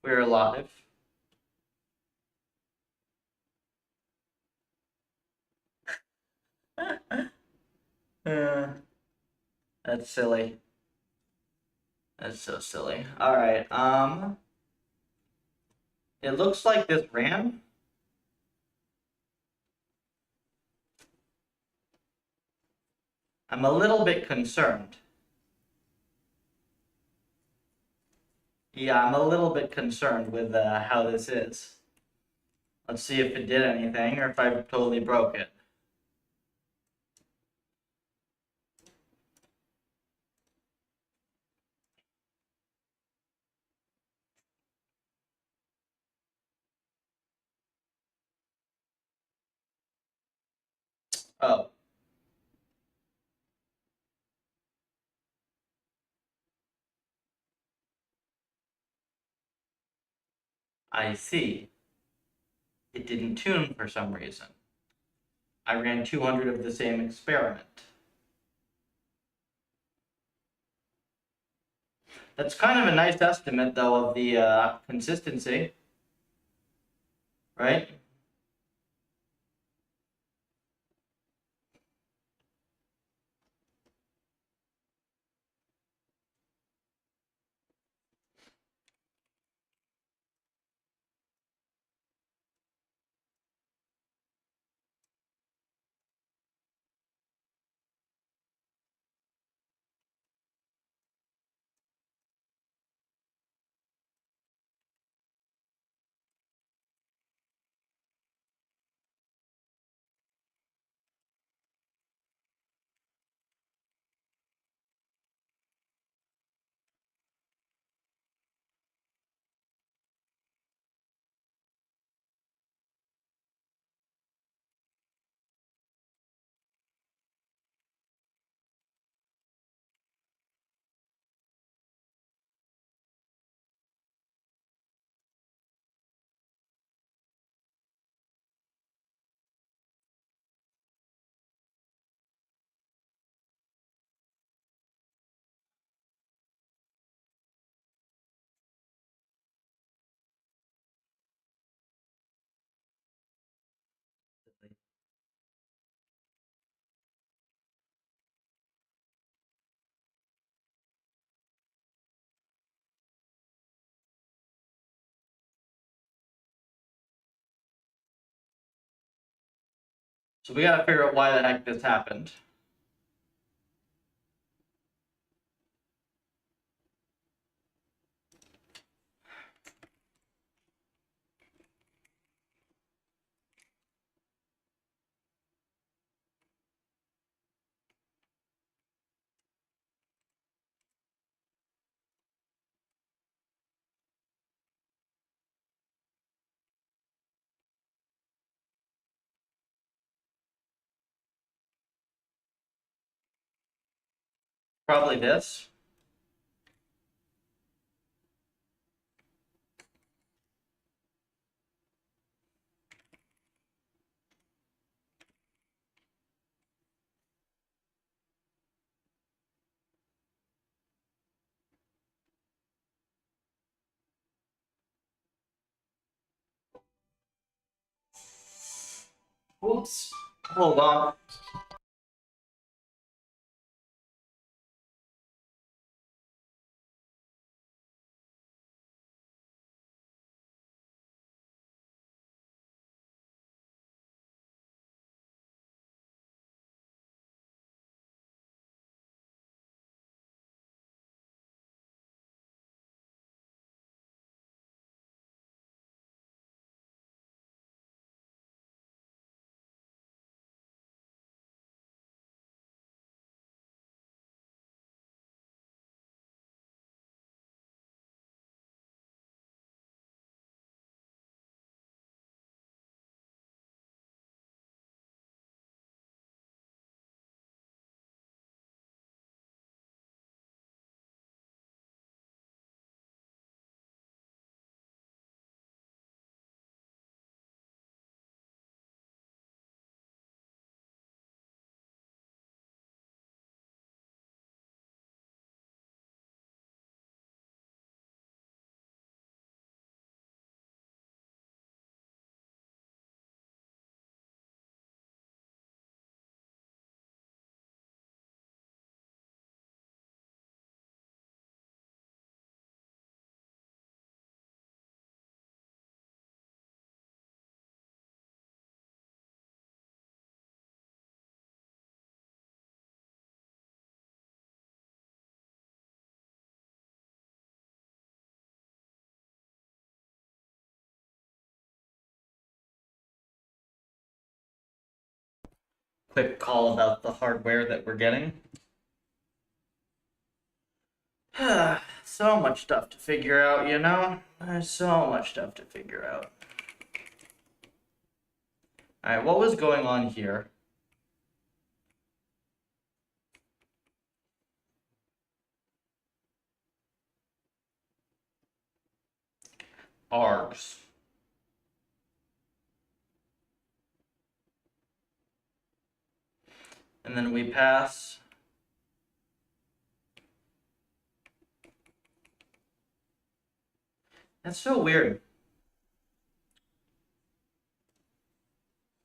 We're alive. Uh, that's silly. That's so silly. Alright, it looks like this ran. I'm a little bit concerned. Yeah, I'm a little bit concerned with how this is. Let's see if it did anything or if I totally broke it. Oh, I see. It didn't tune for some reason. I ran 200 of the same experiment. That's kind of a nice estimate, though, of the consistency, right? So we gotta figure out why the heck this happened. Probably this. Oops. Hold on. quick call about the hardware that we're getting. So much stuff to figure out, you know? There's so much stuff to figure out. Alright, what was going on here? ARGs. And then we pass. That's so weird.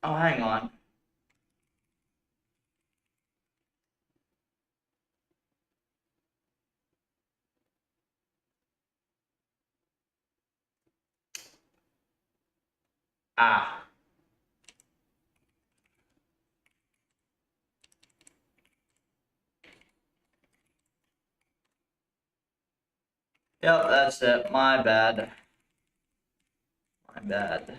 Oh, hang on. Ah. Yep, that's it. My bad. My bad.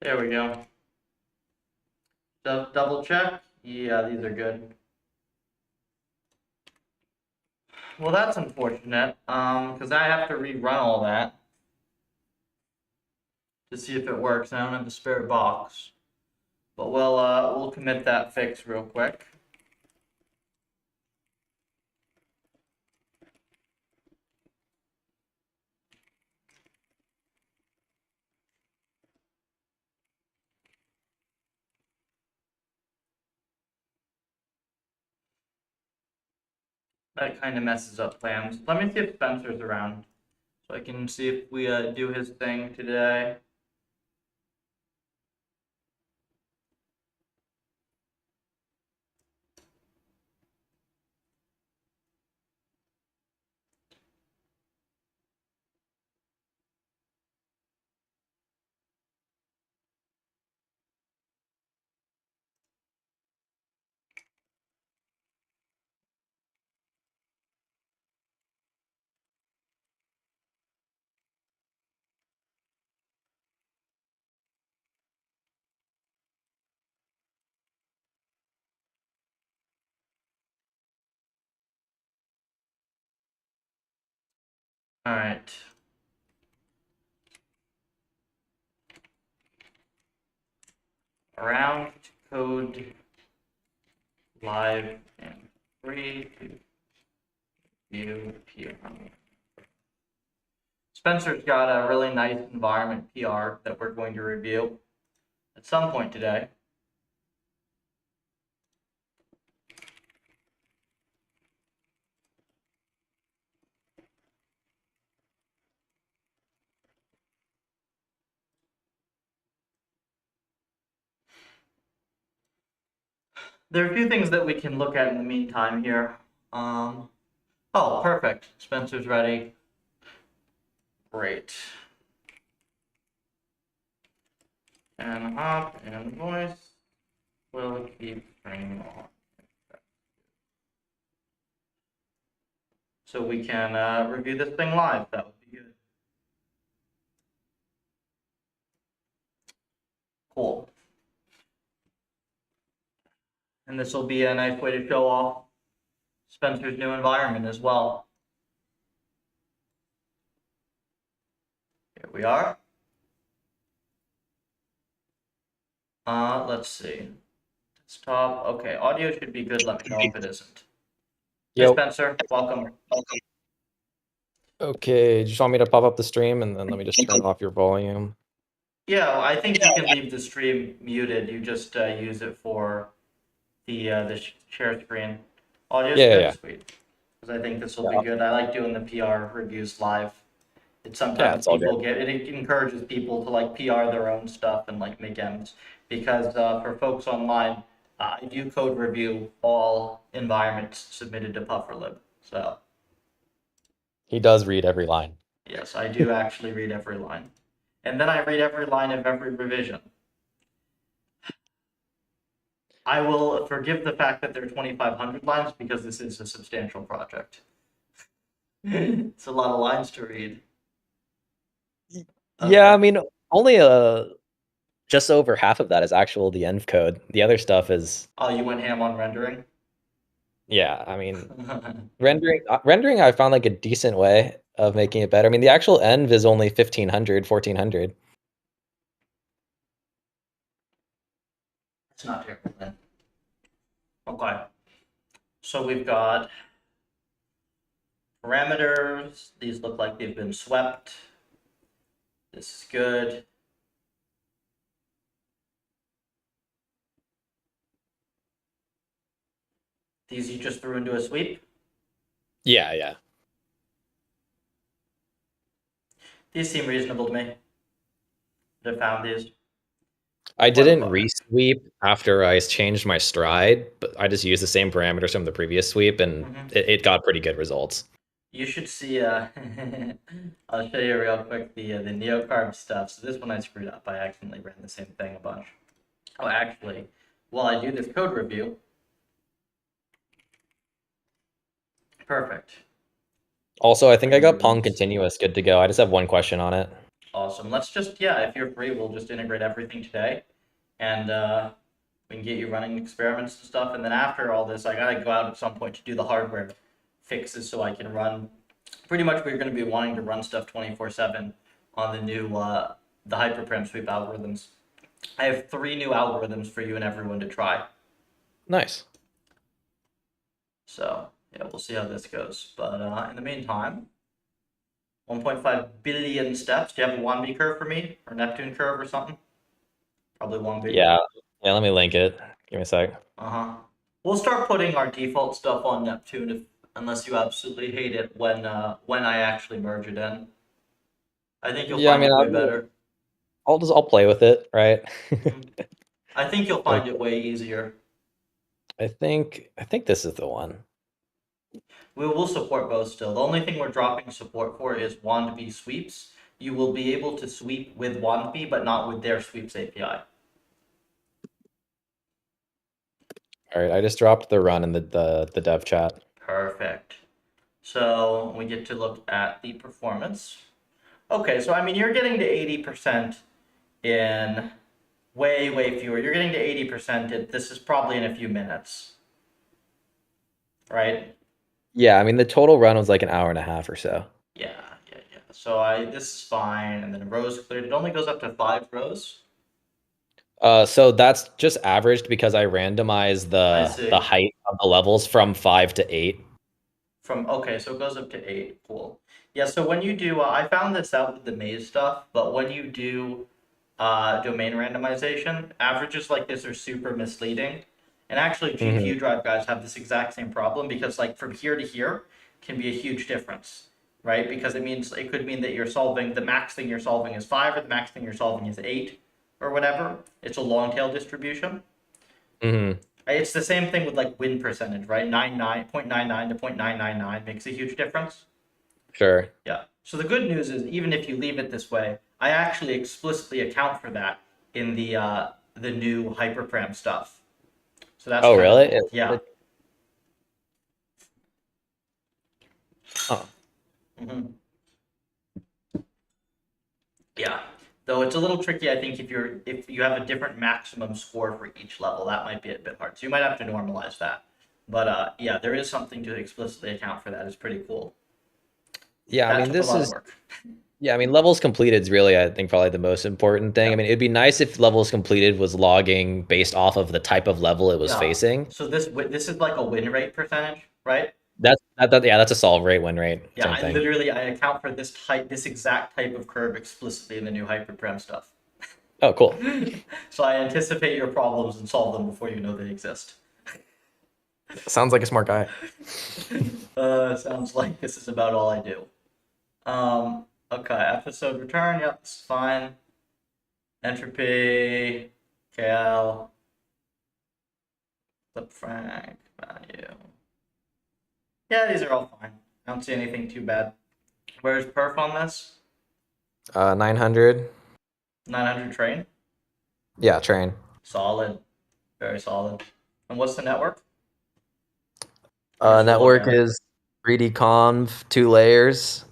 There we go. Double check. Yeah, these are good. Well, that's unfortunate, because I have to rerun all that to see if it works. I don't have the spare box, but we'll commit that fix real quick. That kind of messes up plans. Let me see if Spencer's around, so I can see if we do his thing today. All right. Around code live and free to view PR. Spencer's got a really nice environment PR that we're going to review at some point today. There are a few things that we can look at in the meantime here. Oh, perfect. Spencer's ready. Great. And hop and voice will keep frame on. So we can review this thing live. That would be good. Cool. And this will be a nice way to show off Spencer's new environment as well. Here we are. Let's see. Desktop. Okay, audio should be good. Let me know if it isn't. Hey, Yo. Spencer, welcome. Okay, just want me to pop up the stream and then let me just turn off your volume. Yeah, I think you can leave the stream muted. You just use it for the share screen. Audio's Yeah, good, yeah. sweet. Because I think this will be good. I like doing the PR reviews live. It sometimes it's all people get it encourages people to like PR their own stuff and like make M's because for folks online, I do code review all environments submitted to PufferLib. So He does read every line. yes, I do actually read every line, and then I read every line of every revision. I will forgive the fact that there are 2,500 lines because this is a substantial project. It's a lot of lines to read. Yeah, Okay. I mean, only just over half of that is actual the env code. The other stuff is, Oh, you went ham on rendering? yeah, I mean, rendering I found like a decent way of making it better. I mean, the actual env is only 1500, 1400. It's not terrible then. Okay. So we've got parameters. These look like they've been swept. This is good. These you just threw into a sweep. Yeah, yeah. These seem reasonable to me. I found these. I What didn't about? resweep after I changed my stride, but I just used the same parameters from the previous sweep, and Mhm. it got pretty good results. You should see. I'll show you real quick the neocarb stuff. So this one I screwed up. I accidentally ran the same thing a bunch. Oh, actually, while I do this code review, perfect. Also, I think I got Pong Runes. continuous good to go. I just have one question on it. Awesome. Let's just, yeah, if you're free, we'll just integrate everything today, and we can get you running experiments and stuff. And then after all this, I gotta go out at some point to do the hardware fixes so I can run. Pretty much, we're going to be wanting to run stuff 24/7 on the new the hyperparam sweep algorithms. I have 3 new algorithms for you and everyone to try. Nice. So yeah, we'll see how this goes. But in the meantime, 1.5 billion steps. Do you have a Wanby curve for me, or Neptune curve, or something? Probably Wanby. Yeah. Yeah, let me link it. Give me a sec. Uh-huh. We'll start putting our default stuff on Neptune unless you absolutely hate it when I actually merge it in. I think you'll Yeah, I find mean, it way better. I'll play with it, right? Mhm. I think you'll Like, find it way easier. I think this is the one. We will support both still. The only thing we're dropping support for is Wandby sweeps. You will be able to sweep with Wandby, but not with their sweeps API. All right, I just dropped the run in the dev chat. Perfect. So we get to look at the performance. Okay, so I mean, you're getting to 80% in way, way fewer. You're getting to 80%. This is probably in a few minutes, right? Yeah, I mean, the total run was like an hour and a half or so. Yeah, yeah, yeah. So this is fine. And then rows cleared. It only goes up to 5 rows. So that's just averaged because I randomized I the see. height of the levels from 5 to 8. From okay, so it goes up to 8. Cool. Yeah. So when you do, I found this out with the maze stuff, but when you do domain randomization, averages like this are super misleading. And actually, Hmm. GPU drive guys have this exact same problem because like from here to here can be a huge difference, right? Because it could mean that you're solving the max thing you're solving is 5, or the max thing you're solving is 8, or whatever. It's a long tail distribution. Hmm. Right? It's the same thing with like win percentage, right? 0.99 to 0.999 makes a huge difference. Sure. Yeah. So the good news is even if you leave it this way, I actually explicitly account for that in the new hyperparam stuff. So that's Oh, kind of really? cool. Yeah. Oh, Hmm. Yeah. Though it's a little tricky, I think if you have a different maximum score for each level, that might be a bit hard. So you might have to normalize that. But yeah, there is something to explicitly account for that. It's pretty cool. yeah. I That mean, took a this lot of is work. yeah. I mean, levels completed is really, I think, probably the most important thing. I Yeah. mean, it'd be nice if levels completed was logging based off of the type of level it was Yeah. facing. So this is like a win rate percentage, right? Yeah, that's a solve rate, win rate, Yeah, same thing. I account for this exact type of curve explicitly in the new hyperparam stuff. Oh, cool. So I anticipate your problems and solve them before you know they exist. Sounds like a smart guy. Sounds like this is about all I do. Okay, episode return. Yep, this is fine. Entropy, KL, flip frank, value. Yeah, these are all fine. I don't see anything too bad. Where's perf on this? 900. 900 train? Yeah, train. Solid. Very solid. And what's the network? You're still Network looking. is 3D conv, 2 layers,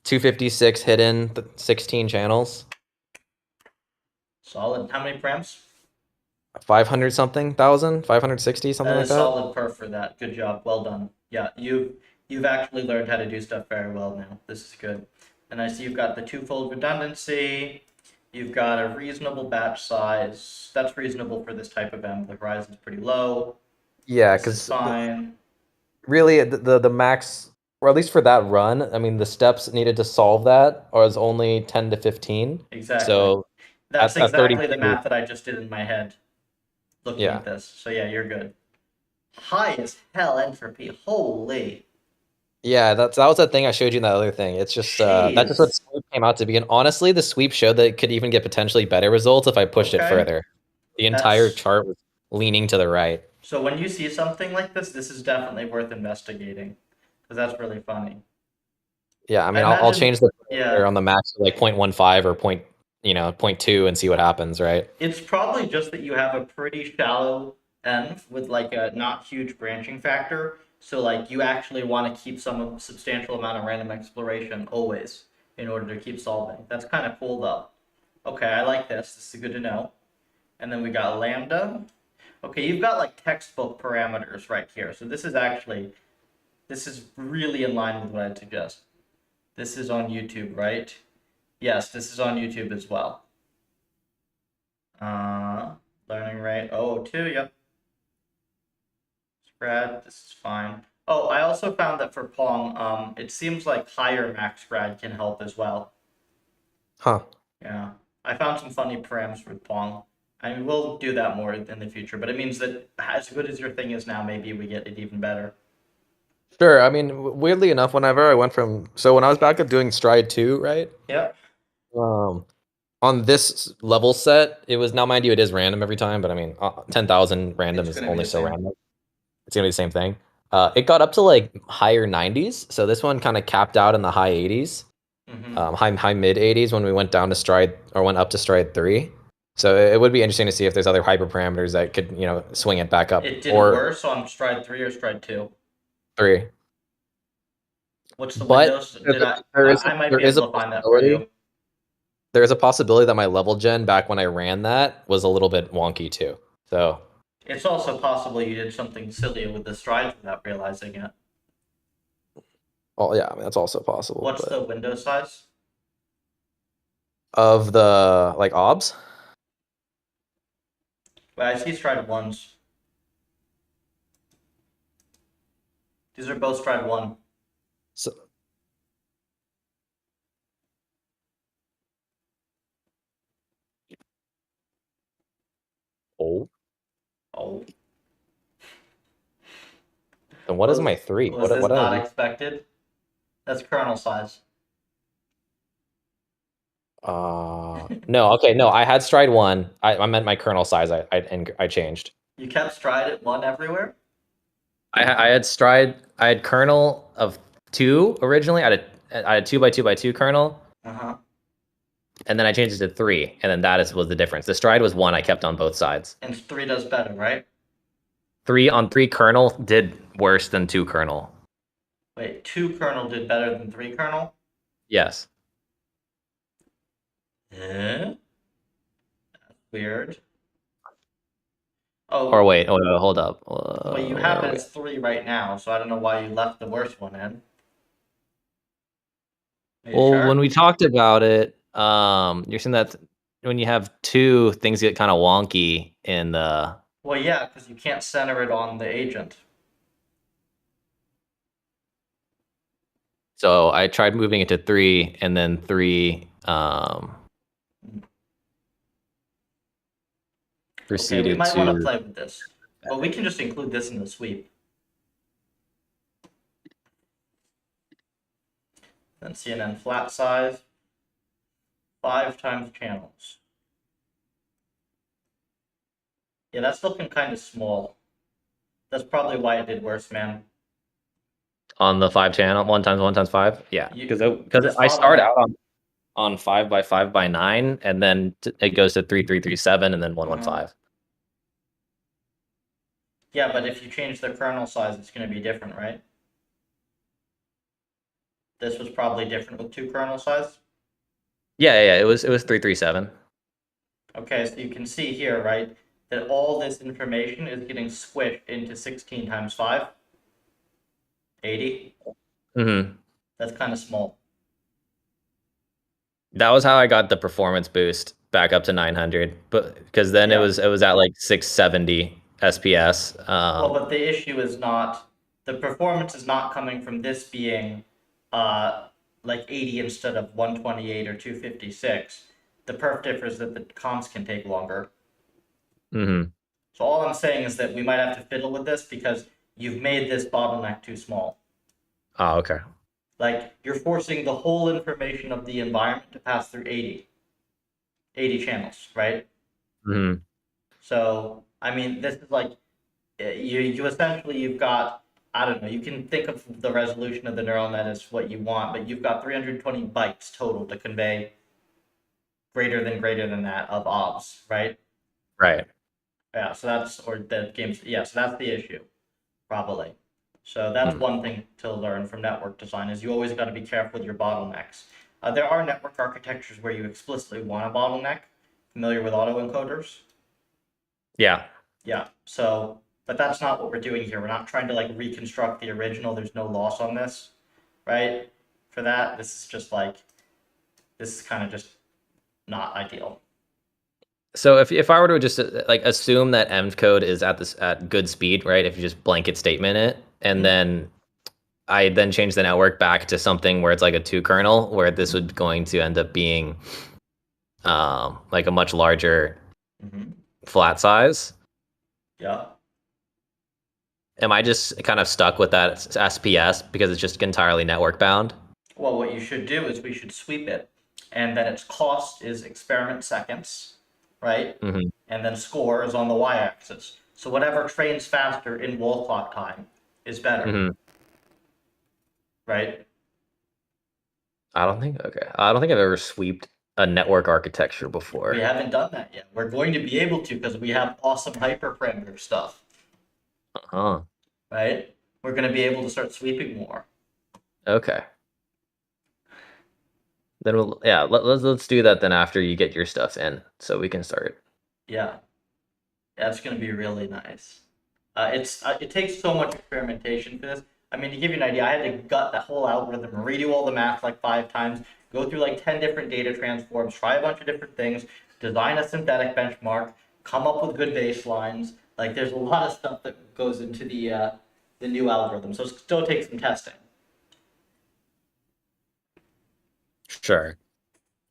256 hidden, 16 channels, Solid. How many params? 500 something thousand, 560 something That like is that. solid perf for that. Good job. Well done. Yeah, you've actually learned how to do stuff very well now. This is good. And I see you've got the twofold redundancy. You've got a reasonable batch size. That's reasonable for this type of M. The horizon's pretty low. Yeah, This is because fine. really the max, or at least for that run, I mean the steps needed to solve that was only 10 to 15. Exactly. So That's at exactly the 32, math that I just did in my head looking yeah. at this. So yeah, you're good. High as hell entropy. Holy. Yeah, that was that thing I showed you in that other thing. It's just that's just what Jeez. sweep came out to be. And honestly, the sweep showed that it could even get potentially better results if I pushed it Okay. further. The entire That's chart was leaning to the right. so when you see something like this is definitely worth investigating because that's really funny. Yeah, I I mean I'll imagine, change the parameter yeah, on the max to like 0.15 or point 2 and see what happens, right? it's probably just that you have a pretty shallow end with like a not huge branching factor. So like you actually want to keep some substantial amount of random exploration always in order to keep solving. That's kind of cool though. Okay, I like this. This is good to know. And then we got lambda. Okay, you've got like textbook parameters right here. So this is really in line with what I'd suggest. This is on YouTube, right? Yes, this is on YouTube as well. Uh, Learning rate 002, yep. Spread, this is fine. Oh, I also found that for Pong, it seems like higher max grad can help as well. Huh. Yeah, I found some funny params with Pong. I mean, we'll do that more in the future, but it means that as good as your thing is now, maybe we get it even better. Sure. I mean, weirdly enough, whenever I went from when I was back up doing stride 2, right? Yep. Um, on this level set, it was now mind you, it is random every time, but I mean, 10,000 random It's is gonna be only the so same. random. It's gonna be the same thing. It got up to like higher 90s, so this one kind of capped out in the high 80s, Mm-hmm. high mid 80s when we went down to stride or went up to stride 3. So it would be interesting to see if there's other hyperparameters that could swing it back up It did or worse on stride 3 or stride 2. 3. What's the But windows? Did I? there is I might there be is a able to find that for possibility. you. There is a possibility that my level gen back when I ran that was a little bit wonky too. So, It's also possible you did something silly with the strides without realizing it. oh yeah, I mean, that's also possible. What's But the window size? of the like obs, Well, I see stride ones. These are both stride 1. so, oh, Oh, then what is was my 3? was What this are not these? expected? That's kernel size. No, okay, no, I had stride 1. I meant my kernel size. I changed. You kept stride at 1 everywhere. I had stride. I had kernel of 2 originally. I had 2 by 2 by 2 kernel, Uh huh. and then I changed it to 3, and then was the difference. The stride was 1. I kept on both sides. And 3 does better, right? 3 on 3 kernel did worse than 2 kernel. Wait, 2 kernel did better than 3 kernel? Yes. Eh? Weird. Or Oh, wait, hold up. well, you Where have are it we? as 3 right now, so I don't know why you left the worst one in. Are you Well, when sure? we talked about it, you're saying that when you have 2, things get kind of wonky in the. Well, yeah, because you can't center it on the agent. So I tried moving it to 3, and then 3 Okay, we proceeded might want to to. play with this. Well, we can just include this in the sweep. Then CNN flat size, 5 times channels. Yeah, that's looking kind of small. That's probably why it did worse, man. On the 5 channel, 1 times 1 times 5. Yeah, because This I start bottleneck. out on 5 by 5 by 9, and then it goes to 3 3 3 7, and then 1 1 Uh-huh. 5. Yeah, but if you change the kernel size, it's going to be different, right? This was probably different with 2 kernel size. Yeah. It was 337. Okay, so you can see here, right, that all this information is getting squished into 16 times 5, 80. Mm-hmm. That's kind of small. That was how I got the performance boost back up to 900, but because then Yeah. it was at like 670 SPS. Well, but the issue is not the performance is not coming from this being like 80 instead of 128 or 256. The perf difference is that the comps can take longer. Mm-hmm. So all I'm saying is that we might have to fiddle with this because you've made this bottleneck too small. Oh, okay. Like you're forcing the whole information of the environment to pass through 80 channels, right? Mm-hmm. So I mean, this is like you essentially you've got, I don't know, you can think of the resolution of the neural net as what you want, but you've got 320 bytes total to convey greater than that of obs, right? Right. Yeah, so that's or the games. Yeah, so that's the issue probably. So that's Mm. one thing to learn from network design is you always got to be careful with your bottlenecks. There are network architectures where you explicitly want a bottleneck. Familiar with autoencoders? Yeah. Yeah. So, but that's not what we're doing here. We're not trying to like reconstruct the original. There's no loss on this, right? For that, this is just like this is kind of just not ideal. So if I were to just like assume that M code is at this at good speed, right? If you just blanket statement it, and Mhm. then I then change the network back to something where it's like a 2 kernel, where this would going to end up being like a much larger Mhm. flat size. Yeah. Am I just kind of stuck with that SPS because it's just entirely network bound? Well, what you should do is we should sweep it, and then its cost is experiment seconds, right? Mm-hmm. And then score is on the y-axis. So whatever trains faster in wall clock time is better, Mm-hmm. right? I don't think I've ever sweeped a network architecture We before. haven't done that yet. We're going to be able to because we have awesome hyperparameter stuff, Huh. right? We're going to be able to start sweeping more. Okay. Then let's do that then after you get your stuff in, so we can start. Yeah, that's going to be really nice. It takes so much experimentation for this. I mean, to give you an idea, I had to gut that whole algorithm, redo all the math like 5 times, go through like 10 different data transforms, try a bunch of different things, design a synthetic benchmark, come up with good baselines. Like, there's a lot of stuff that goes into the new algorithm, so it still takes some testing. Sure.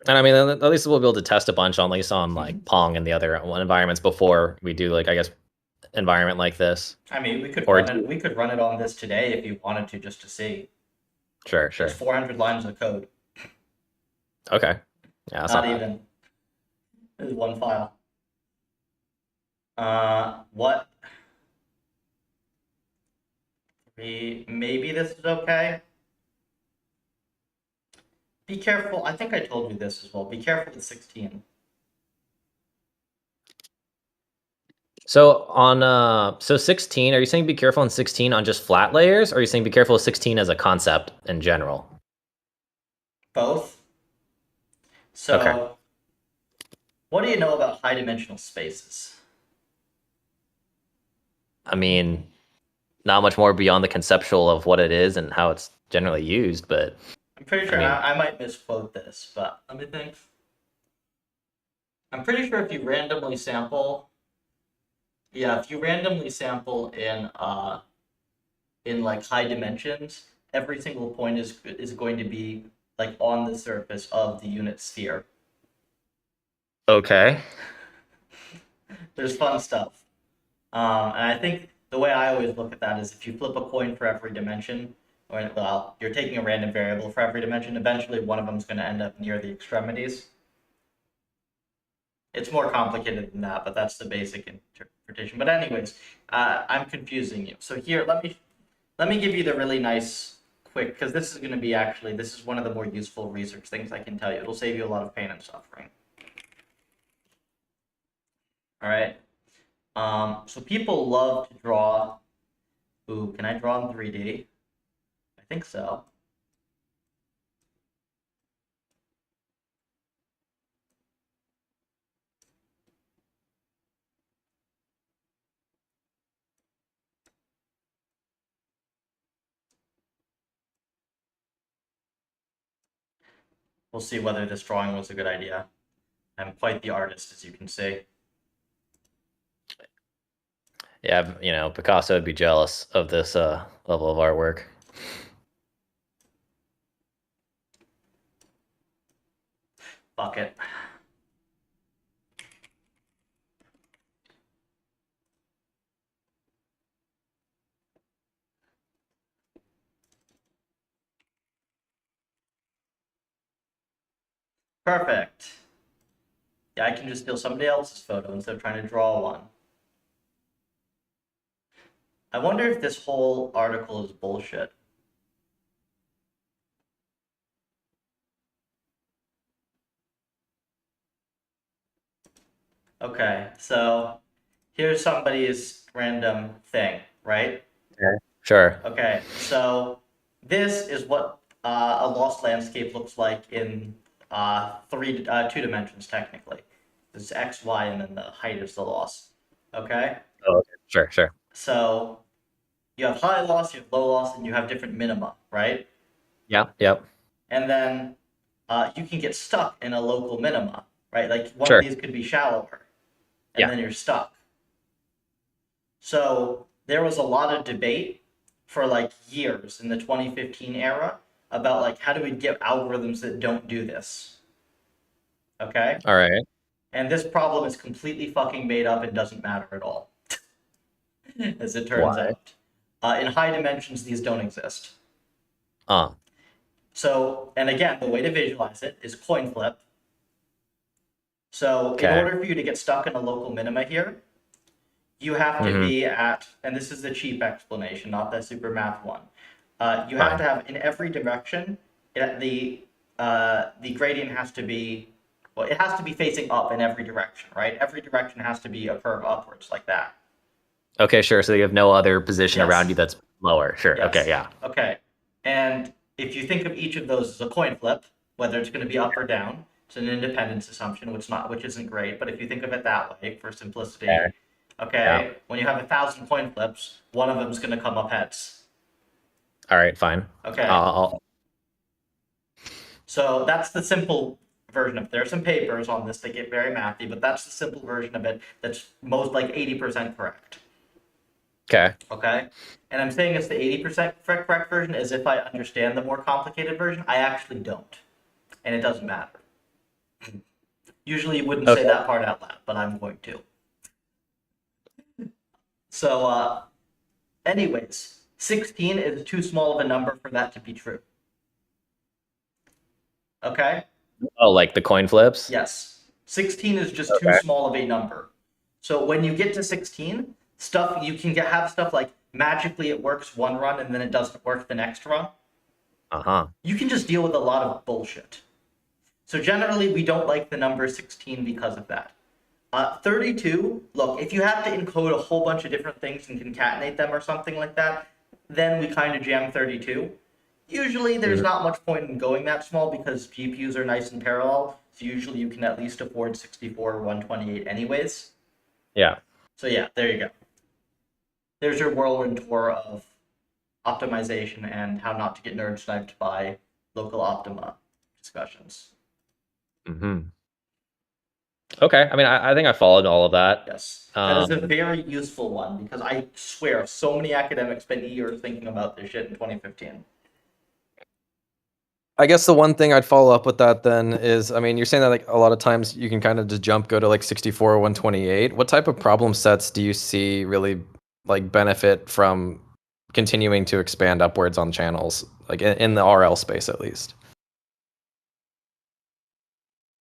And I mean, at least we'll be able to test a bunch on, at least on like Pong and the other environments before we do like I guess environment like this. I mean, we could Or run it. We could run it on this today if you wanted to, just to see. sure, It's sure. 400 lines of code, Okay. Yeah, that's not not bad. even. It's one file. What? Maybe this is okay. Be careful. I think I told you this as well. Be careful with 16. So on 16, are you saying be careful on 16 on just flat layers, or are you saying be careful with 16 as a concept in general? Both. Okay. So, what do you know about high dimensional spaces? I mean, not much more beyond the conceptual of what it is and how it's generally used, but I'm pretty I sure mean, I might misquote this, but let me think. I'm pretty sure if you randomly sample, yeah, if you randomly sample in like high dimensions, every single point is going to be like on the surface of the unit sphere. okay. There's fun stuff. And I think the way I always look at that is if you flip a coin for every dimension, or well, you're taking a random variable for every dimension, eventually one of them is going to end up near the extremities. It's more complicated than that, but that's the basic interpretation. But anyways, I'm confusing you. So here, let me give you the really nice quick, because this is going to be actually, this is one of the more useful research things I can tell you. It'll save you a lot of pain and suffering. All right. So people love to draw. Ooh, can I draw in 3D? I think so. We'll see whether this drawing was a good idea. I'm quite the artist, as you can see. Yeah, you know, Picasso would be jealous of this level of artwork. Fuck it. Perfect. Yeah, I can just steal somebody else's photo instead of trying to draw one. I wonder if this whole article is bullshit. Okay, so here's somebody's random thing, right? Okay. Sure. Okay, so this is what a lost landscape looks like in 2 dimensions, technically. This is X, Y, and then the height is the loss. Okay? Oh, okay. Sure, sure. So you have high loss, you have low loss, and you have different minima, right? Yeah, yep. And then you can get stuck in a local minima, right? Like one of Sure. these could be shallower, and Yeah. then you're stuck. So there was a lot of debate for like years in the 2015 era about like how do we get algorithms that don't do this? Okay? All right. And this problem is completely fucking made up and doesn't matter at all, as it turns Why? out. In high dimensions, these don't exist. Uh, So, and again, the way to visualize it is coin flip. So, in okay. order for you to get stuck in a local minima here, you have to be at, and this is the cheap explanation, not the super math one. You have Fine. to have in every direction. The gradient has to be, well, it has to be facing up in every direction, right? Every direction has to be a curve upwards like that. Okay, sure. So you have no other position Yes. around you that's lower. Sure. Yes. Okay, yeah. Okay. And if you think of each of those as a coin flip, whether it's going to be up or down, it's an independence assumption, which isn't great. But if you think of it that way for simplicity, Okay. okay, Yeah. when you have 1,000 coin flips, one of them is going to come up heads. All right, fine. Okay. I'll So that's the simple version of it. There are some papers on this that get very mathy, but that's the simple version of it that's most like 80% correct. okay. Okay? And I'm saying it's the 80% correct version as if I understand the more complicated version. I actually don't. And it doesn't matter. Usually you wouldn't say Okay. that part out loud, but I'm going to. So, anyways, 16 is too small of a number for that to be true. Okay? Oh, like the coin flips? Yes. 16 is just too Okay. small of a number. So when you get to 16, stuff you can have stuff like magically it works one run and then it doesn't work the next run. Uh-huh. You can just deal with a lot of bullshit. So generally we don't like the number 16 because of that. 32, look, if you have to encode a whole bunch of different things and concatenate them or something like that, then we kind of jam 32. Usually there's not much point in going that small because GPUs are nice and parallel, so usually you can at least afford 64 or 128 anyways. Yeah. So yeah, there you go. There's your whirlwind tour of optimization and how not to get nerd sniped by local optima discussions. Mm-hmm. Okay. I mean, I think I followed all of that. Yes, that is a Um, very useful one because I swear so many academics spent years thinking about this shit in 2015. I guess the one thing I'd follow up with that then is, I mean, you're saying that like a lot of times you can kind of just go to like 64 or 128. What type of problem sets do you see really like benefit from continuing to expand upwards on channels, like in the RL space at least?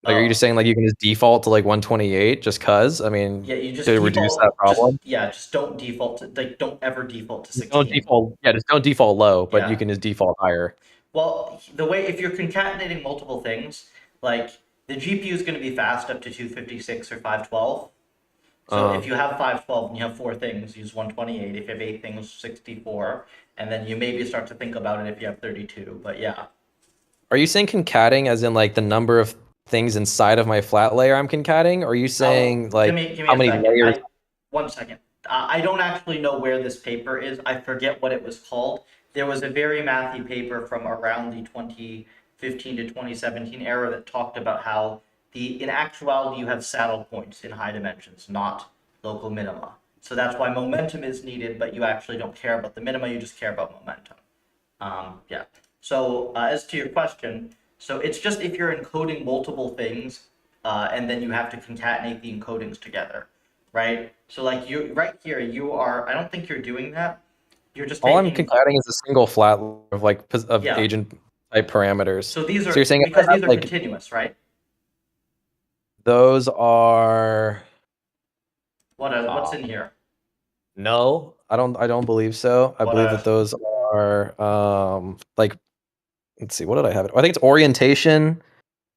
Like, are you just saying like you can just default to like 128 just cause? I mean, Yeah, you just to reduce that problem? just don't default to like don't ever default to Just don't 16. default, yeah, just don't default low, but Yeah. you can just default higher. Well, the way if you're concatenating multiple things, like the GPU is going to be fast up to 256 or 512, So if you have 512 and you have 4 things, use 128. If you have 8 things, 64. And then you maybe start to think about it if you have 32. But yeah. Are you saying concating as in like the number of things inside of my flat layer I'm concating? Or are you saying like give me how a many second. layers? 1 second. I don't actually know where this paper is. I forget what it was called. There was a very mathy paper from around the 2015 to 2017 era that talked about how in actuality you have saddle points in high dimensions, not local minima. So that's why momentum is needed, but you actually don't care about the minima, you just care about momentum. Yeah. So as to your question, so it's just if you're encoding multiple things, and then you have to concatenate the encodings together, right? So like you right here, you are. I don't think you're doing that. You're just All I'm taking. concatenating is a single flat layer of like of Yeah. agent type parameters. So these are So you're saying if I because these have, are like continuous, right? those are What's in here? no, I don't believe so. I What believe that those are like let's see, what did I have it? I think it's orientation,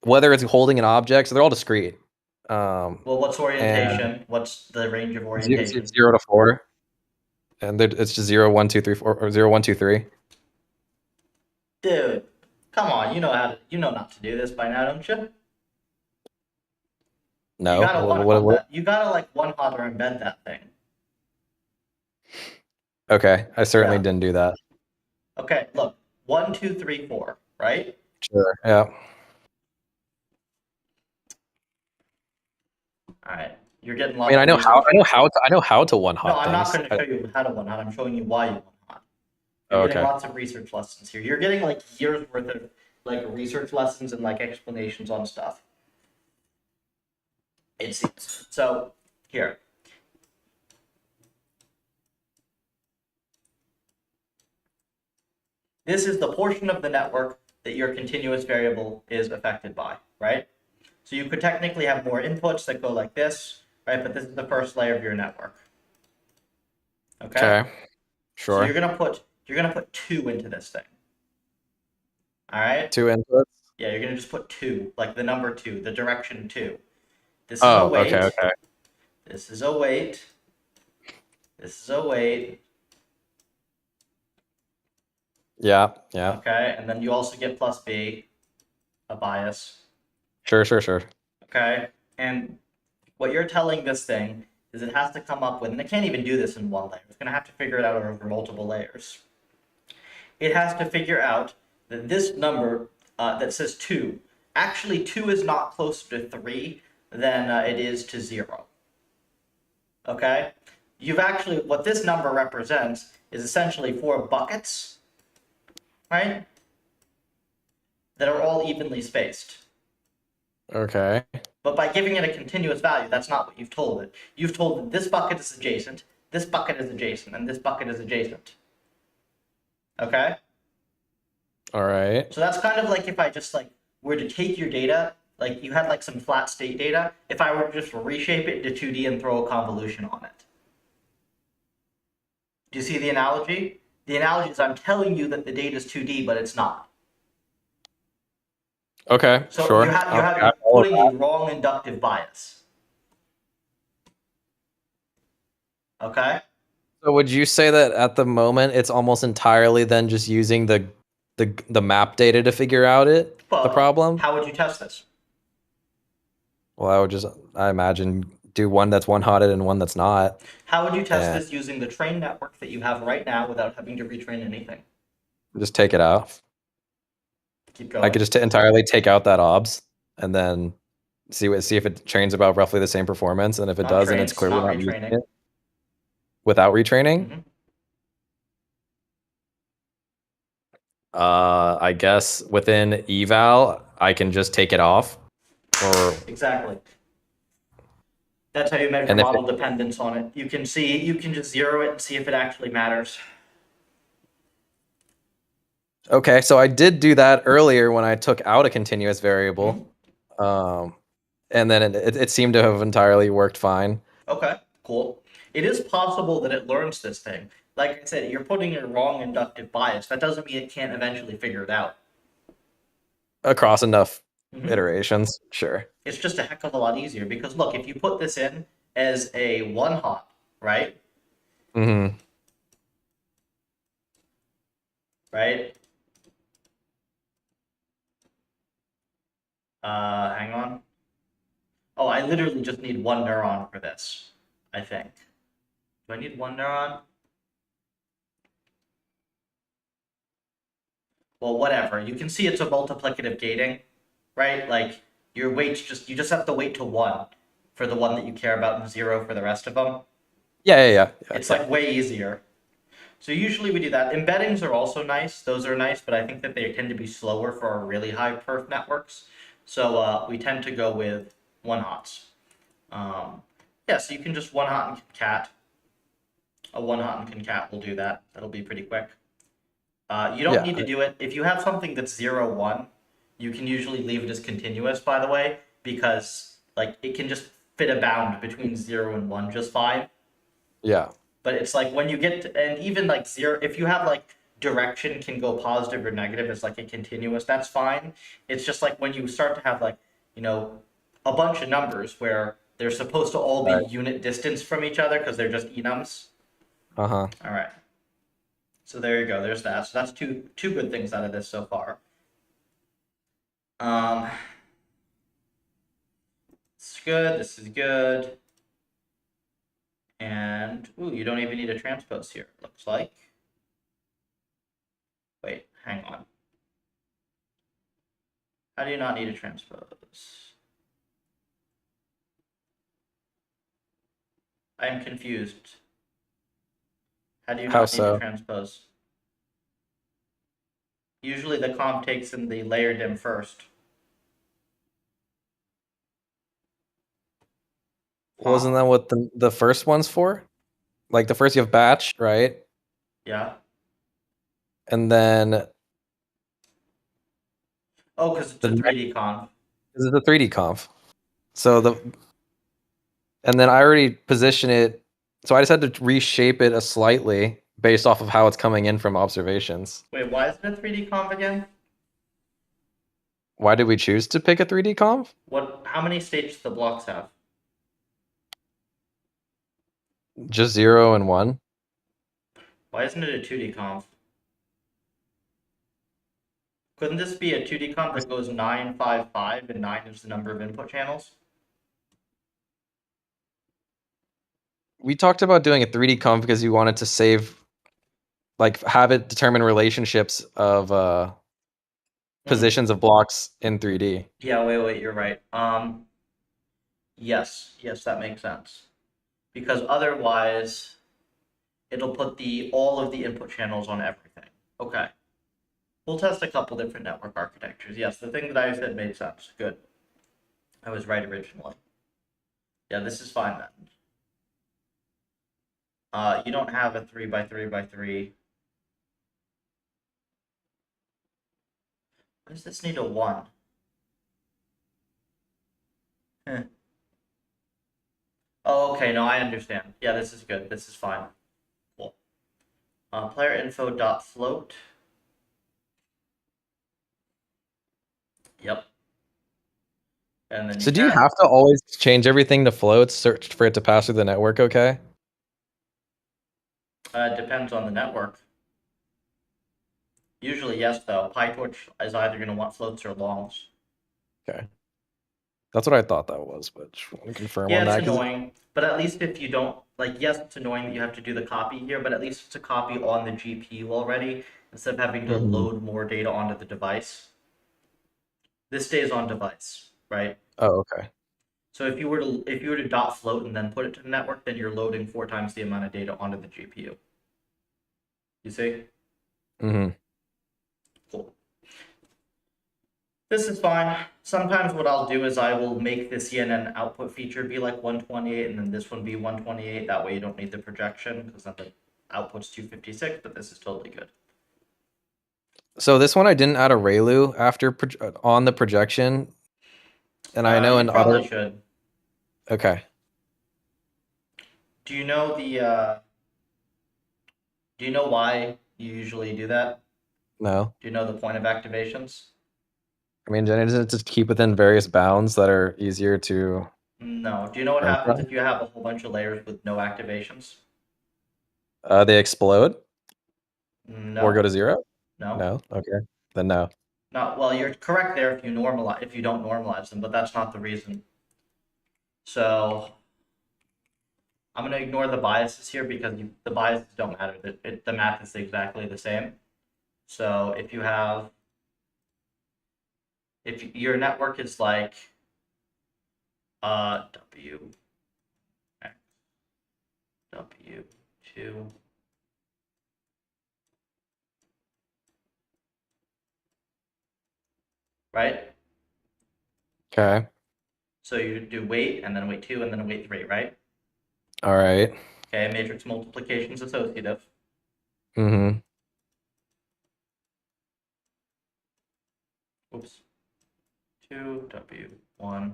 whether it's holding an object, so they're all discrete. Well, what's orientation? What's the range of orientation? 0 to 4. And it's just 0, 1, 2, 3, 4, or 0, 1, 2, 3. Dude, come on, you know not to do this by now, don't you? No. You gotta What, one hot what? that. You gotta like one hot or embed that thing. Okay, I certainly Yeah. didn't do that. Okay, look, 1, 2, 3, 4, right? Sure. Yeah. All right, you're getting I lots mean, of research. I know how to one No, hot I'm not things. going to show you how to one hot. I'm showing you why you one hot. You're getting Okay. lots of research lessons here. You're getting like years worth of like research lessons and like explanations on stuff. It seems. So here. This is the portion of the network that your continuous variable is affected by, right? So you could technically have more inputs that go like this, right? But this is the first layer of your network. Okay? Sure. So you're gonna put 2 into this thing. All right? 2 inputs. Yeah, you're gonna just put 2, like the number 2, the direction 2. This is Oh, a weight. okay. This is a weight. This is a weight. Yeah. Okay, and then you also get plus B, a bias. Sure. Okay, and what you're telling this thing is it has to come up with, and it can't even do this in one layer. It's gonna have to figure it out over multiple layers. It has to figure out that this number that says 2, actually 2 is not closer to 3 than it is to 0. Okay? What this number represents is essentially 4 buckets, right? That are all evenly spaced. Okay. But by giving it a continuous value, that's not what you've told it. You've told it this bucket is adjacent, this bucket is adjacent, and this bucket is adjacent. Okay? All right. So that's kind of like if I just like were to take your data, like you had like some flat state data, if I were to just reshape it into 2D and throw a convolution on it. Do you see the analogy? The analogy is I'm telling you that the data is 2D, but it's not. Okay. So sure. you're putting a wrong inductive bias. Okay? So would you say that at the moment it's almost entirely then just using the map data to figure out the problem? How would you test this? Well, I imagine do one that's one hotted and one that's not. How would you test this using the train network that you have right now without having to retrain anything? Just take it out. Keep going. I could just entirely take out that obs and then see if it trains about roughly the same performance, and if it Not does, trains, then it's clearly not not using retraining. it. Without retraining? Mhm. I guess within eval, I can just take it off. Or Exactly. That's how you measure And if model dependence on it. You can just zero it and see if it actually matters. okay, so I did do that earlier when I took out a continuous variable. And then it seemed to have entirely worked fine. Okay, cool. It is possible that it learns this thing. Like I said, you're putting a wrong inductive bias. That doesn't mean it can't eventually figure it out. Across enough Mhm. iterations, sure. It's just a heck of a lot easier because look, if you put this in as a 1 hot, right? Mm-hmm. Right? Hang on. Oh, I literally just need 1 neuron for this, I think. Do I need 1 neuron? Well, whatever. You can see it's a multiplicative gating, right? Like your weights you just have to wait to 1 for the one that you care about and 0 for the rest of them. Yeah. It's like way easier. So usually we do that. Embeddings are also nice. Those are nice, but I think that they tend to be slower for our really high perf networks. So we tend to go with 1 hots. Yeah, so you can just 1 hot and concat. A 1 hot and concat will do that. That'll be pretty quick. You don't Yeah. need to do it. If you have something that's 0, 1, you can usually leave it as continuous, by the way, because like it can just fit a bound between 0 and 1 just fine. Yeah. But it's like when you get to, and even like 0, if you have like direction can go positive or negative as like a continuous, that's fine. It's just like when you start to have like, a bunch of numbers where they're supposed to all be Right. unit distance from each other because they're just enums. Uh-huh. All right. So there you go. There's that. So that's two good things out of this so far. It's good. This is good. And ooh, you don't even need a transpose here. Looks like. Wait, hang on. How do you not need a transpose? I am confused. How do you How not need a so? transpose? Usually the comp takes in the layer dim first. Wasn't that what the first one's for? Like the first you have batch, right? Yeah. And then Oh, because it's the a next 3D conf. is the 3D conf. So and then I already position it. So I just had to reshape it slightly based off of how it's coming in from observations. Wait, why is it a 3D conf again? Why did we choose to pick a 3D conf? How many states do the blocks have? Just 0 and 1. Why isn't it a 2D conf? Couldn't this be a 2D conf that goes 9, 5, 5, and 9 is the number of input channels? We talked about doing a 3D conf because you wanted to save, like, have it determine relationships of positions of blocks in 3D. Yeah, wait, you're right. Yes, that makes sense. Because otherwise, it'll put all of the input channels on everything. Okay. We'll test a couple different network architectures. Yes, the thing that I said made sense. Good. I was right originally. Yeah, this is fine then. You don't have a 3x3x3. Why does this need a 1? Oh, okay, no, I understand. Yeah, this is good. This is fine. Cool. Player info dot float. Yep. And then So do you have to always change everything to floats search for it to pass through the network? Okay. It depends on the network. Usually, yes, though. PyTorch is either going to want floats or longs. Okay. That's what I thought that was, but just want to confirm Yeah, on it's that. annoying. But at least if you don't, yes, it's annoying that you have to do the copy here, but at least it's a copy on the GPU already, instead of having to load more data onto the device. This stays on device, right? Oh, okay. So if you were to dot float and then put it to the network, then you're loading 4 times the amount of data onto the GPU. You see? Mm-hmm. Cool. This is fine. Sometimes what I'll do is I will make the CNN output feature be like 128 and then this one be 128. That way you don't need the projection because then the output's 256, but this is totally good. So this one I didn't add a ReLU after on the projection, and I know you in probably other. should. Okay. Do you know do you know why you usually do that? No. Do you know the point of activations? I mean, isn't it just keep within various bounds that are easier to No. Do you know what Or happens if you have a whole bunch of layers with no activations? They explode or go No. to zero? No. No. Okay. Then no. No. Well, you're correct there if you don't normalize them, but that's not the reason. So I'm going to ignore the biases here because the biases don't matter. The math is exactly the same. So if your network is like W X W2 right? Okay. So you do weight and then weight 2 and then weight 3, right? All right. Okay, matrix multiplication is associative. Mm-hmm. Oops. 2W1.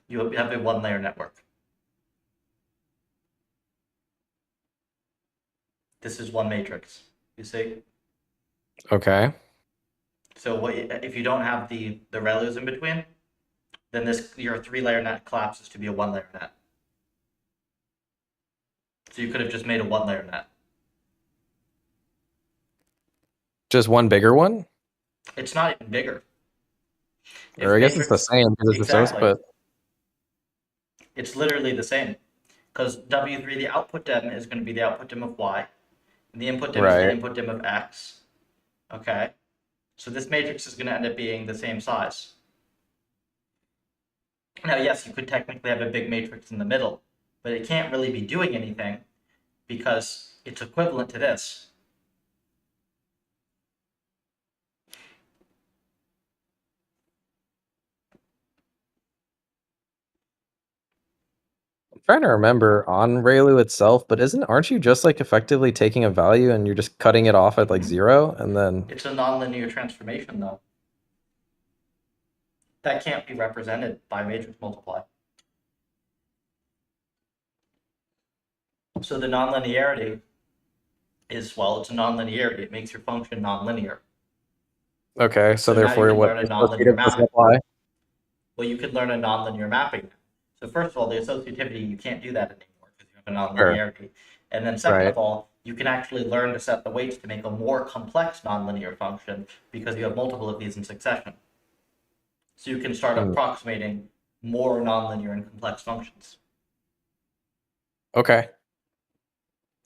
You have a one layer network. This is one matrix. You see? Okay. So if you don't have the ReLUs in between, then your 3-layer net collapses to be a 1-layer net. So you could have just made a 1-layer net. Just one bigger one? It's not even bigger. Or I guess it's the same because it's Exactly. but It's literally the same. Because W3, the output dim is going to be the output dim of Y. And the input dim is the right. input dim of X. Okay. So this matrix is going to end up being the same size. Now, yes, you could technically have a big matrix in the middle, but it can't really be doing anything because it's equivalent to this. I'm trying to remember on ReLU itself, but aren't you just like effectively taking a value and you're just cutting it off at like 0 and then It's a nonlinear transformation, though. That can't be represented by matrix multiply. So the nonlinearity is, well, it's a nonlinearity. It makes your function nonlinear. okay, so So now you therefore can what learn a nonlinear associative doesn't mapping. apply? Well, you could learn a nonlinear mapping. So first of all, the associativity, you can't do that anymore because you have a Sure. nonlinearity. And then second Right. of all, you can actually learn to set the weights to make a more complex nonlinear function because you have multiple of these in succession. So you can start approximating more nonlinear and complex functions. Okay.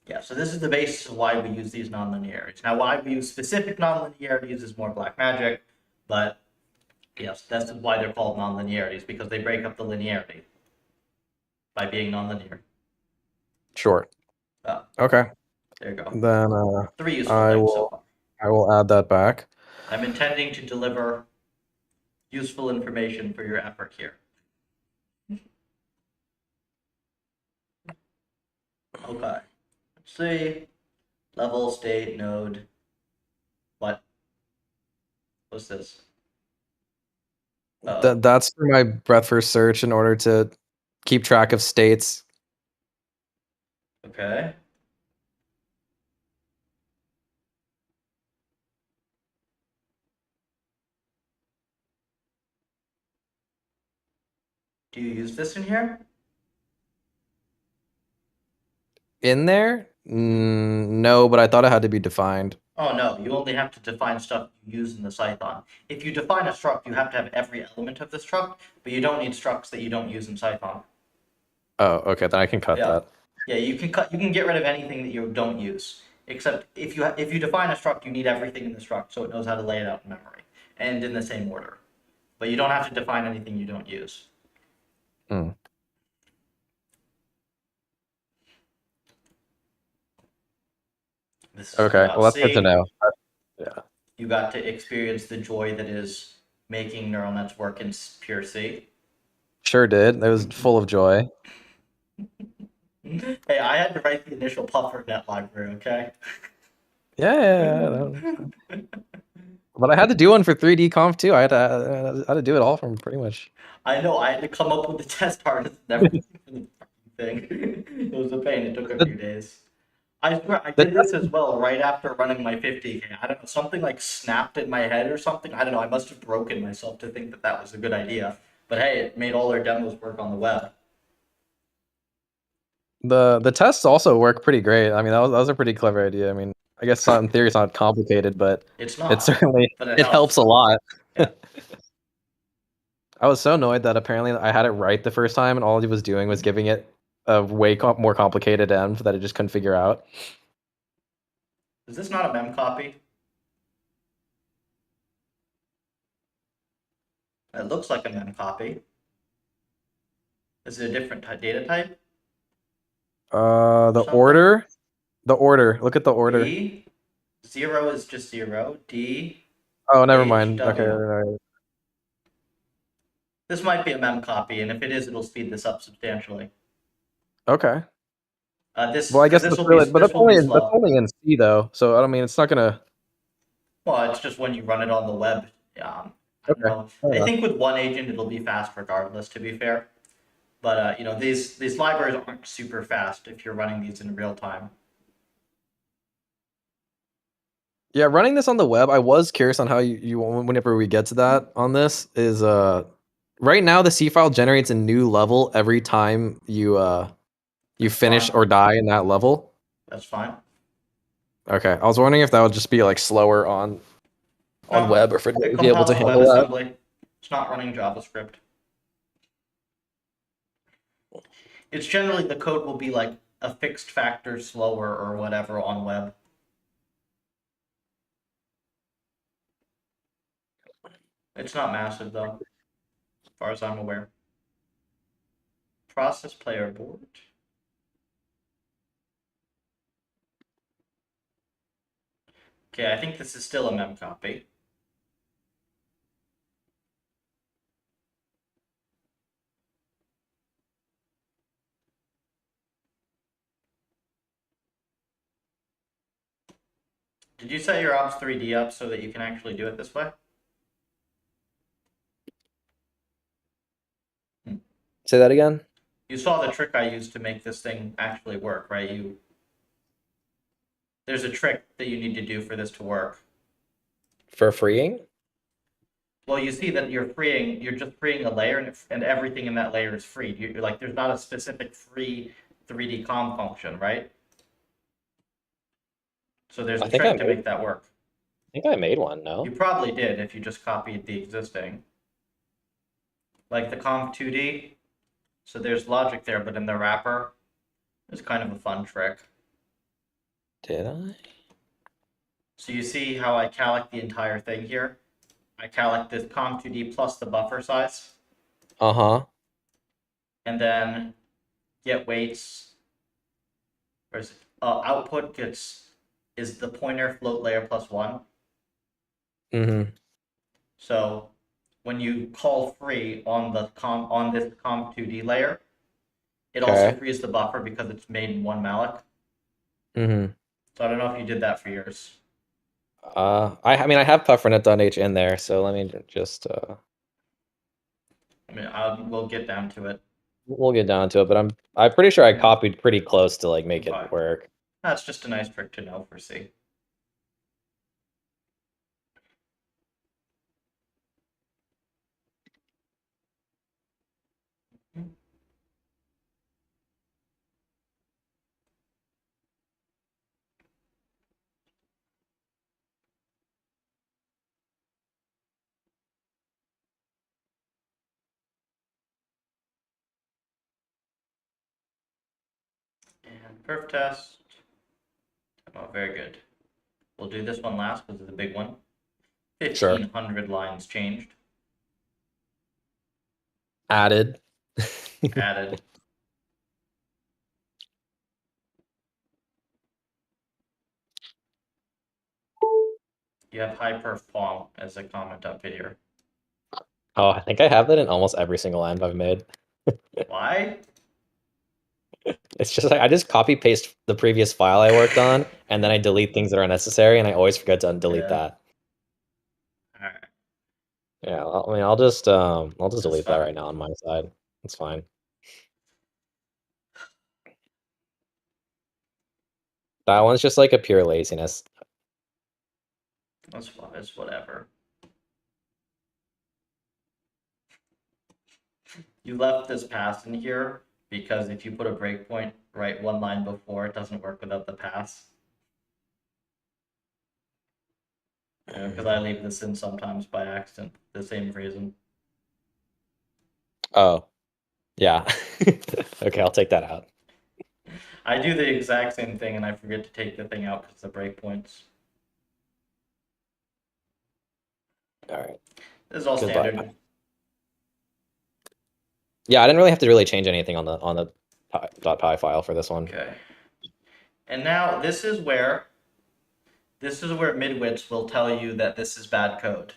Yeah, so this is the basis of why we use these nonlinearities. Now, why we use specific nonlinearities is more black magic, but yes, that's why they're called nonlinearities, because they break up the linearity by being nonlinear. Sure. Okay. There you go. Then 3 useful things so far. I will add that back. I'm intending to deliver useful information for your effort here. Okay. Let's see. Level, state, node. What? What's this? That's for my breadth first search in order to keep track of states. Okay. Do you use this in here? In there? No, but I thought it had to be defined. Oh no, you only have to define stuff you use in the Python. If you define a struct, you have to have every element of the struct, but you don't need structs that you don't use in Python. Oh, okay, then I can cut that. Yeah, you can get rid of anything that you don't use. Except if you define a struct, you need everything in the struct so it knows how to lay it out in memory and in the same order. But you don't have to define anything you don't use. Okay, well that's good to know. Yeah. You got to experience the joy that is making neural nets work in pure C. Sure did. It was full of joy. Hey, I had to write the initial PufferNet library, okay? Yeah. But I had to do one for 3D Conf too. I had to do it all from pretty much. I know, I had to come up with the test harness and everything for the fucking thing. It was a pain, it took a few days. I swear I The did this as well right after running my 50K. I don't know, something like snapped in my head or something. I don't know. I must have broken myself to think that that was a good idea. But hey, it made all our demos work on the web. the tests also work pretty great. I mean, that was a pretty clever idea. I mean, I guess in theory it's not complicated, but It's it not, certainly but it helps a lot. Yeah. I was so annoyed that apparently I had it right the first time, and all he was doing was giving it a way more complicated env that it just couldn't figure out. Is this not a mem copy? It looks like a mem copy. Is it a different data type? The Something? order, Look at the order. D, 0 is just 0. D, Oh, never H, mind. W. Okay, right. This might be a mem copy, and if it is, it'll speed this up substantially. Okay. This Well, I guess this will but this that's will be that's slow. only in C though, so I don't mean it's not gonna. Well, it's just when you run it on the web. I don't Okay. know. Fair I enough. think with one agent it'll be fast regardless. To be fair, but you know these libraries aren't super fast if you're running these in real time. Yeah, running this on the web, I was curious on how you whenever we get to that on this is right now the C file generates a new level every time you That's finish fine. or die in that level. That's fine. Okay, I was wondering if that would just be like slower on No, web or if it it would be able to compiles handle that. WebAssembly. It's not running JavaScript. It's generally the code will be like a fixed factor slower or whatever on web. It's not massive though, as far as I'm aware. Process player board. Okay, I think this is still a mem copy. Did you set your ops 3D up so that you can actually do it this way? Say that again. You saw the trick I used to make this thing actually work, right? There's a trick that you need to do for this to work. For freeing? Well, you see that you're just freeing a layer, and everything in that layer is freed. You're like, there's not a specific free 3D com function, right? So there's a trick to make that work. I think I made one. No. You probably did if you just copied the existing. Like the conf 2D. So there's logic there, but in the wrapper, it's kind of a fun trick. Did I? So you see how I calc the entire thing here? I calc this conf2D plus the buffer size. Uh-huh. And then get weights. Where's output is the pointer float layer plus 1. Mm-hmm. So when you call free on this conf2D layer, it also frees the buffer because it's made in one malloc. Mm-hmm. So I don't know if you did that for yours. I mean I have puffernet.h in there, so let me just I mean, we'll get down to it. we'll get down to it, but I'm pretty sure I copied pretty close to like make Fine. it work. That's just a nice trick to know for C. And perf test. Oh, very good. We'll do this one last because it's a big one. 1,500 lines changed. Added. Added. You have high perf pong as a comment up here. Oh, I think I have that in almost every single env I've made. Why? It's just like I just copy paste the previous file I worked on, and then I delete things that are unnecessary, and I always forget to delete that. All right. Yeah, I mean, I'll just delete that fine. right now on my side. It's fine. That one's just like a pure laziness. It's whatever. You left this pass in here because if you put a breakpoint right one line before, it doesn't work without the pass. Because I leave this in sometimes by accident, the same reason. Oh, yeah. Okay, I'll take that out. I do the exact same thing and I forget to take the thing out because of the breakpoints. All right. This is all Goodbye. standard. Yeah, I didn't really have to really change anything on the .py file for this one. Okay. And now this is where Midwits will tell you that this is bad code.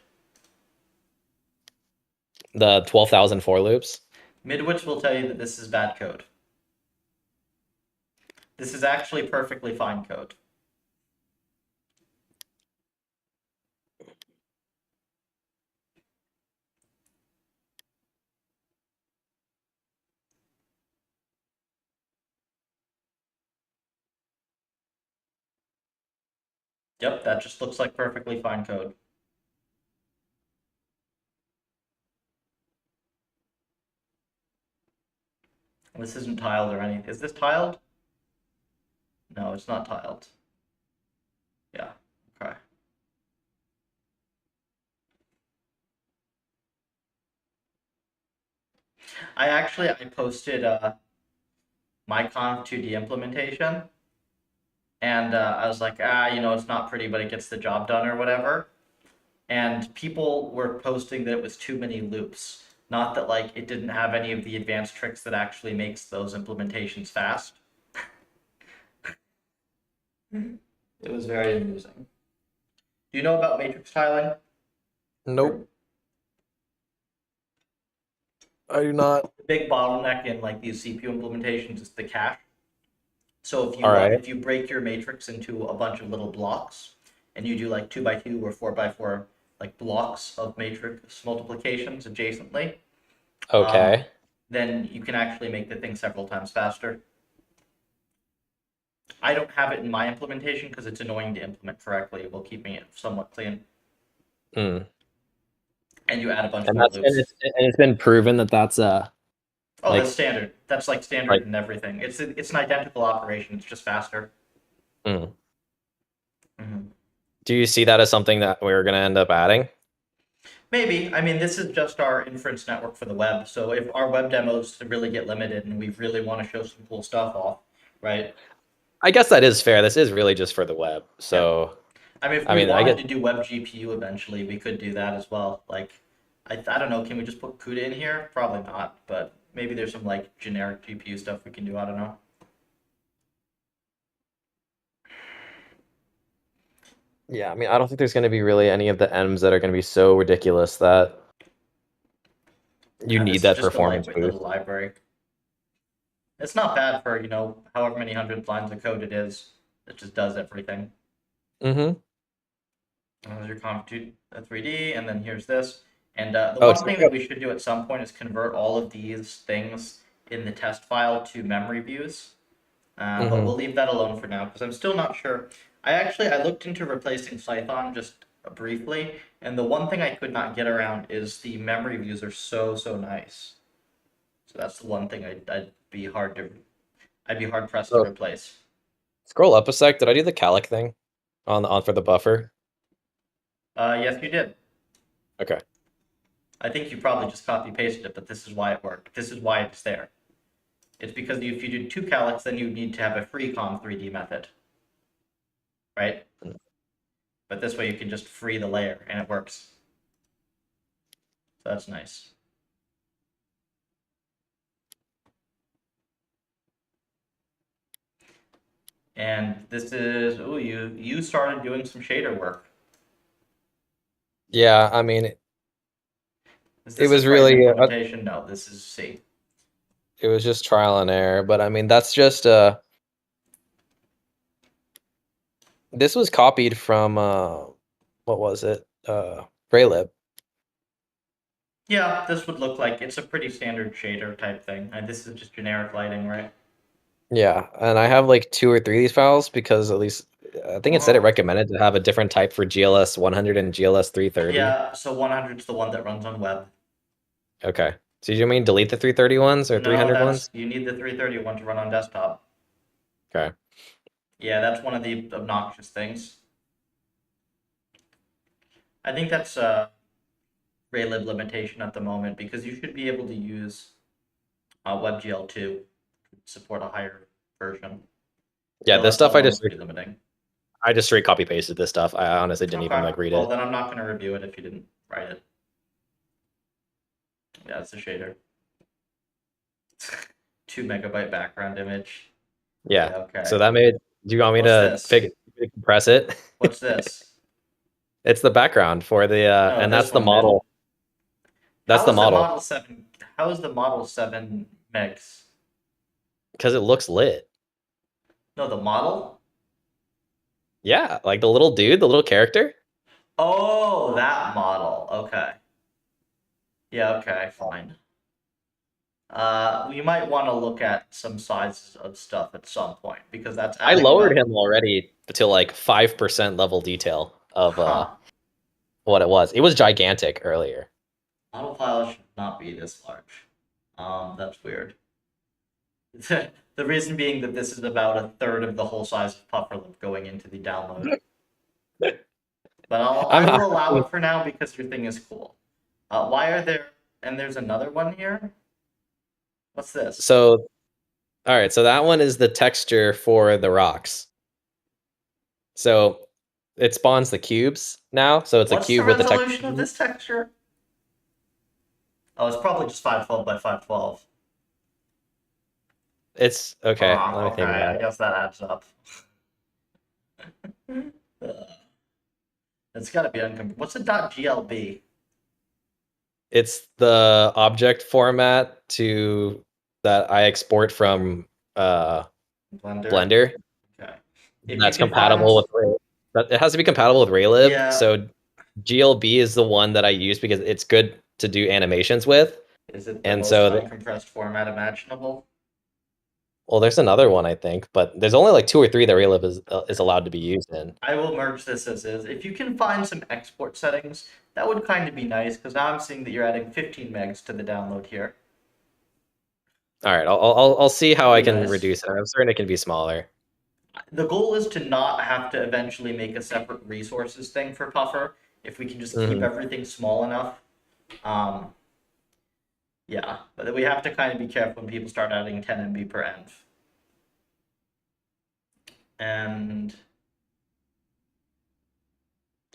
The 12,000 for loops. Midwits will tell you that this is bad code. This is actually perfectly fine code. Yep, that just looks like perfectly fine code. This isn't tiled or anything. Is this tiled? No, it's not tiled. Yeah, okay. I posted my conv2d implementation, and I was like, it's not pretty, but it gets the job done or whatever. And people were posting that it was too many loops, not that like it didn't have any of the advanced tricks that actually makes those implementations fast. It was very amusing. Do you know about matrix tiling? Nope. I do not. The big bottleneck in like these CPU implementations is the cache. So if you All right. if you break your matrix into a bunch of little blocks, and you do like 2x2 or 4x4 like blocks of matrix multiplications adjacently, Okay. then you can actually make the thing several times faster. I don't have it in my implementation because it's annoying to implement correctly while keeping it somewhat clean. Hmm. And you add a bunch And more that's loops. it's been proven that that's Oh, like- that's standard. That's like standard Like- in everything. It's an identical operation. It's just faster. Hmm. Mm-hmm. Do you see that as something that we're gonna end up adding? Maybe. I mean, this is just our inference network for the web. So if our web demos really get limited and we really want to show some cool stuff off, right? I guess that is fair. This is really just for the web. So I mean, if I we mean, I wanted get- to do web GPU eventually, we could do that as well. Like, I don't know. Can we just put CUDA in here? Probably not. But maybe there's some like generic GPU stuff we can do. I don't know. yeah, I mean, I don't think there's gonna be really any of the M's that are gonna be so ridiculous that you This need is that just a performance lightweight boost. little library. It's not bad for however many hundred lines of code it is. It just does everything. Mm-hmm. There's your conv 3D, and then here's this. And the Oh, one thing that we should do at some point is convert all of these things in the test file to memory views. But we'll leave that alone for now because I'm still not sure. I looked into replacing Python just briefly, and the one thing I could not get around is the memory views are so nice. So that's the one thing I'd be hard pressed to Oh. replace. Scroll up a sec. Did I do the calc thing on for the buffer? Yes, you did. Okay. I think you probably just copy pasted it, but this is why it worked. This is why it's there. It's because if you do two calcs, then you need to have a free conv3d method, right? But this way you can just free the layer and it works. So that's nice. And this is, you started doing some shader work. Yeah, I mean, Is It was this part of really, implementation? No, this is C. it was just trial and error, but I mean, that's just this was copied from what was it? PufferLib. Yeah, this would look like it's a pretty standard shader type thing. And this is just generic lighting, right? Yeah, and I have like 2 or 3 of these files because at least I think it said it Uh-huh. recommended to have a different type for GLS 100 and GLS 330. Yeah, so 100 is the one that runs on web. Okay. So do you mean delete the 330 ones or No, 300 ones? you need the 330 one to run on desktop. Okay. Yeah, that's one of the obnoxious things. I think that's a raylib limitation at the moment because you should be able to use WebGL2 to support a higher version. Yeah, this GLS stuff alone would be limiting. I just straight copy pasted this stuff. I honestly didn't even like read Well, it. then I'm not going to review it if you didn't write it. Yeah, it's a shader. 2 megabyte background image. Yeah. Okay. So that made. Do you want me What's to this? compress it? What's this? It's the background for the No, and this that's the one did. model. That's How the is the model Model 7? How is the Model 7 megs? because it looks lit. No, the model? Yeah, like the little dude, the little character. Oh, that model. Okay. Yeah, okay, fine. We might want to look at some sizes of stuff at some point because that's I adding lowered web. him already to like 5% level detail of Huh. what it was. It was gigantic earlier. Model files should not be this large. That's weird. The reason being that this is about a third of the whole size of PufferLib going into the download. But I'm I will allow it for now because your thing is cool. Why are there... And there's another one here? What's this? so all right, so that one is the texture for the rocks. So it spawns the cubes now. So it's a What's the cube with the resolution texture. of this texture? Oh, it's probably just 512 by 512. It's okay. Let me Okay, think about I it. guess that adds up. It's gotta be What's a .glb? It's the object format to that I export from Blender. Blender. Okay. If you That's can find... compatible with it has to be compatible with Raylib. Yeah. So GLB is the one that I use because it's good to do animations with. Is it the And most so uncompressed format imaginable? well, there's another one I think, but there's only like 2 or 3 that Raylib is allowed to be used in. I will merge this as is. If you can find some export settings, that would kind of be nice, because now I'm seeing that you're adding 15 megs to the download here. All right, I'll see how I That'd be can nice. reduce it. I'm certain it can be smaller. The goal is to not have to eventually make a separate resources thing for Puffer, if we can just keep everything small enough. Yeah, but we have to kind of be careful when people start adding 10 MB per env. And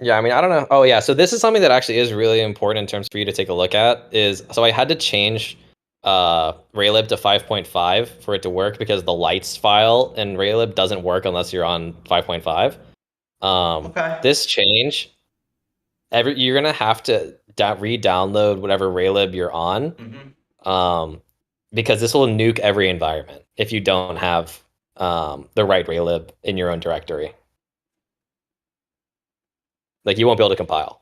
Yeah, I mean, I don't know. Oh yeah, so this is something that actually is really important in terms for you to take a look at is so I had to change Raylib to 5.5 for it to work because the lights file in Raylib doesn't work unless you're on 5.5. okay. This change you're going to have to re-download whatever Raylib you're on. Because this will nuke every environment if you don't have the right Raylib in your own directory. Like you won't be able to compile.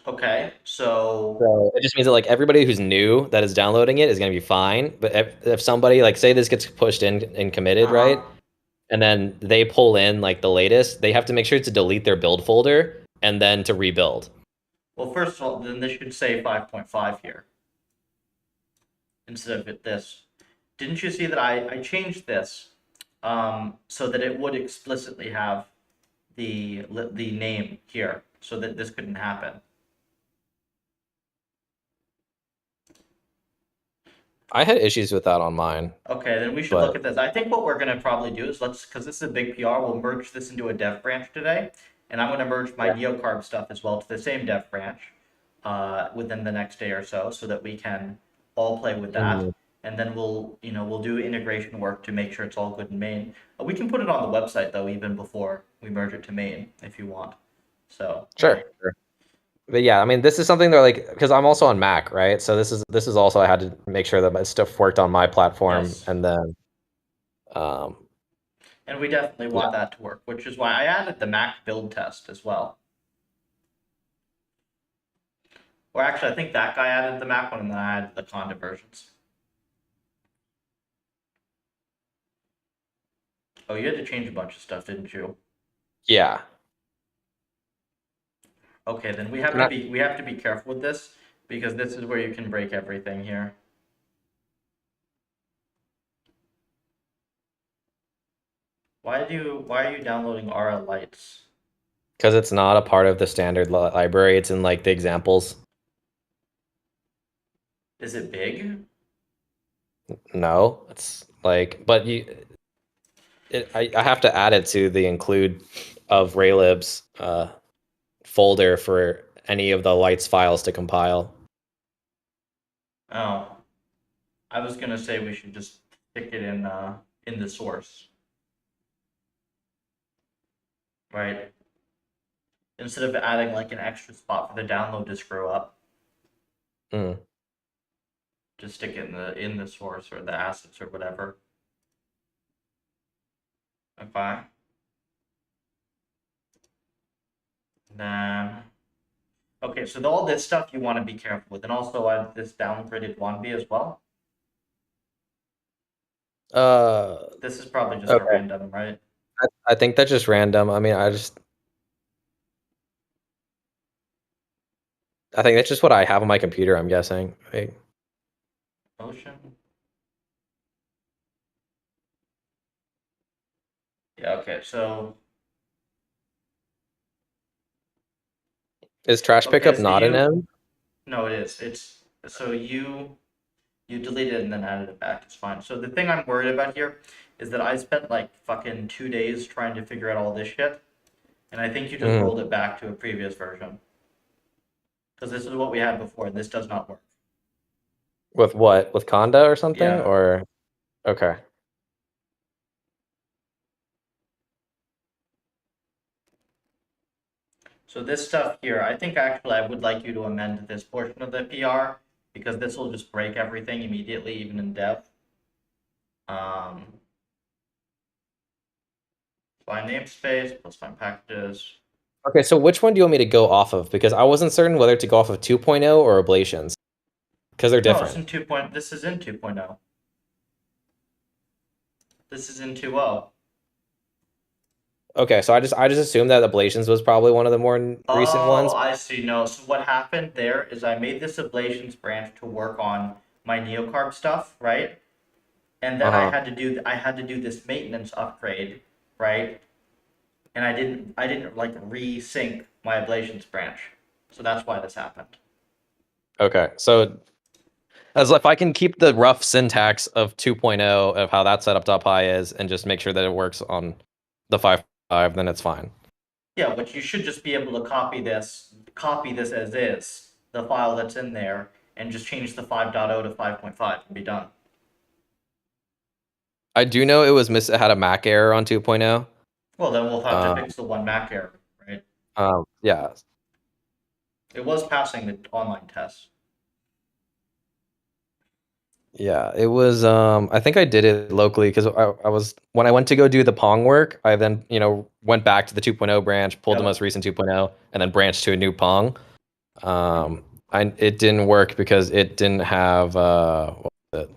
Okay, so it just means that like everybody who's new that is downloading it is going to be fine. But if somebody like say this gets pushed in and committed, right? And then they pull in like the latest, they have to make sure to delete their build folder and then to rebuild. Well, first of all, then this should say 5.5 here instead of this. Didn't you see that I changed this so that it would explicitly have the name here so that this couldn't happen? I had issues with that on mine. Okay, then we should look at this. I think what we're going to probably do is because this is a big PR, we'll merge this into a dev branch today. And I'm going to merge my neocarb stuff as well to the same dev branch within the next day or so that we can all play with that. And then we'll do integration work to make sure it's all good in main. We can put it on the website though, even before we merge it to main if you want. So sure. But yeah, I mean, this is something that like because I'm also on Mac, right? So this is also I had to make sure that my stuff worked on my platform, and then and we definitely want that to work, which is why I added the Mac build test as well. Or actually, I think that guy added the Mac one, and then I added the conda versions. Oh, you had to change a bunch of stuff, didn't you? Yeah. Okay, then we Can I- have to be careful with this because this is where you can break everything here. Why are you downloading RL lights? Because it's not a part of the standard library. It's in like the examples. Is it big? No, it's like, but I have to add it to the include of Raylib's folder for any of the lights files to compile. Oh, I was gonna say we should just stick it in the source, right? Instead of adding like an extra spot for the download to screw up, Mm. just stick it in the source or the assets or whatever. Okay. Then okay, so all this stuff you want to be careful with, and also I have this downgraded 1B as well. This is probably just a Okay. random, right? I think that's just random. I mean, I think that's just what I have on my computer, I'm guessing. Motion. Yeah, okay, so Is trash okay, pickup so not an M? no, it is. It's so you deleted it and then added it back. It's fine. So the thing I'm worried about here is that I spent like fucking 2 days trying to figure out all this shit, and I think you just Mhm. rolled it back to a previous version. Because this is what we had before, and this does not work. With what? With Conda or something? Yeah. Or okay. So this stuff here, I think actually I would like you to amend this portion of the PR because this will just break everything immediately, even in dev. Find namespace, plus find packages. Okay, so which one do you want me to go off of? Because I wasn't certain whether to go off of 2.0 or ablations. Because they're No, it's different. in 2. This is in 2.0. This is in 2.0. Okay, so I just assumed that ablations was probably one of the more recent ones. Oh, I see. No, so what happened there is I made this ablations branch to work on my neocarb stuff, right? And then Uh-huh. I had to do this maintenance upgrade, right? And I didn't like resync my ablations branch. So that's why this happened. Okay, so as if I can keep the rough syntax of 2.0 of how that setup.py is and just make sure that it works on the 5.5, then it's fine. Yeah, which you should just be able to copy this as is, the file that's in there, and just change the 5.0 to 5.5 and be done. I do know it had a Mac error on 2.0. Well, then we'll have to fix the one Mac error, right? Yeah. It was passing the online test. Yeah, it was I think I did it locally because I was when I went to go do the Pong work, I then, went back to the 2.0 branch, pulled the Yep. most recent 2.0, and then branched to a new Pong. It didn't work because it didn't have what was it?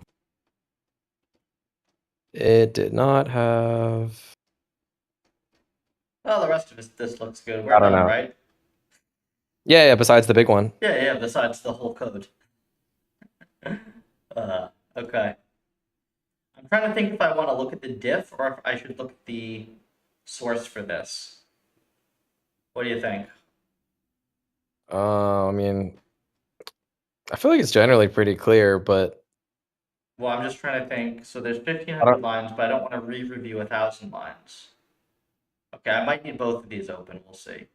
It did not have. Well, the rest of this looks good. I We're don't done, know. right? Yeah, besides the big one. Yeah, besides the whole code. Okay. I'm trying to think if I want to look at the diff or if I should look at the source for this. What do you think? I mean, I feel like it's generally pretty clear, but Well, I'm just trying to think. So there's I 1,500 don't. lines, but I don't want to re-review 1,000 lines. Okay, I might need both of these open. We'll see.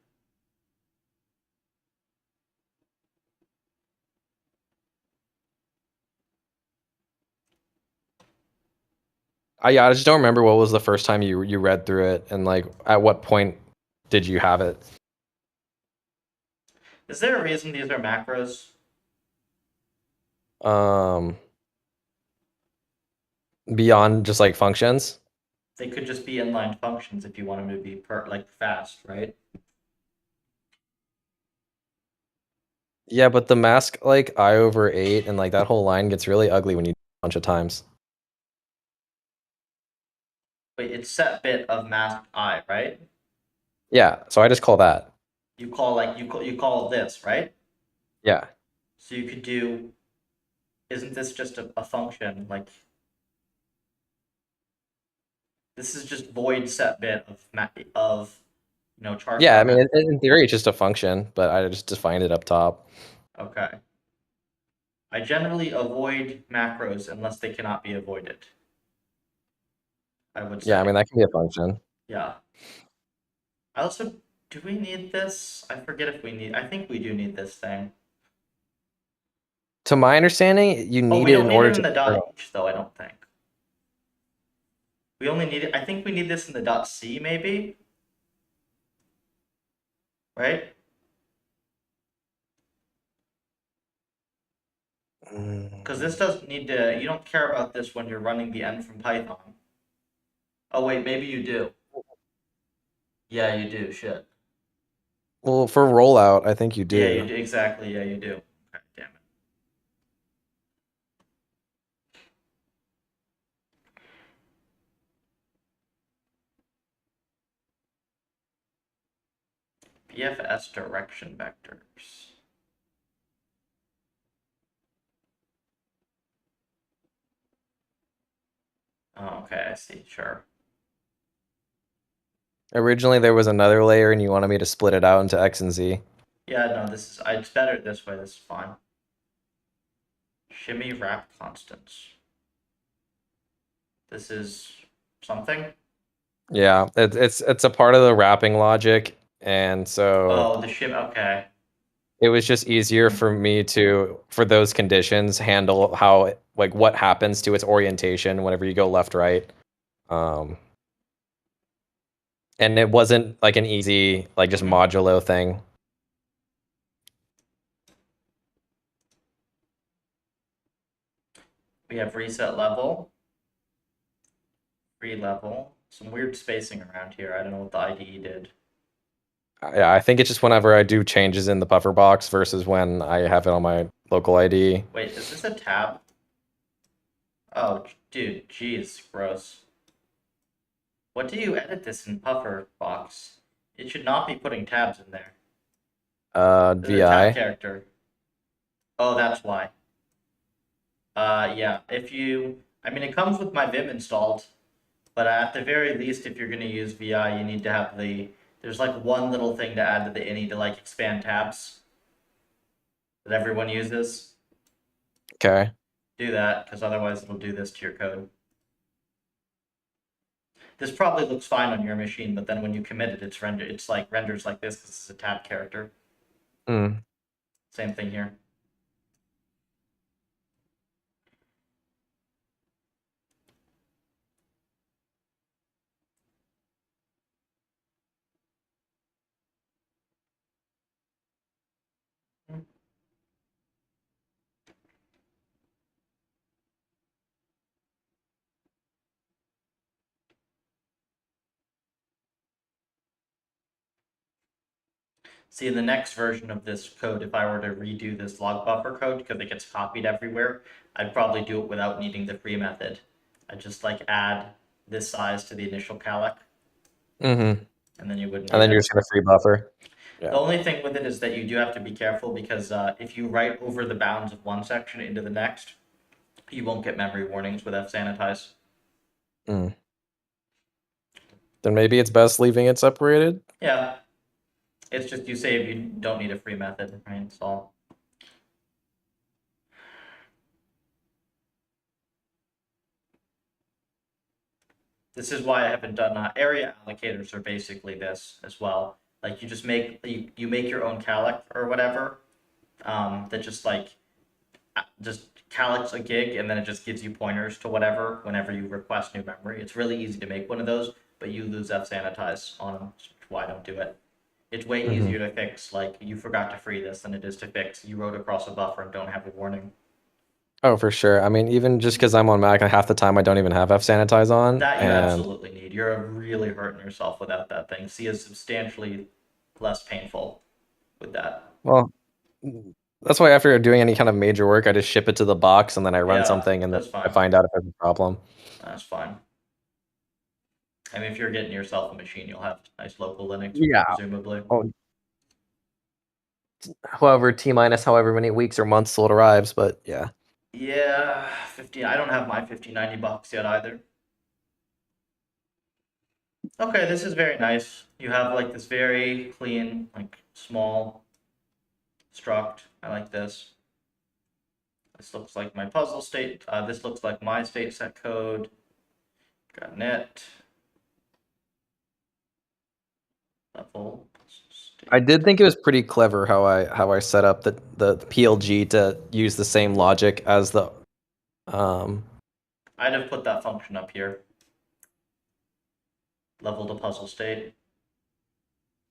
I just don't remember what was the first time you read through it, and like at what point did you have it? Is there a reason these are macros? Um, Beyond just like functions. They could just be inline functions if you want them to be like fast, right? Yeah, but the mask like I/8 and like that whole line gets really ugly when you do it a bunch of times. Wait, it's set bit of masked I, right? Yeah, so I just call that. You call like you call this, right? Yeah. So you could do. Isn't this just a function? Like this is just void set bit of char Yeah, I star mean, map. in theory, it's just a function, but I just defined it up top. Okay. I generally avoid macros unless they cannot be avoided. I would Yeah, I say. mean, that can be a function. Yeah. I also do we need this? I forget if we need. I think we do need this thing. To my understanding, you Oh, need we it don't in need order it in to. the dot H though. I don't think. We only need it. I think we need this in the dot C maybe. Right? Because this doesn't need to. You don't care about this when you're running the end from Python. Oh wait, maybe you do. Yeah, you do. Shit. Well, for rollout, I think you Yeah, you do. do exactly. Yeah, you do. Okay, damn it. PFS direction vectors. Oh, okay, I see. Sure. Originally, there was another layer, and you wanted me to split it out into X and Z. Yeah, no, this is. It's better this way. This is fine. Shimmy wrap constants. This is something. Yeah, it's a part of the wrapping logic, and so Oh, the shim. Okay. it was just easier for me to, for those conditions, handle how like what happens to its orientation whenever you go left right. Um, and it wasn't like an easy like just Mhm. modulo thing. We have reset level, free level. Some weird spacing around here. I don't know what the IDE did. Yeah, I think it's just whenever I do changes in the buffer box versus when I have it on my local ID. Wait, is this a tab? Oh, dude, jeez, gross. What do you edit this in Puffer box? It should not be putting tabs in there. This is a tab VI. character. Oh, that's why. Yeah. I mean, it comes with my Vim installed, but at the very least, if you're gonna use VI, you need to have there's like one little thing to add to the ini to like expand tabs that everyone uses. Okay. Do that, because otherwise it'll do this to your code. This probably looks fine on your machine, but then when you commit it, it's like renders like this because it's a tab character. Mm. Same thing here. See, in the next version of this code, if I were to redo this log buffer code, because it gets copied everywhere, I'd probably do it without needing the free method. I'd just like add this size to the initial calloc, Mm-hmm. and then you wouldn't And need then you're it. just gonna free buffer. The Yeah. only thing with it is that you do have to be careful because if you write over the bounds of one section into the next, you won't get memory warnings with fsanitize. Mm. Then maybe it's best leaving it separated. Yeah, it's just you save, you don't need a free method, right? It's all. This is why I haven't done area allocators are basically this as well. Like you just you make your own calloc or whatever that just like just callocs a gig and then it just gives you pointers to whatever whenever you request new memory. It's really easy to make one of those, but you lose fsanitize on them. That's why I don't do it. It's way Mm-hmm. easier to fix like you forgot to free this than it is to fix you wrote across a buffer and don't have a warning. Oh, for sure. I mean, even just because I'm on Mac, and half the time I don't even have fsanitize on, That you and absolutely need. You're really hurting yourself without that thing. C is substantially less painful with that. well, that's why after doing any kind of major work, I just ship it to the box, and then I run Yeah, something, and then that's I fine. find out if there's a problem. That's fine. I mean, if you're getting yourself a machine, you'll have nice local Linux, Yeah. presumably. Oh, however, however many weeks or months till it arrives, but yeah. Yeah, 50. I don't have my $50-$90 yet either. Okay, this is very nice. You have like this very clean, like small struct. I like this. This looks like my puzzle state. This looks like my state set code. Got net. Level. State. I did think it was pretty clever how I set up the PLG to use the same logic as the I'd have put that function up here. Level to puzzle state.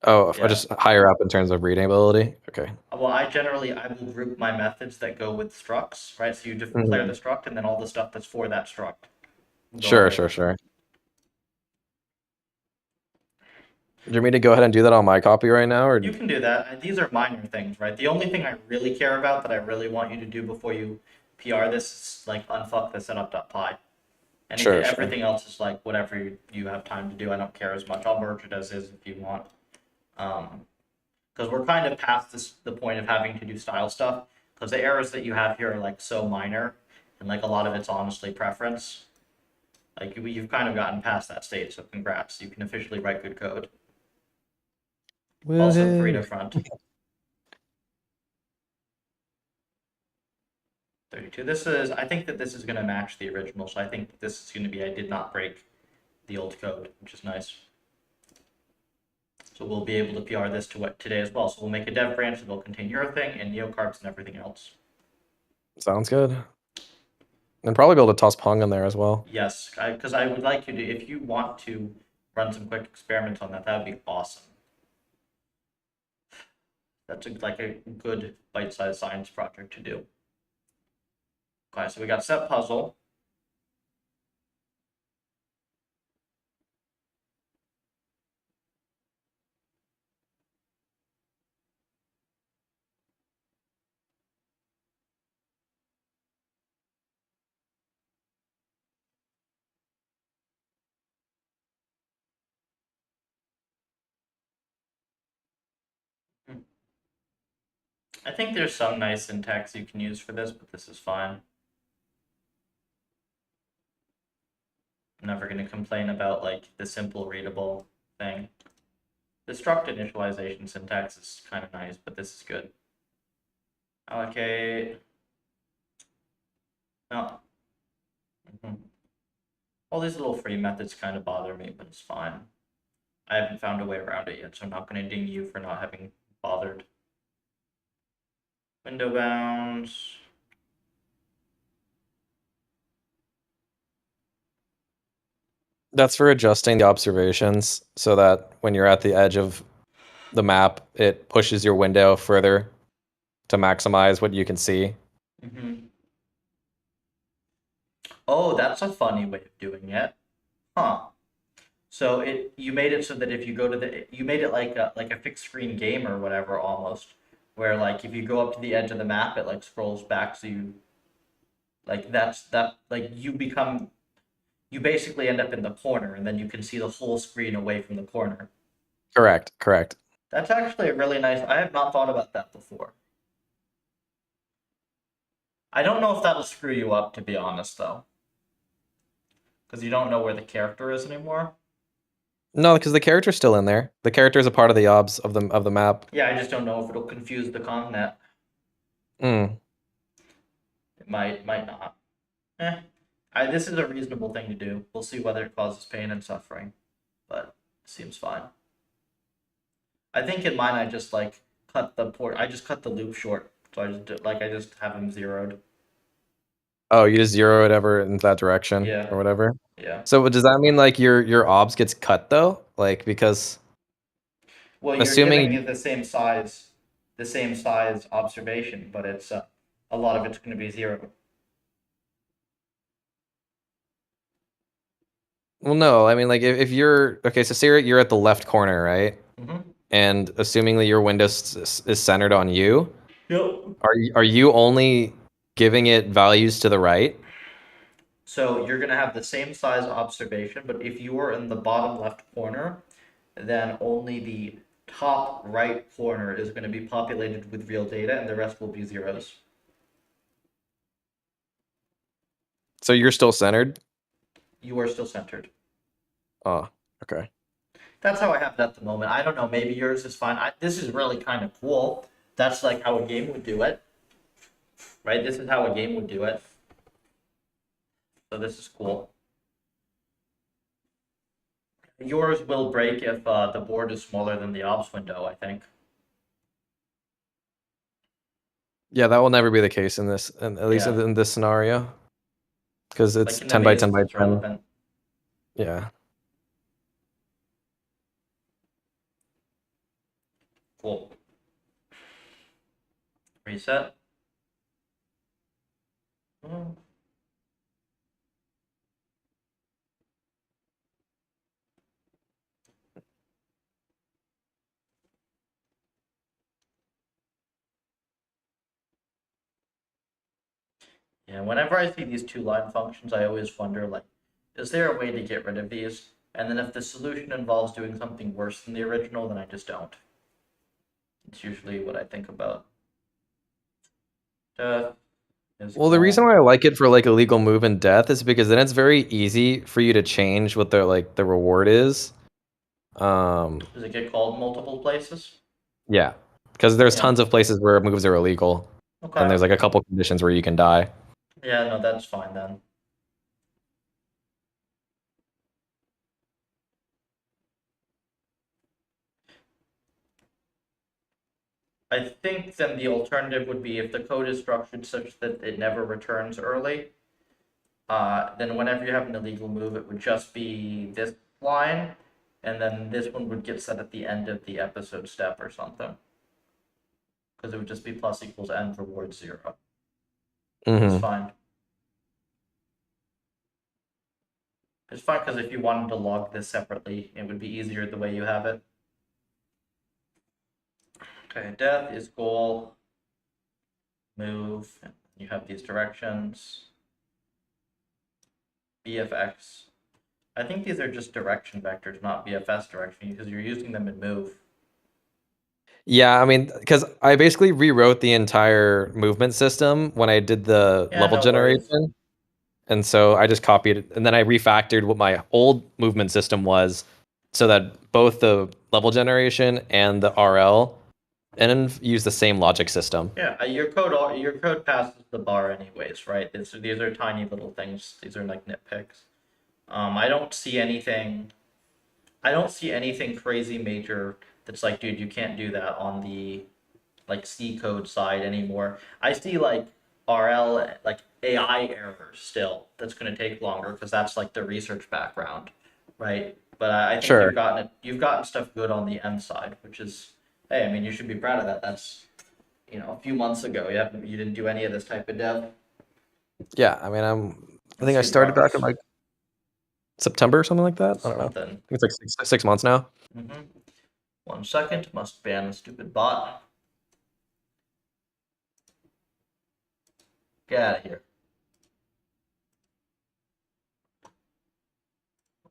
or just higher up in terms of reading ability. Okay. Well, I will group my methods that go with structs, right? So you declare the struct, and then all the stuff that's for that struct. Sure. Do you want me to go ahead and do that on my copy right now, or You can do that. These are minor things, right? The only thing I really care about that I really want you to do before you PR this is like unfuck the setup.py. And Sure. everything else is like whatever you have time to do. I don't care as much. I'll merge it as is if you want. Because we're kind of past the point of having to do style stuff. Because the errors that you have here are like so minor, and like a lot of it's honestly preference. Like you've kind of gotten past that state, so congrats. You can officially write good code. Also free to front. 32. I think that this is going to match the original, so I think this is going to be, I did not break the old code, which is nice. So we'll be able to PR this today as well. So we'll make a dev branch that will contain your thing and neocarts and everything else. Sounds good. And probably be able to toss Pong in there as well. Yes, because I would like you to, if you want to run some quick experiments on that, that would be awesome. That's like a good bite-sized science project to do. Okay, so we got set puzzle. I think there's some nice syntax you can use for this, but this is fine. I'm never going to complain about like the simple readable thing. The struct initialization syntax is kind of nice, but this is good. Allocate. No. All these little free methods kind of bother me, but it's fine. I haven't found a way around it yet, so I'm not going to ding you for not having bothered. Window bounds. That's for adjusting the observations so that when you're at the edge of the map, it pushes your window further to maximize what you can see. Oh, that's a funny way of doing it. Huh. So you made it so that if you go to you made it like a fixed screen game or whatever almost, where like if you go up to the edge of the map, it like scrolls back, so you like you basically end up in the corner, and then you can see the whole screen away from the corner. Correct. That's actually a really nice. I have not thought about that before. I don't know if that'll screw you up, to be honest, though, because you don't know where the character is anymore. No, because the character's still in there. The character is a part of the obs of the map. Yeah, I just don't know if it'll confuse the connet. Mm. It might not. This is a reasonable thing to do. We'll see whether it causes pain and suffering, but it seems fine. I think in mine I just like cut the port. I just cut the loop short, so I just have them zeroed. Oh, you just zero it ever in that direction, Yeah. or whatever. Yeah. So does that mean like your obs gets cut though? Like because well, you're assuming giving it the same size observation, but it's a lot of it's going to be zero. Well, no, I mean like if you're okay, so say you're at the left corner, right? Mm-hmm. And assuming that your window is centered on you, Yep. are you only giving it values to the right? So you're going to have the same size observation, but if you are in the bottom left corner, then only the top right corner is going to be populated with real data, and the rest will be zeros. So you're still centered? You are still centered. Oh, okay. That's how I have it at the moment. I don't know. Maybe yours is fine. This is really kind of cool. That's like how a game would do it, right? This is how a game would do it. So this is cool. Yours will break if the board is smaller than the ops window, I think. Yeah, that will never be the case in this, and at least Yeah. in this scenario, because it's Like in 10 by 10 Amazes, by it's 10. relevant. Yeah. Cool. Reset. Hmm. Yeah, whenever I see these two-line functions, I always wonder, like, is there a way to get rid of these? And then if the solution involves doing something worse than the original, then I just don't. It's usually what I think about. Well, the reason why I like it for like illegal move and death is because then it's very easy for you to change what the reward is. Does it get called multiple places? Yeah, because there's Yeah. tons of places where moves are illegal, Okay. and there's like a couple conditions where you can die. Yeah, no, that's fine then. I think then the alternative would be if the code is structured such that it never returns early, then whenever you have an illegal move, it would just be this line, and then this one would get set at the end of the episode step or something. Because it would just be plus equals n reward 0. It's Mm-hmm. fine. It's fine because if you wanted to log this separately, it would be easier the way you have it. Okay, death is goal. Move. You have these directions. BFX. I think these are just direction vectors, not BFS direction, because you're using them in move. Yeah, I mean, because I basically rewrote the entire movement system when I did the Yeah, level no worries. generation. And so I just copied it, and then I refactored what my old movement system was so that both the level generation and the RL and use the same logic system. Yeah, your code passes the bar anyways, right? These are tiny little things. These are like nitpicks. I don't see anything. I don't see anything crazy major that's like, dude, you can't do that on the like C code side anymore. I see like RL like AI errors still. That's going to take longer because that's like the research background, right? But I think Sure. you've gotten stuff good on the M side, which is, hey, I mean, you should be proud of that. That's a few months ago. You didn't do any of this type of dev. Yeah, I mean, I think I See started back in progress. like September or something like that. I don't know. I Something. think it's like six months now. 1 second. Must ban the stupid bot. Get out of here.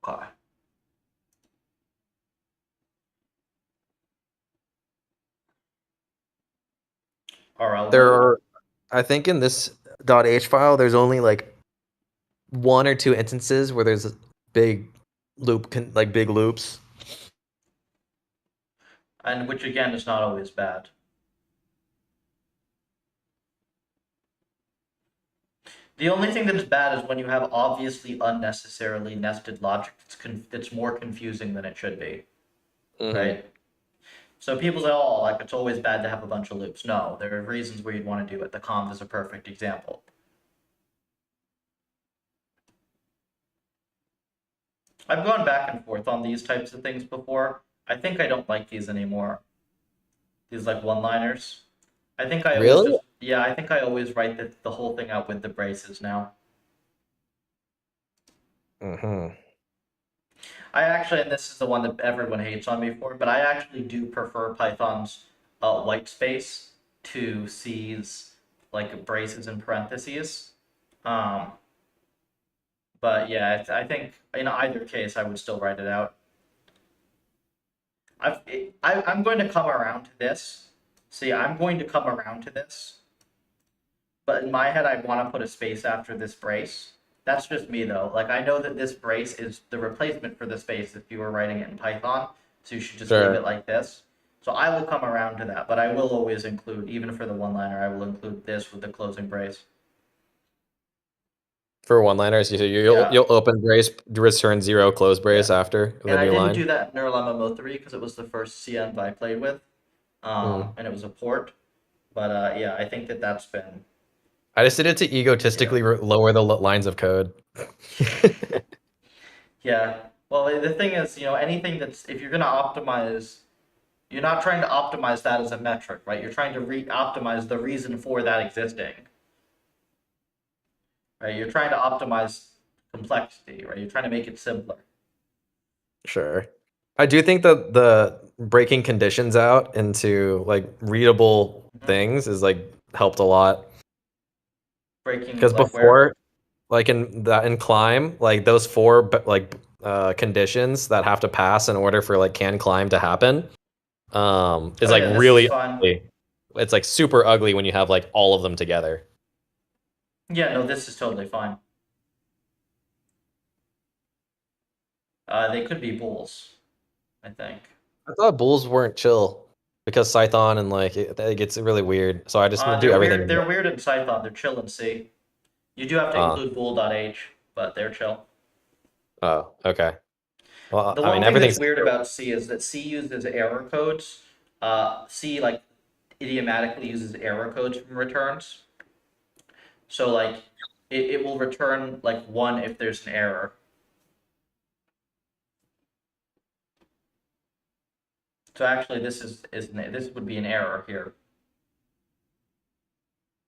Okay. RL. There are, I think in this .h file, there's only like one or two instances where there's a big like big loops. And which again is not always bad. The only thing that is bad is when you have obviously unnecessarily nested logic that's more confusing than it should be, right? So people say, oh, like it's always bad to have a bunch of loops. No, there are reasons where you'd want to do it. The conv is a perfect example. I've gone back and forth on these types of things before. I think I don't like these anymore. These like one-liners. I think I always Really? I think I always write the whole thing out with the braces now. Mm-hmm. I actually, and this is the one that everyone hates on me for, but I actually do prefer Python's white space to C's like braces and parentheses. Um, But yeah, I think in either case, I would still write it out. I'm going to come around to this. See, I'm going to come around to this. But in my head, I want to put a space after this brace. That's just me, though. Like, I know that this brace is the replacement for the space if you were writing it in Python, so you should just leave Sure. it like this. So I will come around to that, but I will always include, even for the one-liner, I will include this with the closing brace. For one-liners, Yeah. you'll open brace, return 0, close brace after the And I new didn't line. do that in Neural MMO 3 because it was the first CM I played with, and it was a port. But yeah, I think that that's been. I just did it to egotistically lower the lines of code. Yeah. Well, the thing is, anything that's if you're gonna optimize, you're not trying to optimize that as a metric, right? You're trying to optimize the reason for that existing, right? You're trying to optimize complexity, right? You're trying to make it simpler. Sure. I do think that the breaking conditions out into like readable things is like helped a lot. Breaking Because like where? before, like in climb, like those 4 conditions that have to pass in order for like can climb to happen, is Oh like yeah, this is really fun. ugly. It's like super ugly when you have like all of them together. Yeah, no, this is totally fine. They could be bulls, I think. I thought bulls weren't chill because Scython and like it gets really weird. So I just do They're everything. weird. They're weird in Python. They're chill in C. You do have to Uh, include bool.h, but they're chill. oh, okay. Well, The I mean one thing that's everything's weird about C is that C uses error codes. C like idiomatically uses error codes from returns. So like it will return like 1 if there's an error. So actually this would be an error here.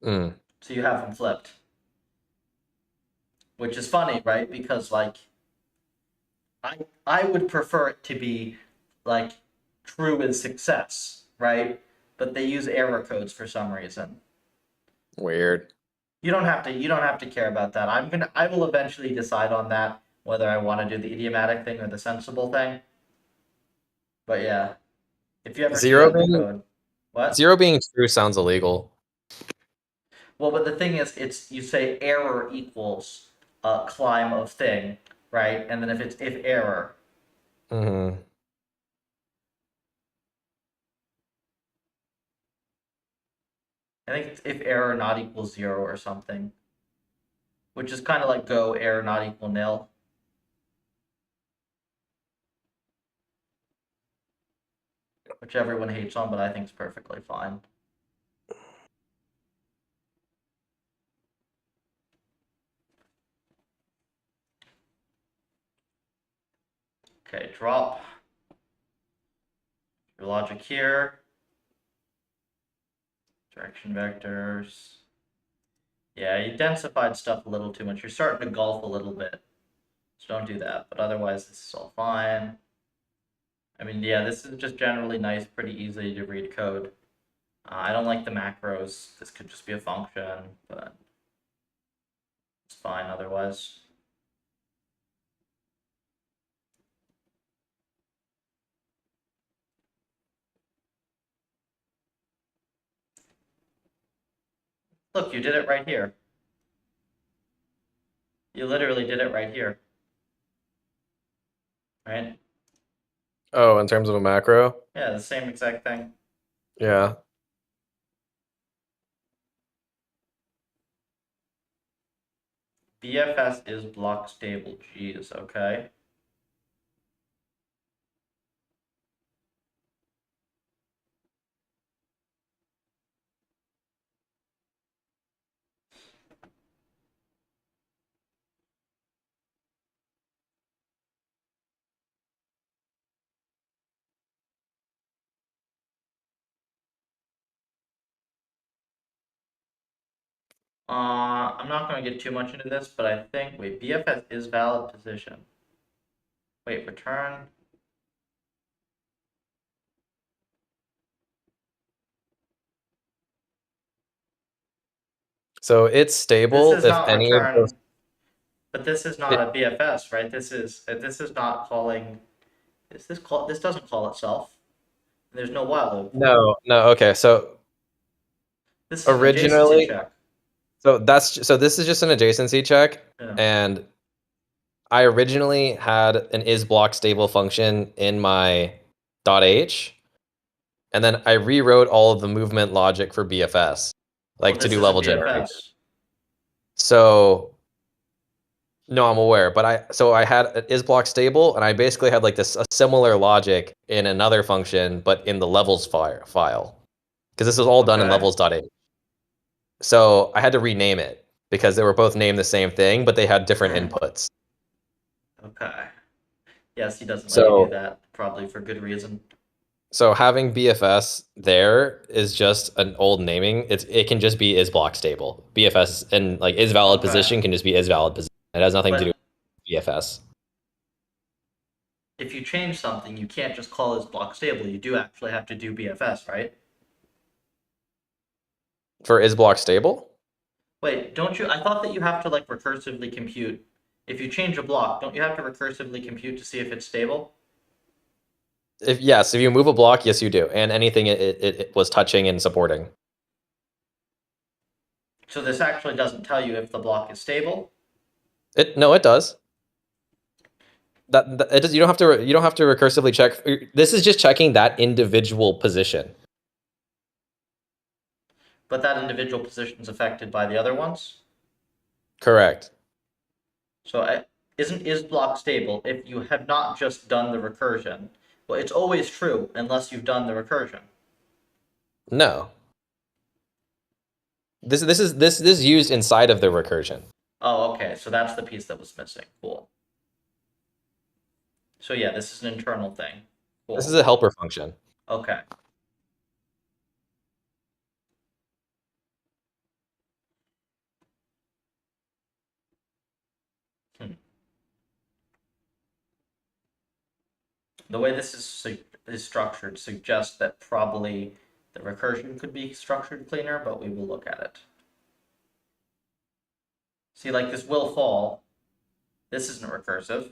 Mm. So you have them flipped. Which is funny, right? Because like I would prefer it to be like true as success, right? But they use error codes for some reason. Weird. You don't have to care about that. I will eventually decide on that whether I want to do the idiomatic thing or the sensible thing. But yeah, if you ever see Zero that in the being code. What? zero being true sounds illegal. Well, but the thing is it's you say error equals climb of thing, right? And then if error. Mm-hmm. I think it's if error not equals 0 or something. Which is kind of like go error not equal nil. Which everyone hates on, but I think is perfectly fine. Okay, drop your logic here. Direction vectors. Yeah, you densified stuff a little too much. You're starting to golf a little bit. So don't do that. But otherwise, this is all fine. I mean, yeah, this is just generally nice, pretty easy to read code. I don't like the macros. This could just be a function, but it's fine otherwise. Look, you did it right here. You literally did it right here. Right? Oh, in terms of a macro? Yeah, the same exact thing. Yeah. BFS is block stable. Jeez, okay. I'm not going to get too much into this, but I think, wait, BFS is valid position. Wait, return. So it's This stable is if not any of those. return. But this is not a BFS, right? This is not calling. This doesn't call itself. There's no while loop. No, no. Okay, so This is an adjacency originally, check. so this is just an adjacency check, Yeah. and I originally had an isBlock stable function in my .h, and then I rewrote all of the movement logic for BFS, like Well, to this do is a level generation. BFS. So no, I'm aware, but I had an isBlock stable, and I basically had like this a similar logic in another function, but in the levels file, because this was all done in Okay. levels.h. So I had to rename it because they were both named the same thing, but they had different inputs. Okay. Yes, he doesn't let you do So that, probably for good reason. so having BFS there is just an old naming. It can just be isBlock stable. BFS and like is valid Okay. position can just be is valid position. It has nothing to do But with BFS. if you change something, you can't just call this block stable. You do actually have to do BFS, right? For isBlock stable? Wait, don't you? I thought that you have to like recursively compute. If you change a block, don't you have to recursively compute to see if it's stable? If yes, if you move a block, yes you do. And anything it was touching and supporting. So this actually doesn't tell you if the block is stable. It does. That it does, you don't have to recursively check. This is just checking that individual position. But that individual position is affected by the other ones. Correct. So isn't is block stable if you have not just done the recursion? Well, it's always true unless you've done the recursion. No. This is used inside of the recursion. Oh, okay. So that's the piece that was missing. Cool. So yeah, this is an internal thing. Cool. This is a helper function. Okay. The way this is structured suggests that probably the recursion could be structured cleaner, but we will look at it. See, like this will fall. This isn't recursive.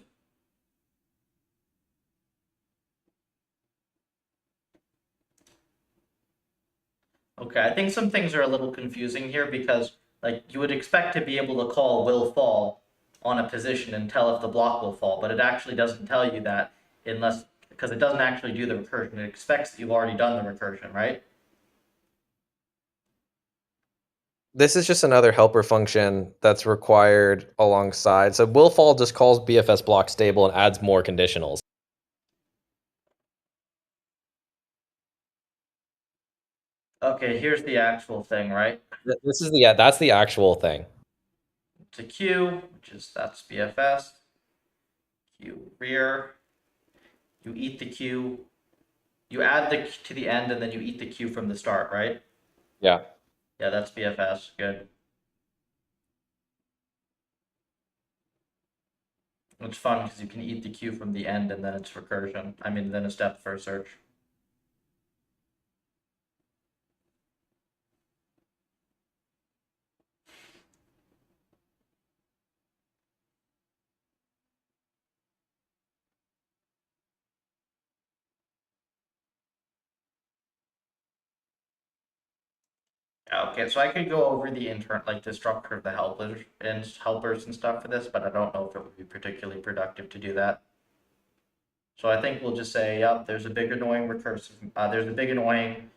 Okay, I think some things are a little confusing here because like you would expect to be able to call will fall on a position and tell if the block will fall, but it actually doesn't tell you that unless because it doesn't actually do the recursion. It expects that you've already done the recursion, right? This is just another helper function that's required alongside. So willfall just calls BFS block stable and adds more conditionals. Okay, here's the actual thing, right? This is the that's the actual thing. It's a Q, that's BFS. Q rear. You eat the Q. You add the to the end, and then you eat the Q from the start, right? Yeah. Yeah, that's BFS. Good. It's fun because you can eat the Q from the end, and then it's recursion. I mean, then it's depth first search. Yeah, okay, so I could go over the like the structure of the helpers and stuff for this, but I don't know if it would be particularly productive to do that. So I think we'll just say, yep, there's a big annoying recursive. There's a big annoying,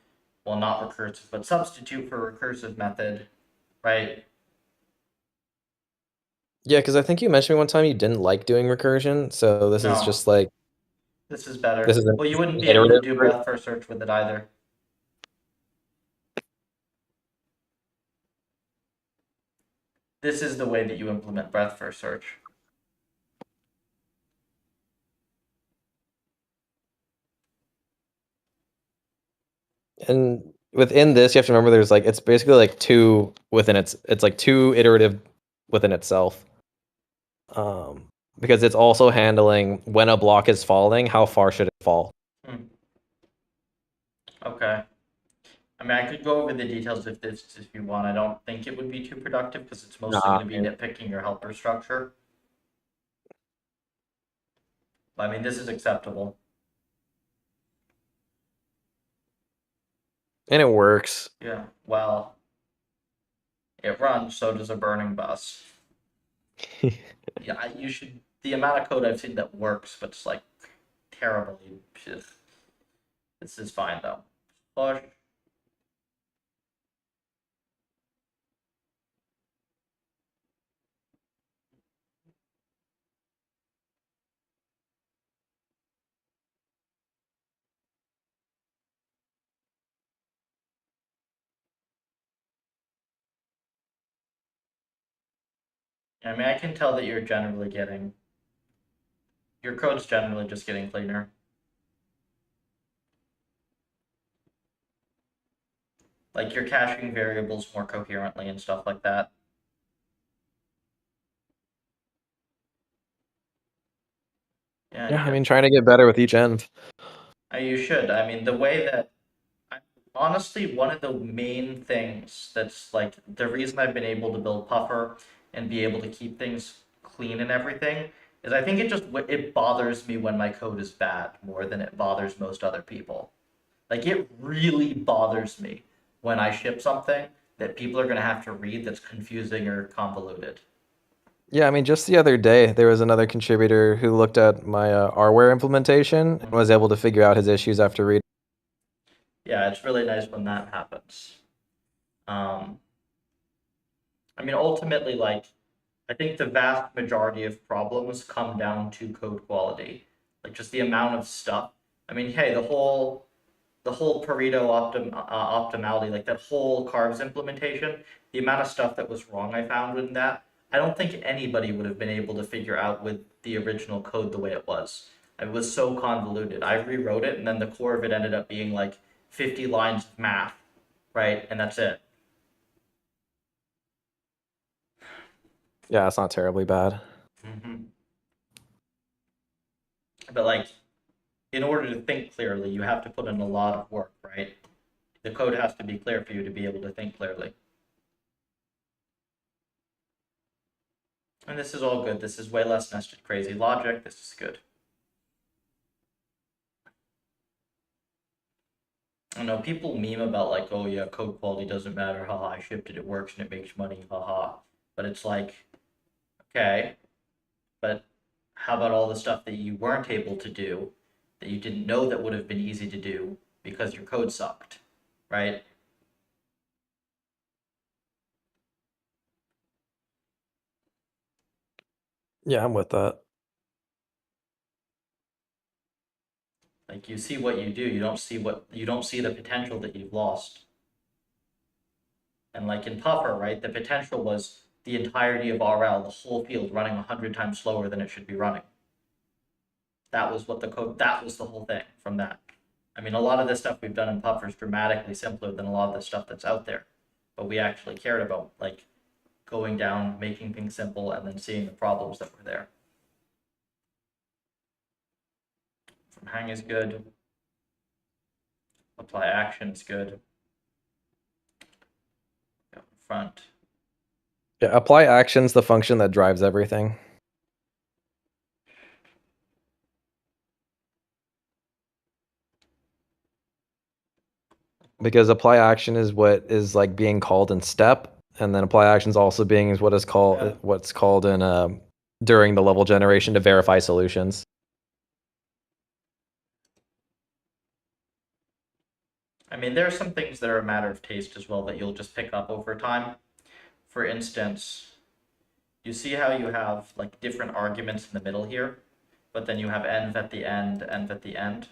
well, not recursive, but substitute for recursive method, right? Yeah, because I think you mentioned me one time you didn't like doing recursion, so this is No, just like this is better. this is Well, you wouldn't an be able to iterative. do breadth first search with it either. This is the way that you implement breadth first search. And within this, you have to remember there's like it's basically like two within it's like two iterative within itself. Because it's also handling when a block is falling, how far should it fall? Hmm. Okay. I mean, I could go over the details if you want. I don't think it would be too productive because it's mostly Nah, going to be nitpicking your helper structure. I mean, this is acceptable. And it works. Yeah, well, it runs, so does a burning bus. Yeah, you should. The amount of code I've seen that works, but it's like terribly. This is fine though. Push. I mean, I can tell that you're generally getting. Your code's generally just getting cleaner. Like you're caching variables more coherently and stuff like that. Yeah, Yeah, I mean, trying to get better with each end. you should. I mean, the way that honestly, one of the main things that's like the reason I've been able to build Puffer and be able to keep things clean and everything is I think it bothers me when my code is bad more than it bothers most other people. Like it really bothers me when I ship something that people are gonna have to read that's confusing or convoluted. Yeah, I mean, just the other day, there was another contributor who looked at my Rware implementation and was able to figure out his issues after reading. Yeah, it's really nice when that happens. Um, I mean, ultimately, like I think the vast majority of problems come down to code quality, like just the amount of stuff. I mean, hey, the whole Pareto optimality, like that whole carbs implementation, the amount of stuff that was wrong I found in that, I don't think anybody would have been able to figure out with the original code the way it was. It was so convoluted. I rewrote it, and then the core of it ended up being like 50 lines of math, right? And that's it. Yeah, it's not terribly bad. Hmm. But like, in order to think clearly, you have to put in a lot of work, right? The code has to be clear for you to be able to think clearly. And this is all good. This is way less nested crazy logic. This is good. I know people meme about like, oh yeah, code quality doesn't matter. Haha, I shipped it, it works and it makes money. Haha. But it's like, okay, but how about all the stuff that you weren't able to do that you didn't know that would have been easy to do because your code sucked, right? Yeah, I'm with that. Like you see what you do, you don't see the potential that you've lost. And like in Puffer, right, the potential was the entirety of RL, the whole field running 100 times slower than it should be running. That was what the code, that was the whole thing from that. I mean, a lot of this stuff we've done in Puffer is dramatically simpler than a lot of the stuff that's out there. But we actually cared about like going down, making things simple, and then seeing the problems that were there. From hang is good. Apply action is good. Go in front. Yeah, apply actions, the function that drives everything. Because apply action is what is like being called in step, and then apply actions also being is what is called Yeah. what's called in during the level generation to verify solutions. I mean, there are some things that are a matter of taste as well that you'll just pick up over time. For instance, you see how you have like different arguments in the middle here, but then you have env at the end, env at the end.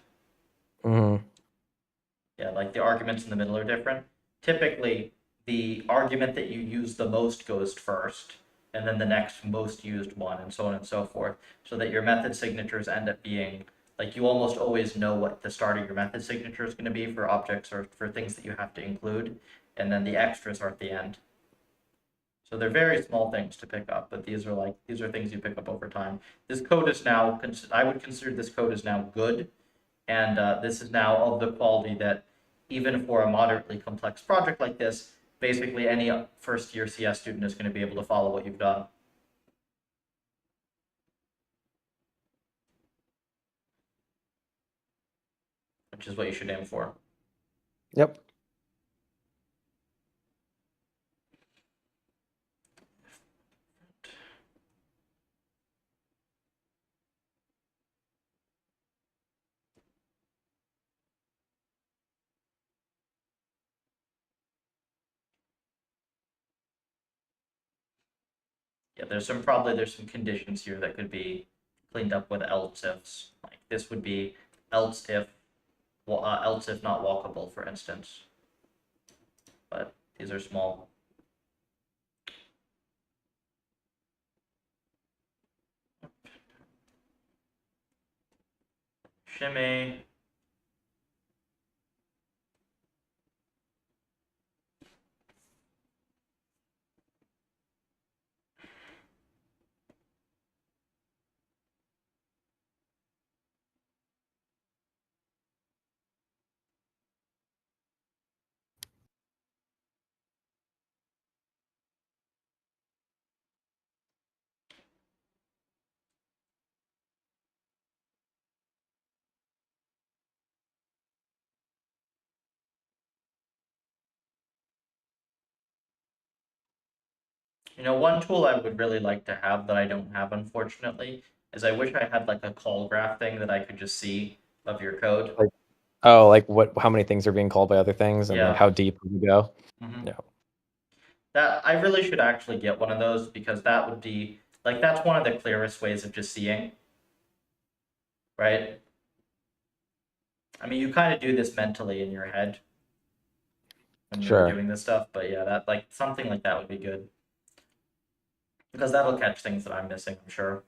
Mm-hmm. Yeah, like the arguments in the middle are different. Typically, the argument that you use the most goes first, and then the next most used one, and so on and so forth, so that your method signatures end up being like you almost always know what the start of your method signature is going to be for objects or for things that you have to include, and then the extras are at the end. So they're very small things to pick up, but these are things you pick up over time. This code is now, I would consider this code is now good, and this is now of the quality that even for a moderately complex project like this, basically any first year CS student is going to be able to follow what you've done. which is what you should aim for. Yep. Yeah, there's some conditions here that could be cleaned up with else ifs. Like this would be else if not walkable, for instance. But these are small. Shimmy. One tool I would really like to have that I don't have, unfortunately, is I wish I had like a call graph thing that I could just see of your code. Oh, like how many things are being called by other things, and Yeah. like how deep would you go? Mhm. Yeah. That I really should actually get one of those, because that would be like, that's one of the clearest ways of just seeing, right? I mean, you kind of do this mentally in your head when you're Sure. doing this stuff, but yeah, that like something like that would be good, because that'll catch things that I'm missing, I'm sure.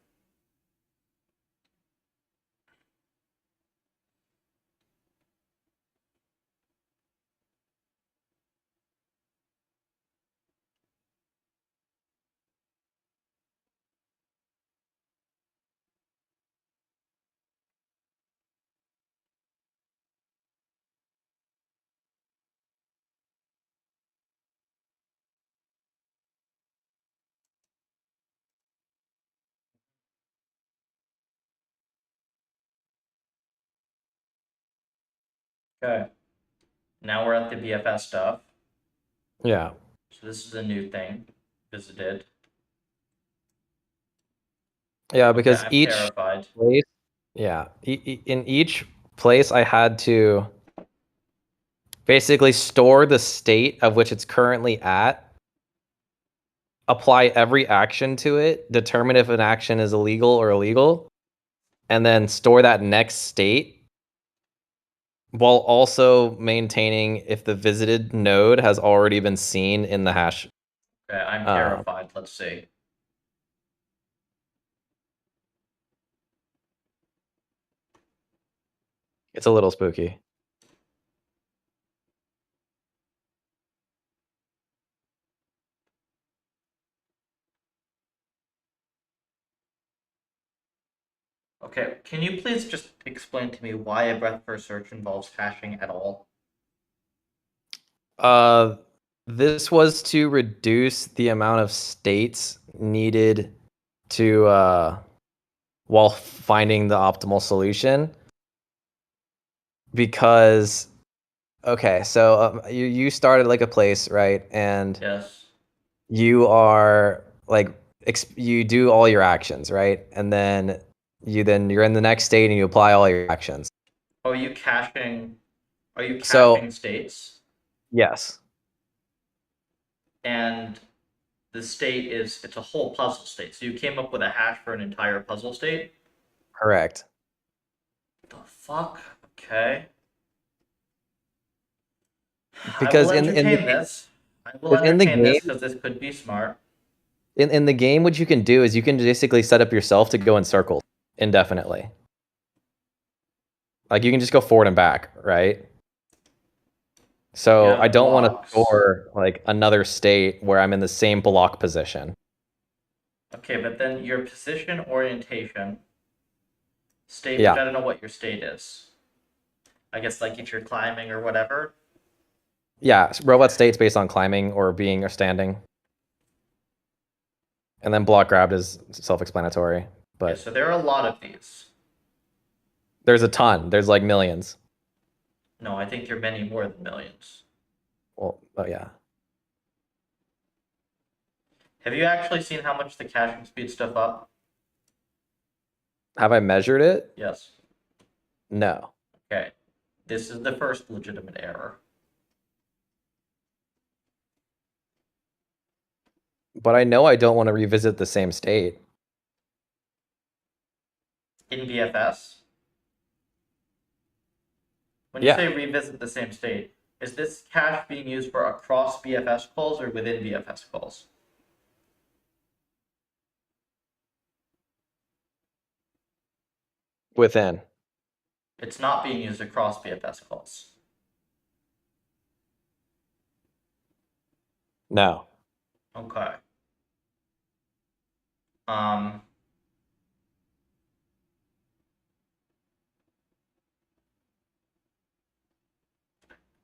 Okay. Now we're at the BFS stuff. Yeah. So this is a new thing. Visited. Yeah, Okay, because I'm each terrified. place, yeah, in each place I had to basically store the state of which it's currently at, apply every action to it, determine if an action is illegal or illegal, and then store that next state while also maintaining if the visited node has already been seen in the hash. Okay, I'm terrified. Let's see. It's a little spooky. Okay, can you please just explain to me why a breadth first search involves hashing at all? This was to reduce the amount of states needed to while finding the optimal solution. Because okay, so you started like a place, right? And Yes. you are like you do all your actions, right? And then you're in the next state and you apply all your actions. Oh, are you caching? Are you So caching states? yes, And the state it's a whole puzzle state. So you came up with a hash for an entire puzzle state? correct. The fuck? Okay. I Because will entertain this. I will in the entertain this game, because this could be smart. in the game, what you can do is you can basically set up yourself to go in circles indefinitely. Like you can just go forward and back, right? So Yeah, I don't want to blocks. store like another state where I'm in the same block position. Okay, but then your position orientation state, which Yeah, I don't know what your state is. I guess like if you're climbing or whatever. yeah. Robot states based on climbing or being or standing, and then block grabbed is self-explanatory. Okay, But so there are a lot of these. there's a ton. There's like millions. No, I think you're many more than millions. Well, oh yeah. Have you actually seen how much the caching speeds stuff up? Have I measured it? Yes. No. Okay. This is the first legitimate error. But I know I don't want to revisit the same state. In BFS, when you Yeah. say revisit the same state, is this cache being used for across BFS calls or within BFS calls? Within. It's not being used across BFS calls. No. Okay. Um,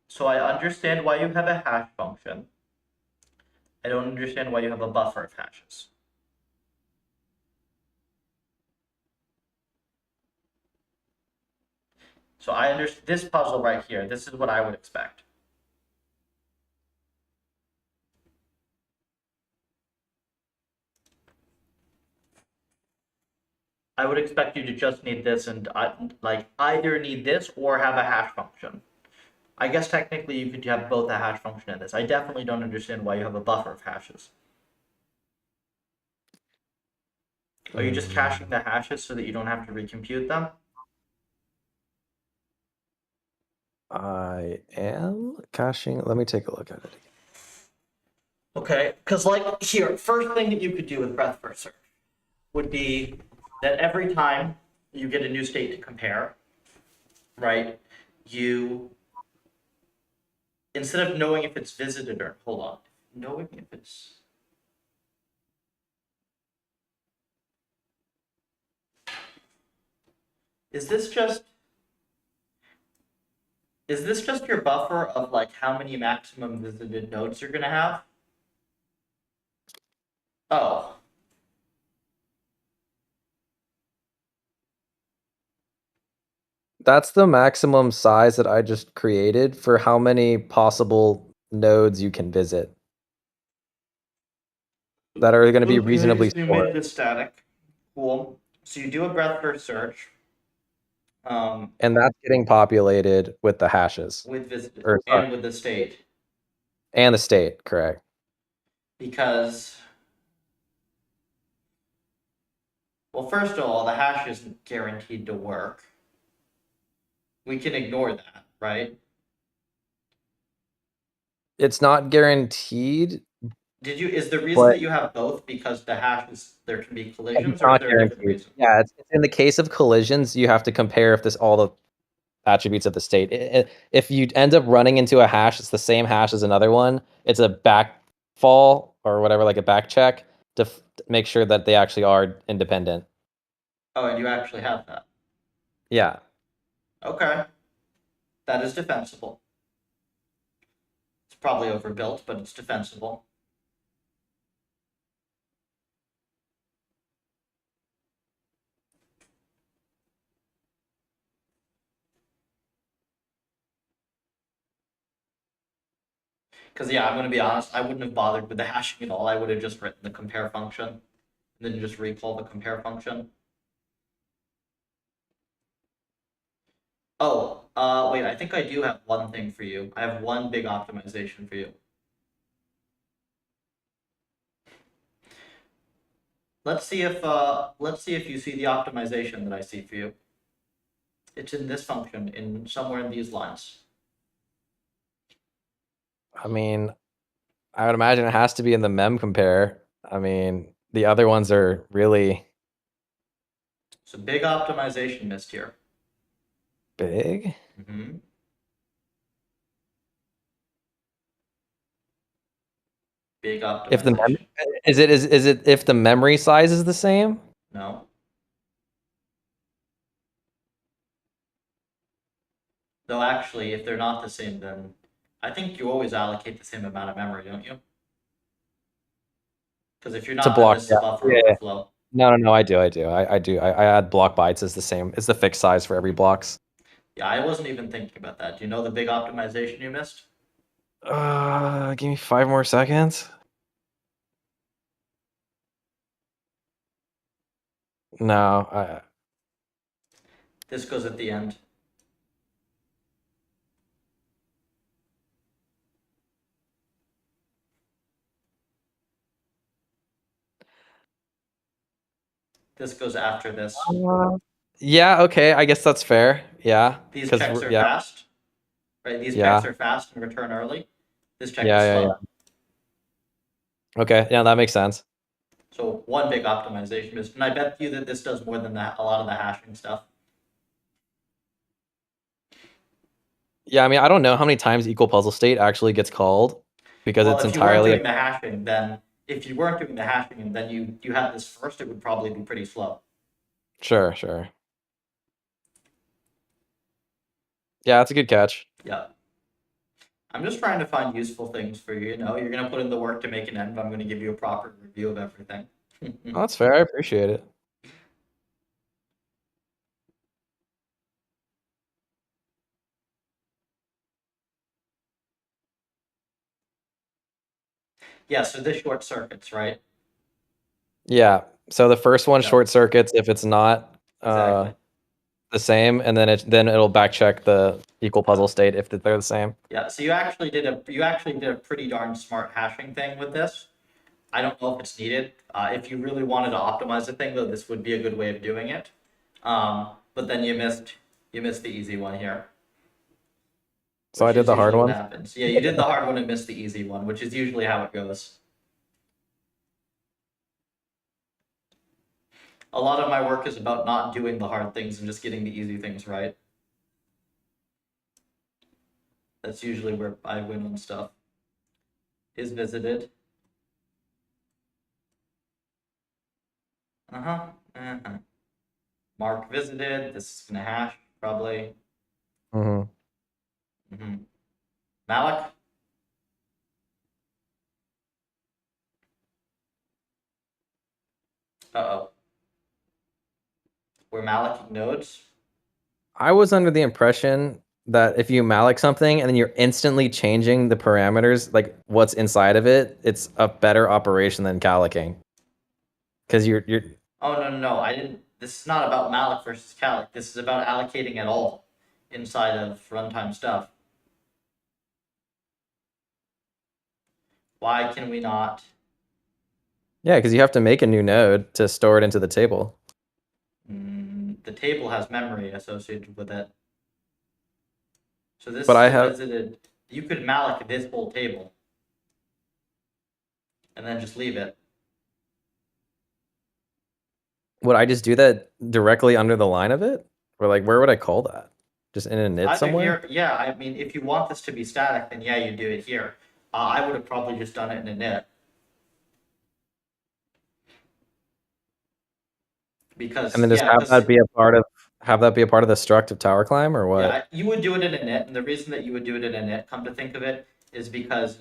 so I understand why you have a hash function. I don't understand why you have a buffer of hashes. So I understand this puzzle right here. This is what I would expect. I would expect you to just need this and like either need this or have a hash function. I guess technically you could have both a hash function and this. I definitely don't understand why you have a buffer of hashes. Are you just caching the hashes so that you don't have to recompute them? I am caching. Let me take a look at it again. Okay, because like here, first thing that you could do with breadth first search would be that every time you get a new state to compare, right, you, instead of knowing if it's visited or, hold on, knowing if it's, is this just your buffer of like how many maximum visited nodes you're gonna have? Oh, That's the maximum size that I just created for how many possible nodes you can visit that are going to be okay, reasonably so you stored. made it static. Cool. So you do a breadth first search. And that's getting populated with the hashes. With visited Or, and with the state. and the state, correct. Because, well, first of all, the hash isn't guaranteed to work. We can ignore that, right? It's not guaranteed. Is the reason But that you have both because the hash is, there can be collisions, it's or is not there a different guaranteed. reason? Yeah, it's in the case of collisions, you have to compare if this all the attributes of the state. If you end up running into a hash, it's the same hash as another one. It's a backfall or whatever, like a back check to make sure that they actually are independent. Oh, and you actually have that. Yeah. Okay. That is defensible. It's probably overbuilt, but it's defensible. Because, yeah, I'm going to be honest, I wouldn't have bothered with the hashing at all. I would have just written the compare function, and then just recall the compare function. Oh, wait, I think I do have one thing for you. I have one big optimization for you. Let's see if you see the optimization that I see for you. It's in this function, in somewhere in these lines. I mean, I would imagine it has to be in the mem compare. I mean, the other ones are really So big optimization missed here. big. Mm-hmm. Big If the optimization. is it if the memory size is the same? No. Though actually, if they're not the same, then I think you always allocate the same amount of memory, don't you? Because if you're To not, then block, this is yeah. buffer Yeah. overflow. No, I do. I add block bytes as the same. It's the fixed size for every blocks. Yeah, I wasn't even thinking about that. Do you know the big optimization you missed? Give me 5 more seconds. No, This goes at the end. This goes after this. yeah, okay, I guess that's fair. Yeah, These because checks are yeah, fast, right? These checks yeah, are fast and return early. This check yeah, is yeah, slow. yeah. Okay, yeah, that makes sense. So one big optimization is, and I bet you that this does more than that. A lot of the hashing stuff. Yeah, I mean, I don't know how many times equal puzzle state actually gets called because Well, it's if you weren't entirely doing the hashing, then if you weren't doing the hashing and then you had this first, it would probably be pretty slow. sure, sure. Yeah, that's a good catch. Yeah. I'm just trying to find useful things for you. You know, you're gonna put in the work to make an end. I'm gonna give you a proper review of everything. Oh, that's fair. I appreciate it. Yeah. So this short circuits, right? Yeah. So the first one Yeah. short circuits if it's not Exactly. the same, and then it'll back check the equal puzzle state if they're the same. Yeah. So you actually did a pretty darn smart hashing thing with this. I don't know if it's needed. If you really wanted to optimize the thing, though, this would be a good way of doing it. But then you missed the easy one here. So I did the hard What one. happens. Yeah, you did the hard one and missed the easy one, which is usually how it goes. A lot of my work is about not doing the hard things and just getting the easy things right. That's usually where I win on stuff. Is visited. Uh-huh. Uh-huh. Mark visited. This is gonna hash, probably. Mm-hmm. Mm-hmm. Malik? Uh-oh. We're Malik nodes. I was under the impression that if you malloc something and then you're instantly changing the parameters, like what's inside of it, it's a better operation than callicing. Because you're Oh, no. I didn't. This is not about Malik versus Calic. This is about allocating at all inside of runtime stuff. Why can we not? yeah, because you have to make a new node to store it into the table. The table has memory associated with it. So this But I is have visited. You could malloc this whole table and then just leave it. would I just do that directly under the line of it? Or like where would I call that? Just in a init Either somewhere? here, yeah. I mean, if you want this to be static, then yeah, you do it here. I would have probably just done it in init because And then just yeah, have that be a part of the struct of tower climb or what? yeah, you would do it in init, and the reason that you would do it in init, come to think of it, is because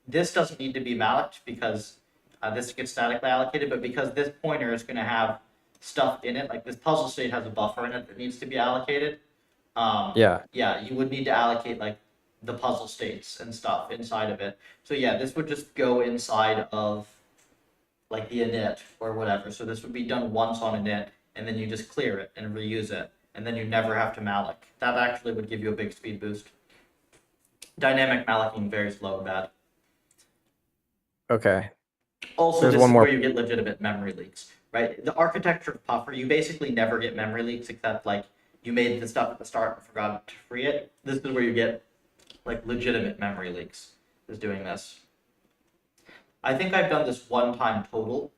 this doesn't need to be malloc because this gets statically allocated, but because this pointer is going to have stuff in it, like this puzzle state has a buffer in it that needs to be allocated. Yeah. Yeah, you would need to allocate like the puzzle states and stuff inside of it. So yeah, this would just go inside of like the init or whatever. So this would be done once on init, and then you just clear it and reuse it, and then you never have to malloc. That actually would give you a big speed boost. Dynamic mallocing very slow and bad. Okay. Also, There's this one is more. where you get legitimate memory leaks, right? The architecture of Puffer, you basically never get memory leaks except like you made the stuff at the start and forgot to free it. This is where you get like legitimate memory leaks, is doing this. I think I've done this one time total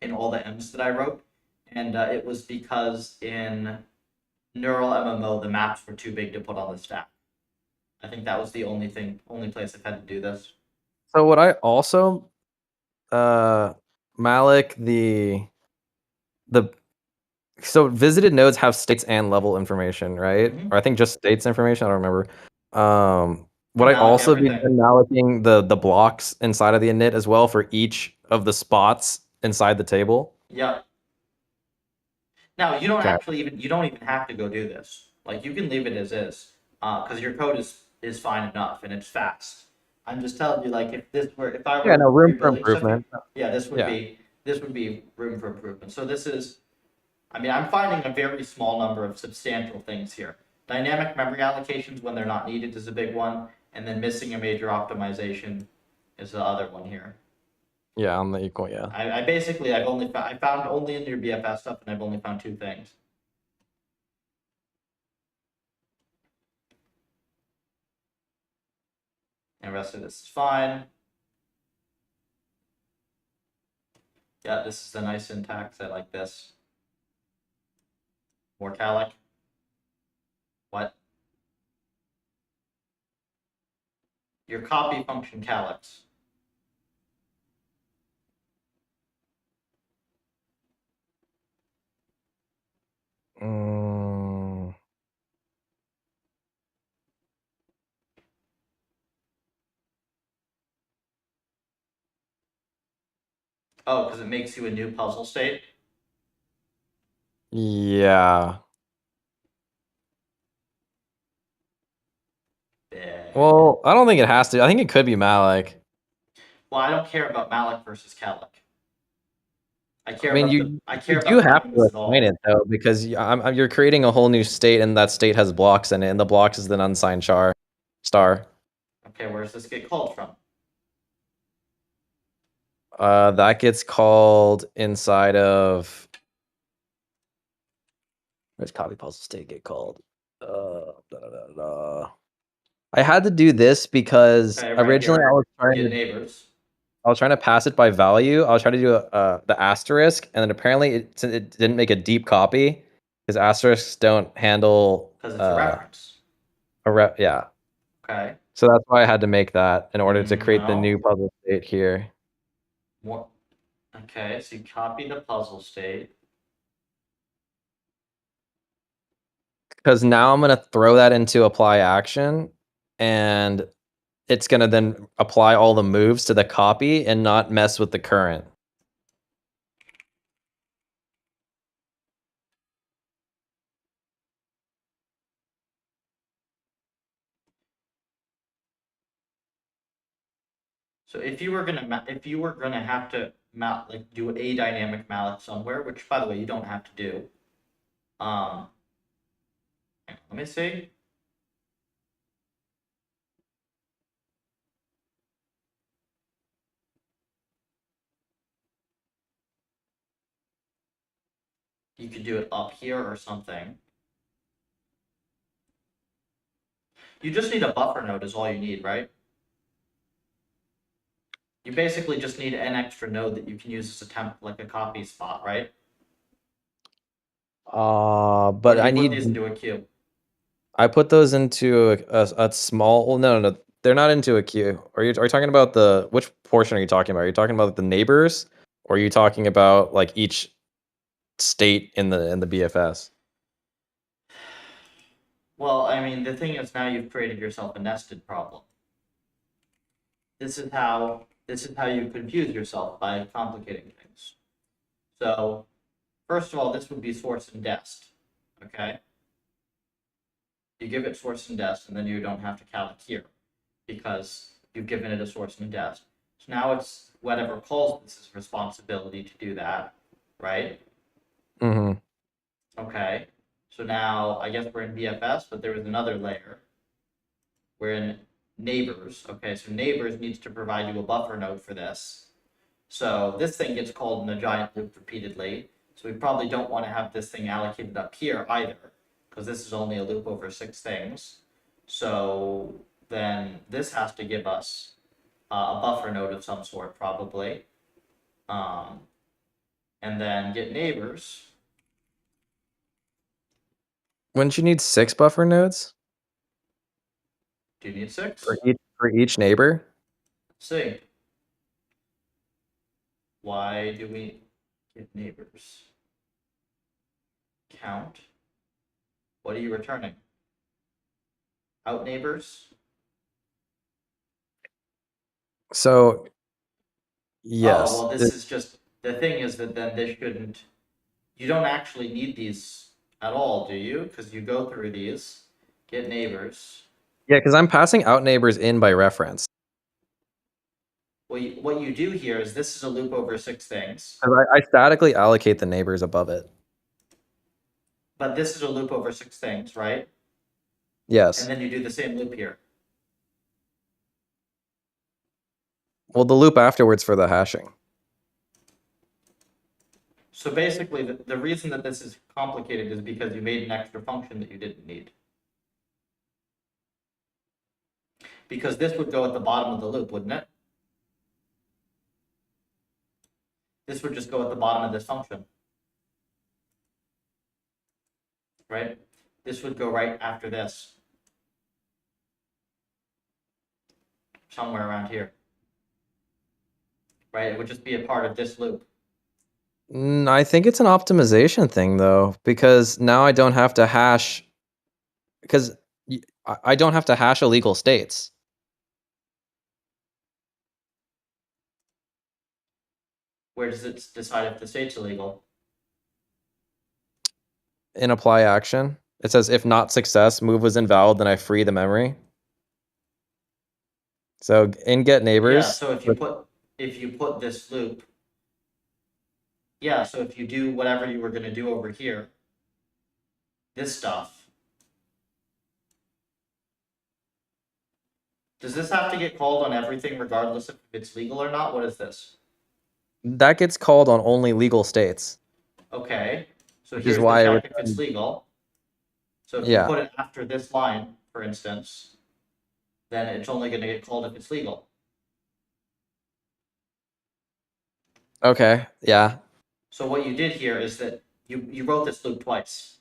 in all the M's that I wrote, and it was because in Neural MMO the maps were too big to put on the stack. I think that was the only place I've had to do this. So would I also malloc the so visited nodes have states and level information, right? Mhm. Or I think just states information. I don't remember. Would I Malloc also be everything. mallocing the blocks inside of the init as well for each of the spots inside the table? Yeah. Now you don't Okay. you don't even have to go do this. Like you can leave it as is, because your code is fine enough and it's fast. I'm just telling you, like if I Yeah, were no, room for rebuilding stuff, improvement. yeah, Yeah. this would be room for improvement. So this is, I mean, I'm finding a very small number of substantial things here. Dynamic memory allocations when they're not needed is a big one, and then missing a major optimization is the other one here. Yeah, on the equal, yeah. I basically I found only in your BFS stuff, and I've only found 2 things. And the rest of this is fine. Yeah, this is a nice syntax. I like this. More calc. What? Your copy function calyx. Mm, Oh, because it makes you a new puzzle state. yeah. Yeah. Well, I don't think it has to. I think it could be malloc. Well, I don't care about malloc versus calc. I care I mean, about you I care do about have doing to this at all. assign it though, because you're creating a whole new state, and that state has blocks in it, and the blocks is an unsigned star. Okay, where does this get called from? That gets called inside of. Where's copy puzzle state get called? Da, da, da, da. I had to do this because Okay, right originally here. I was Get neighbors. trying to pass it by value. I was trying to do the asterisk, and then apparently it didn't make a deep copy because asterisks don't handle Because it's a reference. yeah. Okay. So that's why I had to make that in order to create the No. new puzzle state here. More. Okay, so you copy the puzzle state. Because now I'm gonna throw that into apply action, and it's gonna then apply all the moves to the copy and not mess with the current. So if you were gonna have to do a dynamic malloc somewhere, which by the way you don't have to do. Let me see. You could do it up here or something. You just need a buffer node is all you need, right? You basically just need an extra node that you can use as a temp, like a copy spot, right? Or But do I you put these need. into a queue? I put those into a small. Well, no, they're not into a queue. Are you talking about which portion are you talking about? Are you talking about the neighbors, or are you talking about like each state in the BFS? Well, I mean, the thing is now you've created yourself a nested problem. This is how you confuse yourself by complicating things. So, first of all, this would be source and dest. Okay? You give it source and dest, and then you don't have to calc here because you've given it a source and dest. So now it's whatever calls this is responsibility to do that, right? Mm-hmm. Okay. So now I guess we're in BFS, but there was another layer. We're in neighbors. Okay, so neighbors needs to provide you a buffer node for this. So this thing gets called in a giant loop repeatedly. So we probably don't want to have this thing allocated up here either, because this is only a loop over 6 things. So then this has to give us a buffer node of some sort, probably. And then get neighbors. Wouldn't you need 6 buffer nodes Do you need 6? for each neighbor? Let's see. Why do we get neighbors? Count. What are you returning? Out neighbors? So Oh, yes, well, this is just, the thing is that then this shouldn't, you don't actually need these at all, do you? Because you go through these, get neighbors. Yeah, because I'm passing out neighbors in by reference. What you do here is this is a loop over 6 things, 'Cause I statically allocate the neighbors above it. but this is a loop over 6 things, right? Yes. And then you do the same loop here. Well, the loop afterwards for the hashing. So basically, the reason that this is complicated is because you made an extra function that you didn't need. Because this would go at the bottom of the loop, wouldn't it? This would just go at the bottom of this function. Right? This would go right after this. Somewhere around here. Right? It would just be a part of this loop. I think it's an optimization thing though, because now I don't have to hash, because I don't have to hash illegal states. Where does it decide if the state's illegal? In apply action, it says if not success, move was invalid, then I free the memory. So in get neighbors. Yeah, so if you put this loop, yeah, so if you do whatever you were going to do over here, this stuff, does this have to get called on everything regardless if it's legal or not? What is this? That gets called on only legal states. Okay, so Which here's is why the check if it's legal. So if you Yeah. put it after this line, for instance, then it's only going to get called if it's legal. Okay. Yeah. So what you did here is that you wrote this loop twice.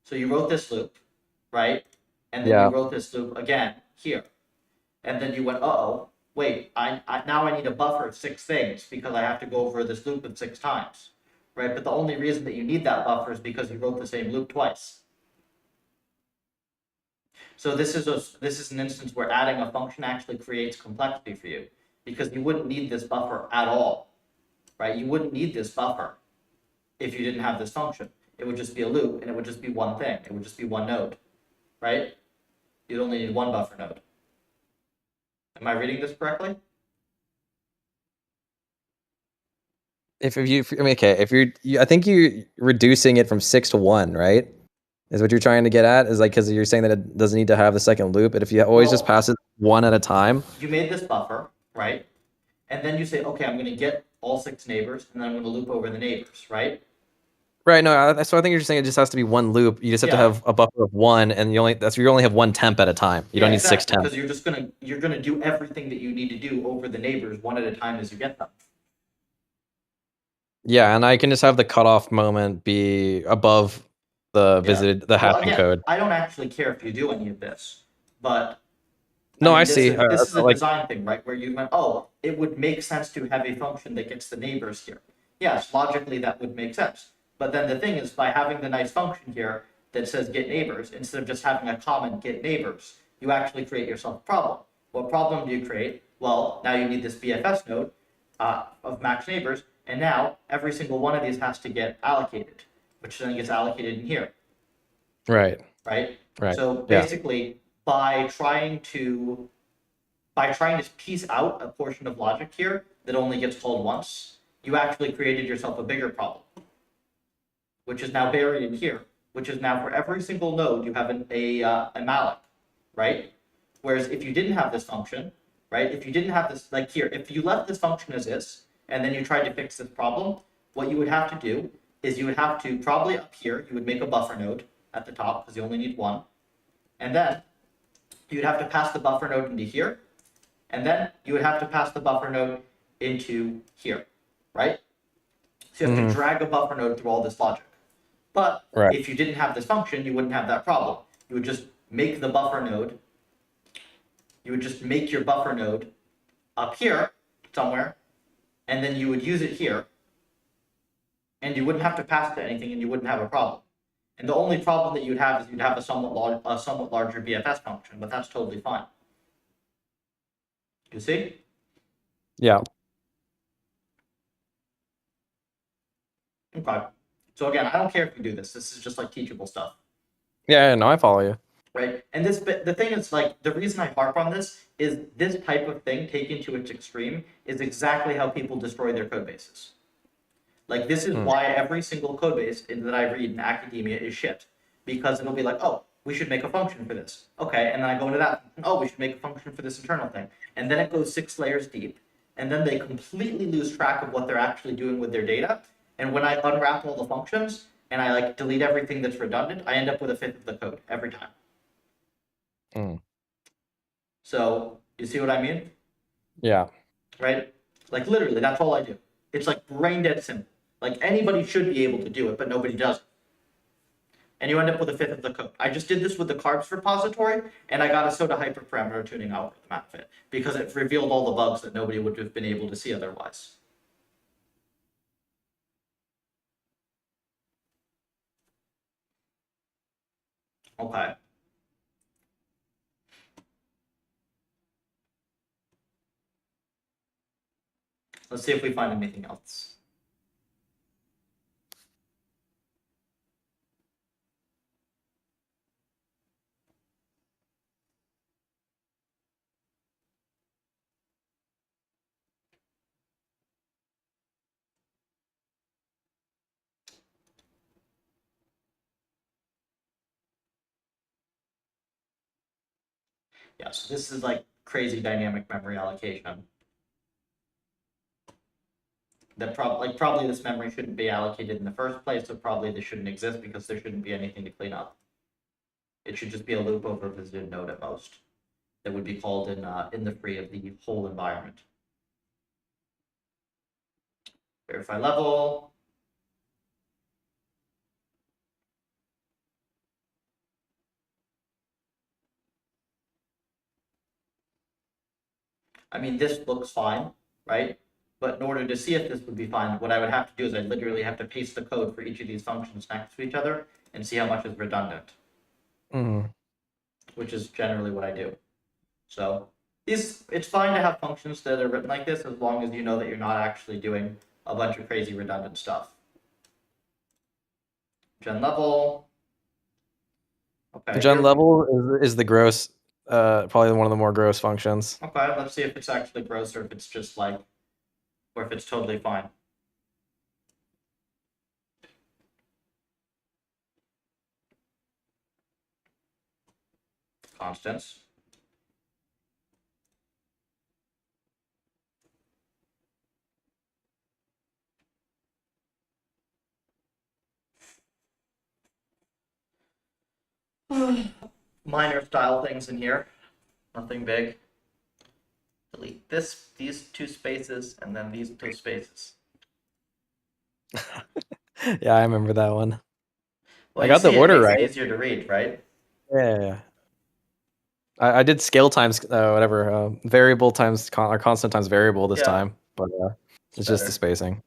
So you wrote this loop, right? And then Yeah. you wrote this loop again here. And then you went, uh-oh, wait, now I need a buffer of 6 things because I have to go over this loop of 6 times, right? But the only reason that you need that buffer is because you wrote the same loop twice. So this is an instance where adding a function actually creates complexity for you because you wouldn't need this buffer at all, right? You wouldn't need this buffer if you didn't have this function. It would just be a loop and it would just be one thing. It would just be one node, right? You'd only need one buffer node. Am I reading this correctly? I mean, okay, if I think you're reducing it from 6 to 1, right? Is what you're trying to get at? Is like, because you're saying that it doesn't need to have the second loop, but if you always just pass it one at a time. You made this buffer, right? And then you say, okay, I'm going to get all 6 neighbors, and then I'm going to loop over the neighbors, right? Right. No. So I think you're just saying it just has to be one loop. You just have to have a buffer of 1, and you only have 1 temp at a time. You don't need exactly, 6 temps. because you're gonna do everything that you need to do over the neighbors one at a time as you get them. Yeah, and I can just have the cutoff moment be above the hashing code. I don't actually care if you do any of this, but no, I this see. This is a design thing, right? Where you went, oh, it would make sense to have a function that gets the neighbors here. Yes, logically that would make sense. But then the thing is, by having the nice function here that says get neighbors, instead of just having a common get neighbors, you actually create yourself a problem. What problem do you create? Well, now you need this BFS node of max neighbors, and now every single one of these has to get allocated, which then gets allocated in here. Right. Right? Right. So basically, by trying to piece out a portion of logic here that only gets called once, you actually created yourself a bigger problem, which is now buried in here, which is now for every single node you have a malloc, right? Whereas if you didn't have this function, right? If you didn't have this, like here, if you left this function as is, and then you tried to fix this problem, what you would have to do is you would have to, probably up here, you would make a buffer node at the top, because you only need one. And then you'd have to pass the buffer node into here, and then you would have to pass the buffer node into here, right? So you have to drag a buffer node through all this logic. But if you didn't have this function, you wouldn't have that problem. You would just make the buffer node. You would just make your buffer node up here somewhere, and then you would use it here, and you wouldn't have to pass to anything, and you wouldn't have a problem. And the only problem that you'd have is you'd have a somewhat larger BFS function, but that's totally fine. You see? Yeah. Okay. So again, I don't care if you do this. This is just like teachable stuff. Yeah, no, I follow you. Right? And the thing is, like, the reason I harp on this is this type of thing taken to its extreme is exactly how people destroy their code bases. Like, this is why every single code base that I read in academia is shit. Because it'll be like, oh, we should make a function for this. Okay, and then I go into that, oh, we should make a function for this internal thing. And then it goes 6 layers deep, and then they completely lose track of what they're actually doing with their data. And when I unwrap all the functions, and I like delete everything that's redundant, I end up with a fifth of the code every time. So, you see what I mean? Yeah. Right? Like, literally, that's all I do. It's like brain dead simple. Like, anybody should be able to do it, but nobody does it. And you end up with a fifth of the code. I just did this with the carbs repository, and I got a soda hyperparameter tuning algorithm out of it because it revealed all the bugs that nobody would have been able to see otherwise. Okay. Let's see if we find anything else. Yeah, so this is like crazy dynamic memory allocation. That probably this memory shouldn't be allocated in the first place, so probably this shouldn't exist because there shouldn't be anything to clean up. It should just be a loop over a visited node at most. That would be called in the free of the whole environment. Verify level. I mean, this looks fine, right? But in order to see if this would be fine, what I would have to do is I literally have to paste the code for each of these functions next to each other and see how much is redundant, which is generally what I do. So it's fine to have functions that are written like this as long as you know that you're not actually doing a bunch of crazy redundant stuff. Gen level. Okay. Gen level is the gross, probably one of the more gross functions. Okay, let's see if it's actually gross or if it's just like, or if it's totally fine. Constants. Minor style things in here. Nothing big. Delete these 2 spaces, and then these 2 spaces. Yeah, I remember that one. Well, I you got the see, order it makes right. it easier to read, right? Yeah. I did scale times, whatever, variable times or constant times variable this time, but it's just the spacing.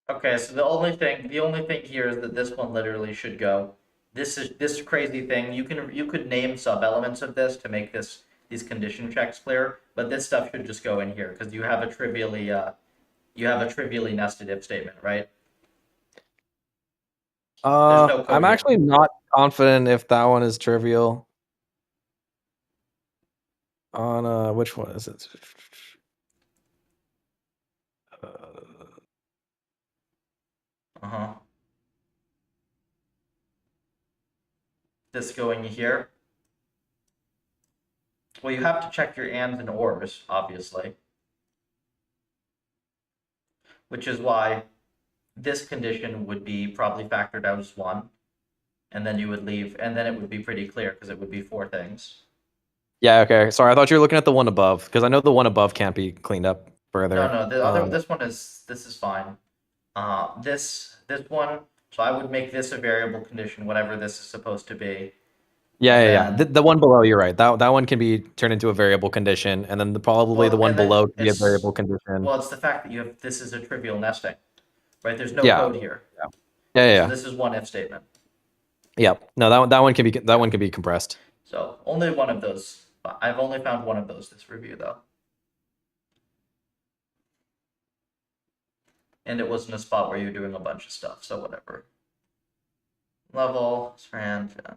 Okay, so the only thing here is that this one literally should go. This crazy thing. You could name sub elements of this to make these condition checks clear, but this stuff should just go in here because you have a trivially nested if statement, right? No code I'm here. actually not confident if that one is trivial. On which one is it? Uh-huh. This going here. Well, you have to check your ands and ors, obviously. Which is why this condition would be probably factored out as 1. And then you would leave, and then it would be pretty clear because it would be 4 things. Yeah, okay. Sorry, I thought you were looking at the one above because I know the one above can't be cleaned up further. No, the other this one is fine. This one, so I would make this a variable condition, whatever this is supposed to be. Yeah. Then- The one below, you're right. That one can be turned into a variable condition, and then probably the one and then below can be a it's- variable condition. Well, it's the fact that you have this is a trivial nesting, right? There's no Yeah. code here. Yeah. So this is one if statement. Yep. No, that one can be compressed. So only one of those. I've only found one of those this review though. And it wasn't a spot where you're doing a bunch of stuff, so whatever. Level, strand, yeah.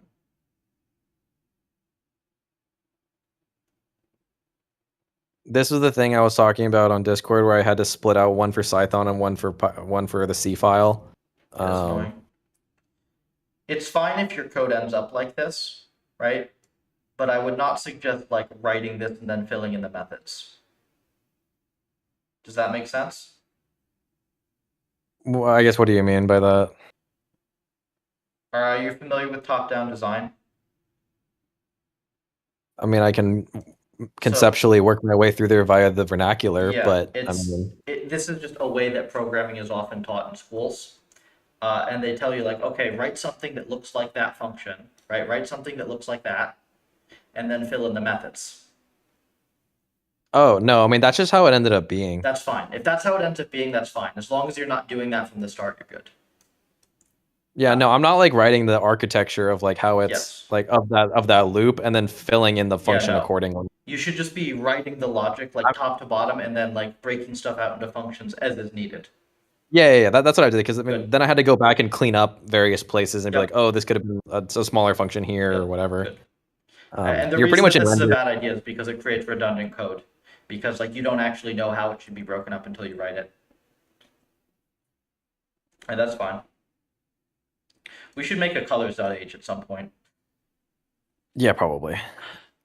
This was the thing I was talking about on Discord where I had to split out one for Python and one for the C file. That's annoying. It's fine if your code ends up like this, right? But I would not suggest like writing this and then filling in the methods. Does that make sense? Well, I guess what do you mean by that? Are you familiar with top-down design? I mean, I can conceptually work my way through there via the vernacular, Yeah, but this is just a way that programming is often taught in schools. And they tell you like, okay, write something that looks like that function, right? Write something that looks like that, and then fill in the methods. oh no, I mean that's just how it ended up being. That's fine. If that's how it ends up being, that's fine. As long as you're not doing that from the start, you're good. Yeah, no, I'm not like writing the architecture of like how it's Yes. like of that loop and then filling in the function no. accordingly. You should just be writing the logic like top to bottom and then like breaking stuff out into functions as is needed. Yeah. That's what I did because I mean Good. then I had to go back and clean up various places and be Yep. like, oh, this could have been a smaller function here or Yep. whatever. Good. And the you're pretty reason much that in this is a render. bad idea is because it creates redundant code. Because like you don't actually know how it should be broken up until you write it. And that's fine. We should make a colors.h at some point. Yeah, probably.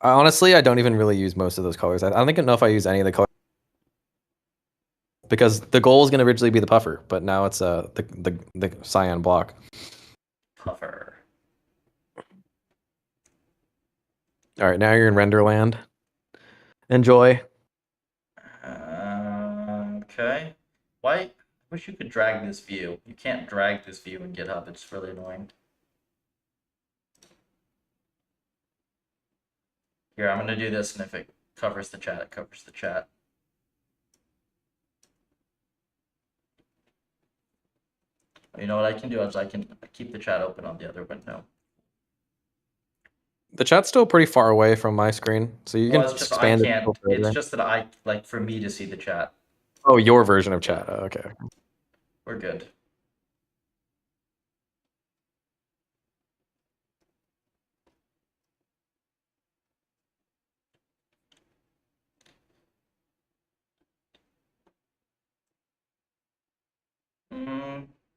Honestly, I don't even really use most of those colors. I don't even know if I use any of the colors because the goal was going to originally be the puffer, but now it's the cyan block. Puffer. All right, now you're in Renderland. Enjoy. Okay. Why? I wish you could drag this view. You can't drag this view in GitHub. It's really annoying. Here, I'm going to do this, and if it covers the chat, it covers the chat. You know what I can do is I can keep the chat open on the other window. The chat's still pretty far away from my screen, so you Well, can it's just expand I it. can't. a little It's further. just that I like for me to see the chat. Oh, your version of chat. Oh, okay. We're good.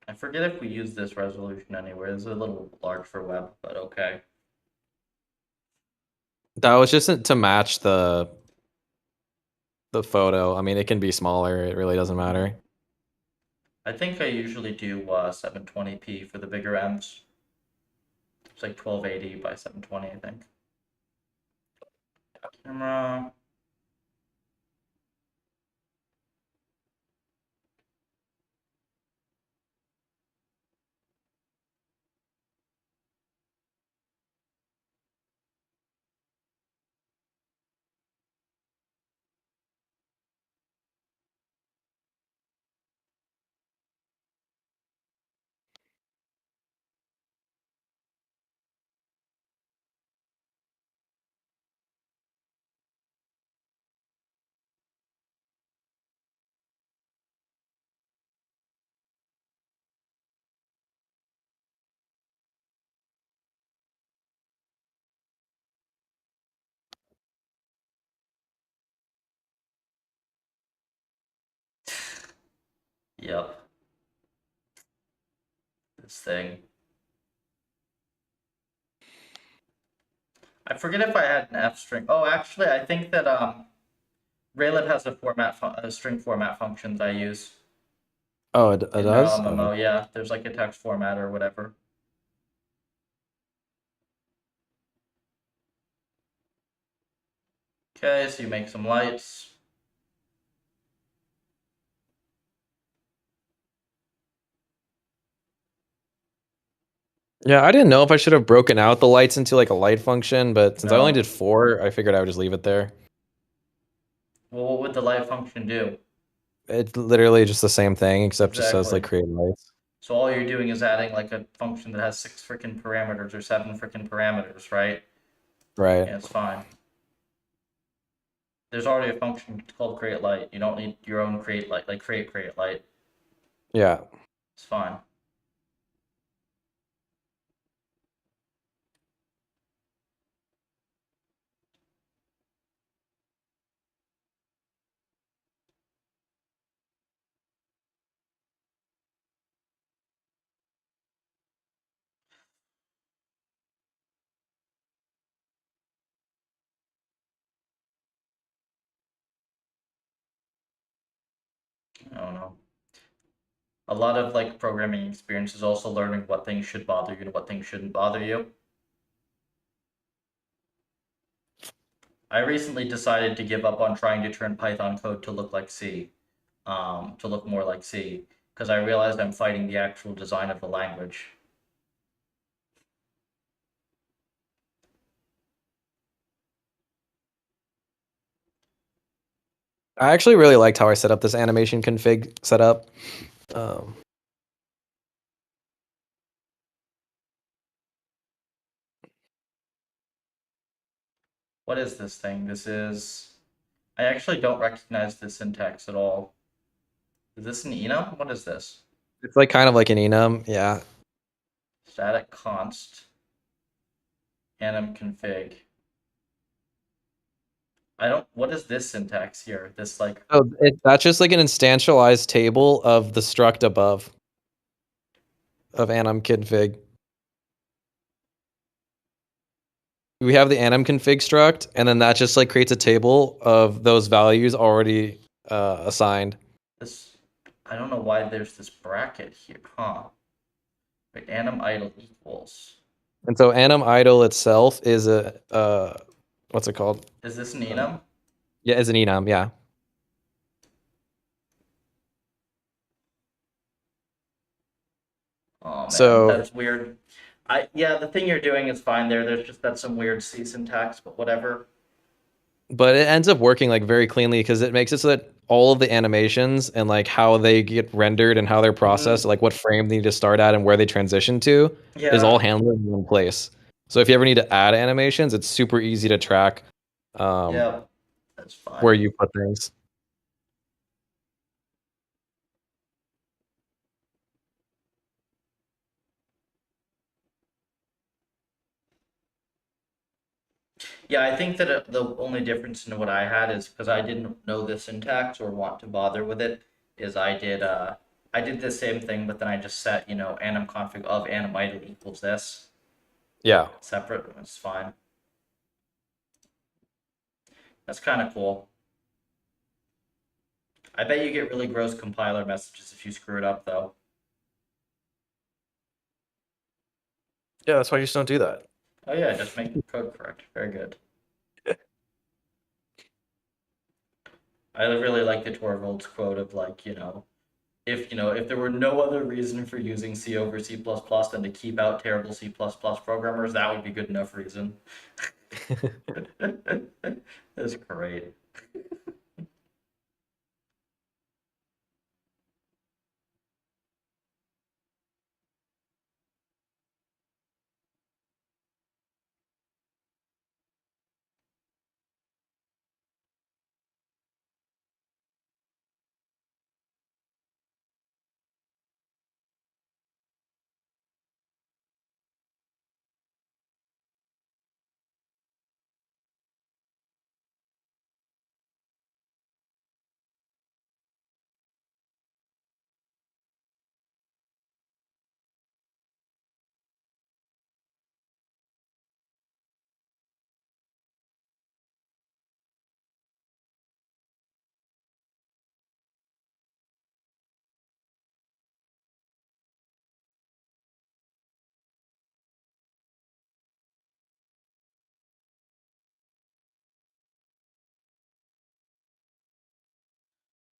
I forget if we use this resolution anywhere. It's a little large for web, but okay. That was just to match the photo. I mean, it can be smaller. It really doesn't matter. I think I usually do 720p for the bigger M's. It's like 1280 by 720, I think. Camera. Yep. this thing. I forget if I had an F string. Oh, actually, I think that Raylib has a string format functions I use Oh, it in does. LMMO. Yeah, there's like a text format or whatever. Okay, so you make some lights. Yeah, I didn't know if I should have broken out the lights into like a light function, but since I only No. did 4, I figured I would just leave it there. Well, what would the light function do? It's literally just the same thing, except just says like Exactly. create lights. So all you're doing is adding like a function that has 6 freaking parameters or 7 freaking parameters, right? Right. Yeah, it's fine. There's already a function called create light. You don't need your own create light, like create light. Yeah. It's fine. I don't know. A lot of like programming experience is also learning what things should bother you and what things shouldn't bother you. I recently decided to give up on trying to turn Python code to look like C, to look more like C, because I realized I'm fighting the actual design of the language. I actually really liked how I set up this animation config setup. What is this thing? I actually don't recognize this syntax at all. Is this an enum? What is this? It's like kind of like an enum. Yeah. Static const enum config. What is this syntax here? This like, Oh, that's just like an instantialized table of the struct above of enum config. We have the enum config struct, and then that just like creates a table of those values already assigned. I don't know why there's this bracket here, huh? Wait, enum idle equals. And so enum idle itself is a what's it called? Is this an enum? Yeah, is an enum. Yeah. Oh man, So, that's weird. Yeah, the thing you're doing is fine there. That's some weird C syntax, but whatever. but it ends up working like very cleanly because it makes it so that all of the animations and like how they get rendered and how they're processed, like what frame they need to start at and where they transition to, is all Yeah, handled in one place. So if you ever need to add animations, it's super easy to track yeah, that's where fine. you put things. Yeah, I think that the only difference in what I had is because I didn't know the syntax or want to bother with it, is I did the same thing, but then I just set, enum config of enum idle equals this Yeah. separate. It's fine. That's kind of cool. I bet you get really gross compiler messages if you screw it up, though. Yeah, that's why you just don't do that. Oh yeah, just make the code correct. Very good. I really like the Torvalds quote of like, if there were no other reason for using C over C++ than to keep out terrible C++ programmers, that would be good enough reason. That's great.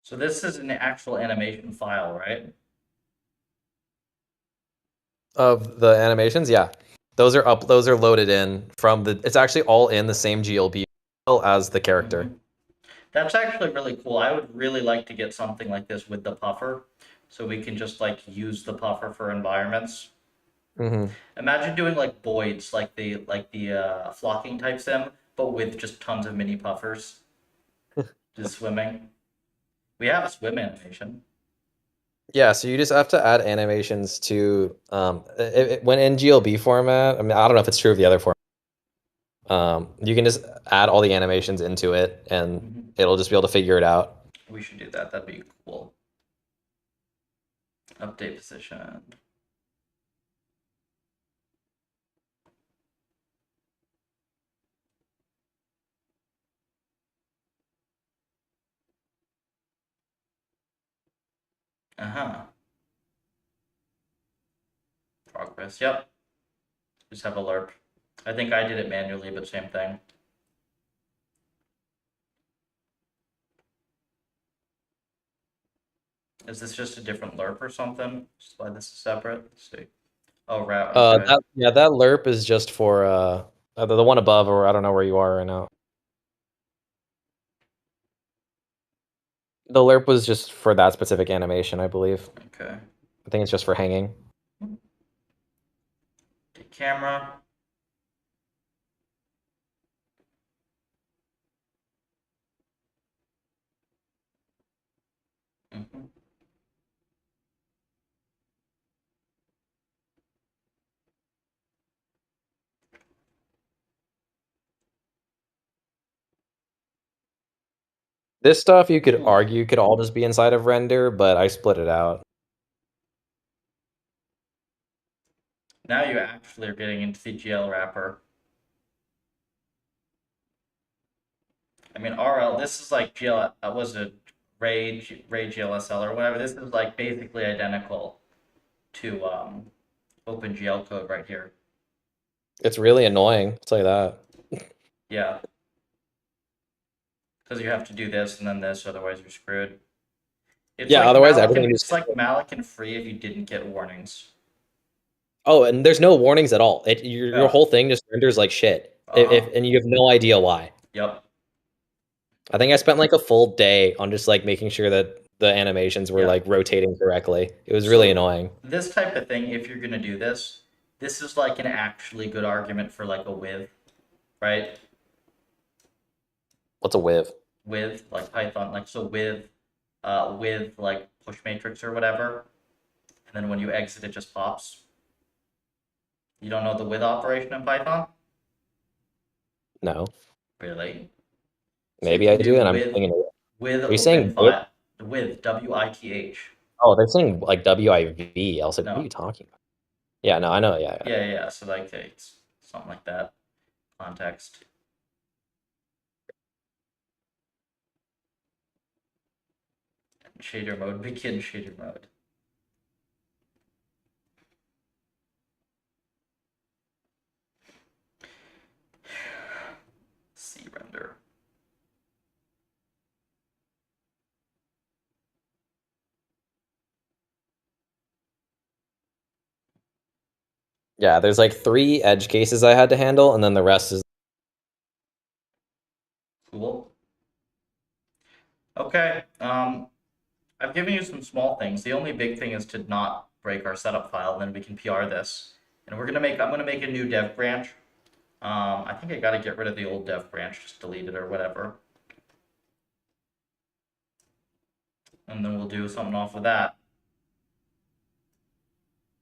So this is an actual animation file, right? Of the animations, yeah. Those are loaded in from the it's actually all in the same GLB file as the character. Mhm. That's actually really cool. I would really like to get something like this with the puffer, so we can just like use the puffer for environments. Mm-hmm. Imagine doing like Boyd's, like the flocking type sim, but with just tons of mini puffers, just swimming. We have a swim animation. Yeah, so you just have to add animations to when in GLB format. I mean, I don't know if it's true of the other format. You can just add all the animations into it, and Mhm. it'll just be able to figure it out. We should do that. That'd be cool. Update position. Uh-huh. Progress. Yep. Just have a lerp. I think I did it manually, but same thing. Is this just a different lerp or something? Just why this is separate? Let's see. Oh, route. Okay. That lerp is just for the one above, or I don't know where you are right now. The lerp was just for that specific animation, I believe. Okay. I think it's just for hanging. Take camera. Mhm. This stuff you could Ooh. argue could all just be inside of render, but I split it out. Now you actually are getting into the GL wrapper. I mean, RL, this is like GL, was it Ray GLSL or whatever? This is like basically identical to OpenGL code right here. It's really annoying, I'll tell you that. Yeah. Because you have to do this and then this, otherwise you're screwed. It's Yeah, like otherwise Malloc, everything it's just like Malloc and free if you didn't get warnings. Oh, and there's no warnings at all. Your Yeah. whole thing just renders like shit. Uh-huh. And you have no idea why. Yep. I think I spent like a full day on just like making sure that the animations were Yeah. like rotating correctly. It was really So annoying. this type of thing, if you're gonna do this, this is like an actually good argument for like a with, right? What's a with? With like Python, like so with like push matrix or whatever, and then when you exit, it just pops. You don't know the with operation in Python, No. really? So you Maybe I can do, do and I'm thinking, with are you open saying with? file, with WITH. Oh, they're saying like WIV. I was like, what are No, you talking about? Yeah, no, I know. Yeah, yeah. yeah. So like it's something like that. Context. Shader mode. Begin shader mode. C render. Yeah, there's like 3 edge cases I had to handle, and then the rest is Cool. Okay. I've given you some small things. The only big thing is to not break our setup file, and then we can PR this. And I'm gonna make a new dev branch. I think I gotta get rid of the old dev branch, just delete it or whatever. And then we'll do something off of that.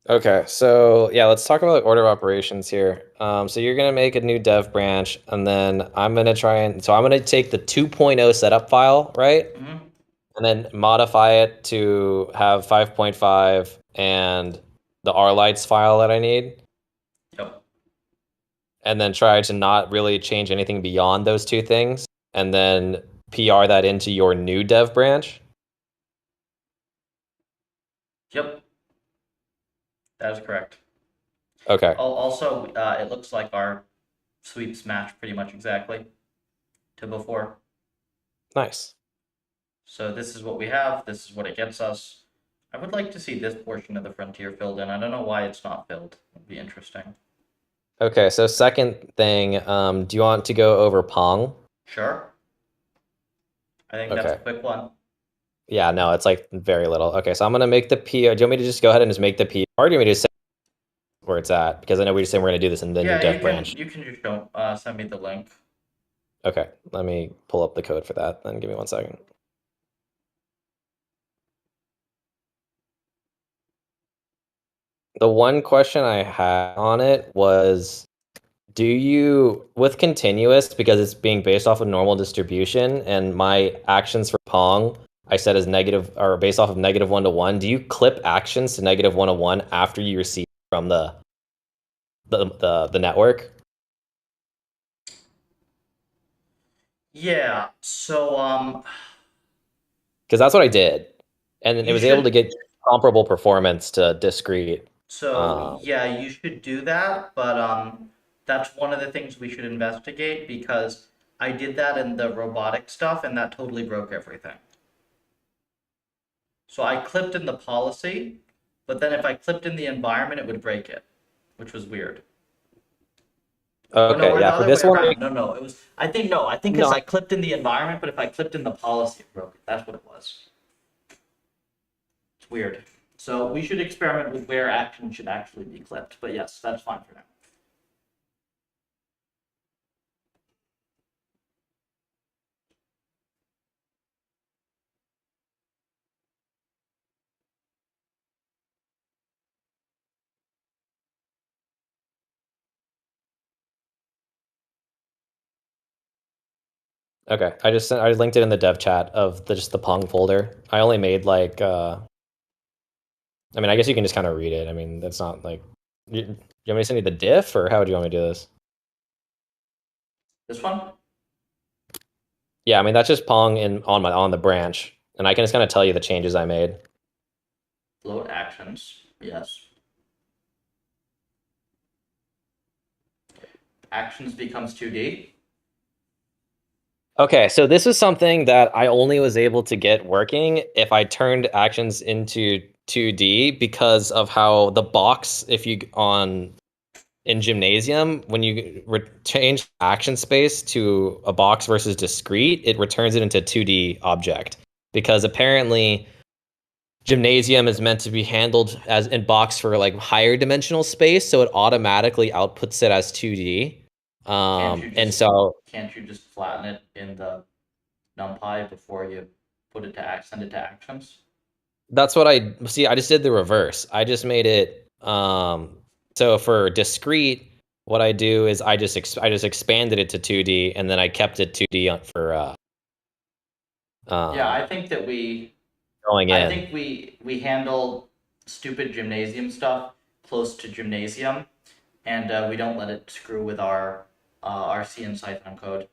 Okay, so yeah, let's talk about order of operations here. So you're gonna make a new dev branch, and then I'm gonna take the 2.0 setup file, right? Hmm. And then modify it to have 5.5 and the rlights file that I need, Yep. and then try to not really change anything beyond those 2 things, and then PR that into your new dev branch. Yep. That is correct. Okay, Also, it looks like our sweeps match pretty much exactly to before. nice. So this is what we have. This is what it gets us. I would like to see this portion of the frontier filled in. I don't know why it's not filled. It'd be interesting. Okay, so second thing, do you want to go over Pong? Sure. I think that's a Okay. quick one. Yeah, no, it's like very little. Okay, so I'm gonna make the P. Do you want me to just go ahead and just make the P? Or do you want me to say where it's at? Because I know we just said we're gonna do this in the new Yeah, dev branch. you can just show, send me the link. Okay, let me pull up the code for that. Then give me 1 second. The one question I had on it was, do you, with continuous, because it's being based off of normal distribution, and my actions for Pong I set as negative or based off of -1 to 1, do you clip actions to -1 to 1 after you receive from the network? Yeah. So Because that's what I did, and it you was able to should. get comparable performance to discrete. So yeah, you should do that, but that's one of the things we should investigate because I did that in the robotic stuff and that totally broke everything. So I clipped in the policy, but then if I clipped in the environment, it would break it, which was weird. Oh no, Okay, or the yeah, for other way this one, around. No, no, it was. I think no. I think it's no, I clipped in the environment, but if I clipped in the policy, it broke it. That's what it was. It's weird. So we should experiment with where action should actually be clipped. But yes, that's fine for now. okay, I linked it in the dev chat of just the Pong folder. I only made like I mean, I guess you can just kind of read it. I mean, that's not like you want me to send you the diff, or how would you want me to do this? This one? Yeah, I mean that's just Pong in on the branch, and I can just kind of tell you the changes I made. Load actions. Yes. Actions becomes 2D. Okay, so this is something that I only was able to get working if I turned actions into 2D because of how the box, if you on in Gymnasium, when you change action space to a box versus discrete, it returns it into 2D object because apparently Gymnasium is meant to be handled as in box for like higher dimensional space, so it automatically outputs it as 2D. And so Can't you just flatten it in the NumPy before you put it to send it to actions? that's what I see. I just did the reverse. I just made it so for discrete, what I do is I just expanded it to 2D and then I kept it 2D for Yeah, um, going I in. think we handle stupid gymnasium stuff close to gymnasium, and we don't let it screw with our C and Python code.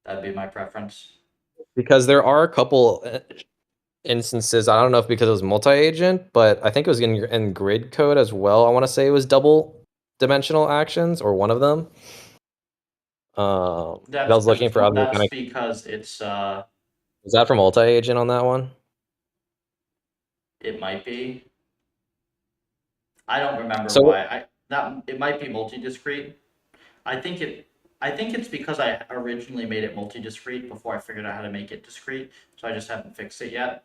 That'd be my preference. Because there are a couple instances. I don't know if because it was multi-agent, but I think it was in grid code as well. I want to say it was double dimensional actions or one of them. I was looking for other kind That's of. because it's Was that for multi-agent on that one? it might be. I don't remember So why. That it might be multi-discrete. I think it I think it's because I originally made it multi-discrete before I figured out how to make it discrete, so I just haven't fixed it yet.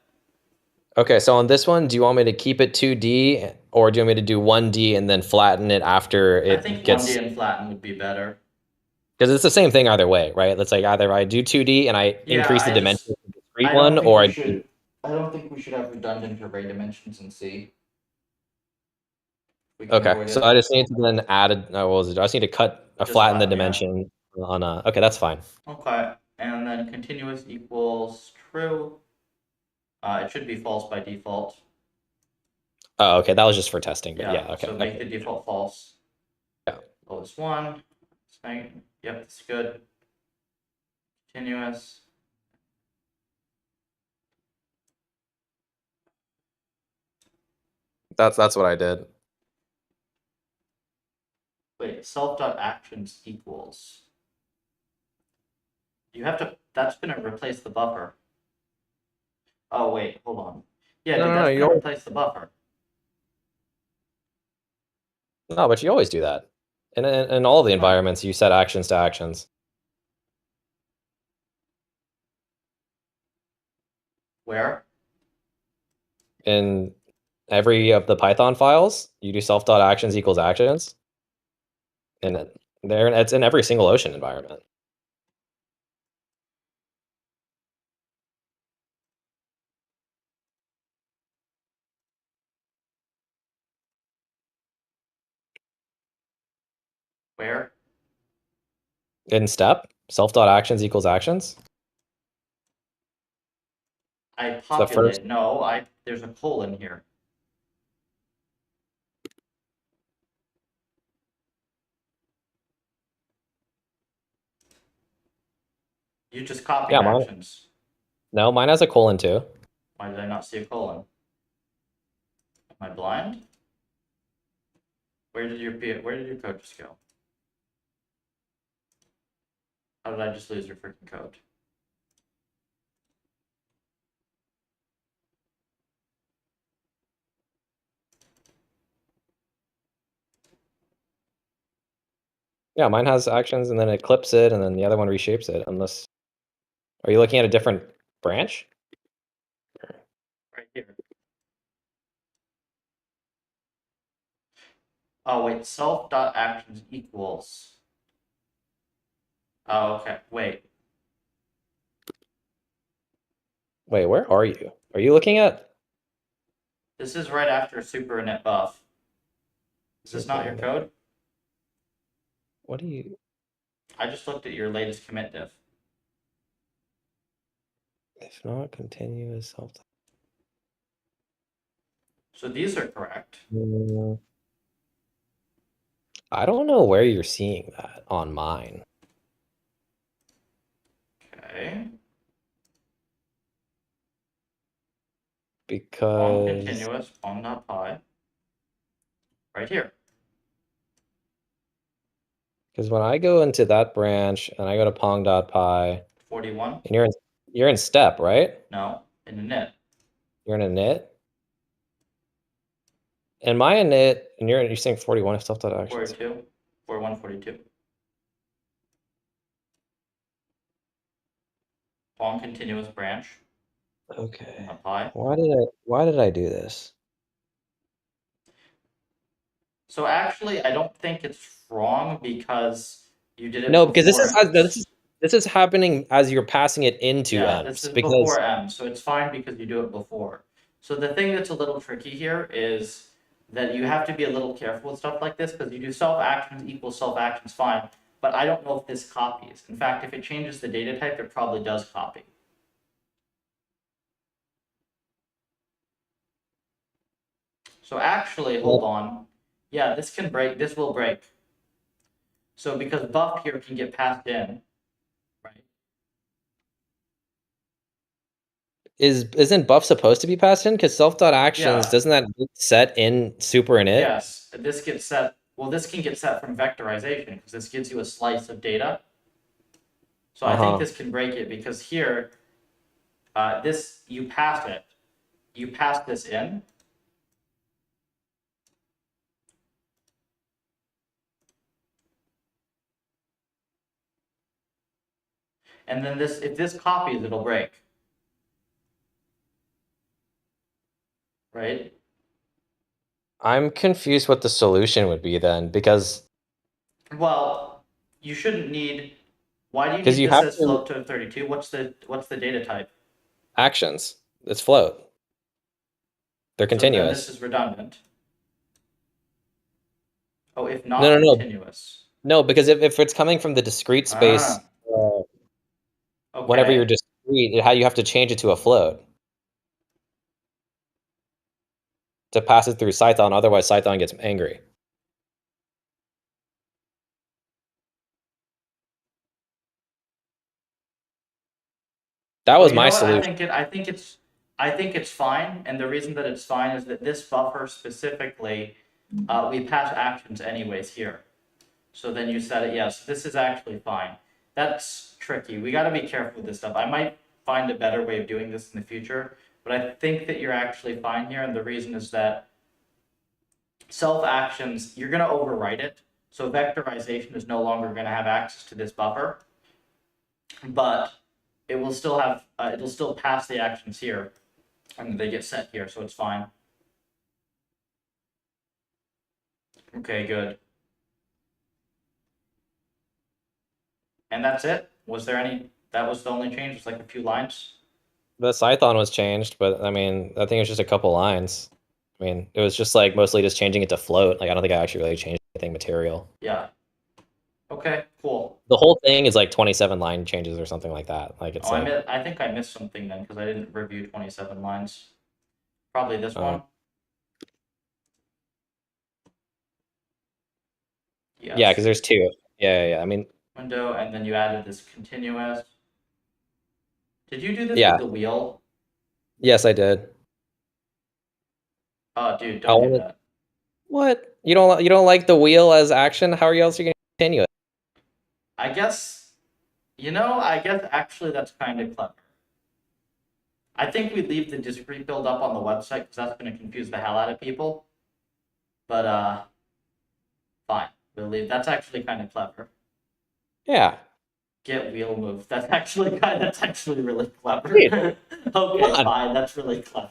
okay, so on this one, do you want me to keep it 2D or do you want me to do 1D and then flatten it after I it think 1D gets? and flatten would be better. Because it's the same thing either way, right? Let's like either I do 2D and I Yeah, increase the dimension of the discrete I don't one, think or we I do. should I don't think we should have redundant array dimensions in C. We can Okay, avoid so it. I just need to then add a. What was it? I just need to Just flatten the flatten, yeah. dimension on a. Okay, that's fine. Okay, and then continuous equals true. It should be false by default. Oh, okay, that was just for testing, but Yeah, yeah, okay, so make okay. the default false. Yeah. Lowest one. Yep, that's good. Continuous. That's what I did. Wait, self.actions equals. You have to. That's gonna replace the buffer. Oh wait, hold on. Yeah, No, dude, no, no, that's you gonna always, replace the buffer. no, but you always do that. In all the Huh. environments, you set actions to actions. Where? In every of the Python files, you do self.actions equals actions. And there, it's in every single Ocean environment. Where? In step, self.actions equals actions. I It's the first. populate. No, there's a colon here. You just copied Yeah, mine. actions. No, mine has a colon too. Why did I not see a colon? Am I blind? Where did your code just go? How did I just lose your freaking code? Yeah, mine has actions and then it clips it and then the other one reshapes it. Unless, are you looking at a different branch? Right here. Oh wait, self.actions equals. Oh, okay. Wait. Wait, where are you? Are you looking at? This is right after super init buff. Is this not your code? What do you? I just looked at your latest commit diff. If not continuous self. So these are correct. I don't know where you're seeing that on mine. Okay. Pong Because continuous, pong.py. Right here. when I go into that branch and I go to pong.py 41? and you're in step, right? No, in the init. You're in a init. And my init, and you're saying 41 of self.actions. 42. 41, 42. Pong continuous branch. Okay. Apply. Why did I do this? So actually, I don't think it's wrong because you did it No, because before M's. this is happening as you're passing it into Yeah, this M's. is Because before M, so it's fine because you do it before. So the thing that's a little tricky here is that you have to be a little careful with stuff like this because you do self actions equals self actions fine, but I don't know if this copies. In fact, if it changes the data type, it probably does copy. So actually, hold on. Yeah, this can break, this will break. So because buff here can get passed in, right? isn't buff supposed to be passed in? Because self.actions, Yeah. doesn't that set in super init? Yes, this gets set. Well, this can get set from vectorization because this gives you a slice of data. So I think this can break it because here, this you pass it, you pass this in. And then this, if this copies, it'll break. Right? I'm confused what the solution would be then, because Well, you shouldn't need. Why do you because need you this have as to float to 32? What's the data type? actions. It's float. They're So then this continuous. is redundant. Oh, if No, not no, no. continuous. No, because if it's coming from the discrete space, whenever you're Okay. discrete, how you have to change it to a float to pass it through Python. Otherwise, Python gets angry. That Well, was you my know what? solution. I think it's fine, and the reason that it's fine is that this buffer specifically, we pass actions anyways here. So then you set it. Yes, this is actually fine. That's tricky. We got to be careful with this stuff. I might find a better way of doing this in the future, but I think that you're actually fine here, and the reason is that self actions, you're going to overwrite it, so vectorization is no longer going to have access to this buffer, but it will still have, it'll still pass the actions here, and they get set here, so it's fine. Okay, good. And that's it? Was there any, that was the only change, it's like a few lines? The Scython was changed, but I mean, I think it was just a couple lines. I mean, it was just like mostly just changing it to float. Like, I don't think I actually really changed anything material. Yeah. Okay, cool. The whole thing is like 27 line changes or something like that. Like, it's Oh, like, I think I missed something then, because I didn't review 27 lines. Probably this one. yeah, Yes. because there's two. Yeah. I mean, Window, and then you added this continuous. Did you do this Yeah. with the wheel? yes, I did. Oh, dude, I don't do wanted. that. What? You don't like the wheel as action? How are you else going to continue it? I guess, I guess actually that's kind of clever. I think we leave the discrete build up on the website because that's going to confuse the hell out of people. But fine, we'll leave. That's actually kind of clever. Yeah. Get wheel move. That's actually really clever. Dude, Okay, on. fine. That's really clever.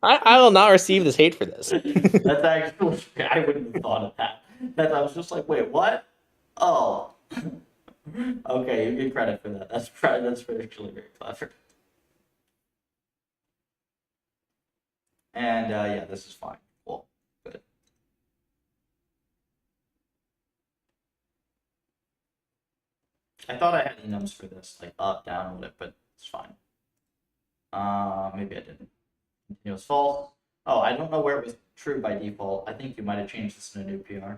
I will not receive this hate for this. That's actually, I wouldn't have thought of that. I was just like, wait, what? Oh. Okay, you get credit for that. That's actually very clever. And yeah, this is fine. Cool. Good. I thought I had enums for this, like up, down, whatever, but it's fine. Maybe I didn't. Continuous false. Oh, I don't know where it was true by default. I think you might have changed this in a new PR.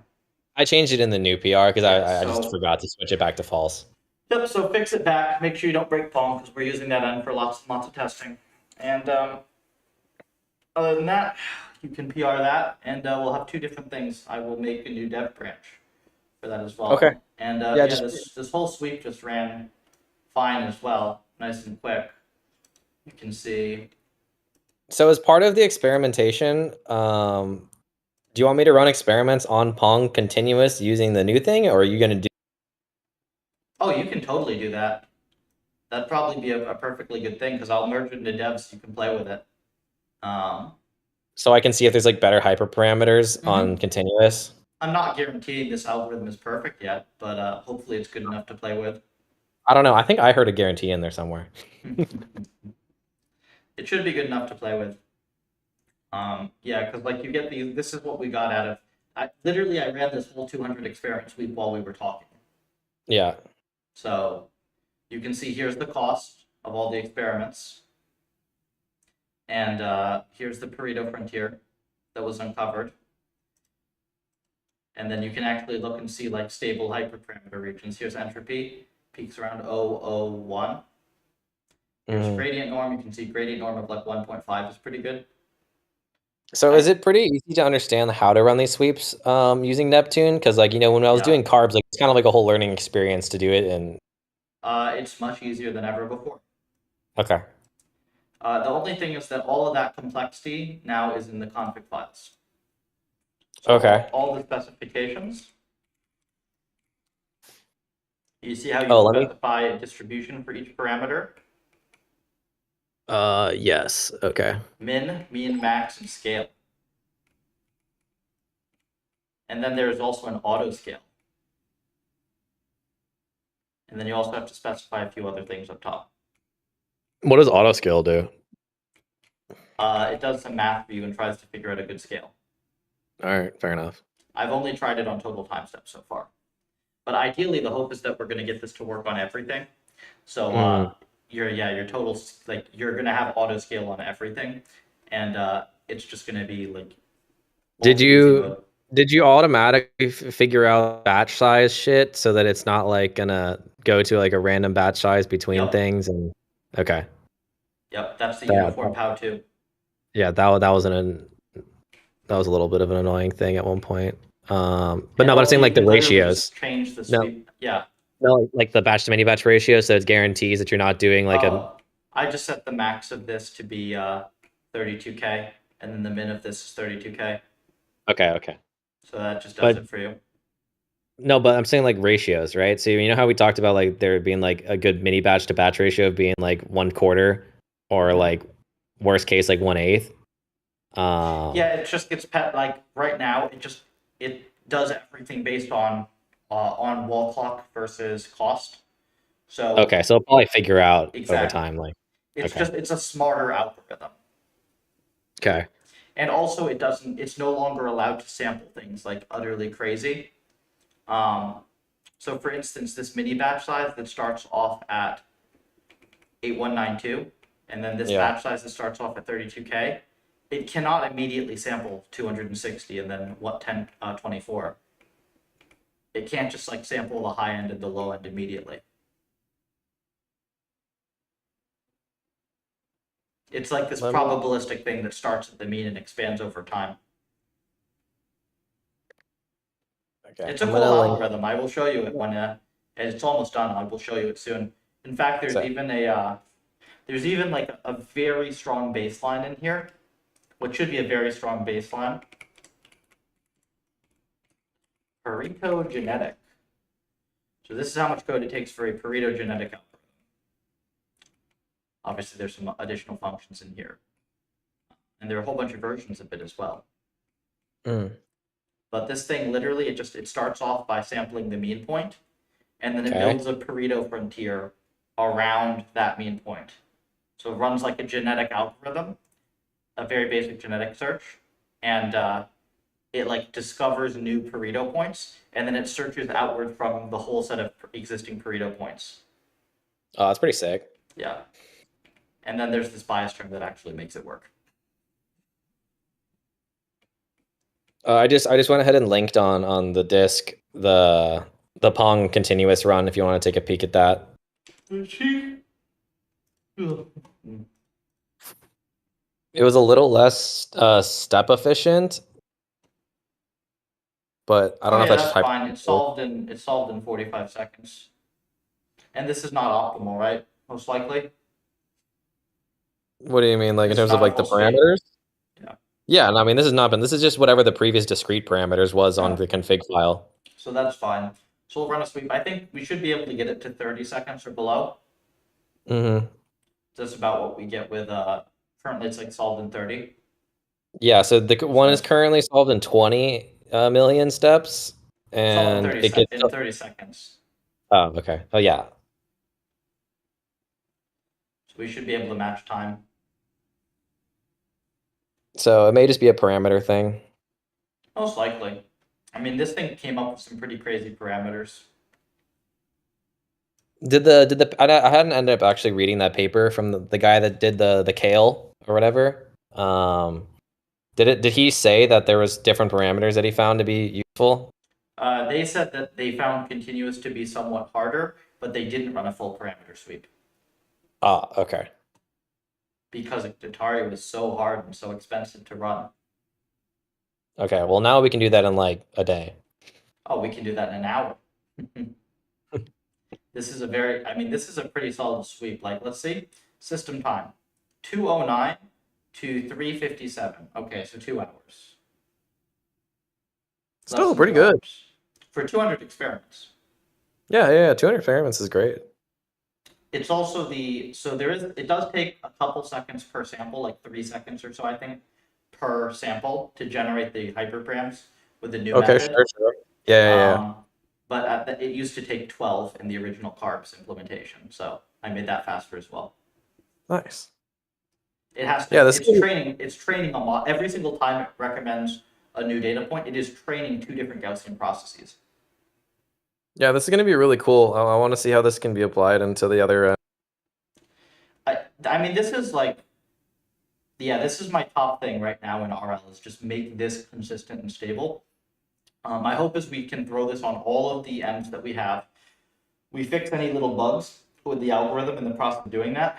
I changed it in the new PR because Yeah, I just forgot to switch it back to false. Yep, so fix it back. Make sure you don't break Pong because we're using that end for lots and lots of testing. And other than that, you can PR that, and we'll have two different things. I will make a new dev branch for that as well. Okay. And Yeah, this whole sweep just ran fine as well, nice and quick. You can see. So as part of the experimentation, do you want me to run experiments on Pong continuous using the new thing, or are you going to do? Oh, you can totally do that. That'd probably be a perfectly good thing because I'll merge it into dev so you can play with it. So I can see if there's like better hyperparameters on continuous. I'm not guaranteeing this algorithm is perfect yet, but hopefully it's good enough to play with. I don't know. I think I heard a guarantee in there somewhere. It should be good enough to play with. Yeah, because like you get these. This is what we got out of. I ran this whole 200 experiment sweep while we were talking. Yeah. So you can see here's the cost of all the experiments. And here's the Pareto frontier that was uncovered. And then you can actually look and see like stable hyperparameter regions. Here's entropy, peaks around 0.001. Here's gradient norm. You can see gradient norm of like 1.5 is pretty good. So is it pretty easy to understand how to run these sweeps using Neptune? Because like, when I was doing carbs, like it's kind of like a whole learning experience to do it. And it's much easier than ever before. okay. The only thing is that all of that complexity now is in the config files. So Okay. all the specifications. You see how you specify a distribution for each parameter? Yes. Okay. Min, mean, max, and scale. And then there's also an auto scale. And then you also have to specify a few other things up top. What does auto scale do? It does some math for you and tries to figure out a good scale. All right, fair enough. I've only tried it on total time steps so far. But ideally, the hope is that we're going to get this to work on everything. So your total, like you're going to have auto scale on everything. And it's just going to be like... Did you automatically figure out batch size shit so that it's not like gonna go to like a random batch size between things? And okay. Yep, that's the uniform POW too. Yeah, that was a little bit of an annoying thing at one point. But I'm saying like the ratios. Change the sweep. Yeah. No, like the batch to many batch ratio, so it guarantees that you're not doing like I just set the max of this to be 32K, and then the min of this is 32K. Okay. So that just does But it for you. no, but I'm saying like ratios, right? So you know how we talked about like there being like a good mini batch to batch ratio of being like 1/4 or Mhm. like worst case like 1/8. Yeah, it just gets like right now. It does everything based on wall clock versus cost. So Okay, so I'll probably figure out over exactly, time, like, it's okay, just it's a smarter algorithm, okay, and also it doesn't. It's no longer allowed to sample things like utterly crazy. Um, so for instance, this mini batch size that starts off at 8192, and then this yeah. batch size that starts off at 32K, it cannot immediately sample 260 and then 24. It can't just like sample the high end and the low end immediately. It's like this Let me. probabilistic thing that starts at the mean and expands over time. Okay, It's a I'm cool gonna link. algorithm. I will show you it and it's almost done. I will show you it soon. In fact, So, there's even like a very strong baseline in here, which should be a very strong baseline. Pareto genetic. So this is how much code it takes for a Pareto genetic algorithm. Obviously, there's some additional functions in here, and there are a whole bunch of versions of it as well. mm, But this thing literally, it starts off by sampling the mean point, and then it Okay. builds a Pareto frontier around that mean point. So it runs like a genetic algorithm, a very basic genetic search, and it like discovers new Pareto points, and then it searches outward from the whole set of existing Pareto points. Oh, that's pretty sick. Yeah. And then there's this bias term that actually makes it work. I just went ahead and linked on the disk the Pong continuous run if you want to take a peek at that. It was a little less step efficient, but I don't Oh know if yeah, that's just that's hyper. fine. It's solved in 45 seconds. And this is not optimal, right? Most likely. what do you mean, like in This is terms of not a like the full state. parameters? Yeah. Yeah, no, I mean this has not been. This is just whatever the previous discrete parameters was on Yeah. the config file. So that's fine. So we'll run a sweep. I think we should be able to get it to 30 seconds or below. Mm-hmm. That's about what we get with currently it's like solved in 30. Yeah, so the one is So currently solved in 20 million steps, solved in and 30 it gets. in 30 seconds. Oh, okay. Oh, yeah. So we should be able to match time. So it may just be a parameter thing. Most likely. I mean, this thing came up with some pretty crazy parameters. I hadn't ended up actually reading that paper from the guy that did the kale or whatever. Did he say that there was different parameters that he found to be useful? They said that they found continuous to be somewhat harder, but they didn't run a full parameter sweep Ah, okay. because Atari was so hard and so expensive to run. Okay, well now we can do that in like a day. Oh, we can do that in an hour. This is this is a pretty solid sweep. Like, let's see, system time, 209 to 357. Okay, so 2 hours. Less Still than pretty 2 good. hours. For 200 experiments. Yeah, 200 experiments is great. It's also it does take a couple seconds per sample, like 3 seconds or so, I think, per sample to generate the hyperparams with the new Okay, method. sure. Yeah. But it used to take 12 in the original carbs implementation, so I made that faster as well. Nice. It has to. Yeah, It's training a lot. Every single time it recommends a new data point, it is training 2 different Gaussian processes. Yeah, this is going to be really cool. I want to see how this can be applied into the other. I mean, this is like, yeah, this is my top thing right now in RL is just make this consistent and stable. My hope is we can throw this on all of the ends that we have. We fix any little bugs with the algorithm in the process of doing that.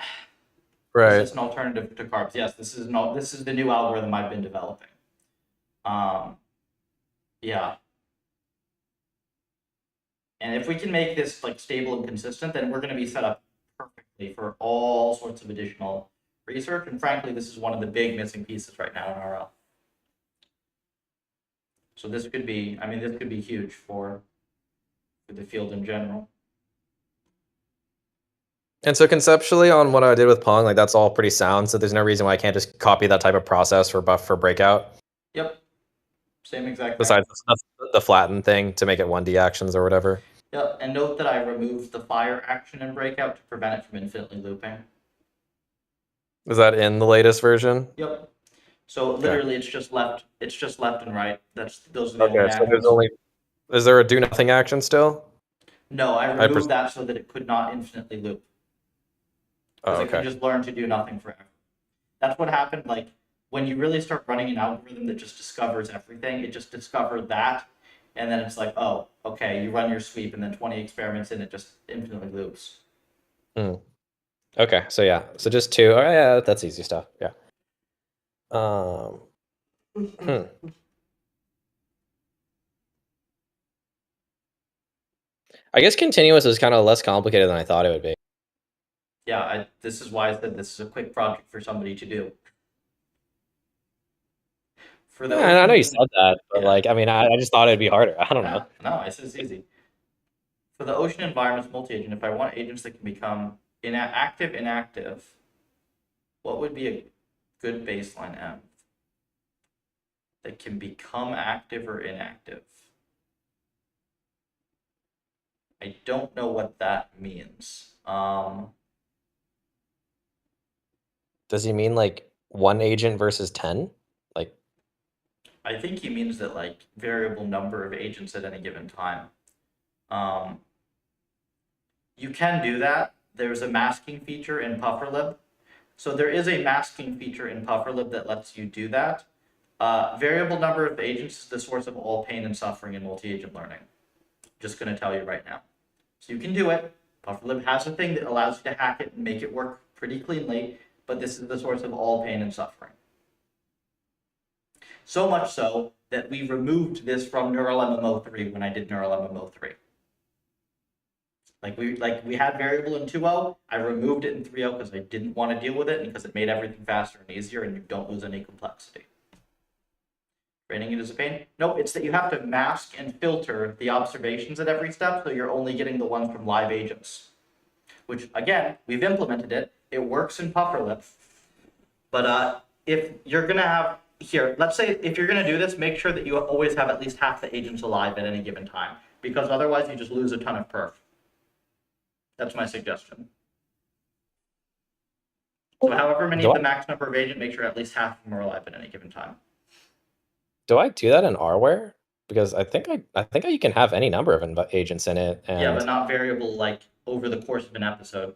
Right. Is this an alternative to carbs? Yes, this is the new algorithm I've been developing. Yeah. And if we can make this like stable and consistent, then we're going to be set up perfectly for all sorts of additional research. And frankly, this is one of the big missing pieces right now in RL. So this could be, I mean, this could be huge for the field in general. And so conceptually on what I did with Pong, like that's all pretty sound. So there's no reason why I can't just copy that type of process for buffer breakout. Yep. Same exact thing. Besides the flatten thing to make it 1D actions or whatever. Yep. And note that I removed the fire action in breakout to prevent it from infinitely looping. Is that in the latest version? Yep. So Okay. literally it's just left and right. Those are the only Okay, so actions. there's only, is there a do nothing action still? No, I removed that so that it could not infinitely loop. Because it can just learn to do nothing forever. That's what happened, like, when you really start running an algorithm that just discovers everything, it just discovered that, and then it's like, oh, okay, you run your sweep, and then 20 experiments in, it just infinitely loops. Okay, so yeah, so just 2. Oh yeah, that's easy stuff. Yeah. I guess continuous is kind of less complicated than I thought it would be. Yeah, this is why I said this is a quick project for somebody to do. For the I know you said that, but Yeah. like, I mean, I just thought it'd be harder. I don't know. No, I said it's easy. For the ocean environments multi-agent, if I want agents that can become active, inactive, what would be a good baseline M that can become active or inactive? I don't know what that means. Does he mean like 1 agent versus 10? Like, I think he means that like variable number of agents at any given time. You can do that. There's a masking feature in PufferLib. So there is a masking feature in PufferLib that lets you do that. Variable number of agents is the source of all pain and suffering in multi-agent learning. Just going to tell you right now. So you can do it. PufferLib has a thing that allows you to hack it and make it work pretty cleanly, but this is the source of all pain and suffering. So much so that we removed this from Neural MMO3 when I did Neural MMO3. Like we had variable in 2.0, I removed it in 3.0 because I didn't want to deal with it and because it made everything faster and easier and you don't lose any complexity. Training it is a pain? Nope, it's that you have to mask and filter the observations at every step so you're only getting the ones from live agents. Which, again, we've implemented it. It works in PufferLib. But if you're going to have, here, let's say if you're going to do this, make sure that you always have at least half the agents alive at any given time. Because otherwise you just lose a ton of perf. That's my suggestion. So however many the max number of agent, make sure at least half of them are alive at any given time. Do I do that in Rware? Because I think you can have any number of agents in it. And... Yeah, but not variable like over the course of an episode.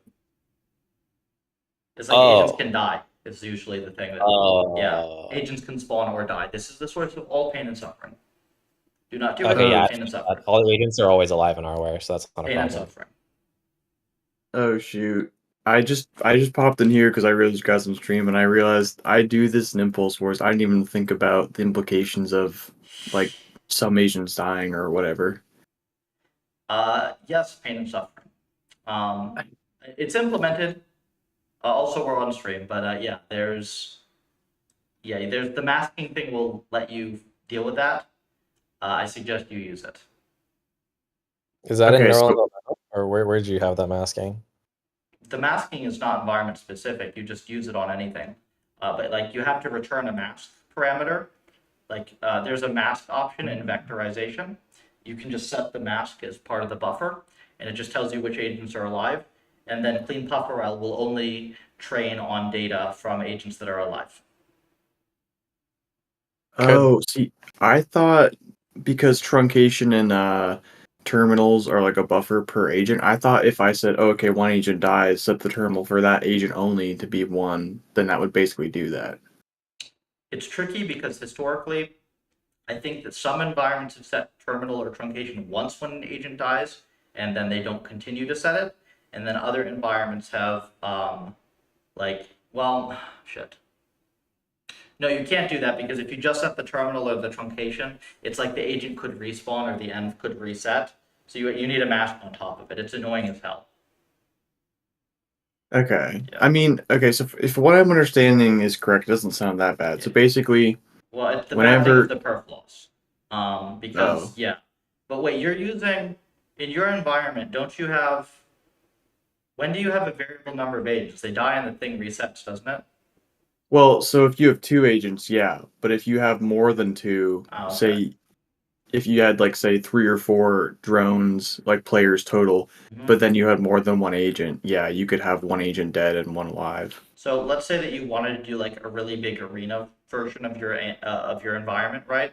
It's like agents can die. Is usually the thing that yeah, agents can spawn or die. This is the source of all pain and suffering. Do not do it. Pain and suffering. All the agents are always alive in Rware, so that's not a problem. And suffering. Oh shoot. I just popped in here because I realized you guys on stream and I realized I do this in Impulse Wars. I didn't even think about the implications of like some agents dying or whatever. Yes, pain and suffering. It's implemented. Also, we're on stream, but yeah, there's the masking thing will let you deal with that. I suggest you use it. Is that in Neural, or where did you have that masking? The masking is not environment specific. You just use it on anything. But like you have to return a mask parameter. Like there's a mask option in vectorization. You can just set the mask as part of the buffer, and it just tells you which agents are alive. And then clean PufferLib will only train on data from agents that are alive. Oh, see, I thought because truncation and terminals are like a buffer per agent, I thought if I said, oh, okay, 1 agent dies, set the terminal for that agent only to be 1, then that would basically do that. It's tricky because historically, I think that some environments have set terminal or truncation once when an agent dies, and then they don't continue to set it. And then other environments have, shit. No, you can't do that because if you just set the terminal or the truncation, it's like the agent could respawn or the end could reset. So you need a mask on top of it. It's annoying as hell. Okay. Yeah. I mean, okay, so if what I'm understanding is correct, it doesn't sound that bad. So Yeah. basically, Well, it's the bad thing is whenever the perf loss. Because oh, yeah. But wait, you're using in your environment, don't you have when do you have a variable number of agents? They die and the thing resets, doesn't it? well, so if you have two agents, yeah, but if you have more than two, Oh, okay. say if you had like say three or four drones, like players total, Mhm. but then you had more than one agent, yeah, you could have one agent dead and one alive. So let's say that you wanted to do like a really big arena version of your environment, right?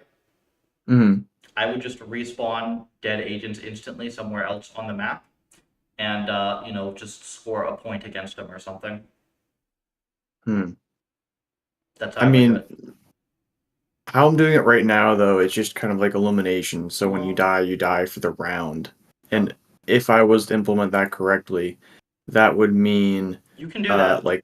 Hmm. I would just respawn dead agents instantly somewhere else on the map, and just score a point against them or something. Hmm. That's I how I would do mean, it. how I'm doing it right now though, it's just kind of like elimination. So when Uh-huh. you die for the round. Yep. And if I was to implement that correctly, that would mean You can do that. like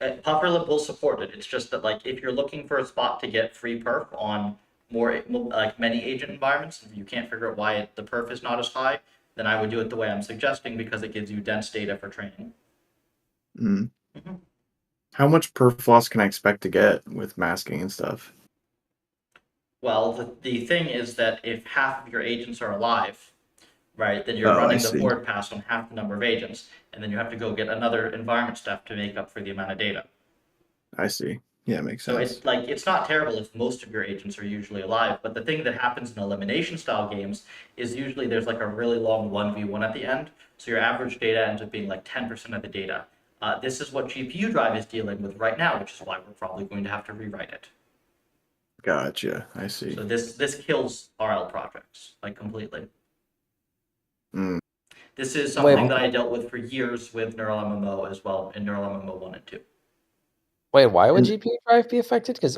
PufferLib will support it. It's just that like if you're looking for a spot to get free perf on more like many agent environments, and you can't figure out why the perf is not as high, then I would do it the way I'm suggesting because it gives you dense data for training. hmm. Mhm. How much perf loss can I expect to get with masking and stuff? Well, the thing is that if half of your agents are alive, right, then you're Oh, I running the see. forward pass on half the number of agents, and then you have to go get another environment stuff to make up for the amount of data. I see. Yeah, makes So sense. it's not terrible if most of your agents are usually alive, but the thing that happens in elimination style games is usually there's like a really long 1v1 at the end, so your average data ends up being like 10% of the data. This is what GPU drive is dealing with right now, which is why we're probably going to have to rewrite it. Gotcha. I see. So this kills RL projects like completely. Mm. This is Wait, something that I dealt with for years with Neural MMO as well in Neural MMO 1 and 2. wait, why would And GPU drive be affected? Because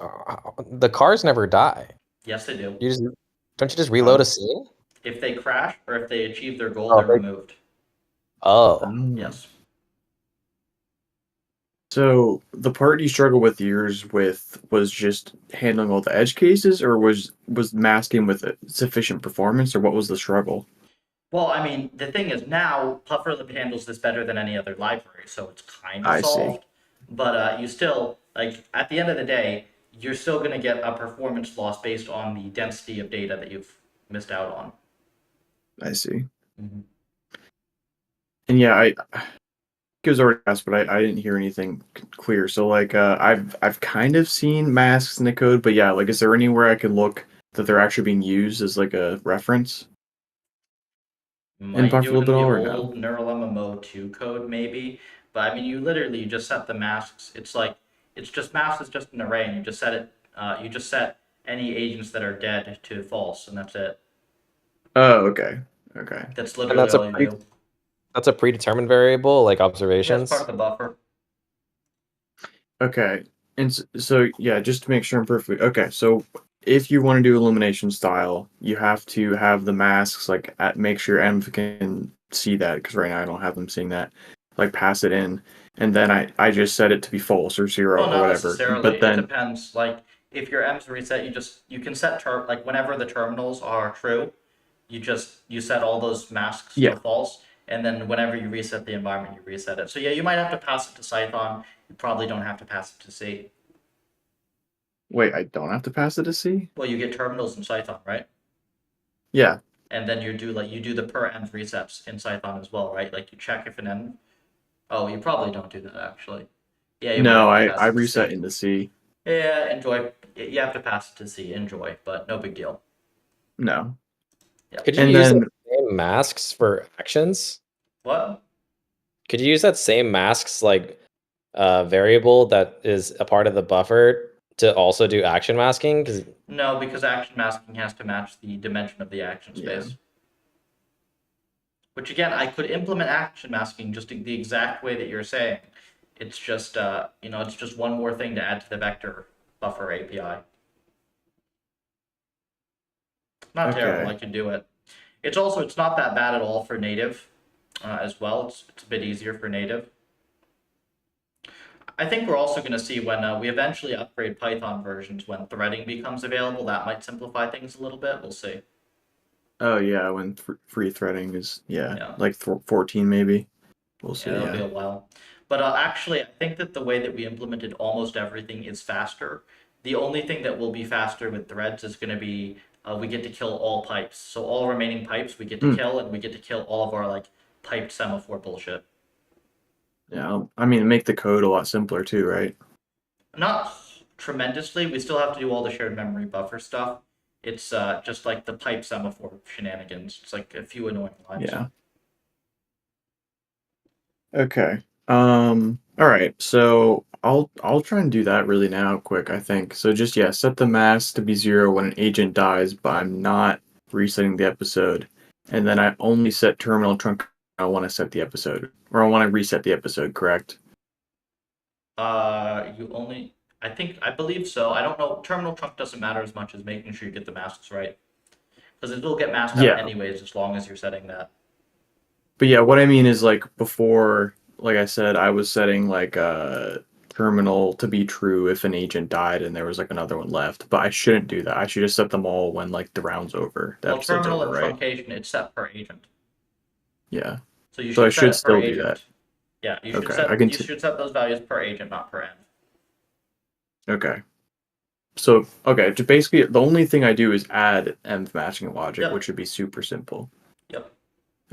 the cars never die. Yes, they do. You just don't you just reload oh, a scene? If they crash or if they achieve their goal, Oh, they're removed. oh. oh. Yes. So the part you struggled with yours with was just handling all the edge cases, or was masking with sufficient performance, or what was the struggle? Well, I mean, the thing is now PufferLib handles this better than any other library, so it's kind of I see. solved. But you still, like, at the end of the day, you're still going to get a performance loss based on the density of data that you've missed out on. I see. Mm-hmm. And yeah, it was already asked, but I didn't hear anything clear. So like, I've kind of seen masks in the code, but yeah, like, is there anywhere I can look that they're actually being used as like a reference in Might do it PufferLib in at the all, or no? old Neural MMO 2 code, maybe. But I mean, you just set the masks. It's like, it's just masks is just an array, and you just set it, you just set any agents that are dead to false, and that's it. Oh, okay, okay, That's And literally all you do. that's a predetermined variable, like That's part of observations. the buffer. okay. And so yeah, just to make sure I'm perfectly okay. So if you want to do elimination style, you have to have the masks like make sure Env can see that because right now I don't have them seeing that. Like pass it in, and then I just set it to be false or zero Well, or not whatever. necessarily. But It then depends. Like if your M's reset, you can set like whenever the terminals are true, you set all those masks yeah, to false, and then whenever you reset the environment, you reset it. So yeah, you might have to pass it to Python. You probably don't have to pass it to C. wait, I don't have to pass it to C. Well, you get terminals in Python, right? Yeah, And then you do the per env resets in Python as well, right? Like you check if an env. Oh, you probably don't do that actually. Yeah, you might no, have to I pass it to reset C. into C. Yeah, enjoy. You have to pass it to C. Enjoy, but no big deal. No, Yeah. Could you and use the then same masks for actions? What? Could you use that same masks like variable that is a part of the buffer to also do action masking? Because No, because action masking has to match the dimension of the action yeah, space. Which again, I could implement action masking just the exact way that you're saying. It's just it's just one more thing to add to the vector buffer API. Not terrible. okay, I can do it. It's not that bad at all for native as well. It's a bit easier for native. I think we're also going to see when we eventually upgrade Python versions when threading becomes available. That might simplify things a little bit. We'll see. oh yeah, when free threading is Yeah, like 14 maybe. We'll yeah, see. that'll be Yeah. a while. But actually, I think that the way that we implemented almost everything is faster. The only thing that will be faster with threads is going to be we get to kill all pipes. So all remaining pipes we get to Hmm. kill, and we get to kill all of our like piped semaphore bullshit. Yeah, I mean, make the code a lot simpler too, right? Not tremendously. We still have to do all the shared memory buffer stuff. It's just like the pipe semaphore shenanigans. It's like a few annoying lines. Yeah. Okay. All right. So I'll try and do that really now, quick, I think. So just yeah, set the mask to be 0 when an agent dies, but I'm not resetting the episode. And then I only set terminal trunk. I want to set the episode, or I want to reset the episode. Correct? You only. I believe so. I don't know. Terminal trunk doesn't matter as much as making sure you get the masks right, because it will get masked out Yeah. anyways as long as you're setting that. But yeah, what I mean is like before, like I said, I was setting like terminal to be true if an agent died and there was like another one left. But I shouldn't do that. I should just set them all when like the round's over, the Well, episode's terminal over, and right? truncation, it's set per agent, Yeah. so you So I should set should it per still do that. agent. Yeah, Okay. I can. you should set those values per agent, not per end. Okay. So okay, basically the only thing I do is add env matching logic, Yep. which should be super simple. Yep,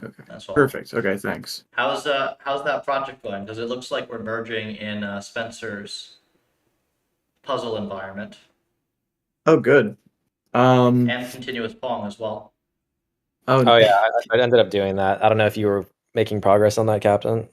Okay. that's all. Perfect. Okay. Thanks. How's that project going? Because it looks like we're merging in Spencer's puzzle environment Oh, good. and continuous Pong as well. Oh, Oh yeah, I ended up doing that. I don't know if you were making progress on that, Captain.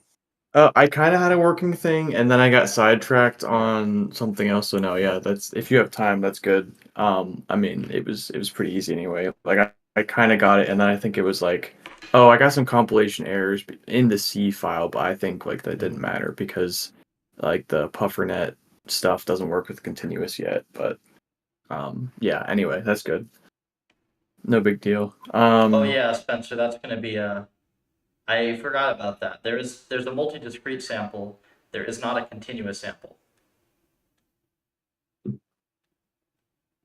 I kind of had a working thing, and then I got sidetracked on something else. So no, yeah, that's if you have time, that's good. I mean, it was pretty easy anyway. Like I kind of got it, and then I think it was like, oh, I got some compilation errors in the C file, but I think like that didn't matter because like the puffernet stuff doesn't work with continuous yet. But yeah. Anyway, that's good. No big deal. Oh yeah, Spencer, that's gonna be a. I forgot about that. There's a multi-discrete sample. There is not a continuous sample.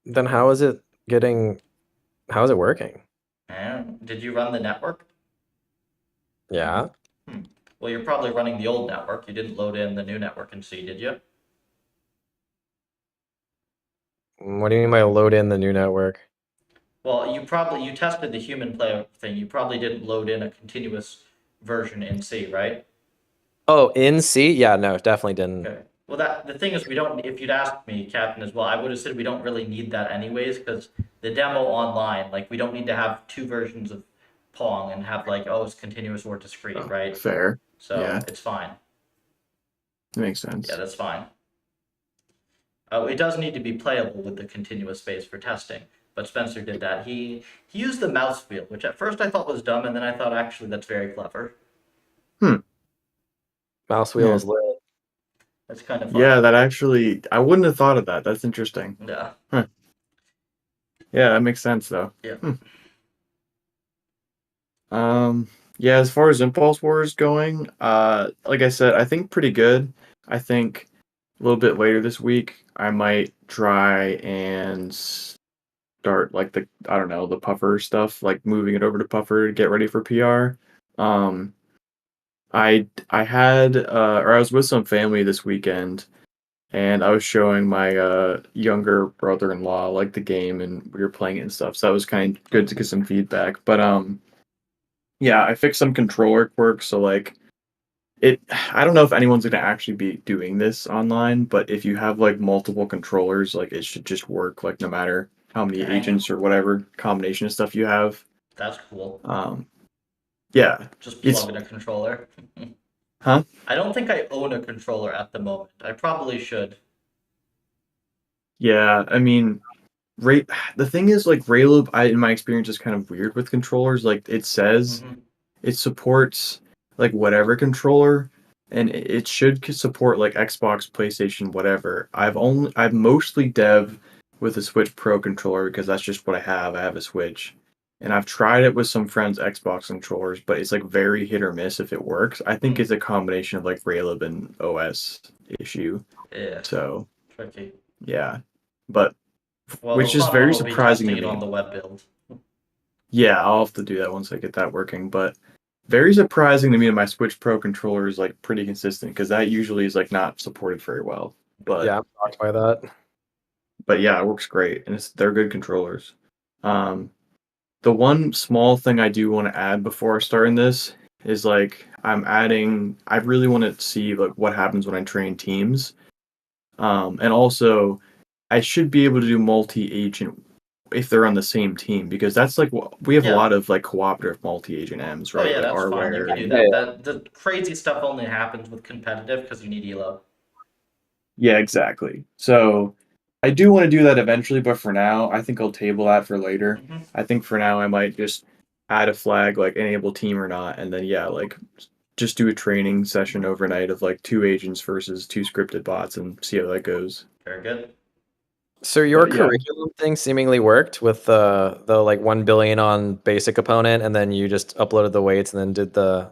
Then how is it getting? How is it working? And did you run the network? Yeah. Well, you're probably running the old network. You didn't load in the new network in C, did you? What do you mean by load in the new network? Well, you tested the human player thing. You probably didn't load in a continuous version in C, right? Oh, in C? Yeah, no, definitely didn't. Okay. Well, the thing is, we don't. If you'd asked me, Captain, as well, I would have said we don't really need that anyways, because the demo online, like, we don't need to have two versions of Pong and have like, oh, it's continuous or discrete, Oh, right? fair. So Yeah. it's fine. That makes sense. Yeah, that's fine. It does need to be playable with the continuous space for testing, but Spencer did that. He used the mouse wheel, which at first I thought was dumb, and then I thought actually that's very clever. Mouse wheel Yeah. is lit. That's kind of fun. Yeah, that actually, I wouldn't have thought of that. That's interesting. Yeah. Yeah, that makes sense though. Yeah. Yeah, as far as Impulse Wars going, like I said, I think pretty good. I think a little bit later this week, I might try and start like I don't know, the Puffer stuff, like moving it over to Puffer to get ready for PR. I had or I was with some family this weekend and I was showing my younger brother-in-law like the game and we were playing it and stuff. So that was kind of good to get some feedback. But yeah, I fixed some controller quirks so like I don't know if anyone's gonna actually be doing this online, but if you have like multiple controllers, like it should just work like no matter how many Dang. agents or whatever combination of stuff you have. That's cool. Yeah. Just It's- plug in a controller. Huh? I don't think I own a controller at the moment. I probably should. Yeah, I mean, the thing is like Rayloop, in my experience is kind of weird with controllers. Like it says Mhm. it supports like whatever controller, and it should support like Xbox, PlayStation, whatever. I've mostly dev with a Switch Pro controller because that's just what I have. I have a Switch, and I've tried it with some friends' Xbox controllers, but it's like very hit or miss if it works. I think it's a combination of like Rayloop and OS issue. Yeah. So Tricky. yeah, but Well, which the is fun very one will be surprising testing to it me. on the web build. Yeah, I'll have to do that once I get that working. But very surprising to me that my Switch Pro controller is like pretty consistent because that usually is like not supported very well. But Yeah, I'm shocked by that. yeah, it works great and they're good controllers. Um, the one small thing I do want to add before starting this is like I really want to see like what happens when I train teams. And also I should be able to do multi-agent if they're on the same team because that's like we have a Yeah. lot of like cooperative multi-agent M's, Oh right? yeah, Like that's fine. You Rware can do and that. The crazy stuff only happens with competitive because you need elo. yeah, exactly. So I do want to do that eventually, but for now, I think I'll table that for later. Hmm. I think for now I might just add a flag like enable team or not, and then yeah, like just do a training session overnight of like 2 agents versus 2 scripted bots and see how that goes. Very good. So your But yeah, curriculum thing seemingly worked with the like 1 billion on basic opponent, and then you just uploaded the weights and then did the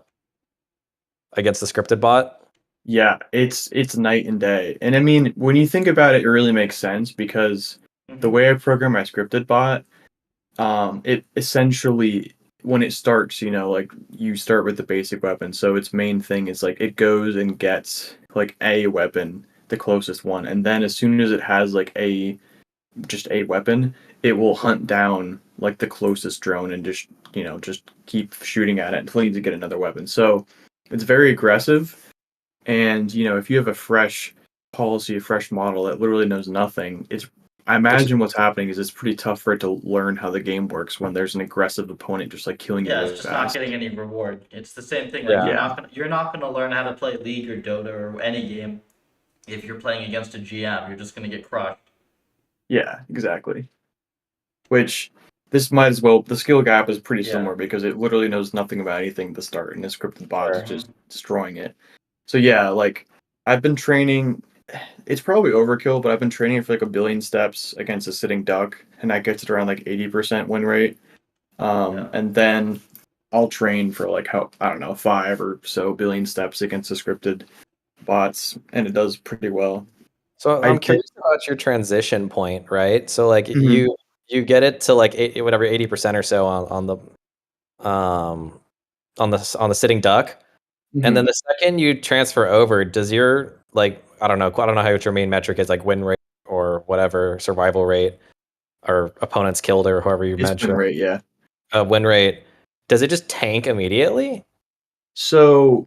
against the scripted bot. yeah, it's night and day. And I mean, when you think about it, it really makes sense because the Mhm. way I program my scripted bot, it essentially when it starts, like you start with the basic weapon. So its main thing is like it goes and gets like a weapon, the closest one, and then as soon as it has like just a weapon, it will hunt down like the closest drone and just keep shooting at it until it needs to get another weapon. So it's very aggressive. And if you have a fresh policy, a fresh model that literally knows nothing, I Just imagine what's happening is it's pretty tough for it to learn how the game works when there's an aggressive opponent just like killing you Yeah, it's really just not fast. getting any reward. It's the same thing. Like yeah. Yeah, you're not gonna learn how to play League or Dota or any game if you're playing against a GM. You're just gonna get crushed. yeah, exactly. Which this might as well the skill gap is pretty Yeah. similar because it literally knows nothing about anything at the start and the scripted bot is Sure. just destroying it. So yeah, like I've been training it's probably overkill, but I've been training for like 1 billion steps against a sitting duck and that gets it around like 80% win rate. Yeah. And then I'll train for like how I don't know 5 or so billion steps against the scripted bots, and it does pretty well. So I I'm did. curious about your transition point, right? So like Mhm. you get it to like whatever 80% or so um on the sitting duck, and then Mhm. the second you transfer over, does your like I don't know how what your main metric is, like win rate or whatever survival rate or opponents killed or however you It's win measure rate, yeah. win rate, does it just tank immediately? So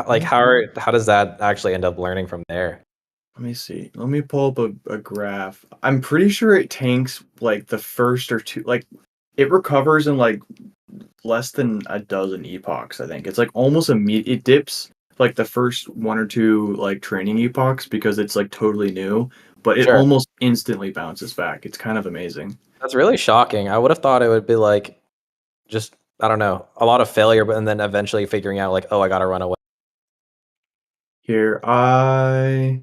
Like how does that actually end up learning from there? let me see. Let me pull up a graph. I'm pretty sure it tanks like the first or two. Like it recovers in like less than a dozen epochs. I think it's like almost immediate. It dips like the first 1 or 2 like training epochs because it's like totally new, but it Sure. almost instantly bounces back. It's kind of amazing. That's really shocking. I would have thought it would be like just I don't know, a lot of failure, but and then eventually figuring out like, oh, I gotta run away. Here I.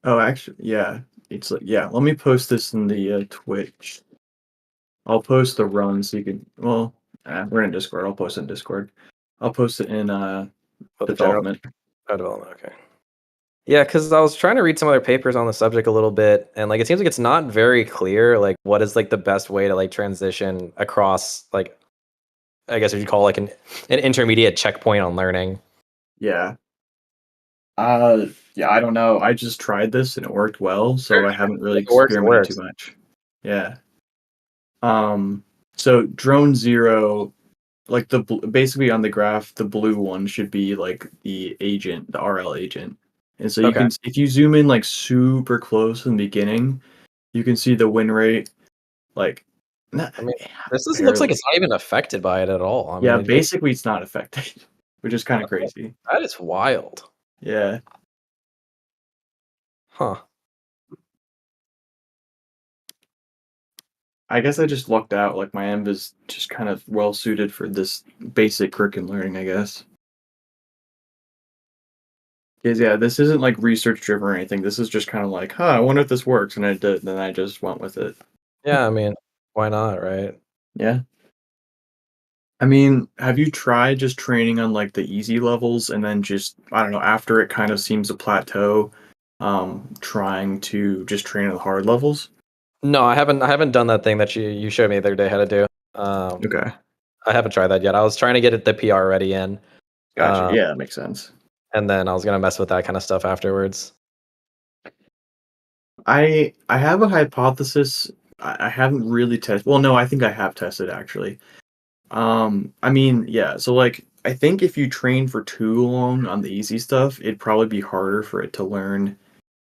Oh, actually, yeah. It's like yeah. Let me post this in the Twitch. I'll post the run so you can. Well, we're in Discord. I'll post it in Discord. I'll post it in But the general development. development, okay. Yeah, because I was trying to read some other papers on the subject a little bit, and like it seems like it's not very clear like what is like the best way to like transition across like I guess what you call like an intermediate checkpoint on learning. Yeah. Yeah. I don't know. I just tried this and it worked well, so I haven't really If it works, it experimented too works. much. Yeah. Um. So drone zero, like basically on the graph, the blue one should be like the agent, the RL agent, and so you Okay. can if you zoom in like super close in the beginning, you can see the win rate like. Not, I mean, this is looks like barely. it's not even affected by it at all. I mean, Yeah, basically it's not affected, which is kind of crazy. that is wild. Yeah. Huh. I guess I just lucked out. Like my EMB is just kind of well suited for this basic curriculum learning, I guess. Because yeah, this isn't like research driven or anything. This is just kind of like, huh, I wonder if this works, and I did, and then I just went with it. Yeah, I mean, why not, right? Yeah. I mean, have you tried just training on like the easy levels and then just I don't know, after it kind of seems to plateau, trying to just train on the hard levels? No, I haven't done that thing that you showed me the other day how to do. Okay. I haven't tried that yet. I was trying to get the PR ready in, Gotcha. Yeah, that makes sense. and then I was gonna mess with that kind of stuff afterwards. I have a hypothesis. I haven't really tested. Well, no, I think I have tested actually. I mean, yeah. So like, I think if you train for too long on the easy stuff, it'd probably be harder for it to learn,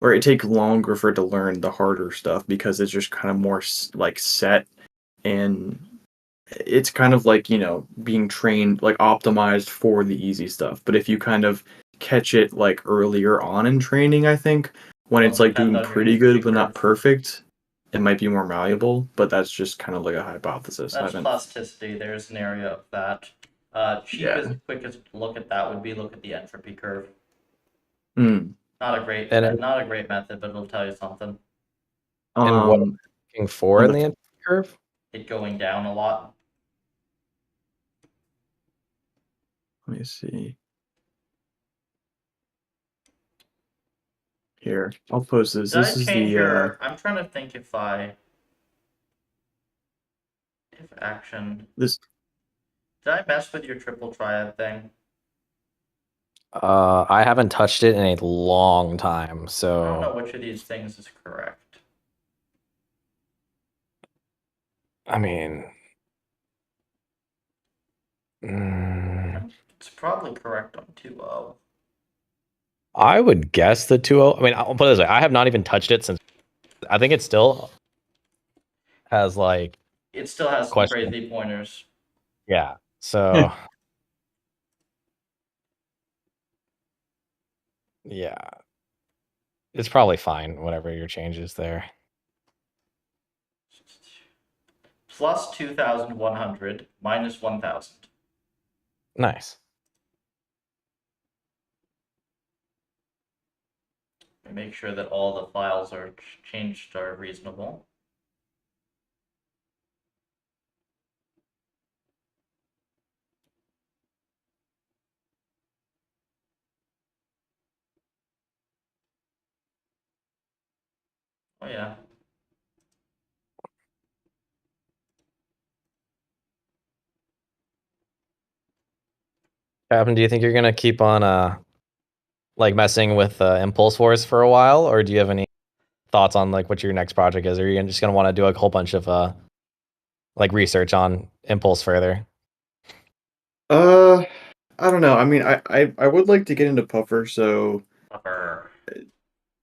or it take longer for it to learn the harder stuff because it's just kind of more like set, and it's kind of like, being trained, like optimized for the easy stuff. But if you kind of catch it like earlier on in training, I think when It'll it's like depend doing on your pretty entropy good but not curve. perfect, it might be more malleable. But that's just kind of like a hypothesis. I That's haven't. plasticity. There's an area of that. Yeah. Cheapest, quickest look at that would be look at the entropy curve. Hmm. Not a great, And not a great method, but it'll tell you something. and what I'm looking for on in the- the entropy curve? It going down a lot. Let me see. Here, I'll post this. Did I This is change the your? I'm trying to think if action. this. Did I mess with your triple triad thing? I haven't touched it in a long time, I don't know so which of these things is correct. I mean, It's probably correct on 2.0. I would guess the 2.0. I mean, I'll put it this way: I have not even touched it since. I think it still has like It still has some question. crazy pointers. Yeah. So yeah, it's probably fine. Whatever your changes there. Plus 2,100 minus 1,000. Nice. Make sure that all the files are changed are reasonable. Oh yeah. Captain, do you think you're gonna keep on like messing with Impulse Force for a while, or do you have any thoughts on like what your next project is? Or are you just gonna want to do a whole bunch of like research on Impulse further? Uh, I don't know. I mean, I would like to get into Puffer, so Puffer.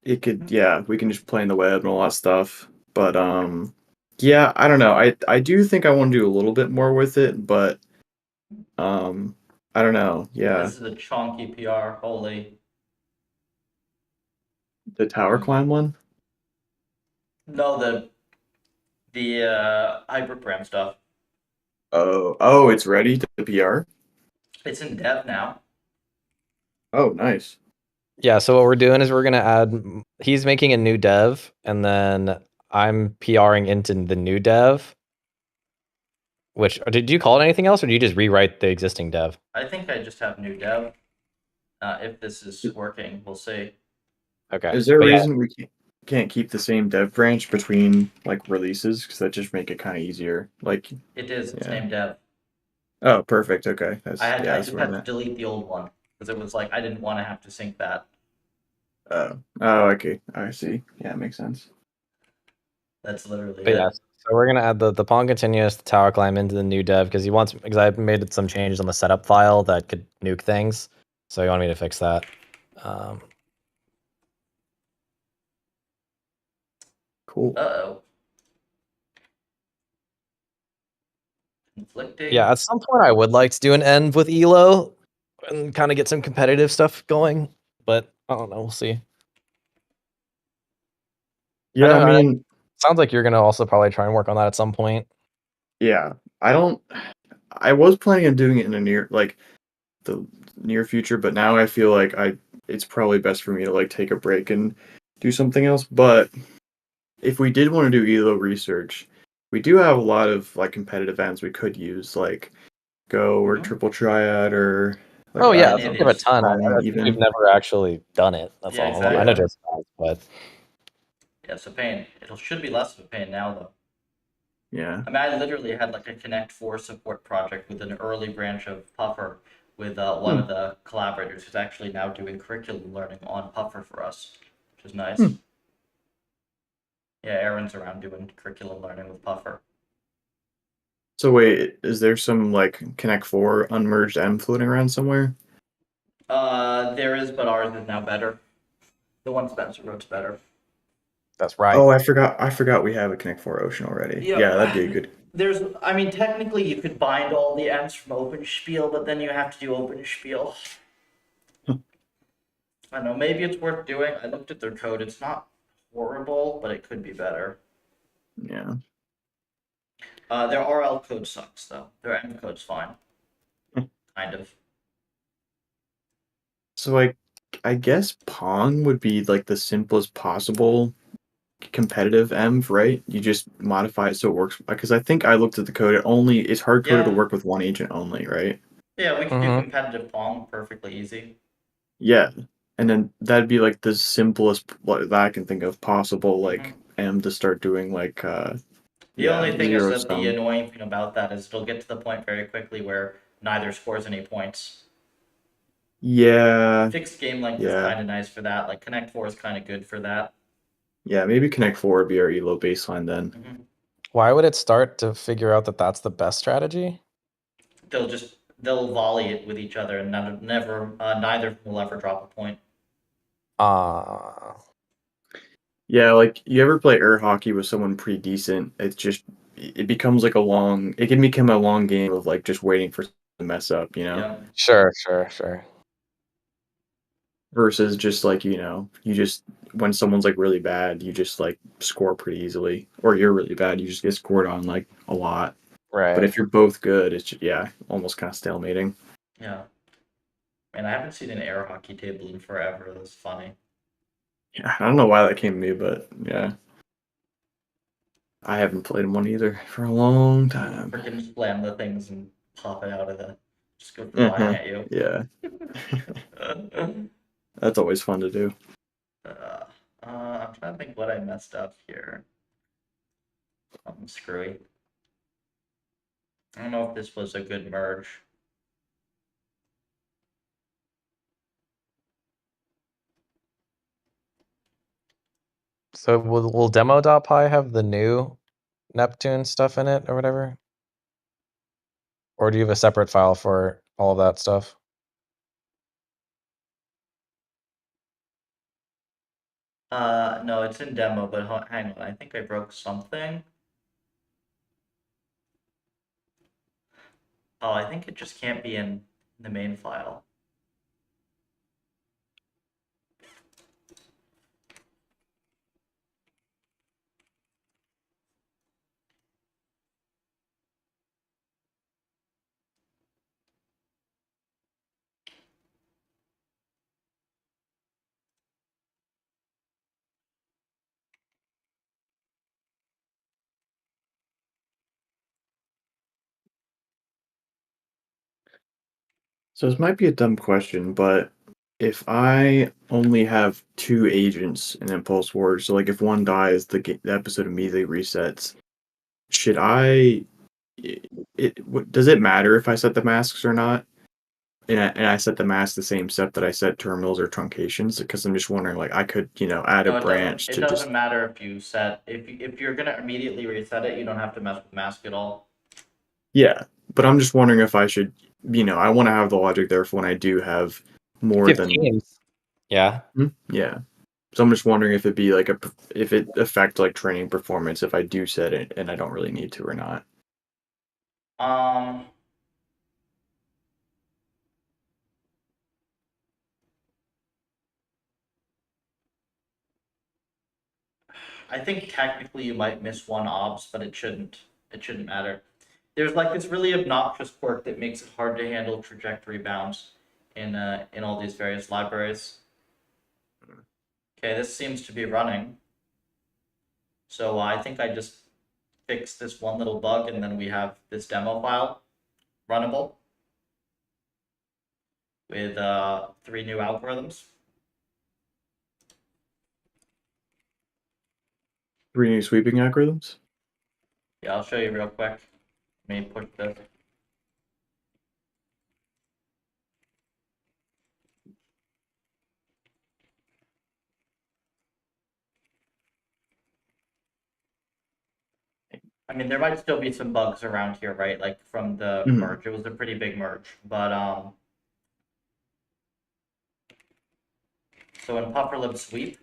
it could, yeah, we can just play in the web and all that stuff. But yeah, I don't know. I do think I want to do a little bit more with it, but I don't know. Yeah, This is a chonky PR. Holy. the tower climb one. No, the hyperparam stuff. Oh, it's ready to PR. It's in dev now. Oh, nice. Yeah. So what we're doing is we're gonna add. He's making a new dev, and then I'm PRing into the new dev. Which did you call it anything else, or do you just rewrite the existing dev? I think I just have new dev. If this is working, we'll see. Okay. Is there a But yeah, reason we can't keep the same dev branch between like releases? Because that just make it kind of easier. Like, It is. It's yeah. named dev. Oh, perfect. Okay, I yeah, just that's what I had to meant. delete the old one because it was like I didn't want to have to sync that. Oh, okay. I see. Yeah, it makes sense. That's literally but it. yeah. So we're gonna add the pawn continuous, the tower climb into the new dev because I made some changes on the setup file that could nuke things. So he wanted me to fix that. Cool. Uh-oh. Conflicting. Yeah, at some point I would like to do an end with Elo and kind of get some competitive stuff going, but I don't know. We'll see. Yeah, know, I mean, sounds like you're gonna also probably try and work on that at some point. yeah. I was planning on doing it in the near future, but now I feel like it's probably best for me to like take a break and do something else. But if we did want to do ELO research, we do have a lot of like competitive ends we could use, like Go or Triple Triad or like Oh yeah, And I it think of a is ton. I Ronin think we've even. never actually done it. That's Yeah, all. exactly. I know Yeah. just but Yeah, it's a pain. It should be less of a pain now though. Yeah. I mean, I literally had like a Connect 4 support project with an early branch of Puffer with one Hmm. of the collaborators who's actually now doing curriculum learning on Puffer for us, which is nice. Hmm. Yeah, Aaron's around doing curriculum learning with Puffer. So wait, is there some like Connect 4 unmerged M floating around somewhere? There is, but ours is now better. The one Spencer wrote's better. That's right. Oh, I forgot we have a Connect 4 Ocean already. Yeah, that'd be a good. I mean, technically you could bind all the ends from OpenSpiel, but then you have to do OpenSpiel. I don't know, maybe it's worth doing. I looked at their code. It's not horrible, but it could be better. Yeah. Their RL code sucks, though. Their M code's fine. Kind of. So like, I guess Pong would be like the simplest possible competitive env, right? You just modify it so it works. Because I think I looked at the code. It's hard coded to Yeah. work with one agent only, right? Yeah, we could do Mhm. competitive Pong perfectly easy. Yeah, and then that'd be like the simplest that I can think of possible like M to start doing like The only thing is zero that the sum. annoying thing about that is it'll get to the point very quickly where neither scores any points. Yeah, Fixed game length is yeah, kind of nice for that. Like Connect 4 is kind of good for that. yeah. Maybe Connect 4 would be our elo baseline then. Mhm. Why would it start to figure out that that's the best strategy? They'll volley it with each other, and neither will ever drop a point. Ah, Yeah, like you ever play air hockey with someone pretty decent? It becomes like it can become a long game of like just waiting for someone to mess up, Yeah. sure. versus just like you just when someone's like really bad, you just like score pretty easily, or you're really bad, you just get scored on like a lot. But Right. if you're both good, it's just, yeah, almost kind of stalemating. Yeah. Man, I haven't seen an air hockey table in forever. That's funny. Yeah, I don't know why that came to me, but yeah, I haven't played one either for a long time. Freaking slam the things and pop it out of the. Just go flying Uh-huh. at you. Yeah, that's always fun to do. I'm trying to think what I messed up here. Something screwy. I don't know if this was a good merge. So will demo.py have the new Neptune stuff in it or whatever? Or do you have a separate file for all of that stuff? No, it's in demo, but hang on. I think I broke something. Oh, I think it just can't be in the main file. So this might be a dumb question, but if I only have two agents in Impulse Wars, so like if one dies, the episode immediately resets. Should I? Does it matter if I set the masks or not? And I set the mask the same step that I set terminals or truncations, because I'm just wondering, like I could add a No, it doesn't. branch It to just doesn't matter if you set if you're gonna immediately reset it. You don't have to mess with mask at all. yeah. But I'm just wondering if I should, I want to have the logic there for when I do have more than 15. Yeah. yeah. So I'm just wondering if it'd be like if it affect like training performance if I do set it and I don't really need to or not. Um, I think technically you might miss one obs, but it shouldn't. It shouldn't matter. There's like this really obnoxious quirk that makes it hard to handle trajectory bounds in all these various libraries. Okay, this seems to be running. So I think I just fix this one little bug, and then we have this demo file runnable with 3 new algorithms. 3 new sweeping algorithms. Yeah, I'll show you real quick. Let me push this. I mean, there might still be some bugs around here, right? Like from the Mhm. merge. It was a pretty big merge. But so in PufferLib sweep,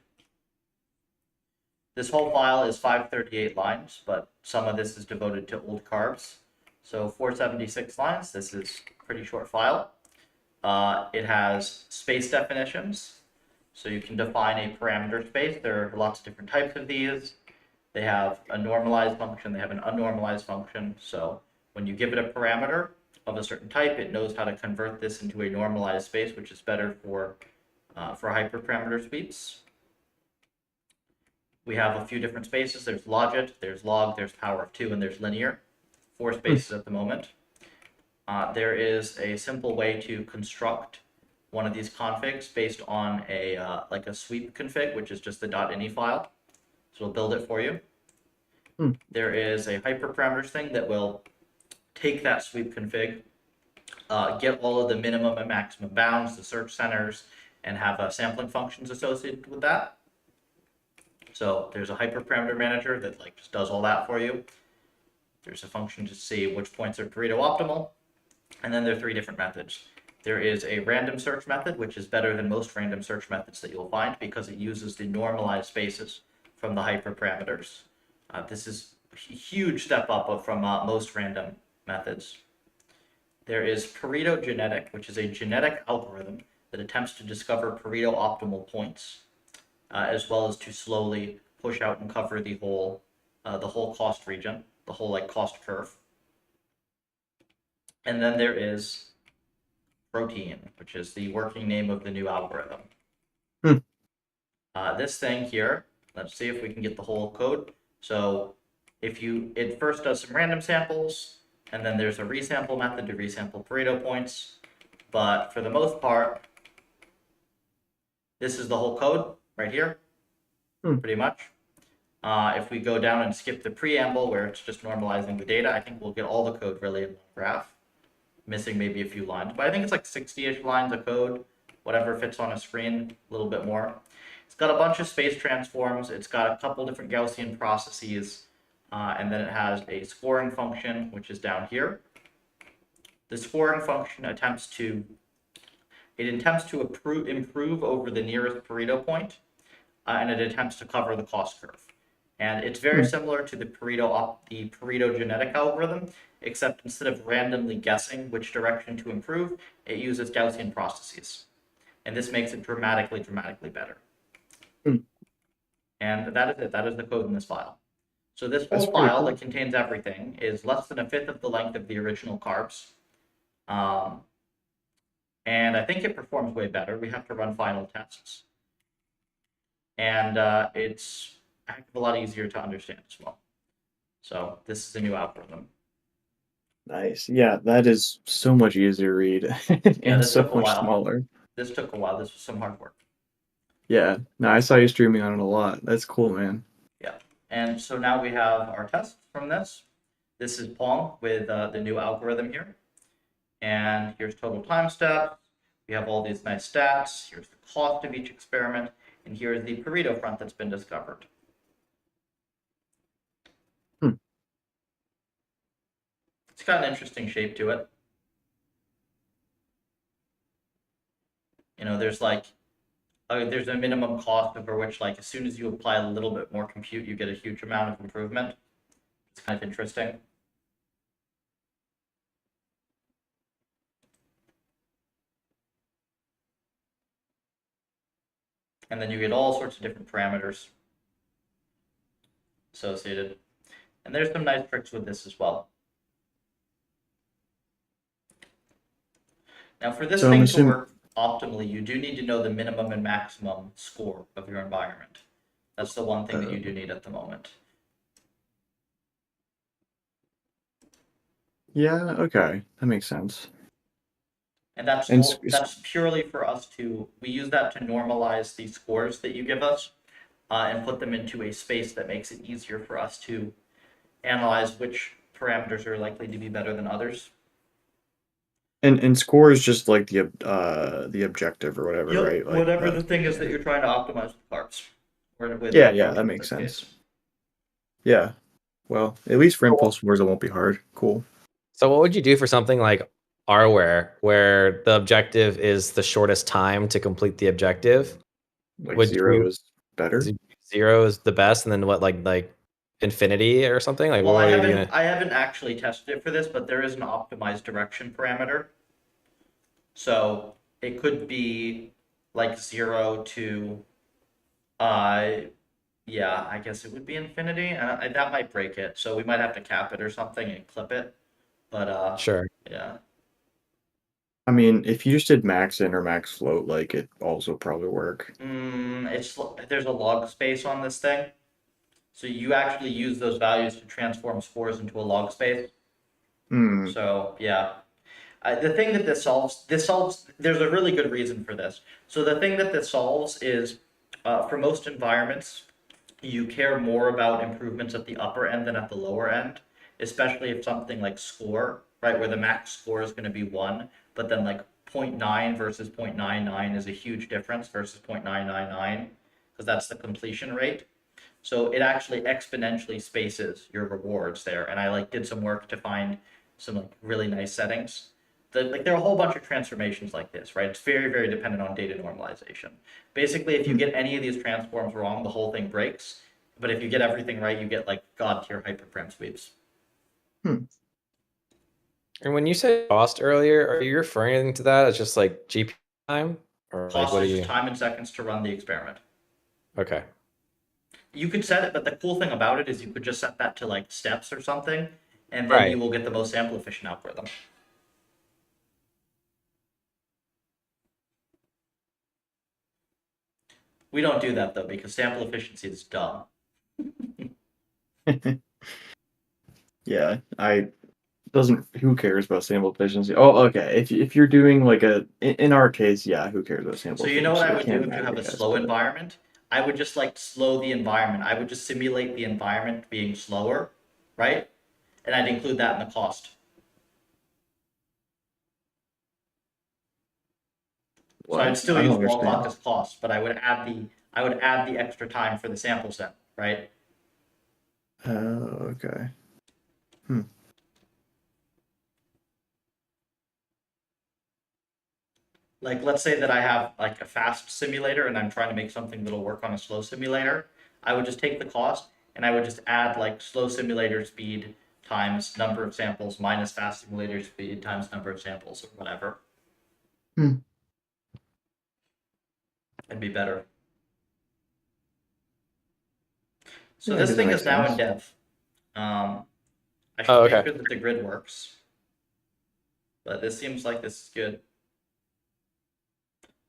this whole file is 538 lines, but some of this is devoted to old carbs. So 476 lines. This is a pretty short file. It has space definitions. So you can define a parameter space. There are lots of different types of these. They have a normalized function, they have an unnormalized function. So when you give it a parameter of a certain type, it knows how to convert this into a normalized space, which is better for hyperparameter sweeps. We have a few different spaces. There's logit, there's log, there's power of 2, and there's linear. 4 spaces at the moment. There is a simple way to construct one of these configs based on a like a sweep config, which is just the .ini file. So we'll build it for you. There is a hyperparameters thing that will take that sweep config, get all of the minimum and maximum bounds, the search centers, and have sampling functions associated with that. So there's a hyperparameter manager that like just does all that for you. There's a function to see which points are Pareto optimal. And then there are 3 different methods. There is a random search method, which is better than most random search methods that you'll find because it uses the normalized spaces from the hyperparameters. This is a huge step up from most random methods. There is Pareto genetic, which is a genetic algorithm that attempts to discover Pareto optimal points, as well as to slowly push out and cover the whole cost region, the whole like cost curve. And then there is protein, which is the working name of the new algorithm. This thing here, let's see if we can get the whole code. So it first does some random samples, and then there's a resample method to resample Pareto points. But for the most part, this is the whole code right here, pretty much. If we go down and skip the preamble where it's just normalizing the data, I think we'll get all the code really in one graph. Missing maybe a few lines, but I think it's like 60-ish lines of code, whatever fits on a screen, a little bit more. It's got a bunch of space transforms. It's got a couple different Gaussian processes, and then it has a scoring function, which is down here. The scoring function attempts to improve over the nearest Pareto point, and it attempts to cover the cost curve. And it's very similar to the Pareto genetic algorithm, except instead of randomly guessing which direction to improve, it uses Gaussian processes. And this makes it dramatically better. And that is it. That is the code in this file. So this whole file that contains everything is less than 1/5 of the length of the original carbs. And I think it performs way better. We have to run final tests. And it's a heck of a lot easier to understand as well. So this is a new algorithm. Nice. Yeah, that is so much easier to read and this so took a much while. smaller. This took a while. This was some hard work. Yeah. No, I saw you streaming on it a lot. That's cool, man. Yeah. And so now we have our test from this. This is Pong with the new algorithm here. And here's total time steps. We have all these nice stats. Here's the cost of each experiment. And here's the Pareto front that's been discovered. It's got an interesting shape to it. You know, there's like, there's a minimum cost over which, like, as soon as you apply a little bit more compute, you get a huge amount of improvement. It's kind of interesting. And then you get all sorts of different parameters associated. And there's some nice tricks with this as well. Now, for this thing to work optimally, you do need to know the minimum and maximum score of your environment. That's the one thing that you do need at the moment. Yeah, okay. That makes sense. And that's purely for us we use that to normalize the scores that you give us and put them into a space that makes it easier for us to analyze which parameters are likely to be better than others. And score is just like the objective or whatever, Yep, right? Like whatever the that's thing is yeah. that you're trying to optimize with carbs. Or with Yeah, yeah, that protein in makes this sense. case. Yeah. Well, at least for So- impulse wars, it won't be hard. Cool. So what would you do for something like Rware, where the objective is the shortest time to complete the objective? Like Would 0 you is better. 0 is the best, and then what, like infinity or something? Like Well, what are you gonna? I haven't actually tested it for this, but there is an optimized direction parameter. So it could be like 0 to yeah, I guess it would be infinity, and that might break it. So we might have to cap it or something and clip it. But Sure. yeah. I mean, if you just did max in or max float, like it also probably work. There's a log space on this thing, so you actually use those values to transform scores into a log space. Hmm. So yeah, the thing that this solves, there's a really good reason for this. So the thing that this solves is, for most environments, you care more about improvements at the upper end than at the lower end, especially if something like score, right, where the max score is going to be 1, but then like 0.9 versus 0.99 is a huge difference versus 0.999, because that's the completion rate. So it actually exponentially spaces your rewards there. And I like did some work to find some like really nice settings. There are a whole bunch of transformations like this, right? It's very, very dependent on data normalization. Basically, if you get any of these transforms wrong, the whole thing breaks. But if you get everything right, you get like god tier hyperparam sweeps. And when you said cost earlier, are you referring to that as just like GPU time, or like Cost what are is just you? time in seconds to run the experiment. Okay. You could set it, but the cool thing about it is you could just set that to like steps or something, and then Right. you will get the most sample efficient algorithm. We don't do that though because sample efficiency is dumb. Yeah, I doesn't. Who cares about sample efficiency? Oh, okay. If you're doing like in our case, yeah, who cares about sample So you efficiency? know what I It would do can't if you matter, have I a guess, slow but environment? I would just like slow the environment. I would just simulate the environment being slower, right? And I'd include that in the cost. So I'd what? still I don't use wall clock understand. as cost, but I would add the extra time for the sample set, right? Oh, okay. Like let's say that I have like a fast simulator and I'm trying to make something that'll work on a slow simulator. I would just take the cost and I would just add like slow simulator speed times number of samples minus fast simulator speed times number of samples or whatever. Hmm. It'd be better. So Yeah, I this guess that thing makes is now in sense. dev. I should Oh, make okay. sure that the grid works. But this seems like this is good.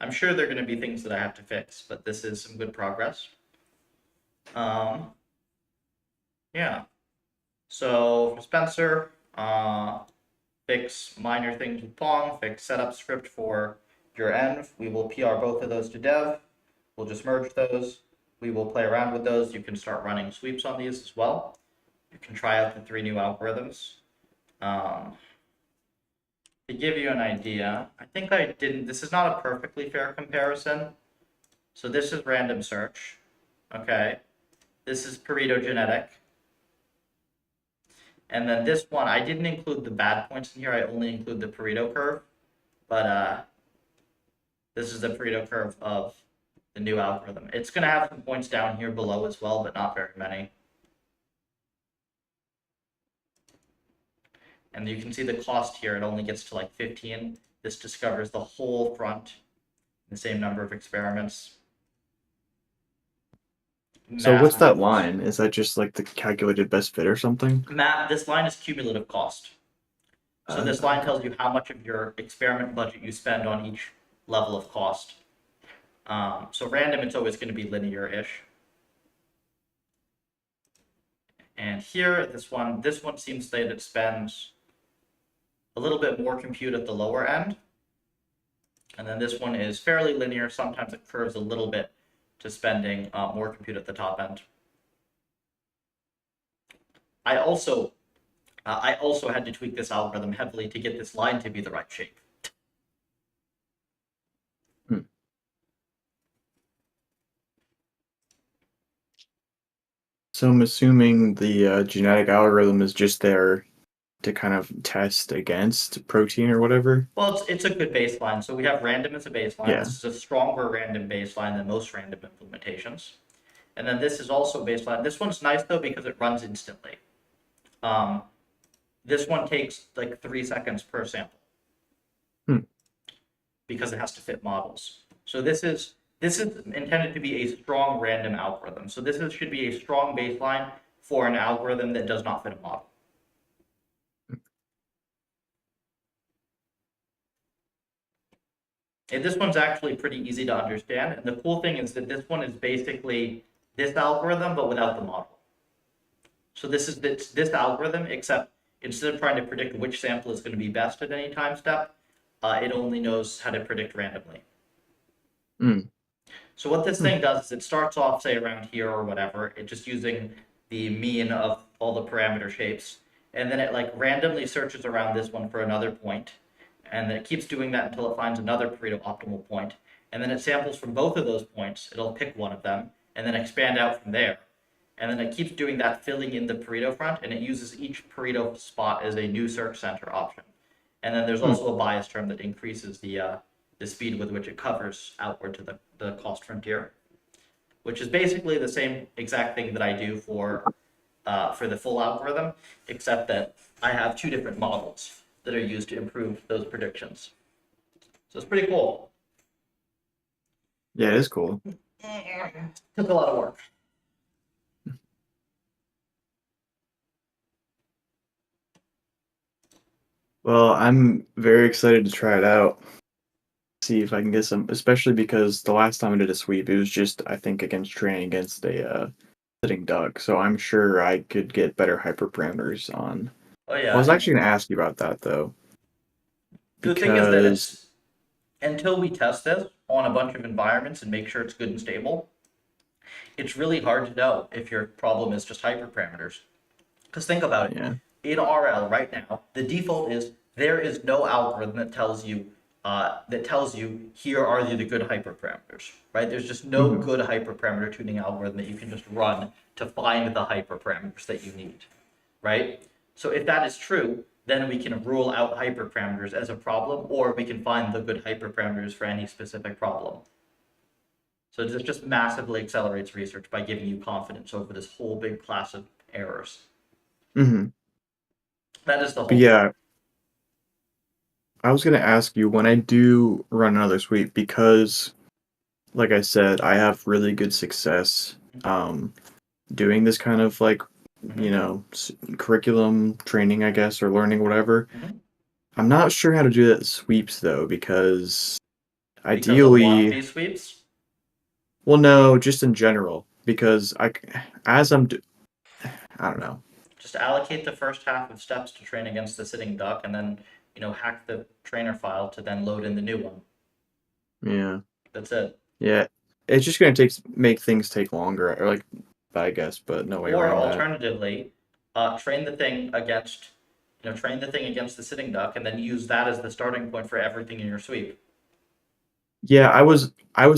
I'm sure there are going to be things that I have to fix, but this is some good progress. Yeah. So for Spencer, fix minor things with Pong, fix setup script for your env. We will PR both of those to dev. We'll just merge those. We will play around with those. You can start running sweeps on these as well. You can try out the 3 new algorithms. To give you an idea, I think I didn't, this is not a perfectly fair comparison. So this is random search, okay? This is Pareto genetic. And then this one, I didn't include the bad points in here, I only include the Pareto curve. But this is the Pareto curve of the new algorithm. It's gonna have some points down here below as well, but not very many. And you can see the cost here, it only gets to like 15. This discovers the whole front, the same number of experiments. So what's Math that difference. line? Is that just like the calculated best fit or something? This line is cumulative cost. So this line tells you how much of your experiment budget you spend on each level of cost. So random, it's always going to be linear-ish. And here, this one seems that it spends a little bit more compute at the lower end. And then this one is fairly linear. Sometimes it curves a little bit to spending more compute at the top end. I also had to tweak this algorithm heavily to get this line to be the right shape. So I'm assuming the genetic algorithm is just there to kind of test against protein or whatever. Well, it's a good baseline. So we have random as a baseline. Yeah. This is a stronger random baseline than most random implementations. And then this is also baseline. This one's nice though because it runs instantly. This one takes like 3 seconds per sample because it has to fit models. So this is intended to be a strong random algorithm. So should be a strong baseline for an algorithm that does not fit a model. And this one's actually pretty easy to understand. And the cool thing is that this one is basically this algorithm, but without the model. So this is this algorithm, except instead of trying to predict which sample is going to be best at any time step, it only knows how to predict randomly. So what this thing does is it starts off, say, around here or whatever, it just using the mean of all the parameter shapes, and then it like randomly searches around this one for another point, and then it keeps doing that until it finds another Pareto optimal point, and then it samples from both of those points, it'll pick one of them, and then expand out from there. And then it keeps doing that, filling in the Pareto front, and it uses each Pareto spot as a new search center option. And then there's also a bias term that increases the speed with which it covers outward to the cost frontier, which is basically the same exact thing that I do for the full algorithm, except that I have 2 different models that are used to improve those predictions. So it's pretty cool. Yeah, it is cool. Took a lot of work. Well, I'm very excited to try it out. See if I can get some, especially because the last time I did a sweep, it was just, I think, against training against a sitting duck. So I'm sure I could get better hyperparameters on. Oh yeah. I was actually going to ask you about that though. The thing is that Because it's until we test this on a bunch of environments and make sure it's good and stable, it's really hard to know if your problem is just hyperparameters. Because think about it. yeah, In RL right now, the default is there is no algorithm that tells you here are the good hyperparameters, right? There's just no good hyperparameter tuning algorithm that you can just run to find the hyperparameters that you need, right? So if that is true, then we can rule out hyperparameters as a problem, or we can find the good hyperparameters for any specific problem. So this just massively accelerates research by giving you confidence over this whole big class of errors. That is the whole. But yeah, I was going to ask you when I do run another sweep, because like I said, I have really good success doing this kind of like, you know, curriculum training, I guess, or learning, whatever. I'm not sure how to do that sweeps though, because ideally, Because of sweeps? well, no, just in general, because I don't know. Just allocate the first half of steps to train against the sitting duck, and then hack the trainer file to then load in the new one. Yeah. That's it. Yeah, it's just gonna make things take longer, or like, I guess, but no way Or around that. alternatively, train the thing against the sitting duck, and then use that as the starting point for everything in your sweep. Yeah, I was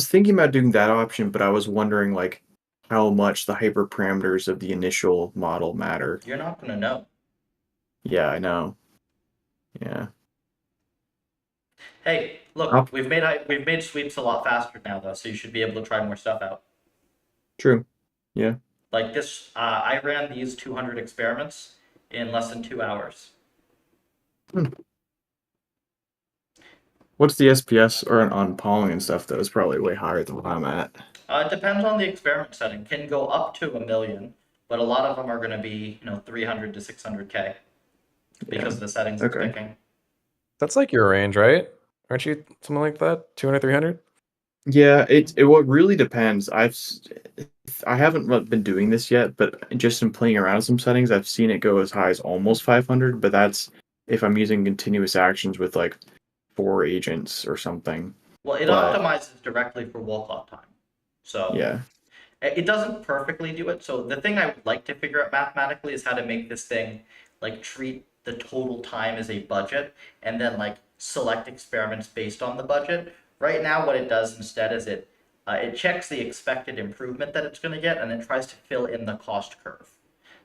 thinking about doing that option, but I was wondering like how much the hyperparameters of the initial model matter. You're not gonna know. Yeah, I know. Yeah. Hey, look, I'll- we've made sweeps a lot faster now, though, so you should be able to try more stuff out. True. Yeah. Like this, I ran these 200 experiments in less than 2 hours. What's the SPS or on Pong and stuff though? It's probably way higher than what I'm at. It depends on the experiment setting. Can go up to 1 million, but a lot of them are going to be 300 to 600K because of the settings it's Okay. picking. That's like your range, right? Aren't you something like that? 200, 300? Yeah, it what really depends. I haven't been doing this yet, but just in playing around with some settings, I've seen it go as high as almost 500, but that's if I'm using continuous actions with like 4 agents or something. Well, it But- optimizes directly for wall clock time. So Yeah. It doesn't perfectly do it. So the thing I would like to figure out mathematically is how to make this thing like treat the total time as a budget and then like select experiments based on the budget. Right now, what it does instead is it checks the expected improvement that it's going to get and it tries to fill in the cost curve.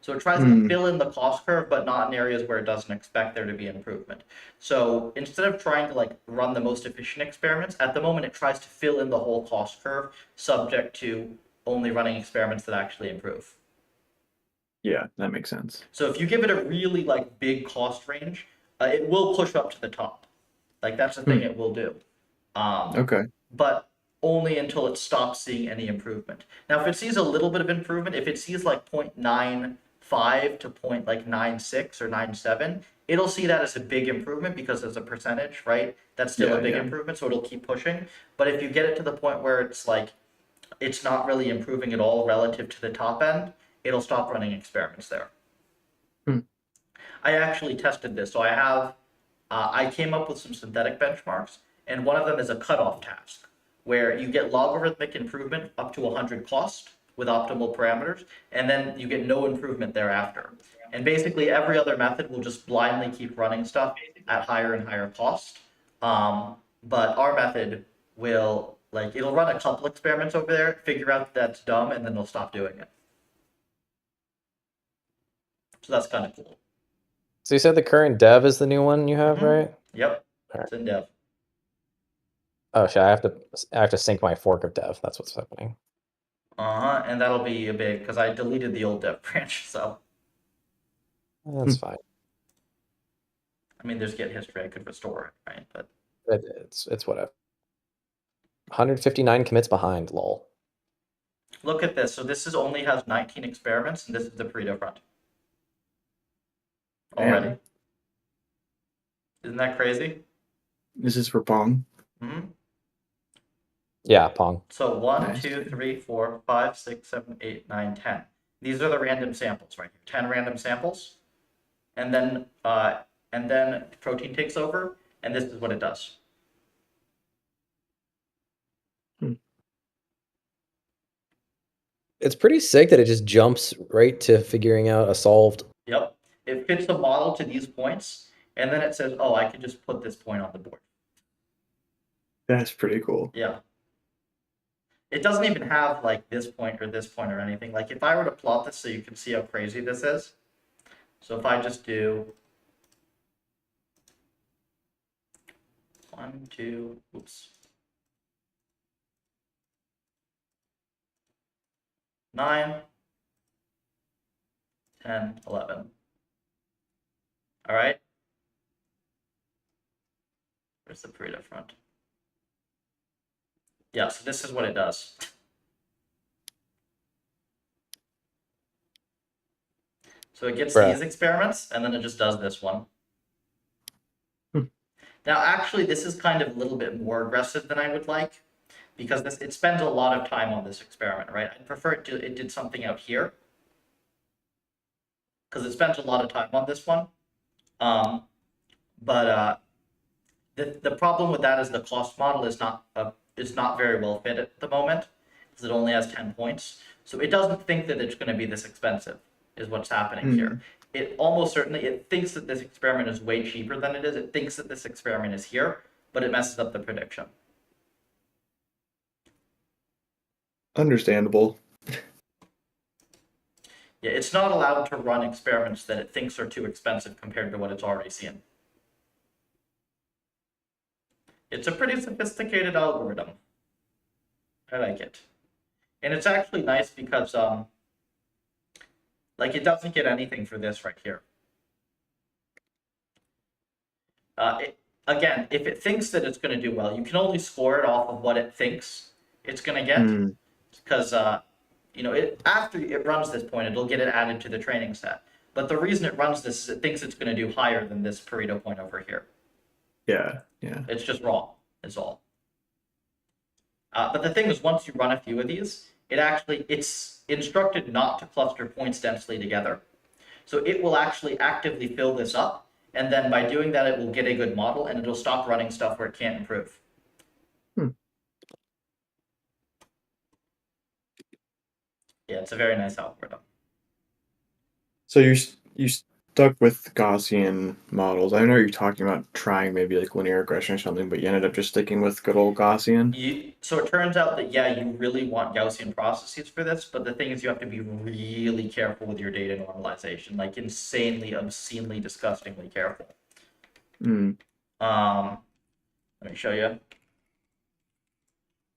So it tries to fill in the cost curve, but not in areas where it doesn't expect there to be improvement. So instead of trying to like run the most efficient experiments, at the moment it tries to fill in the whole cost curve, subject to only running experiments that actually improve. Yeah, that makes sense. So if you give it a really like big cost range, it will push up to the top. Like that's the thing it will do. Okay. But only until it stops seeing any improvement. Now, if it sees a little bit of improvement, if it sees like 0.95 to 0.96 or 97, it'll see that as a big improvement because it's a percentage, right? That's still a big improvement, so it'll keep pushing. But if you get it to the point where it's like it's not really improving at all relative to the top end, it'll stop running experiments there. I actually tested this, so I came up with some synthetic benchmarks, and one of them is a cutoff task, where you get logarithmic improvement up to 100 cost with optimal parameters, and then you get no improvement thereafter. And basically every other method will just blindly keep running stuff at higher and higher cost. But our method will, like, it'll run a couple experiments over there, figure out that that's dumb, and then it'll stop doing it. So that's kind of cool. So you said the current dev is the new one you have, right? Yep, All it's in dev. Oh shit! I have to sync my fork of dev. That's what's happening. And that'll be a big, because I deleted the old dev branch, so. That's fine. I mean, there's Git history, I could restore it, right? But It's whatever. 159 commits behind. Lol. look at this. So this only has 19 experiments, and this is the Pareto front. Already. Damn. Isn't that crazy? This is for Pong. Yeah, Pong. So 1, Nice. 2, 3, 4, 5, 6, 7, 8, 9, 10. These are the random samples right here. 10 random samples. And then protein takes over, and this is what it does. It's pretty sick that it just jumps right to figuring out a solved. Yep. It fits the model to these points, and then it says, oh, I can just put this point on the board. That's pretty cool. Yeah. It doesn't even have like this point or anything. Like if I were to plot this so you can see how crazy this is. So if I just do 1, 2, oops. 9, 10, 11. All right. Where's the Pareto front? Yeah, so this is what it does. So it gets these experiments, and then it just does this one. Now, actually, this is kind of a little bit more aggressive than I would like, because it spends a lot of time on this experiment, right? I'd prefer it did something out here, because it spent a lot of time on this one. But the problem with that is the cost model is not very well fit at the moment, because it only has 10 points. So it doesn't think that it's going to be this expensive, is what's happening here. It almost certainly, it thinks that this experiment is way cheaper than it is. It thinks that this experiment is here, but it messes up the prediction. Understandable. Yeah, it's not allowed to run experiments that it thinks are too expensive compared to what it's already seen. It's a pretty sophisticated algorithm. I like it. And it's actually nice because like it doesn't get anything for this right here. Again, if it thinks that it's going to do well, you can only score it off of what it thinks it's going to get. Because after it runs this point, it'll get it added to the training set. But the reason it runs this is it thinks it's going to do higher than this Pareto point over here. Yeah. It's just wrong, is all. But the thing is, once you run a few of these, it's instructed not to cluster points densely together. So it will actually actively fill this up, and then by doing that, it will get a good model, and it'll stop running stuff where it can't improve. Yeah, it's a very nice algorithm. So you stuck with Gaussian models. I know you're talking about trying maybe like linear regression or something, but you ended up just sticking with good old Gaussian. So it turns out that, yeah, you really want Gaussian processes for this, but the thing is you have to be really careful with your data normalization, like insanely, obscenely, disgustingly careful. Mm. Let me show you.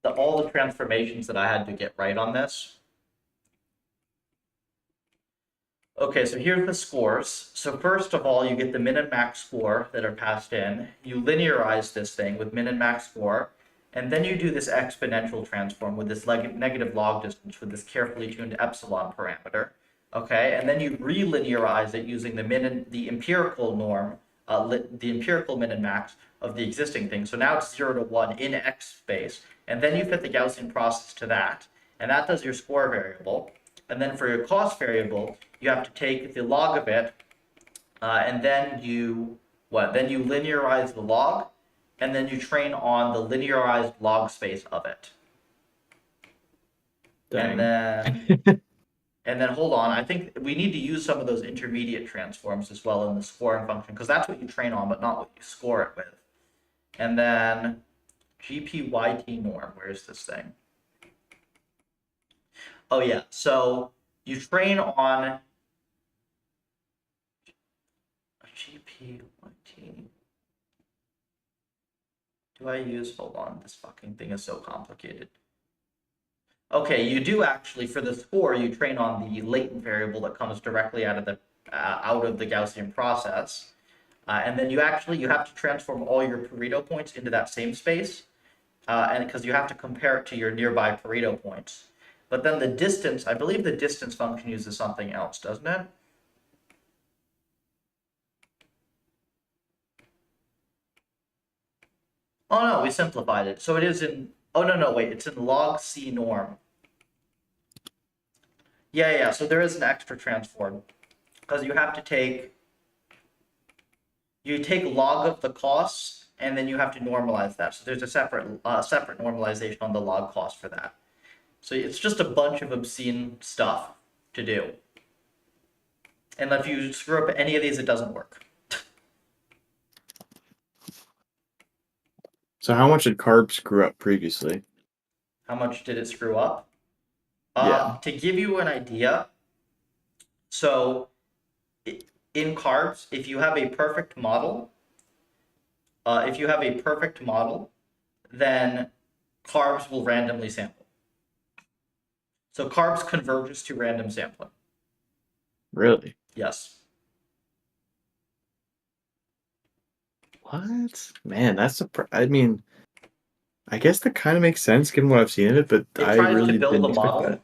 All the transformations that I had to get right on this. Okay, so here's the scores. So first of all, you get the min and max score that are passed in. You linearize this thing with min and max score, and then you do this exponential transform with this negative log distance with this carefully tuned epsilon parameter. Okay, and then you relinearize it using the empirical norm, the empirical min and max of the existing thing. So now it's 0 to 1 in X space, and then you fit the Gaussian process to that, and that does your score variable. And then for your cost variable, you have to take the log of it, and then you linearize the log, and then you train on the linearized log space of it. Dang. And then hold on, I think we need to use some of those intermediate transforms as well in the scoring function, because that's what you train on, but not what you score it with. And then GPYT norm, where's this thing? Oh yeah, so you train on GPYT. Do I use, hold on, this fucking thing is so complicated. Okay, you do actually, for the score, you train on the latent variable that comes directly out of the Gaussian process. And then you have to transform all your Pareto points into that same space, and because you have to compare it to your nearby Pareto points. But then the distance, I believe the distance function uses something else, doesn't it? Oh no, we simplified it. So it is in, oh no, wait, it's in log C norm. Yeah, so there is an extra transform, because you have to take log of the costs, and then you have to normalize that. So there's a separate normalization on the log cost for that. So it's just a bunch of obscene stuff to do. And if you screw up any of these, it doesn't work. So how much did carb screw up previously? How much did it screw up? Yeah. To give you an idea, so in carbs, if you have a perfect model, then carbs will randomly sample. So carbs converges to random sampling. Really? Yes. What? Man, that's I mean, I guess that kind of makes sense given what I've seen of it, but It I tries really to build didn't a expect model. that.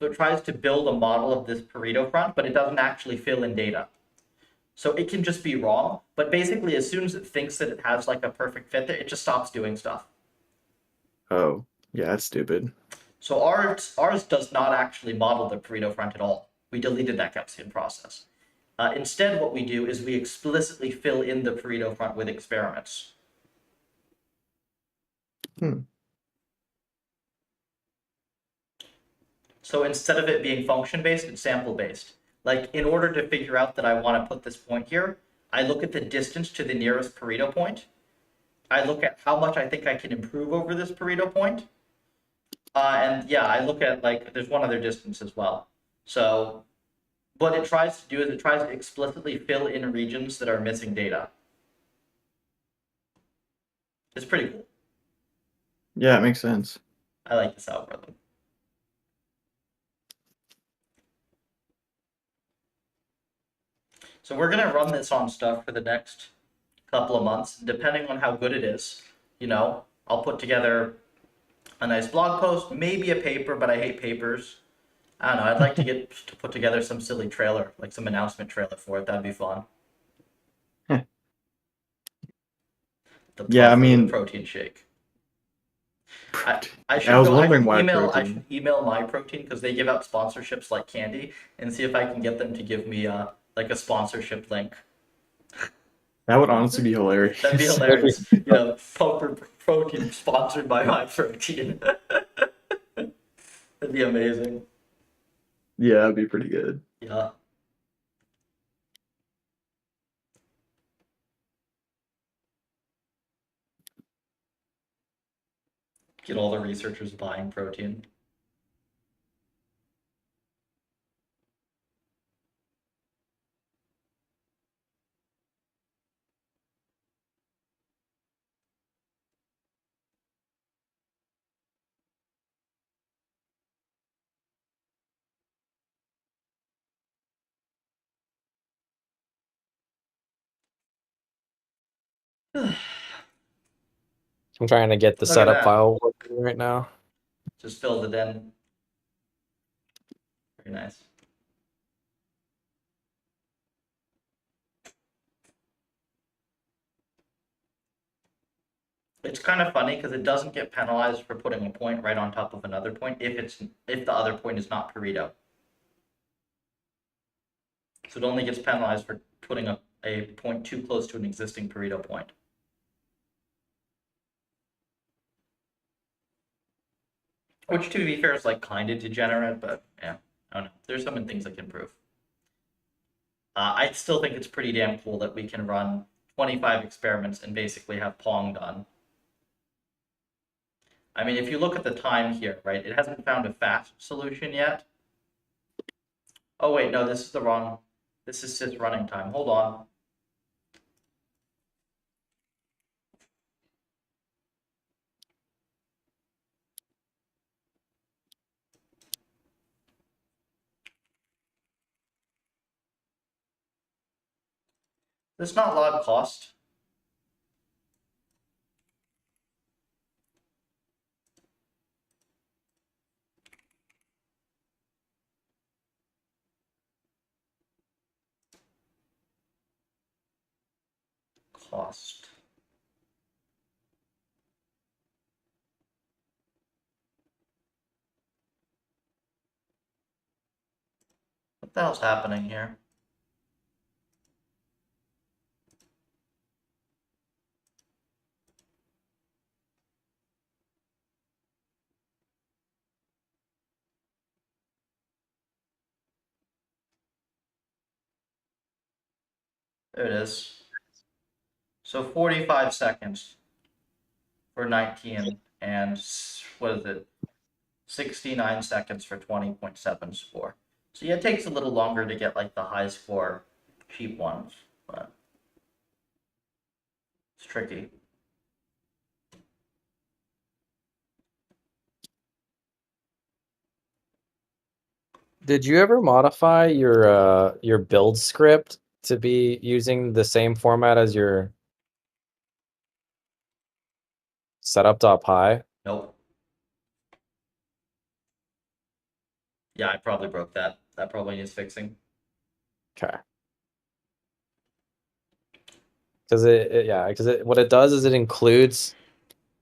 So it tries to build a model of this Pareto front, but it doesn't actually fill in data. So it can just be wrong, but basically as soon as it thinks that it has like a perfect fit there, it just stops doing stuff. Oh, yeah, that's stupid. So ours does not actually model the Pareto front at all. We deleted that Gaussian process. Instead, what we do is we explicitly fill in the Pareto front with experiments. So instead of it being function-based, it's sample-based. Like, in order to figure out that I want to put this point here, I look at the distance to the nearest Pareto point. I look at how much I think I can improve over this Pareto point. And yeah, I look at, like, there's one other distance as well. So what it tries to do is it tries to explicitly fill in regions that are missing data. It's pretty cool. Yeah, it makes sense. I like this algorithm. So we're going to run this on stuff for the next couple of months, depending on how good it is. You know, I'll put together a nice blog post, maybe a paper, but I hate papers. I don't know. I'd like to put together some silly trailer, like some announcement trailer for it. That'd be fun. The Yeah, I mean, protein shake. I I was wondering why I protein. should email my protein because they give out sponsorships like candy, and see if I can get them to give me like a sponsorship link. That would honestly be hilarious. That'd be hilarious. You know, Puffer protein sponsored by my protein. That'd be amazing. Yeah, that'd be pretty good. Yeah. Get all the researchers buying protein. I'm trying to get the Look at setup that. file working right now. Just filled it in. Very nice. It's kind of funny because it doesn't get penalized for putting a point right on top of another point if the other point is not Pareto. So it only gets penalized for putting a point too close to an existing Pareto point. Which, to be fair, is like kind of degenerate, but yeah, I don't know. There's some things I can improve. I still think it's pretty damn cool that we can run 25 experiments and basically have Pong done. I mean, if you look at the time here, right, it hasn't found a fast solution yet. Oh wait, no, this is the wrong. This is sys running time. Hold on. This is not log cost. Cost. What the hell's happening here? There it is. So 45 seconds for 19 and what is it? 69 seconds for 20.7 score. So yeah, it takes a little longer to get like the high score cheap ones, but it's tricky. Did you ever modify your build script to be using the same format as your setup.py? Nope. Yeah, I probably broke that. That probably needs fixing. Okay. Because what it does is it includes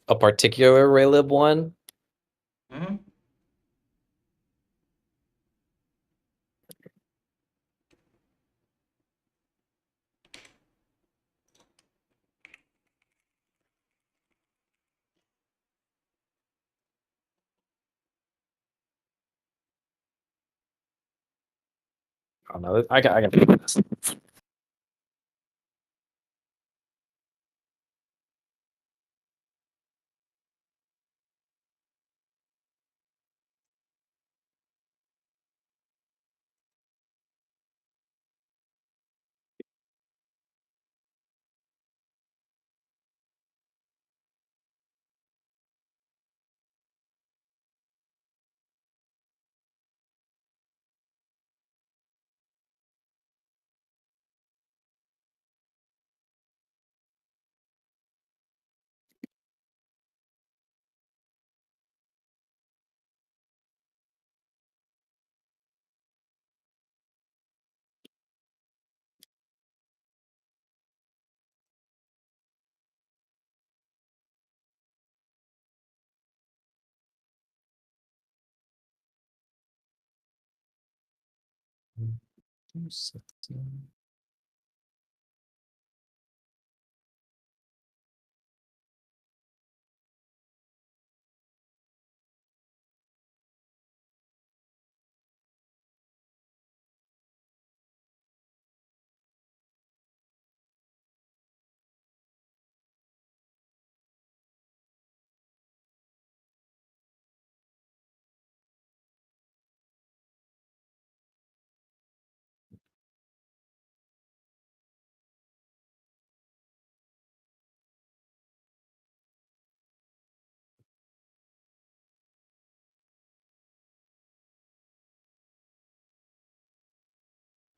a particular Raylib one. Mm-hmm. Oh no, I can do this.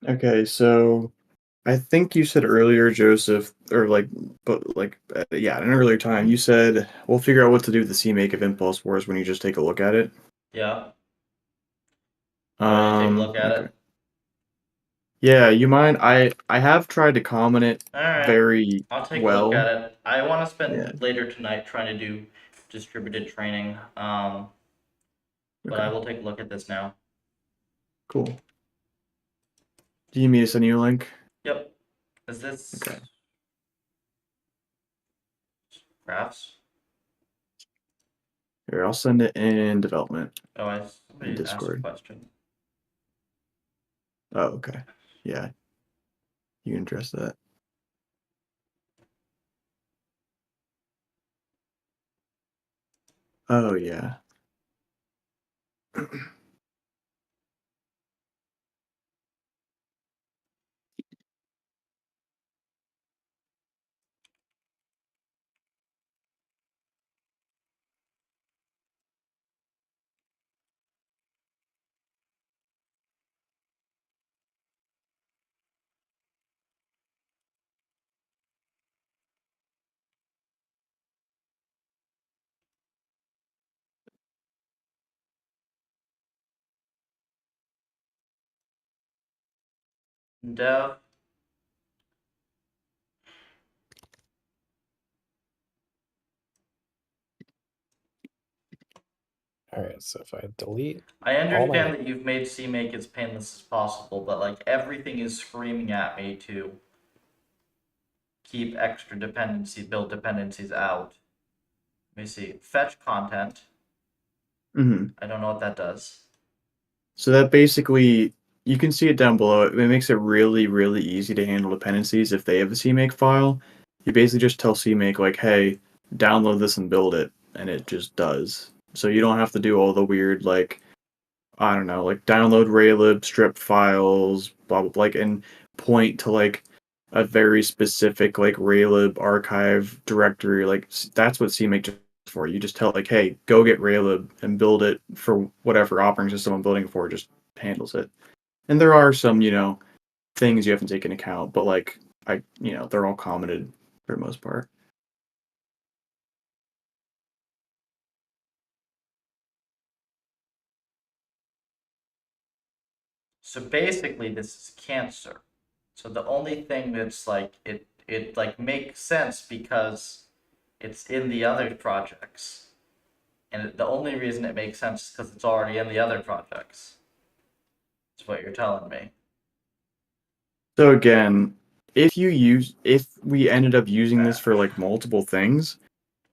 Okay, so I think you said earlier, Joseph, or yeah, at an earlier time, you said we'll figure out what to do with the CMake of Impulse Wars when you just take a look at it. Yeah. You want to take a look at Okay. it? Yeah, you mind? I have tried to comment it All right. very I'll take a look well. at it. I want to spend Yeah. later tonight trying to do distributed training. But I Okay. will take a look at this now. Cool. Do you need me to send you a link? Yep. Is this Okay. graphs? Here, I'll send it in development Oh, in somebody asked a Discord. question. Oh, okay. Yeah, you can address that. Oh, yeah. Dev. All right, so if I delete I all my understand that you've made CMake as painless as possible, but like everything is screaming at me to keep extra build dependencies out. Let me see. Fetch content. hmm I don't know what that does. So that basically, you can see it down below. It makes it really, really easy to handle dependencies if they have a CMake file. You basically just tell CMake, like, hey, download this and build it, and it just does. So you don't have to do all the weird, like, I don't know, like download raylib, strip files, blah, blah, blah, like, and point to, like, a very specific, like, raylib archive directory. Like, that's what CMake is for. You just tell it, like, hey, go get raylib and build it for whatever operating system I'm building for, just handles it. And there are some, things you have to take into account, but, like, they're all commented for the most part. So basically, this is cancer. So the only thing that's like it like makes sense because it's in the other projects, and the only reason it makes sense is because it's already in the other projects. That's what you're telling me. So again, if we ended up using this for like multiple things,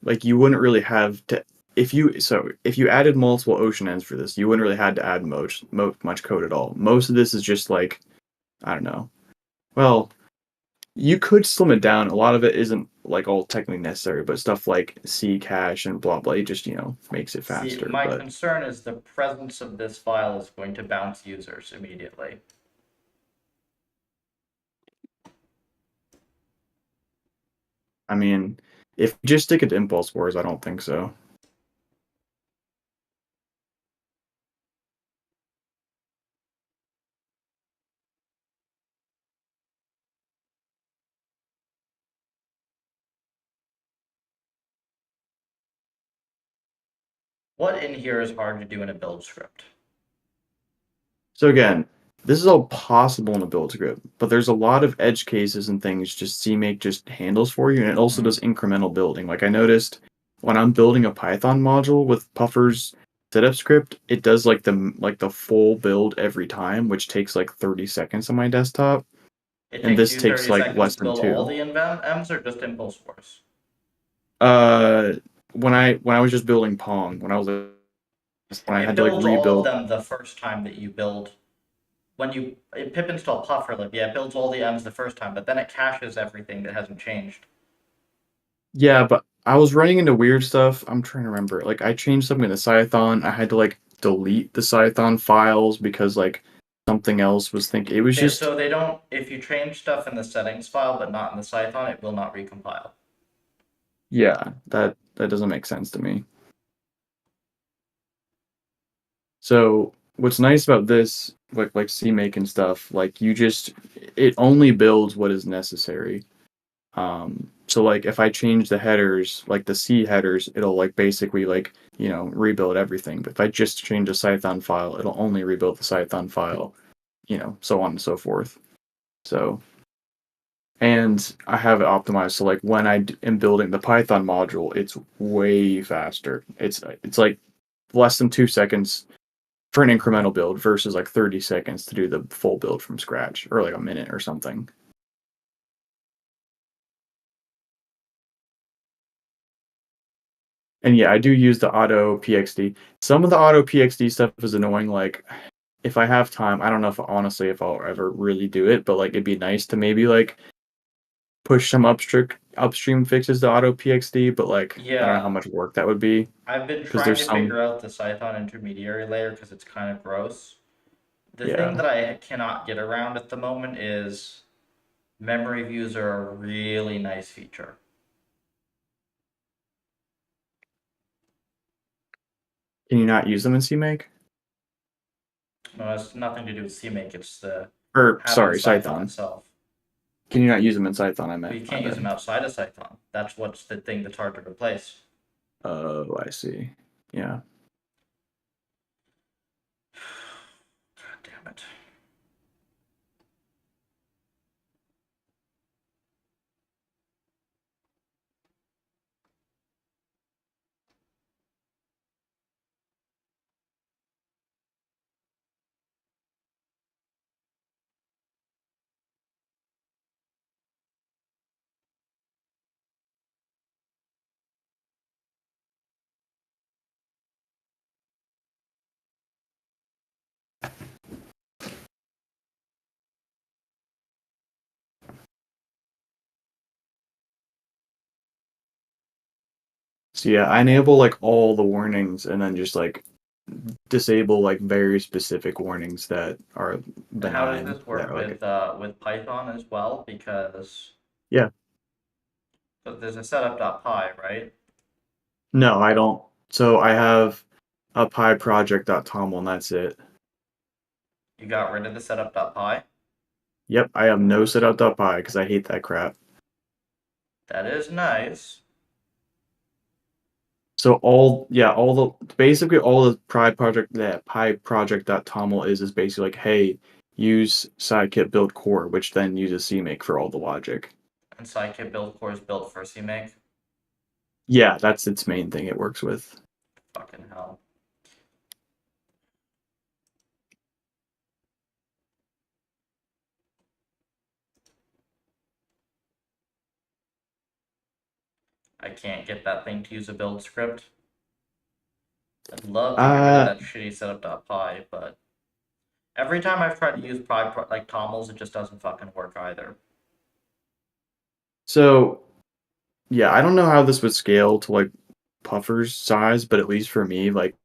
like you wouldn't really have to if you added multiple ocean ends for this, you wouldn't really had to add much code at all. Most of this is just like, I don't know. Well, you could slim it down. A lot of it isn't like all technically necessary, but stuff like C cache and blah blah, it just makes it See, faster. my But concern is the presence of this file is going to bounce users immediately. I mean, if you just stick it to impulse wars, I don't think so. What in here is hard to do in a build script? So again, this is all possible in a build script, but there's a lot of edge cases and things just CMake just handles for you, and it also does incremental building. Like I noticed when I'm building a Python module with Puffer's setup script, it does like the full build every time, which takes like 30 seconds on my desktop, It and takes this you takes 30 like seconds less to than build all 2. the M's or just Impulse Wars? Uh, when I was just building Pong, when I It had to like builds all of rebuild. them the first time that you build. When you pip install PufferLib, yeah, it builds all the M's the first time, but then it caches everything that hasn't changed. Yeah, but I was running into weird stuff. I'm trying to remember. Like I changed something in the Scython. I had to like delete the Scython files because like something else was thinking. It was Okay, just so they don't. If you change stuff in the settings file but not in the Scython, it will not recompile. yeah, that doesn't make sense to me. So what's nice about this, like CMake and stuff, like it only builds what is necessary. So like if I change the headers, like the C headers, it'll like basically like, rebuild everything. But if I just change a Python file, it'll only rebuild the Python file, so on and so forth. So, and I have it optimized so like when I am building the Python module, it's way faster. It's like less than 2 seconds for an incremental build versus like 30 seconds to do the full build from scratch, or like a minute or something. And yeah, I do use the auto PXD. Some of the auto PXD stuff is annoying. Like, if I have time, I don't know if I'll ever really do it, but like it'd be nice to maybe like push some upstream fixes to auto PXD. But like, I don't know how Yeah, much work that would be I've been because trying there's to some. figure out the Python intermediary layer because it's kind of gross. The thing Yeah. that I cannot get around at the moment is memory views are a really nice feature. Can you not use them in CMake? No, it's nothing to do with CMake, it's the Or having sorry, Python Python. itself. Can you not use them in Python? I But meant. you My can't use them bad. outside of Python. That's what's the thing that's hard to replace. Oh, I see. Yeah. God damn it. So yeah, I enable like all the warnings and then just like disable like very specific warnings that are And how does benign this that work are like with Python as well? Because yeah. so there's a setup.py, right? No, I don't. So I have a pi project.toml and that's it. You got rid of the setup.py. Yep, I have no setup.py because I hate that crap. That is nice. So all the pi project.toml is basically like, hey, use scikit build core, which then uses CMake for all the logic. And scikit build core is built for CMake. Yeah, that's its main thing it works with. Fucking hell. I can't get that thing to use a build script. I'd love to get rid of Uh that shitty setup.py, but every time I've tried to use like TOMLs, it just doesn't fucking work either. so yeah, I don't know how this would scale to like Puffer's size, but at least for me, like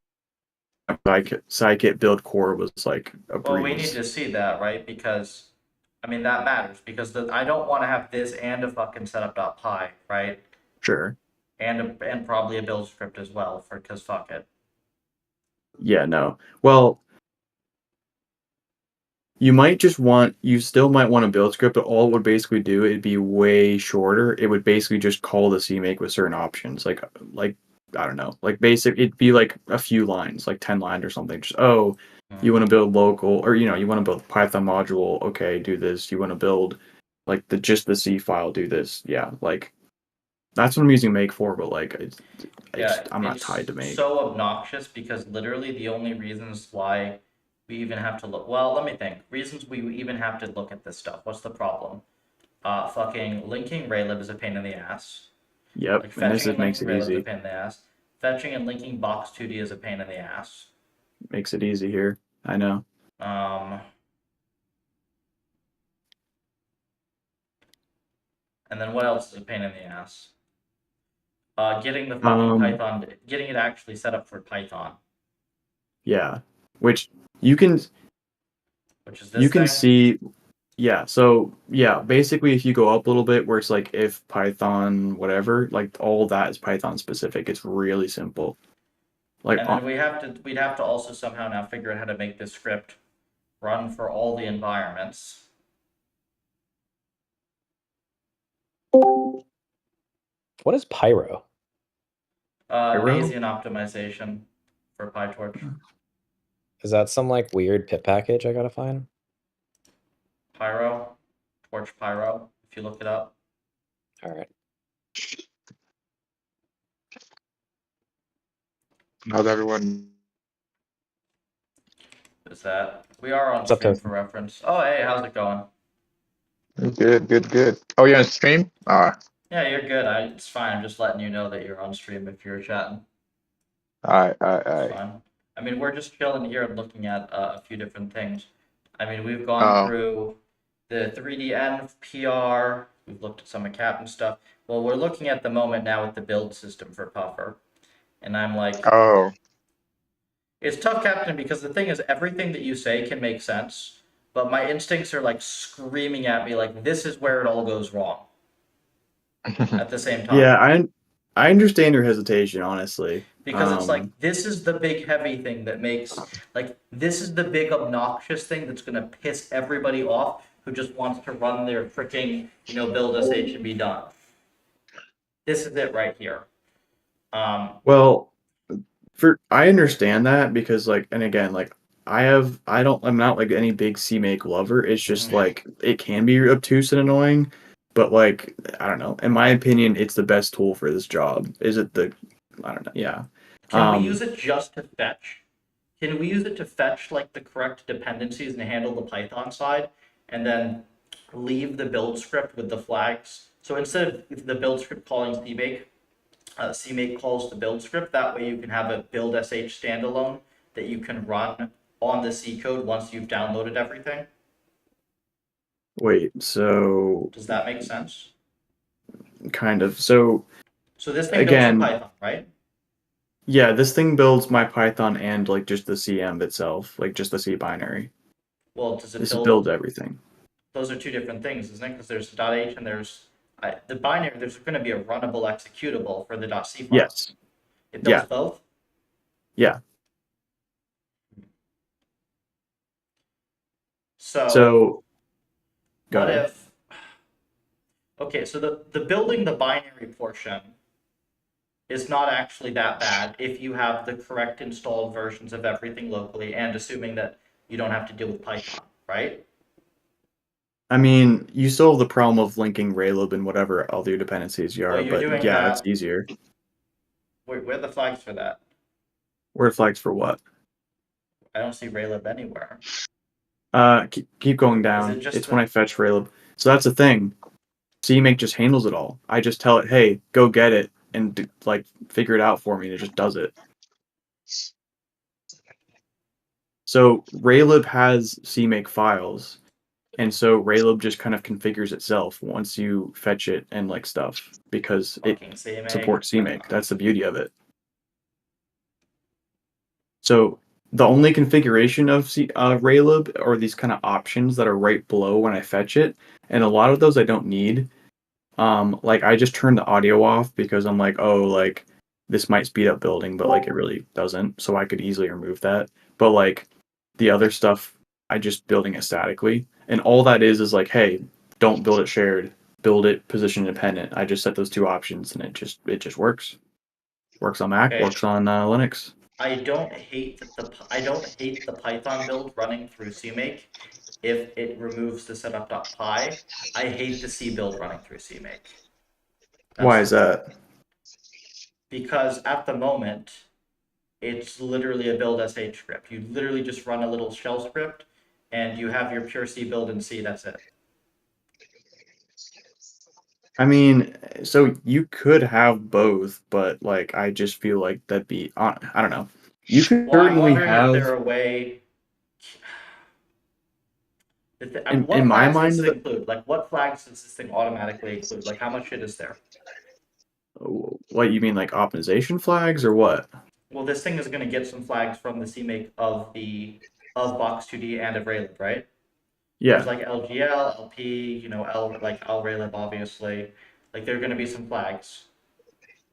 scikit build core was like a Well, we need breeze. to see that, right? Because, I mean, that matters because I don't want to have this and a fucking setup.py, right? Sure. And probably a build script as well for because fuck it. Yeah, no. Well, you still might want a build script, but all it would basically do, it'd be way shorter. It would basically just call the CMake with certain options. Like I don't know. Like it'd be like a few lines, like 10 lines or something. Just you want to build local or you want to build Python module, okay, do this. You want to build like the C file, do this. Yeah, like that's what I'm using Make for, but like Yeah, I'm not tied it's to Make. so obnoxious because literally the only reasons why we even have to look. Well, let me think. Reasons we even have to look at this stuff. What's the problem? Fucking linking raylib is a pain in the ass. Yep, Like and this fetching is and makes linking it raylib is a easy. pain in the ass. Fetching and linking box2d is a pain in the ass. Makes it easy here. I know. Um, and then what else is a pain in the ass? Getting the fucking Um, Python, getting it actually set up for Python, yeah. Which you can which is you this can thing. see yeah, so yeah, basically if you go up a little bit where it's like if Python whatever, like all that is Python specific. It's really simple. Like, And then we'd have to also somehow now figure out how to make this script run for all the environments. What is Pyro? Pyro? Bayesian optimization for PyTorch. Is that some like weird pip package I gotta find? Pyro, Torch Pyro, if you look it up. All right. How's everyone? Is that we are on What's up, stream Toast? for reference. Oh, hey, how's it going? Good, good, good. Oh, you're on stream? Yeah, you're good. It's fine. I'm just letting you know that you're on stream if you're chatting. Alright, It's fine. I mean, we're just chilling here and looking at a few different things. I mean, we've gone through the 3DN PR. We've looked at some of Captain stuff. Well, we're looking at the moment now with the build system for Puffer. And I'm like, Oh, it's tough, Captain, because the thing is, everything that you say can make sense, but my instincts are like screaming at me, like, this is where it all goes wrong at the same time. yeah, I understand your hesitation, honestly. Because it's like, this is the big heavy thing that makes, like, this is the big obnoxious thing that's going to piss everybody off who just wants to run their freaking, build SH and be done. This is it right here. Well, I understand that because like, and again, like I'm not like any big CMake lover. It's just like it can be obtuse and annoying, but like I don't know. In my opinion, it's the best tool for this job. Is it I don't know. Yeah. Can we use it just to fetch? Can we use it to fetch like the correct dependencies and handle the Python side, and then leave the build script with the flags? So instead of the build script calling CMake, CMake calls the build script. That way you can have a build sh standalone that you can run on the C code once you've downloaded everything. Wait, so Does that make sense? kind of. So So this thing again, builds in Python, right? yeah, this thing builds my Python and like just the CM itself, like just the C binary. Well, does it This build? builds everything. Those are two different things, isn't it? Because there's .h and there's the binary. There's going to be a runnable executable for the .c file. Yes. It builds Yeah. both. Yeah. So go what ahead. if? Okay, so the building the binary portion is not actually that bad if you have the correct installed versions of everything locally and assuming that you don't have to deal with Python, right? I mean, you still have the problem of linking Raylib and whatever other dependencies you are, Well, you're but doing yeah, that. that's easier. Where are the flags for that? Word flags for what? I don't see Raylib anywhere. Keep going down. Is it just It's when I fetch Raylib. So that's the thing. CMake just handles it all. I just tell it, hey, go get it and like figure it out for me, and it just does it. So Raylib has CMake files, and so Raylib just kind of configures itself once you fetch it and like stuff because it fucking CMake? supports CMake. That's the beauty of it. So the only configuration of Raylib are these kind of options that are right below when I fetch it, and a lot of those I don't need. Like I just turn the audio off because I'm like, oh, like this might speed up building, but like it really doesn't. So I could easily remove that. But like the other stuff, I just building it statically, and all that is like, hey, don't build it shared, build it position independent. I just set those two options, and it just works. Works on Mac, Okay. works on Linux. I don't hate the Python build running through CMake if it removes the setup.py. I hate the C build running through CMake. Why is that? Because at the moment, it's literally a build sh script. You literally just run a little shell script, and you have your pure C build in C. That's it. I mean, so you could have both, but like I just feel like that'd be I don't know. You could Well, I'm certainly wondering if there have a way. in What my flags mind does this that include? Like, what flags does this thing automatically include? Like, how much shit is there? what you mean like optimization flags or what? Well, this thing is going to get some flags from the CMake of Box2D and of Raylib, right? Yeah. There's like LGL, LP, L like LRaylib, obviously. Like, there are going to be some flags.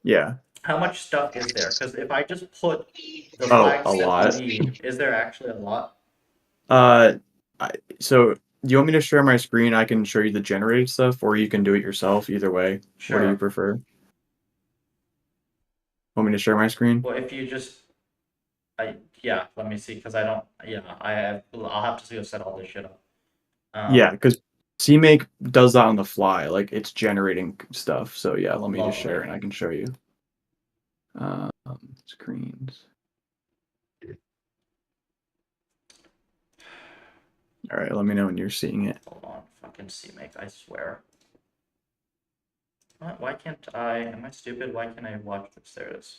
Yeah. How much stuff is there? Because if I just put the Oh, flag a set lot. D, is there actually a lot? Uh, so do you want me to share my screen? I can show you the generated stuff, or you can do it yourself. Either way, what do you Sure. prefer? Want me to share my screen? Well, if you just, yeah, let me see, because I don't, yeah, I'll have to see set all this shit up. Yeah, because CMake does that on the fly. Like it's generating stuff. So yeah, let me just share it Lovely. and I can show you. Screens. All right, let me know when you're seeing it. Hold on, fucking CMake, I swear. What? Why can't I? Am I stupid? Why can't I watch this? There it is.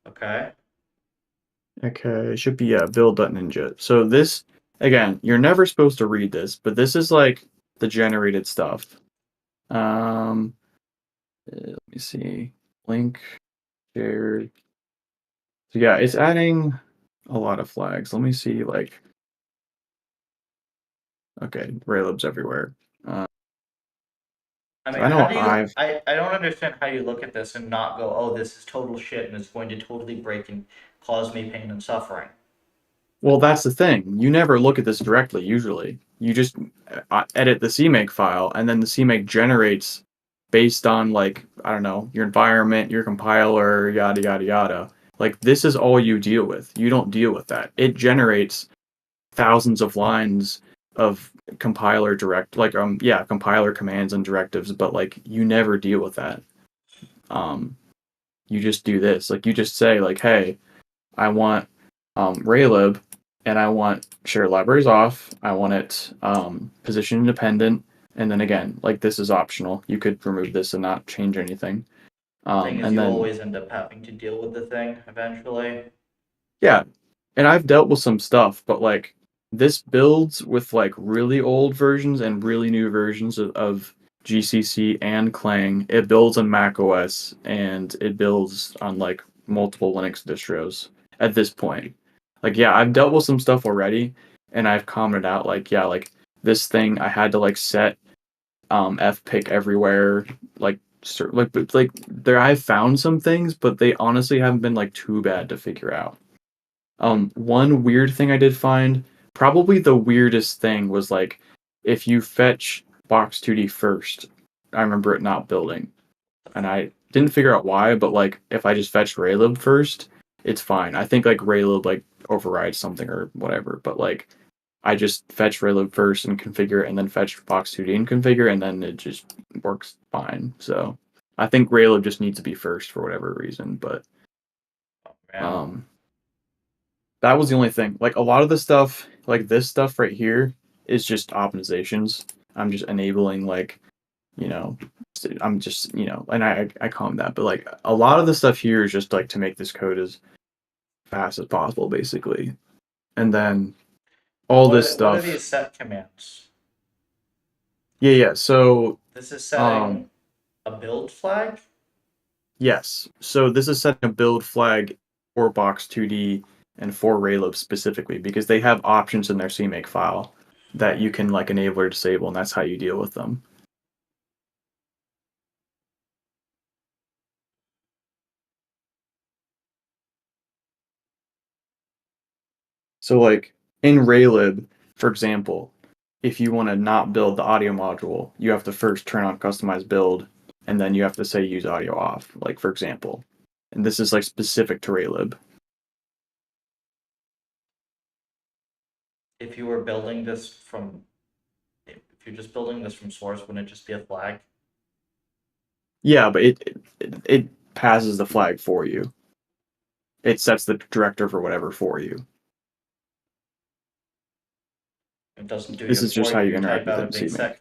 Okay. Okay, it should be build.ninja. So this, again, you're never supposed to read this, but this is like the generated stuff. Let me see. Link shared. So yeah, it's adding a lot of flags. Let me see, like, okay, Raylib's everywhere. I So mean, I how know do you? I've I don't understand how you look at this and not go, oh, this is total shit and it's going to totally break and cause me pain and suffering. Well, that's the thing. You never look at this directly, usually. You just edit the CMake file, and then the CMake generates based on, like, I don't know, your environment, your compiler, yada, yada, yada. Like, this is all you deal with. You don't deal with that. It generates thousands of lines of compiler commands and directives, but, like, you never deal with that. You just do this. Like, you just say, like, hey, I want Raylib, and I want share libraries off. I want it position independent, and then again, like this is optional. You could remove this and not change anything. Thing is, And you then always end up having to deal with the thing eventually. yeah, and I've dealt with some stuff, but like this builds with like really old versions and really new versions of GCC and Clang. It builds on Mac OS and it builds on like multiple Linux distros at this point. Like yeah, I've dealt with some stuff already and I've commented out like yeah, like this thing I had to like set fpic everywhere like like there I've found some things, but they honestly haven't been like too bad to figure out. One weird thing I did find, probably the weirdest thing was like if you fetch box 2D first, I remember it not building. And I didn't figure out why, but like if I just fetched Raylib first, it's fine. I think like Raylib like overrides something or whatever, but like I just fetch Raylib first and configure it and then fetch box 2D and configure and then it just works fine. So I think Raylib just needs to be first for whatever reason, but Oh, man. um that was the only thing. Like a lot of the stuff, like this stuff right here, is just optimizations. I'm just enabling like, you know, I'm just and I calm that, but like a lot of the stuff here is just like to make this code as fast as possible, basically. And then all this What are stuff, these set commands? yeah. So This is um, setting a build flag? yes. So this is setting a build flag for Box 2D and for Raylib specifically because they have options in their CMake file that you can like enable or disable, and that's how you deal with them. So like in Raylib, for example, if you want to not build the audio module, you have to first turn on customize build, and then you have to say use audio off, like for example. And this is like specific to Raylib. If you were building this from, if you're just building this from source, wouldn't it just be a flag? Yeah, but it passes the flag for you. It sets the director for whatever for you. It doesn't do This your is just for how you, you you interact type with out it a in big CMake. set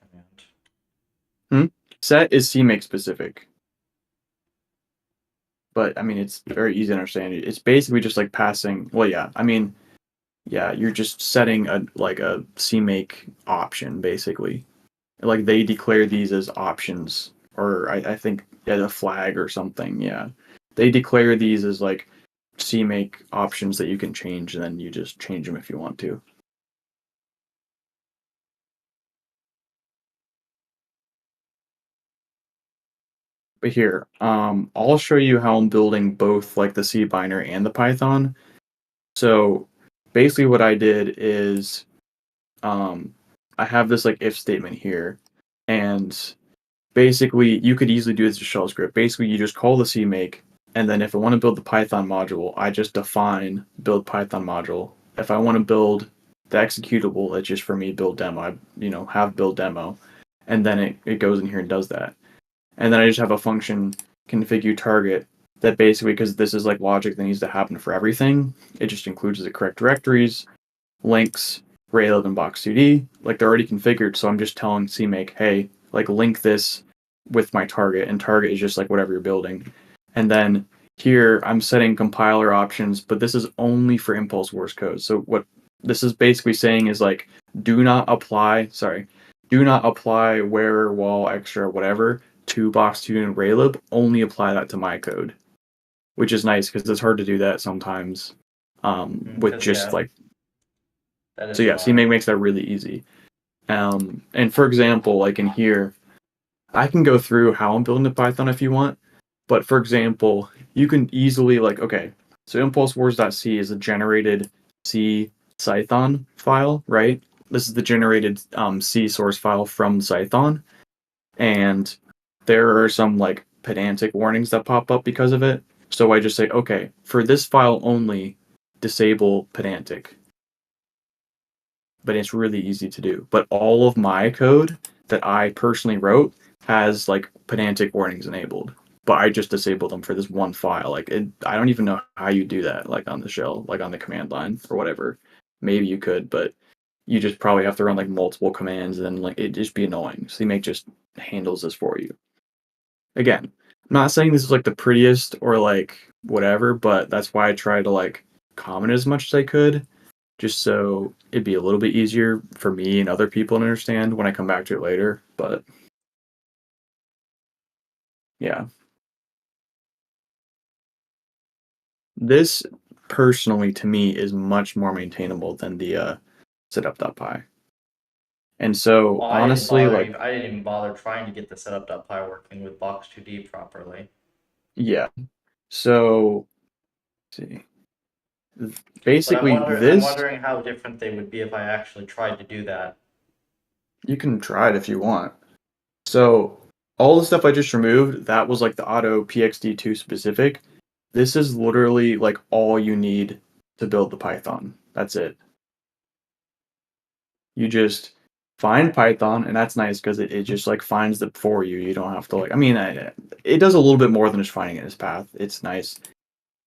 command. Set is CMake specific. But I mean, it's very easy to understand. It's basically just like passing. Well, yeah. I mean, yeah, you're just setting a CMake option basically. Like they declare these as options, or I think yeah, a flag or something. Yeah, they declare these as like CMake options that you can change, and then you just change them if you want to. But here, I'll show you how I'm building both like the C binary and the Python. So basically what I did is I have this like if statement here, and basically you could easily do this to shell script. Basically you just call the CMake, and then if I want to build the Python module, I just define build Python module. If I want to build the executable, it's just for me build demo. I have build demo, and then it goes in here and does that. And then I just have a function configure target that basically, because this is like logic that needs to happen for everything, it just includes the correct directories, links, Raylib, and box2d. Like they're already configured, so I'm just telling CMake, hey, like link this with my target, and target is just like whatever you're building. And then here I'm setting compiler options, but this is only for impulse source code. So what this is basically saying is like, do not apply where, wall, extra, whatever to box2 and Raylib. Only apply that to my code, which is nice because it's hard to do that sometimes with 'Cause, just yeah, like that so is yeah, annoying. CMake makes that really easy. And for example, like in here, I can go through how I'm building the Python if you want. But for example, you can easily like, okay, so impulsewars.c is a generated C Python file, right? This is the generated C source file from Python. And there are some like pedantic warnings that pop up because of it. So I just say, okay, for this file only, disable pedantic. But it's really easy to do. But all of my code that I personally wrote has like pedantic warnings enabled. But I just disable them for this one file. Like I don't even know how you do that, like on the shell, like on the command line or whatever. Maybe you could, but you just probably have to run like multiple commands, and then like it just be annoying. CMake just handles this for you. Again, I'm not saying this is like the prettiest or like whatever, but that's why I try to like comment as much as I could, just so it'd be a little bit easier for me and other people to understand when I come back to it later. But yeah, this personally to me is much more maintainable than the setup.py. And so Well, honestly, like, I didn't even bother trying to get the setup.py working with box2d properly. yeah. So let's see. But Basically, I'm this wondering how different they would be if I actually tried to do that. you can try it if you want. So all the stuff I just removed, that was like the auto PXD2 specific. This is literally like all you need to build the Python. That's it. You just find Python, and that's nice because it just like finds it for you. You don't have to like. I mean, it does a little bit more than just finding it in its path. It's nice.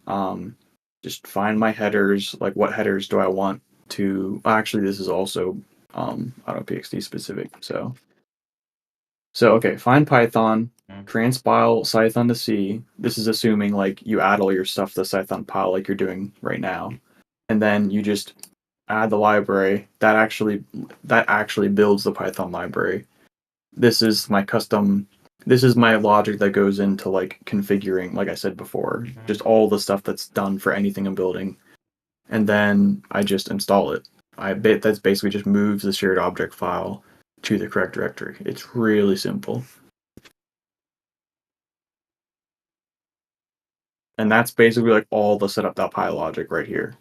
Um, just find my headers. Like, what headers do I want to? Actually, this is also auto PXD specific. So okay, find Python, transpile Python to C. This is assuming like you add all your stuff to the Python pile like you're doing right now, and then you just add the library that actually builds the Python library. This is my custom. This is my logic that goes into like configuring, like I said before, just all the stuff that's done for anything I'm building, and then I just install it. I bet that's basically just moves the shared object file to the correct directory. It's really simple. And that's basically like all the setup.py logic right here.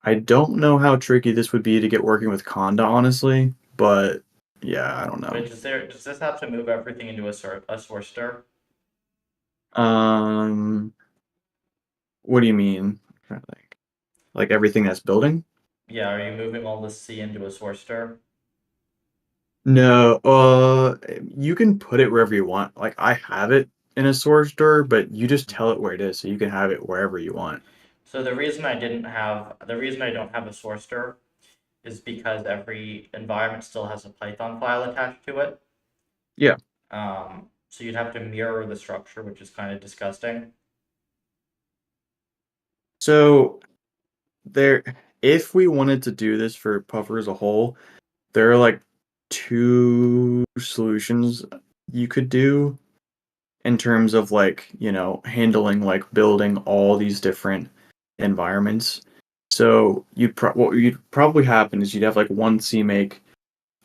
I don't know how tricky this would be to get working with Conda, honestly, but yeah, I don't know. Wait, does this have to move everything into a source stir? What do you mean? I'm trying to think. Like everything that's building? Yeah, are you moving all this C into a source stir? No, you can put it wherever you want. Like I have it in a source store, but you just tell it where it is, so you can have it wherever you want. So the reason I don't have a source stir is because every environment still has a Python file attached to it. Yeah. So you'd have to mirror the structure, which is kind of disgusting. So there, if we wanted to do this for Puffer as a whole, there are like two solutions you could do in terms of like, handling like building all these different environments. So what you'd probably happen is you'd have like one CMake,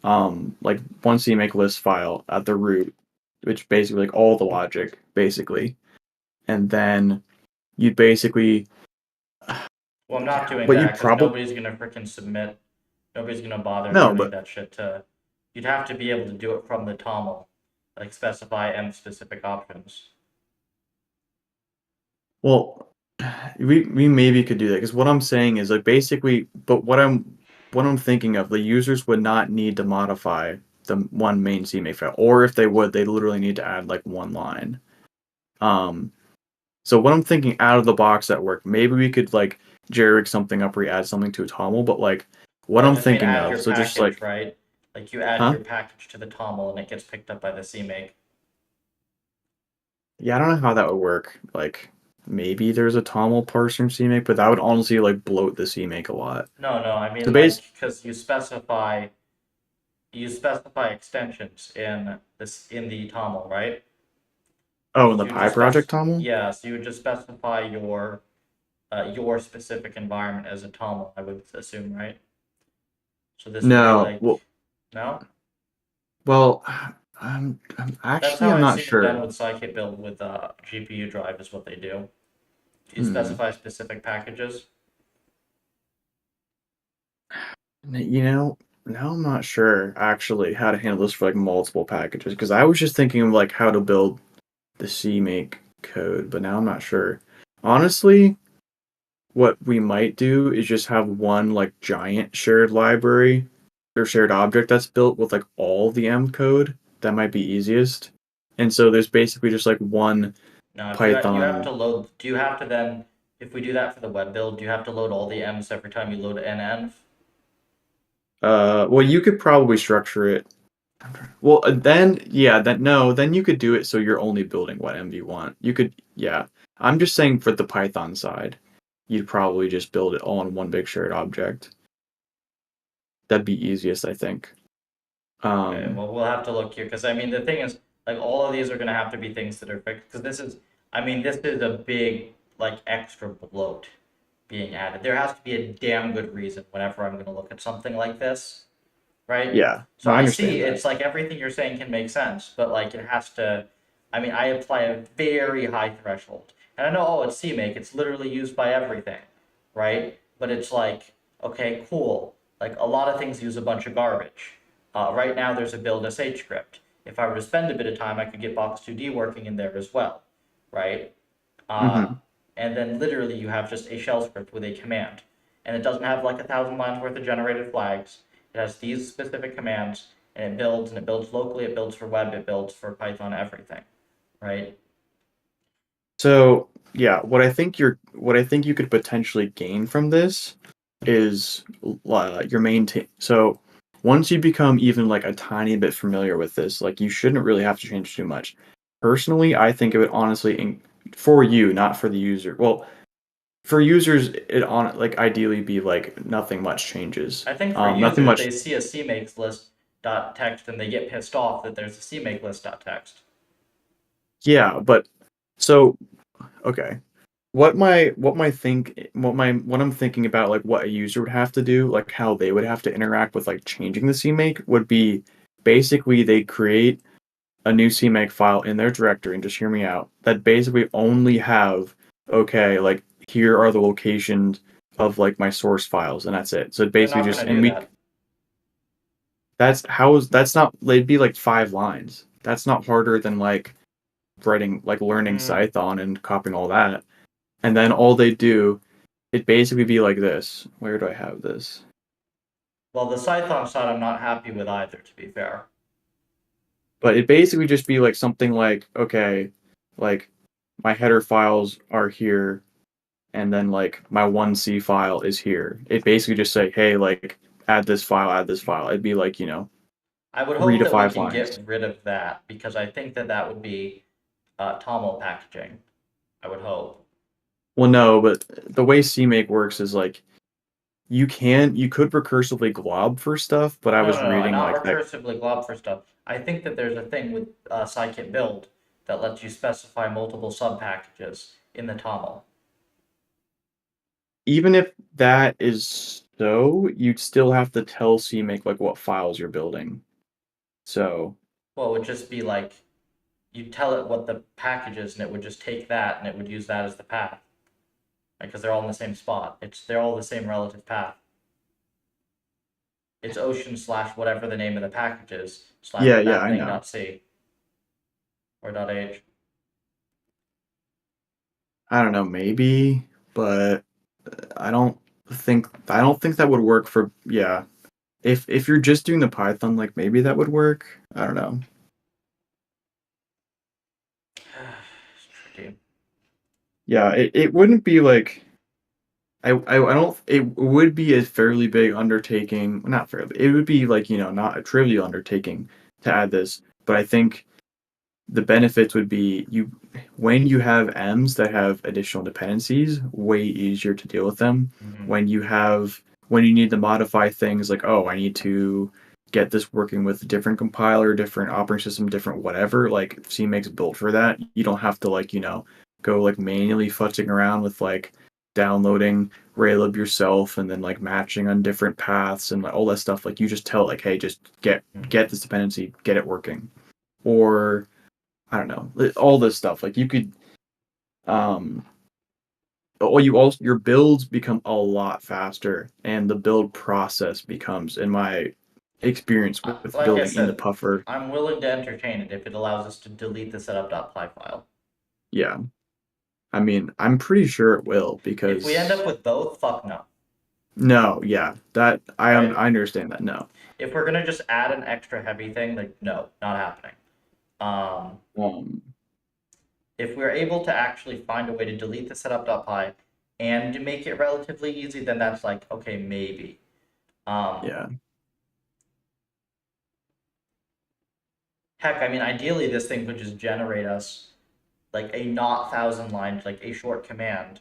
one CMake list file at the root, which basically like all the logic basically, and then you'd basically Well, I'm not doing what you'd that because probably nobody's gonna freaking submit. Nobody's gonna bother no, doing but that shit to. You'd have to be able to do it from the toml, like specify M specific options. well, we maybe could do that because what I'm saying is like basically, but what I'm thinking of, the users would not need to modify the one main CMake file, or if they would, they literally need to add like one line. Um, so what I'm thinking out of the box at work, maybe we could like jerry-rig something up or add something to a toml, but like what I I'm just mean thinking add of, your so just package, like, right? Like you add huh? your package to the toml and it gets picked up by the CMake. Yeah, I don't know how that would work. Like maybe there's a toml parser in CMake, but that would honestly like bloat the CMake a lot. No, no, I So mean base like because you specify extensions in the toml, right? oh, in the So you Pi just spec project toml? yeah, so you would just specify your specific environment as a toml, I would assume, right? So this would be No. like Well, no? well, That's actually how I'm I've not seen it done sure. with scikit build with GPU drive is what they do. You Hmm. specify specific packages. You know, now I'm not sure actually how to handle this for like multiple packages because I was just thinking of like how to build the CMake code, but now I'm not sure. Honestly, what we might do is just have one like giant shared library or shared object that's built with like all the M code. That might be easiest. And so there's basically just like one Now, do you have Python. to load? Do you have to then, if we do that for the web build, do you have to load all the M's every time you load an env? Well, you could probably structure it. Well, then, yeah, that no, then you could do it so you're only building what MV you want. You could, yeah. I'm just saying for the Python side, you'd probably just build it all in one big shared object. That'd be easiest, I think. Okay, well, we'll have to look here because I mean the thing is, like all of these are gonna have to be things that are fixed because this is a big like extra bloat being added. There has to be a damn good reason whenever I'm gonna look at something like this, right? Yeah, So no, I I see understand that. it's like everything you're saying can make sense, but like it has to. I mean, I apply a very high threshold, and I know, oh, it's CMake. It's literally used by everything, right? But it's like, okay, cool. Like a lot of things use a bunch of garbage. Right now, there's a build sh script. If I were to spend a bit of time, I could get box2d working in there as well, right? Uh, Hmm. and then literally you have just a shell script with a command. And it doesn't have like 1,000 lines worth of generated flags. It has these specific commands, and it builds locally, it builds for web, it builds for Python, everything, right? So, yeah, what I think you could potentially gain from this is your main so once you become even like a tiny bit familiar with this, like you shouldn't really have to change too much. Personally, I think it would honestly for you, not for the user. Well, for users, it on like ideally be like nothing much changes. I think for Nothing users, much. they see a CMake list dot text and they get pissed off that there's a CMake list dot text. Yeah, but so okay. What I'm thinking about like what a user would have to do, like how they would have to interact with like changing the CMake would be basically they create a new CMake file in their directory, and just hear me out, that basically only have, okay, like here are the locations of like my source files, and that's it. So it They're basically not just, going to and do we that. that's not, they'd be like 5 lines. That's not harder than like writing, like learning Mm. Python and copying all that. And then all they do, it basically be like this. Where do I have this? Well, the Python side I'm not happy with either, to be fair. But it basically just be like something like, okay, like my header files are here, and then like my 1C file is here. It basically just say, hey, like add this file, add this file. It'd be like, I would three hope to that we five can get lines. rid of that because I think that that would be TOML packaging. I would hope. Well, no, but the way CMake works is like you could recursively glob for stuff, but I No, was no, no, reading not like that. recursively glob for stuff. I think that there's a thing with scikit build that lets you specify multiple sub packages in the TOML. even if that is so, you'd still have to tell CMake like what files you're building. So Well, it would just be like you tell it what the package is, and it would just take that and it would use that as the path, because they're all in the same spot. They're all the same relative path. It's ocean slash whatever the name of the package is slash yeah, that I thing know. dot c or dot h. I don't know, maybe, but I don't I don't think that would work for yeah. If you're just doing the Python, like maybe that would work. I don't know. It's tricky. Yeah, it wouldn't be like I don't it would be a fairly big undertaking. Not fairly. It would be like, not a trivial undertaking to add this, but I think the benefits would be when you have M's that have additional dependencies, way easier to deal with them. Mhm. When you need to modify things like, oh, I need to get this working with a different compiler, different operating system, different whatever, like CMake's built for that. You don't have to go like manually futzing around with like downloading Raylib yourself and then like matching on different paths and like, all that stuff. Like you just tell it, like, hey, just get this dependency, get it working. Or I don't know, all this stuff. Like you could, or you also your builds become a lot faster, and the build process becomes, in my experience with Like I building into said, Puffer, I'm willing to entertain it if it allows us to delete the setup.py file. yeah. I mean, I'm pretty sure it will If we end because up with both, fuck no. no, yeah, that Right? I understand that. No, If we're gonna just add an extra heavy thing, like no, not happening. um, If we're able to actually find a way to delete the setup.py and to make it relatively easy, then that's like, okay, maybe. yeah, Heck, I mean, ideally this thing could just generate us like a not 1,000 lines, like a short command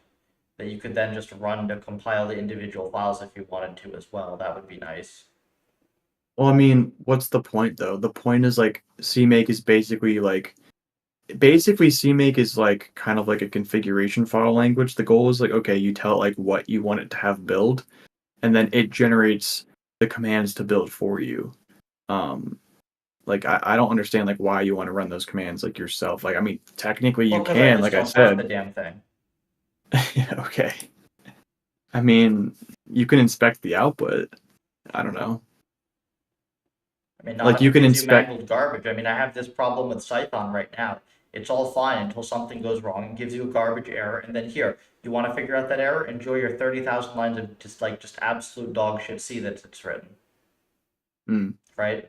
that you could then just run to compile the individual files if you wanted to as well. That would be nice. well, I mean, what's the point though? The point is like CMake is basically CMake is like kind of like a configuration file language. The goal is like, okay, you tell it like what you want it to have build, and then it generates the commands to build for you. Um, like I don't understand like why you want to run those commands like yourself. Like I mean, technically Well, you because I can, just like I don't have the said. damn thing. Okay. I mean, you can inspect the output. I don't know. I mean, not Like if you it can gives you inspect. mangled garbage. I mean, I have this problem with Python right now. It's all fine until something goes wrong and gives you a garbage error, and then here, you want to figure out that error? Enjoy your 30,000 lines of just absolute dog shit C that it's written, Hmm. right?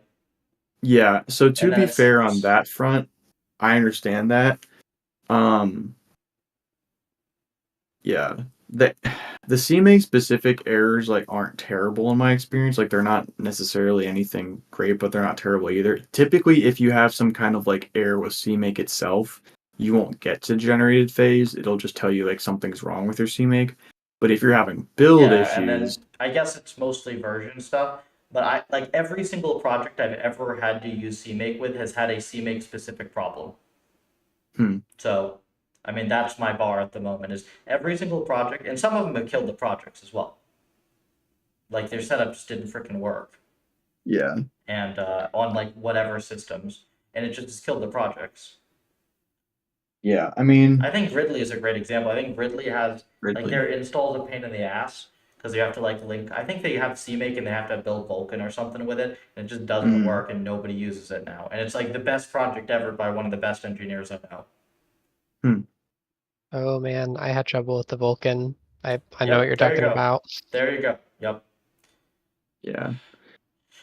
Yeah. So to And then be it fair on sucks. that front, I understand that. Um, Yeah. The the CMake specific errors like aren't terrible in my experience. Like they're not necessarily anything great, but they're not terrible either. Typically, if you have some kind of like error with CMake itself, you won't get to generated phase. It'll just tell you like something's wrong with your CMake. But if you're having build Yeah, and issues, then I guess it's mostly version stuff, but I like every single project I've ever had to use CMake with has had a CMake specific problem. hmm, So, I mean, that's my bar at the moment is every single project, and some of them have killed the projects as well. Like their setup just didn't freaking work, yeah, and on like whatever systems, and it just killed the projects. yeah. I I mean, think Gridley is a great example. I think Gridley has like Ridley. their install is a pain in the ass because you have to like link. I think they have CMake and they have to build Vulkan or something with it, and it just doesn't Mm, work, and nobody uses it now. And it's like the best project ever by one of the best engineers I know. hmm, Oh man, I had trouble with the Vulkan. I know what you're Yep, there you talking go. about. There you go. Yep. yeah,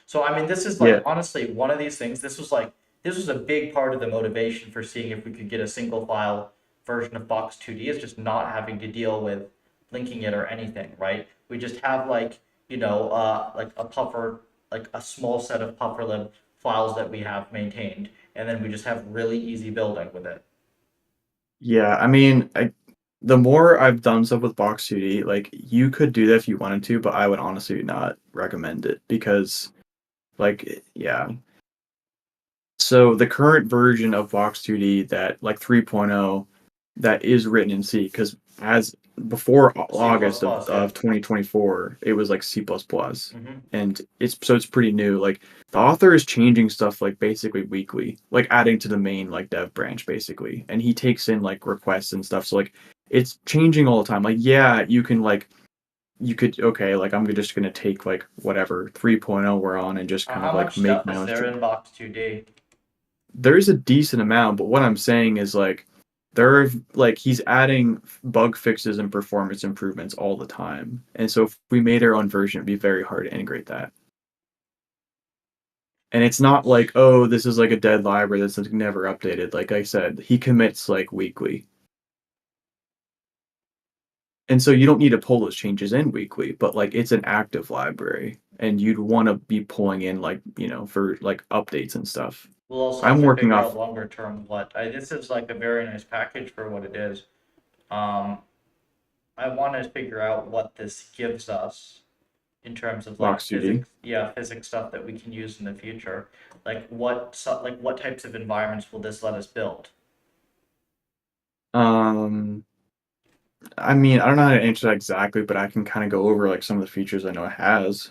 So I mean, this is yeah, like honestly one of these things. This was a big part of the motivation for seeing if we could get a single file version of Box 2D is just not having to deal with linking it or anything, right? We just have like a puffer, like a small set of PufferLib files that we have maintained, and then we just have really easy building with it. yeah. I mean, the more I've done stuff with Box 2D, like you could do that if you wanted to, but I would honestly not recommend it because, like, yeah. So the current version of Vox 2D that like 3.0 that is written in C, because as before August of, yeah. 2024, it was like C++. Mhm. And it's pretty new. Like the author is changing stuff like basically weekly, like adding to the main like dev branch basically. And he takes in like requests and stuff. So like it's changing all the time. Like yeah, you could okay, like I'm just gonna take like whatever 3.0 we're on and just kind of How like much make stuff my is own. there in Box 2D? There's a decent amount, but what I'm saying is like there are like he's adding bug fixes and performance improvements all the time. And so if we made our own version, it'd be very hard to integrate that. And it's not like, oh, this is like a dead library that's like never updated. Like I said, he commits like weekly. And so you don't need to pull those changes in weekly, but like it's an active library and you'd want to be pulling in like, for like updates and stuff. We'll also have I'm to working figure off out longer term this is like a very nice package for what it is. Um, I want to figure out what this gives us in terms of like Box 2D. physics stuff that we can use in the future. Like what types of environments will this let us build? I mean, I don't know how to answer that exactly, but I can kind of go over like some of the features I know it has.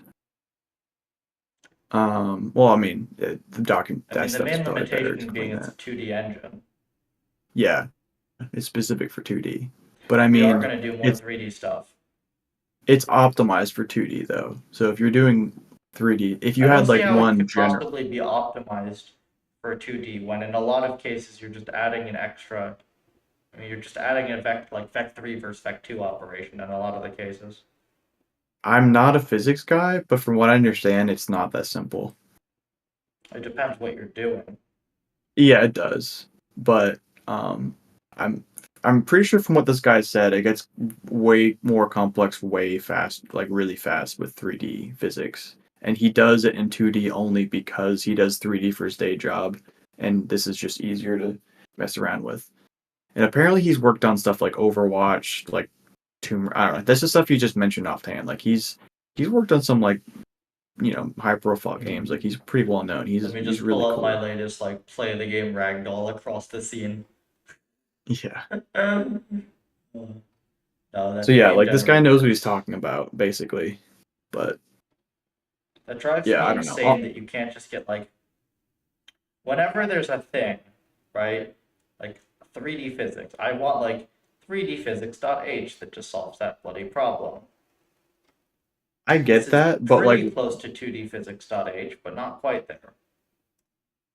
Well, I mean, the document I that mean, the stuff is main probably better to limitation being explain it's a that. 2D engine. Yeah, it's specific for 2D, but I We are mean, going to do more it's 3D stuff. it's optimized for 2D though. So if you're doing 3D, if I you don't had see like how it one could general, possibly be optimized for 2D when in a lot of cases you're just adding an extra. I mean, you're just adding an vect like Vec3 versus Vec2 operation in a lot of the cases. I'm not a physics guy, but from what I understand, it's not that simple. It depends what you're doing. Yeah, it does, but um, I'm I'm pretty sure from what this guy said, it gets way more complex, way fast, like really fast with 3D physics. And he does it in 2D only because he does 3D for his day job, and this is just easier to mess around with. And apparently, he's worked on stuff like Overwatch, like Tomb. I don't know. This is stuff you just mentioned offhand. Like he's worked on some like high profile games. Like he's pretty well known. Let me He's just pull really out my cool. latest like play the game ragdoll across the scene. Yeah. No, So that yeah, game like this guy generally knows what he's works. talking about, basically. But That drives yeah, me I don't know. insane that you can't just get like whenever there's a thing, right? Like 3D physics. I want like 3D physics.h that just solves that bloody problem. I This get is that, but pretty like close to 2D physics.h, but not quite there.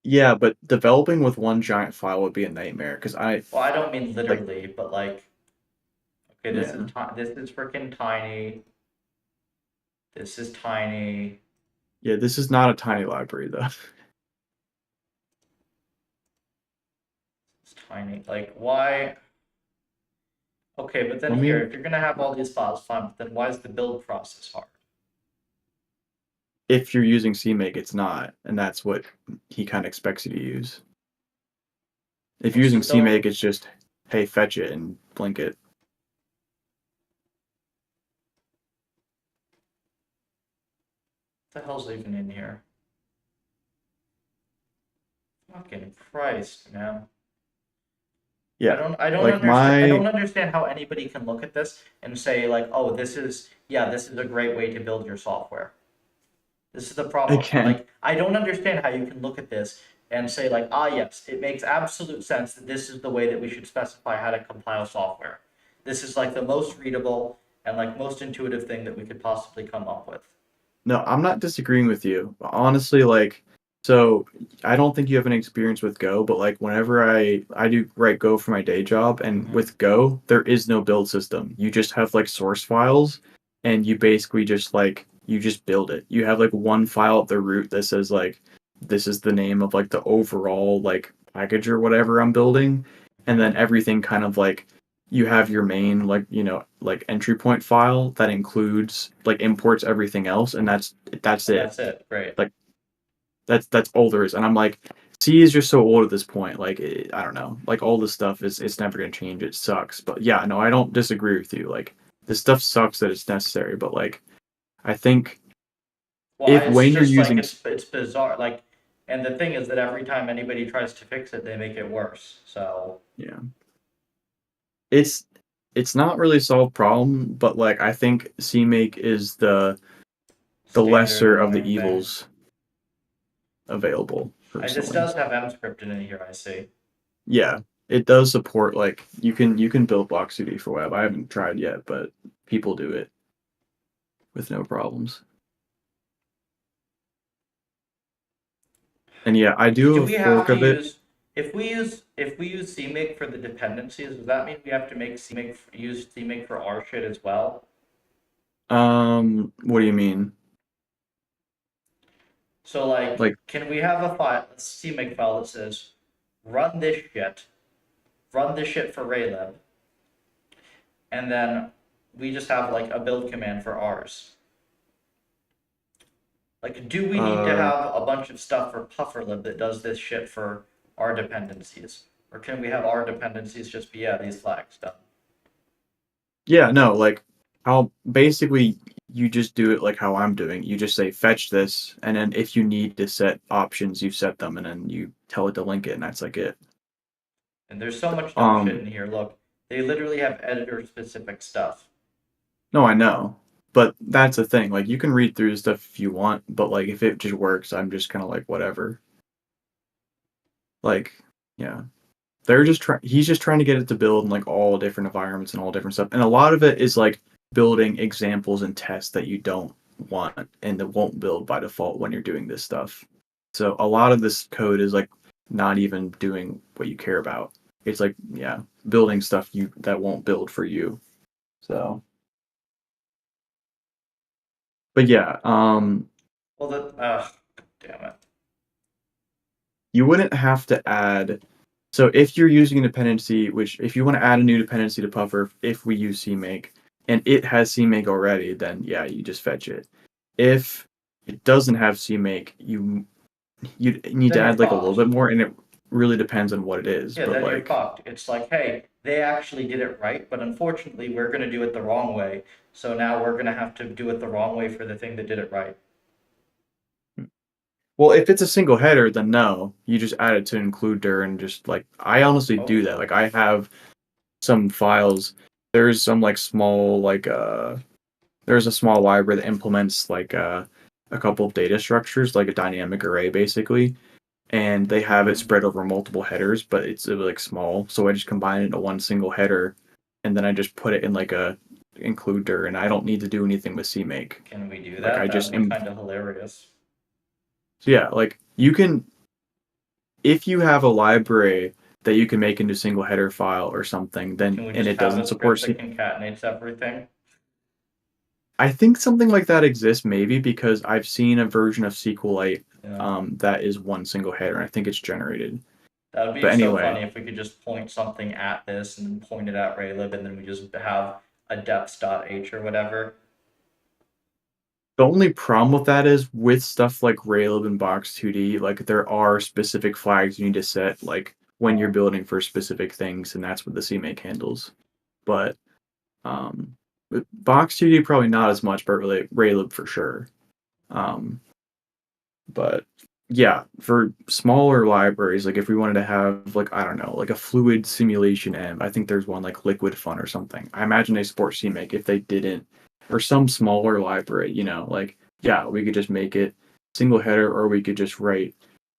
yeah, but developing with one giant file would be a nightmare because Well, I don't mean like literally, but like, okay, yeah. this is freaking tiny. This is tiny. Yeah, this is not a tiny library though. It's tiny. Like, why? Okay, but I then here, mean, if you're gonna have all these files, fine, but then why is the build process hard? if you're using CMake, it's not, and that's what he kind of expects you to use. If you're So using don't. CMake, it's just hey, fetch it and blink it. What the hell's even in here? Fucking Christ, man. Yeah, I don't like understand. I my don't understand how anybody can look at this and say like, oh, this is a great way to build your software. This is the problem. again, Like, I don't understand how you can look at this and say like, ah, yes, it makes absolute sense that this is the way that we should specify how to compile software. This is like the most readable and like most intuitive thing that we could possibly come up with. no, I'm not disagreeing with you. But honestly, like, so I don't think you have any experience with Go, but like whenever I do write Go for my day job, and with Go, there is no build system. You just have like source files, and you basically just like you just build it. You have like one file at the root that says like this is the name of like the overall like package or whatever I'm building, and then everything kind of like you have your main like like entry point file that includes like imports everything else, and that's And it. that's it. Great. Like that's all there is. And I'm like, C is just so old at this point. Like I don't know, like all this stuff is it's never gonna change. It sucks. But yeah, no, I don't disagree with you. Like this stuff sucks that it's necessary, but like I think Well, if it's when you're just like using it's bizarre. Like, and the thing is that every time anybody tries to fix it, they make it worse. So yeah, it's it's not really solved problem, but like I think CMake is the Standard lesser of the annoying thing. evils available. This Personally, does have mscript in here, I see. yeah, it does support like you can build Block 2D for web. I haven't tried yet, but people do it with no problems. And yeah, I do Do a we have fork to of it. use if we use CMake for the dependencies? Does that mean we have to make use CMake for our shit as well? What do you mean? So Like, can we have a CMake file that says run this shit for Raylib, and then we just have like a build command for ours? Like, do we need to have a bunch of stuff for PufferLib that does this shit for our dependencies? Or can we have our dependencies just be, yeah, these flags done? yeah, no, like how basically you just do it like how I'm doing. You just say fetch this, and then if you need to set options, you set them, and then you tell it to link it, and that's like it. And there's so much dumb shit in here. Look, they literally have editor-specific stuff. No, I know. But that's the thing. Like you can read through the stuff if you want, but like if it just works, I'm just kind of like whatever. Like, yeah. He's just trying to get it to build in like all different environments and all different stuff. And a lot of it is like building examples and tests that you don't want and that won't build by default when you're doing this stuff. So a lot of this code is like not even doing what you care about. It's like, yeah, building stuff you that won't build for you. So but yeah, Well, damn it. you wouldn't have to add. So if you're using a dependency, which if you want to add a new dependency to Puffer, if we use CMake and it has CMake already, then yeah, you just fetch it. If it doesn't have CMake, you need Then to you're add like a little fucked. bit more, and it really depends on what it is. Yeah, but then you're like, fucked. It's like, hey, they actually did it right, but unfortunately, we're going to do it the wrong way. So now we're going to have to do it the wrong way for the thing that did it right. well, if it's a single header, then no, you just add it to include dir and just like I honestly do that. Like I have some files. There's some like small like there's a small library that implements like a couple of data structures, like a dynamic array basically, and they have it spread over multiple headers, but it's like small. So I just combine it into one single header, and then I just put it in like a includer, and I don't need to do anything with CMake. Can we do Like that? I That just would be kind of hilarious. So yeah, like you can if you have a library that you can make into a single header file or something, then Can we and just it have a doesn't support script that concatenates everything? I think something like that exists maybe because I've seen a version of SQLite Yeah. that is one single header, and I think it's generated. That would be But so anyway, funny if we could just point something at this and then point it at Raylib, and then we just have a depths.h or whatever. the only problem with that is with stuff like Raylib and Box2D, like there are specific flags you need to set, like when you're building for specific things, and that's what the CMake handles. But with Box2D probably not as much, but Raylib for sure. But yeah, for smaller libraries, like if we wanted to have like I don't know, like a fluid simulation M, I think there's one like Liquid Fun or something. I imagine they support CMake. If they didn't, or some smaller library, like yeah, we could just make it single header, or we could just write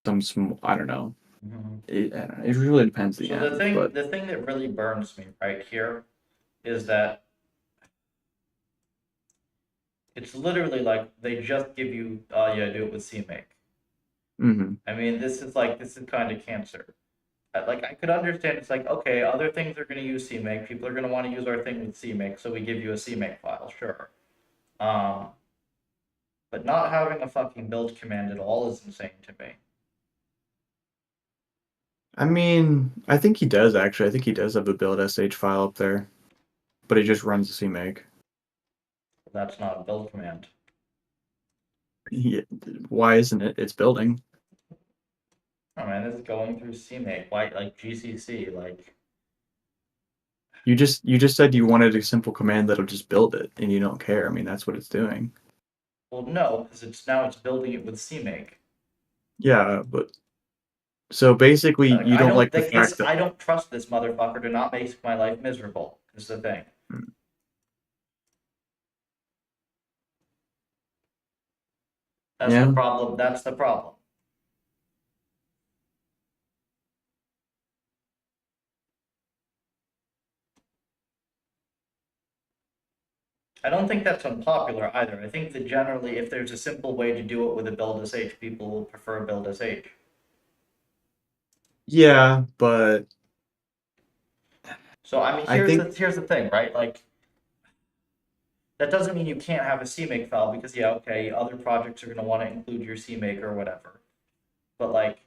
some small. I don't know. I don't know. It really depends the So end, but the thing that really burns me right here is that it's literally like they just give you, oh yeah, do it with CMake. I mean, this is kind of cancer. Like I could understand it's like, okay, other things are going to use CMake. People are going to want to use our thing with CMake, so we give you a CMake file, sure. But not having a fucking build command at all is insane to me. I mean, I think he does actually. I think he does have a build sh file up there, but he just runs the CMake. That's not a build command. Yeah, why isn't it? It's building. Oh man, this is going through CMake. Why, like GCC, like. You just said you wanted a simple command that'll just build it, and you don't care. I mean, that's what it's doing. Well, no, because it's building it with CMake. Yeah, but so basically, Like, you don't like the fact that I don't trust this motherfucker to not make my life miserable. is the thing. That's Yeah. the problem. That's the problem. I don't think that's unpopular either. I think that generally, if there's a simple way to do it with a build SH, people will prefer build SH. Yeah, but So I mean, I think here's the thing, right? Like, that doesn't mean you can't have a CMake file because yeah, okay, other projects are going to want to include your CMake or whatever. But like,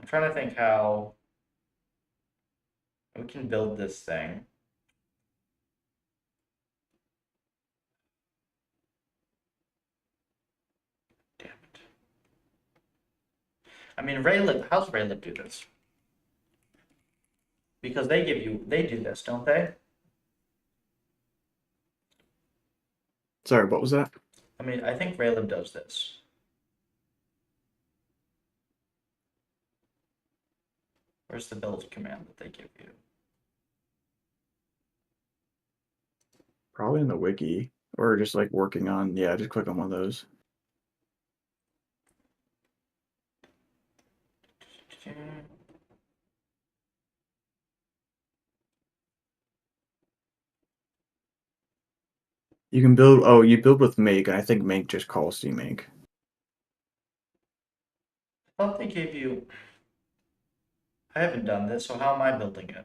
I'm trying to think how we can build this thing. Damn it. I mean, how's Raylib do this? Because they do this, don't they? sorry, what was that? I mean, I think Raylib does this. Where's the build command that they give you? Probably in the wiki or just like working on. Yeah, just click on one of those. You can build. Oh, you build with make, and I think make just calls CMake. I thought they gave you. I haven't done this, so how am I building it?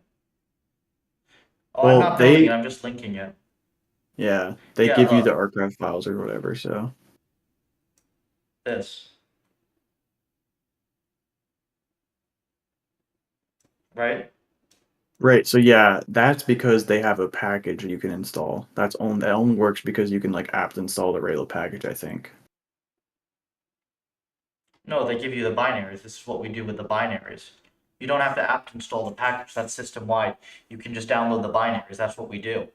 Oh, I'm Well, not building it, I'm just linking it. yeah, they Yeah, give you the archive files or whatever. So this. Right? right. So yeah, that's because they have a package you can install. That only works because you can like apt install the Rails package. I think. No, they give you the binaries. This is what we do with the binaries. You don't have to apt install the package, that's system wide. You can just download the binaries, that's what we do.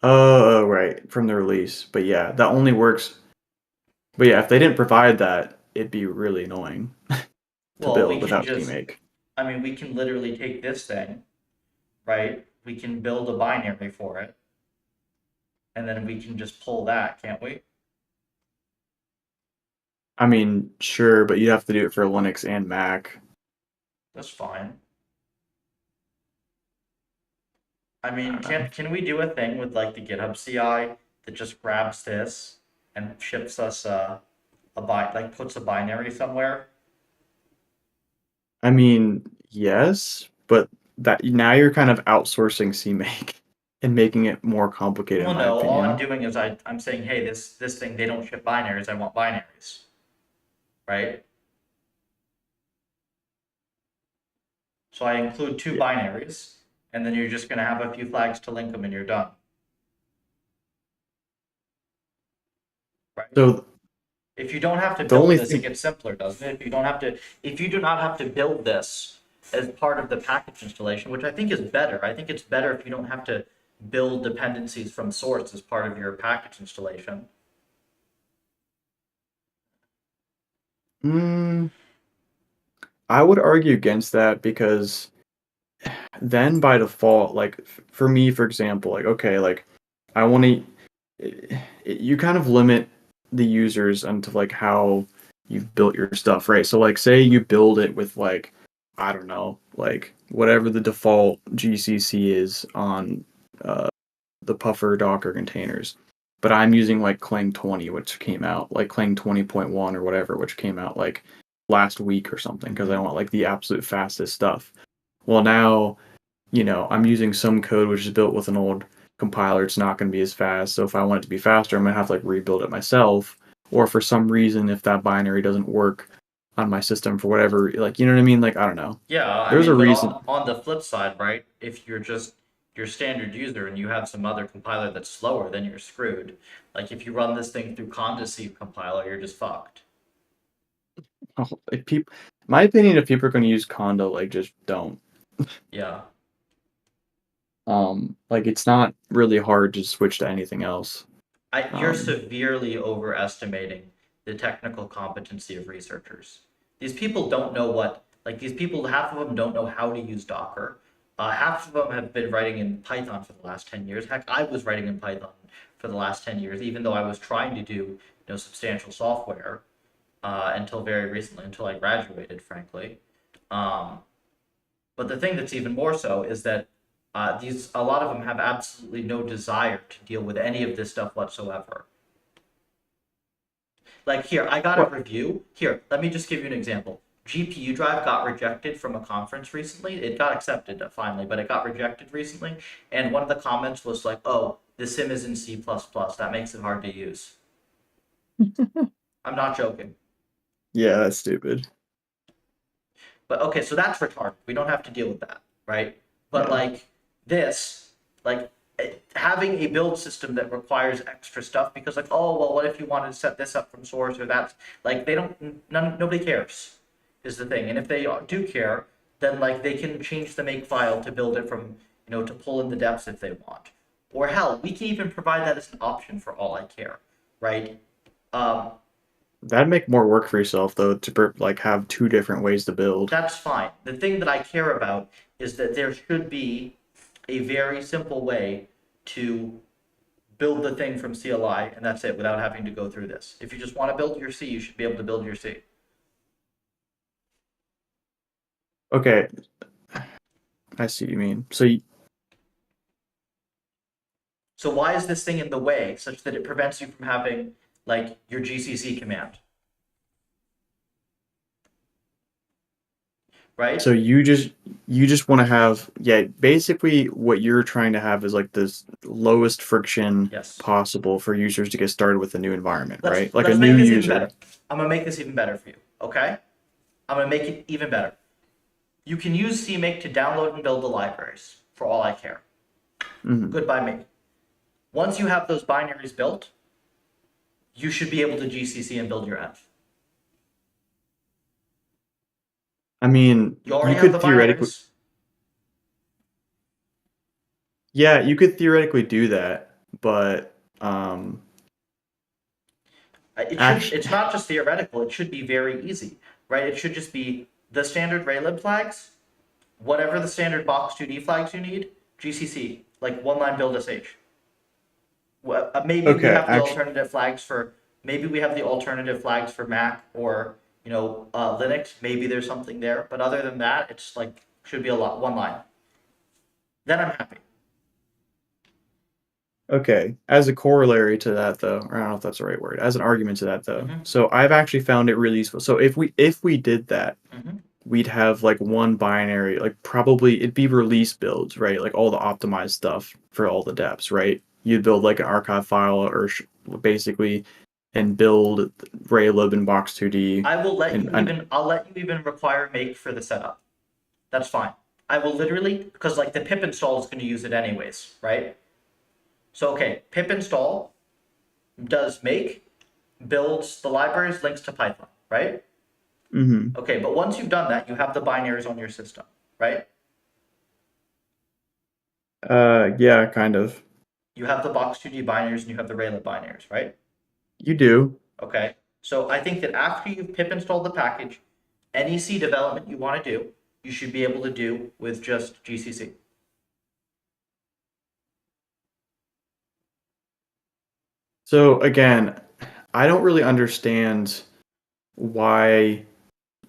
Oh, right, from the release. But yeah, that only works. But yeah, if they didn't provide that, it'd be really annoying to Well, we build can without just, CMake. I mean, we can literally take this thing, right? We can build a binary for it. And then we can just pull that, can't we? I mean, sure, but you have to do it for Linux and Mac. That's fine. I mean, don't know. can we do a thing with like the GitHub CI that just grabs this and ships us puts a binary somewhere? I mean, yes, but that now you're kind of outsourcing CMake and making it more complicated, Well, in my no, all I'm opinion. doing is I'm saying, hey, this thing, they don't ship binaries, I want binaries. Right? So I include two Yeah. binaries, and then you're just gonna have a few flags to link them and you're done. Right? So If you don't have to the build only this, it thing, gets simpler, doesn't it? If you do not have to build this as part of the package installation, which I think is better. I think it's better if you don't have to build dependencies from source as part of your package installation. mm, I would argue against that because then by default, like for me, for example, like okay, like I want to, you kind of limit the users onto like how you've built your stuff, right? So like say you build it with like I don't know, like whatever the default GCC is on the Puffer Docker containers. But I'm using like Clang 20, which came out like Clang 20.1 or whatever, which came out like last week or something because I want like the absolute fastest stuff. Well, now, I'm using some code which is built with an old compiler. It's not going to be as fast. So if I want it to be faster, I'm going to have to like rebuild it myself. Or for some reason, if that binary doesn't work on my system for whatever, like, you know what I mean? Like, I don't know. Yeah, I There's a mean, but reason. on the flip side, right? If you're just your standard user and you have some other compiler that's slower, then you're screwed. Like if you run this thing through Condesi compiler, you're just fucked. If people, my opinion, if people are going to use Condo, like, just don't. Yeah. Like, it's not really hard to switch to anything else. You're Um, severely overestimating the technical competency of researchers. These people don't know half of them don't know how to use Docker. Half of them have been writing in Python for the last 10 years. Heck, I was writing in Python for the last 10 years, even though I was trying to do substantial software until very recently, until I graduated, frankly. But the thing that's even more so is that a lot of them have absolutely no desire to deal with any of this stuff whatsoever. Like here, I got a review. Here, let me just give you an example. GPU drive got rejected from a conference recently. It got accepted finally, but it got rejected recently. And one of the comments was like, "Oh, the sim is in C++. That makes it hard to use." I'm not joking. Yeah, that's stupid. But okay, so that's retarded. We don't have to deal with that, right? But Yeah. like this, like having a build system that requires extra stuff because like, oh well, what if you wanted to set this up from source or that? Like nobody cares, is the thing. And if they do care, then like they can change the make file to build it from to pull in the depths if they want. Or hell, we can even provide that as an option for all I care, right? That'd make more work for yourself though to like have two different ways to build. That's fine. The thing that I care about is that there should be a very simple way to build the thing from CLI, and that's it, without having to go through this. If you just want to build your C, you should be able to build your C. Okay, I see what you mean. So why is this thing in the way such that it prevents you from having like your GCC command? Right? So you just want to have, yeah, basically what you're trying to have is like this lowest friction Yes. possible for users to get started with a new environment, right? Like let's a make new this even user. better. I'm gonna make this even better for you. Okay? I'm gonna make it even better. You can use CMake to download and build the libraries, for all I care. Mhm. Good by me. Once you have those binaries built, you should be able to GCC and build your env. I mean, You already you have could the theoretically, binaries. yeah, you could theoretically do that, but It's not just theoretical, it should be very easy, right? It should just be the standard raylib flags, whatever the standard box2d flags you need, GCC, like one line build sh. Well, maybe we okay, have the alternative flags for Mac or Linux. Maybe there's something there, but other than that, it's like should be a lot one line. Then I'm happy. okay. As a corollary to that though, or I don't know if that's the right word, as an argument to that though. Mhm. So I've actually found it really useful. So if we did that, Mhm. we'd have like one binary, like probably it'd be release builds, right? Like all the optimized stuff for all the depths, right? You'd build like an archive file or basically and build raylib and box2d. I'll let and you even require make for the setup. That's fine. I will literally, because like the pip install is going to use it anyways, right? So okay, pip install does make, builds the libraries, links to Python, right? Mhm. Okay, but once you've done that, you have the binaries on your system, right? Yeah, kind of. You have the box2d binaries and you have the raylib binaries, right? You do. Okay, so I think that after you've pip installed the package, any C development you want to do, you should be able to do with just GCC. So again, I don't really understand why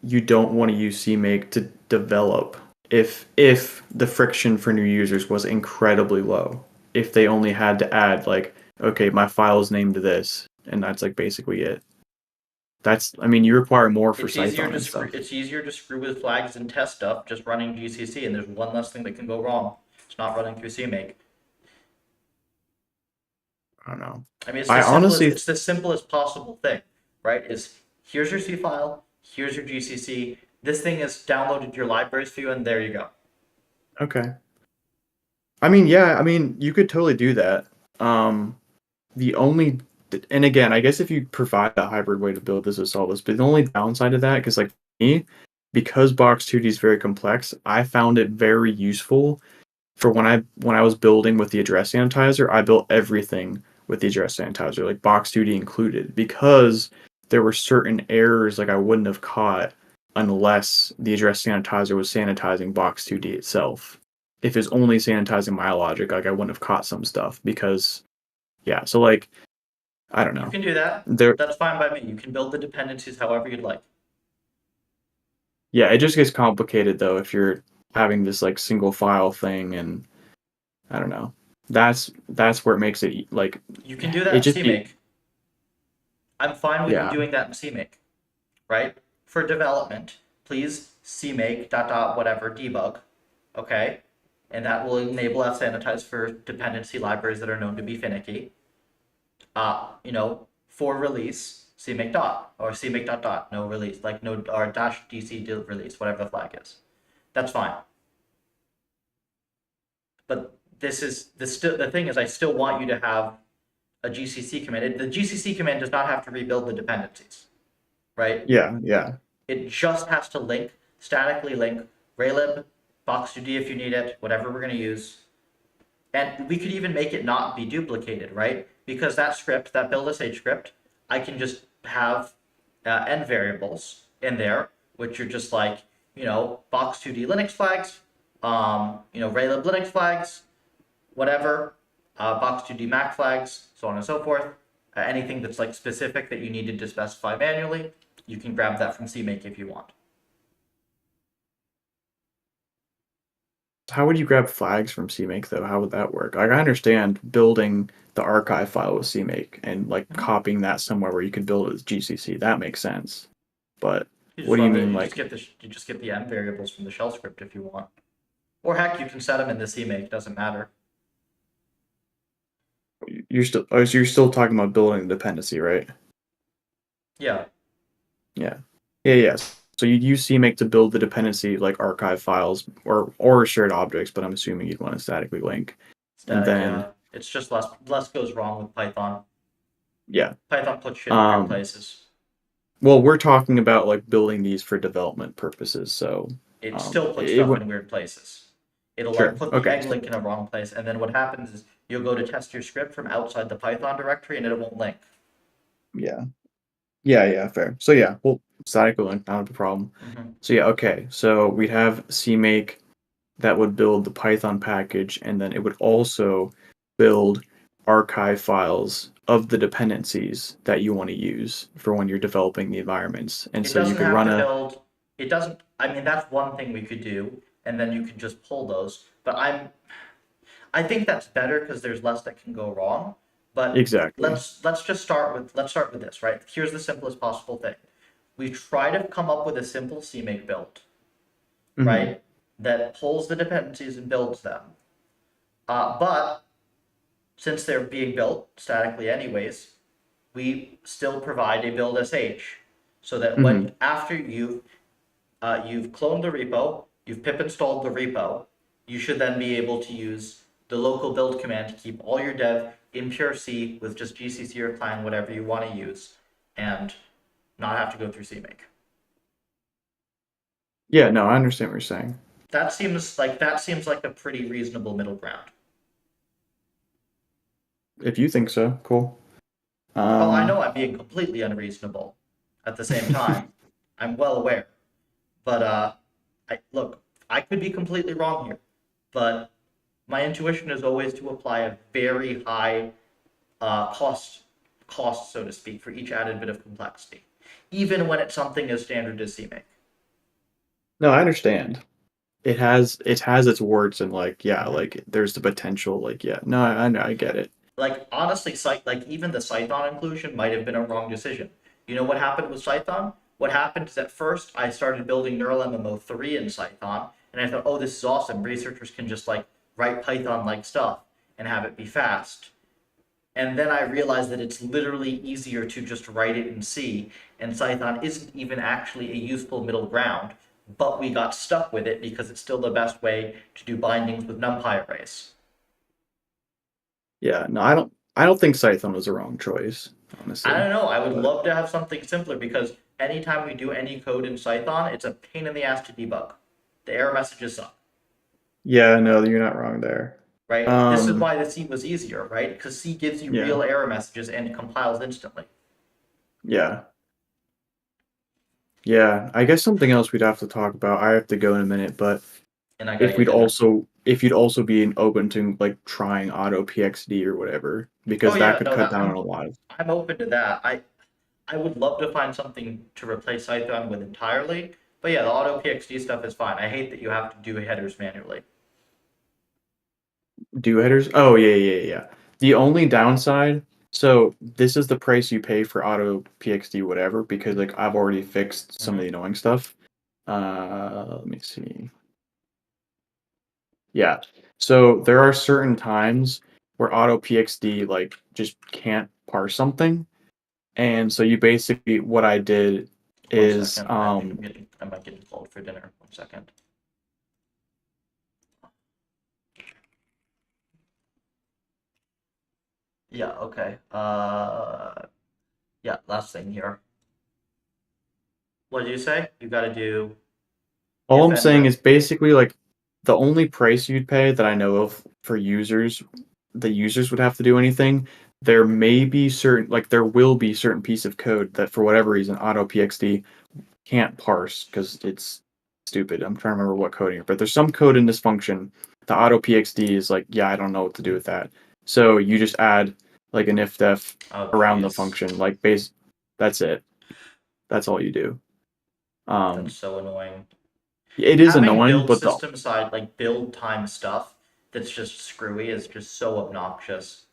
you don't want to use CMake to develop if the friction for new users was incredibly low. If they only had to add like, okay, my file is named this, and that's like basically it. I mean, you require more for Python and stuff. It's easier to screw with flags and test stuff just running GCC, and there's one less thing that can go wrong. It's not running through CMake. I don't know. I mean, honestly, it's the simplest possible thing, right? Is here's your C file, here's your GCC. This thing has downloaded your libraries for you, and there you go. okay. I mean, yeah, I mean, you could totally do that. The only, and again, I guess if you provide a hybrid way to build this to solve this, but the only downside to that, because like me, because Box2D is very complex, I found it very useful for when I was building with the address sanitizer. I built everything with the address sanitizer, like Box2D included, because there were certain errors like I wouldn't have caught unless the address sanitizer was sanitizing Box2D itself. if it's only sanitizing my logic, like I wouldn't have caught some stuff because, yeah. So like, I don't You know. can do that. There, That's fine by me. You can build the dependencies however you'd like. yeah, it just gets complicated though if you're having this like single file thing, and I don't know. That's where it makes it like You can do that it in just CMake. I'm fine with you yeah. doing that in CMake, right? For development, please CMake dot dot whatever debug, okay? And that will enable fsanitize for dependency libraries that are known to be finicky. For release, CMake dot or CMake dot dot no release, like no or dash DC release, whatever the flag is. That's fine. But the thing is, I still want you to have a GCC command. The GCC command does not have to rebuild the dependencies, right? Yeah. It just has to statically link raylib, box2d if you need it, whatever we're going to use. And we could even make it not be duplicated, right? Because that script, that build.sh script, I can just have end variables in there, which are just like, box2d Linux flags, raylib Linux flags, whatever, box2d Mac flags, so on and so forth. Anything that's like specific that you needed to specify manually, you can grab that from CMake if you want. How would you grab flags from CMake though? How would that work? Like I understand building the archive file with CMake and like copying that somewhere where you could build it as GCC. That makes sense. But what do you mean like you just get the end variables from the shell script if you want. Or heck, you can set them in the CMake, doesn't matter. you're still talking about building a dependency, right? Yeah. Yeah. So you'd use CMake to build the dependency like archive files or shared objects, but I'm assuming you'd want to statically link. Static, And then yeah. It's just less goes wrong with Python. yeah. Python puts shit in weird Um places. well, we're talking about like building these for development purposes, so It still puts it stuff would in weird places. It'll sure. like put the Okay. egg link in a wrong place, and then what happens is you'll go to test your script from outside the Python directory and it won't link. Yeah. Yeah, fair. So yeah, well, static link, not a problem. Mm-hmm. So yeah, okay. So we'd have CMake that would build the Python package, and then it would also build archive files of the dependencies that you want to use for when you're developing the environments. And It so you doesn't could have run to a build. It doesn't. I mean, that's one thing we could do, and then you could just pull those. But I think that's better because there's less that can go wrong. But exactly. let's start with this, right? Here's the simplest possible thing. We try to come up with a simple CMake build, Mhm. right? That pulls the dependencies and builds them. But since they're being built statically anyways, we still provide a build sh, so that when after you've cloned the repo, you've pip installed the repo, you should then be able to use the local build command to keep all your dev in pure C with just GCC or Clang, whatever you want to use, and not have to go through CMake. Yeah, no, I understand what you're saying. That seems like a pretty reasonable middle ground. If you think so, cool. Oh, I know I'm being completely unreasonable at the same time. I'm well aware. But I could be completely wrong here, but my intuition is always to apply a very high cost, so to speak, for each added bit of complexity, even when it's something as standard as CMake. No, I understand. It has its warts and like yeah, like there's the potential like yeah. No, I know, I get it. Like honestly, even the Cython inclusion might have been a wrong decision. You know what happened with Cython? What happened is at first I started building Neural MMO3 in Cython, and I thought, oh, this is awesome. Researchers can just like write Python-like stuff and have it be fast. And then I realized that it's literally easier to just write it in C, and Cython isn't even actually a useful middle ground, but we got stuck with it because it's still the best way to do bindings with NumPy arrays. Yeah, no, I don't think Cython was the wrong choice, honestly. I don't know. I would But- love to have something simpler because anytime we do any code in Cython, it's a pain in the ass to debug. The error messages suck, Yeah, no, you're not wrong there. right? This is why the C was easier, right? Because C gives you real error messages and compiles instantly. Yeah. Yeah, I guess something else we'd have to talk about. I have to go in a minute, but And I gotta if we'd get dinner. also if you'd also be open to like trying auto PXD or whatever, because Oh that yeah, could no, cut that down on a lot of. I'm open to that. I would love to find something to replace Python with entirely, but yeah, the auto PXD stuff is fine. I hate that you have to do headers manually. Do headers? Oh yeah. The only downside, so this is the price you pay for auto PXD whatever, because like I've already fixed some of the annoying stuff. Let me see. Yeah. So there are certain times where auto PXD like just can't parse something. And so you basically what I did One is second, I think I might get called for dinner. 1 second. Yeah, okay. Yeah, last thing here. What did you say? You got to do all if I'm saying enter. is basically like the only price you'd pay that I know of for users, the users would have to do anything. There may be certain, like there will be certain piece of code that for whatever reason auto PXD can't parse because it's stupid. I'm trying to remember what code here, but there's some code in this function. The auto PXD is like, yeah, I don't know what to do with that. So you just add like an if def Oh, around the jeez. function, like that's it. That's all you do. That's so annoying. It is Having annoying, build but the system side, like build time stuff that's just screwy is just so obnoxious.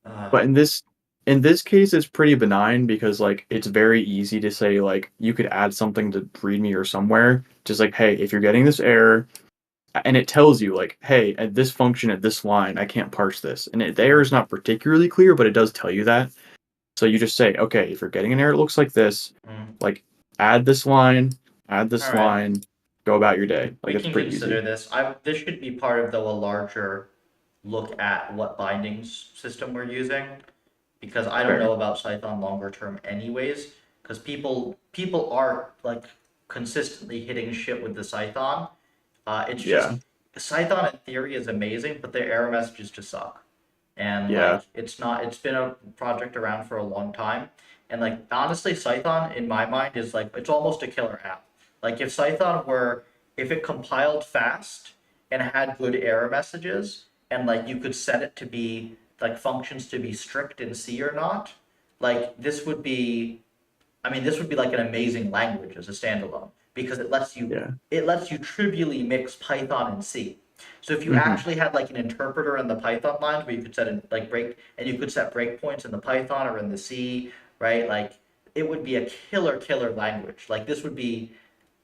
But in this case, it's pretty benign because like it's very easy to say like you could add something to README or somewhere, just like hey, if you're getting this error, and it tells you like hey, at this function at this line, I can't parse this, and the error is not particularly clear, but it does tell you that. So you just say okay, if you're getting an error that looks like this, like add this line, add All this right. line, go about your day. Like We it's can pretty consider easy. this. This should be part of though a larger look at what bindings system we're using because I don't know Fair. about Python longer term anyways because people are like consistently hitting shit with the Python. It's Yeah. just Python in theory is amazing, but their error messages just suck. And Yeah. like it's not it's been a project around for a long time. And like honestly, Python in my mind is like it's almost a killer app. Like if it compiled fast and had good error messages and like you could set it to be like functions to be strict in C or not, like this would be like an amazing language as a standalone because Yeah. it lets you trivially mix Python and C. So if you Hmm. actually had like an interpreter in the Python lines where you could set in like break and you could set breakpoints in the Python or in the C, right? Like it would be a killer language. Like this would be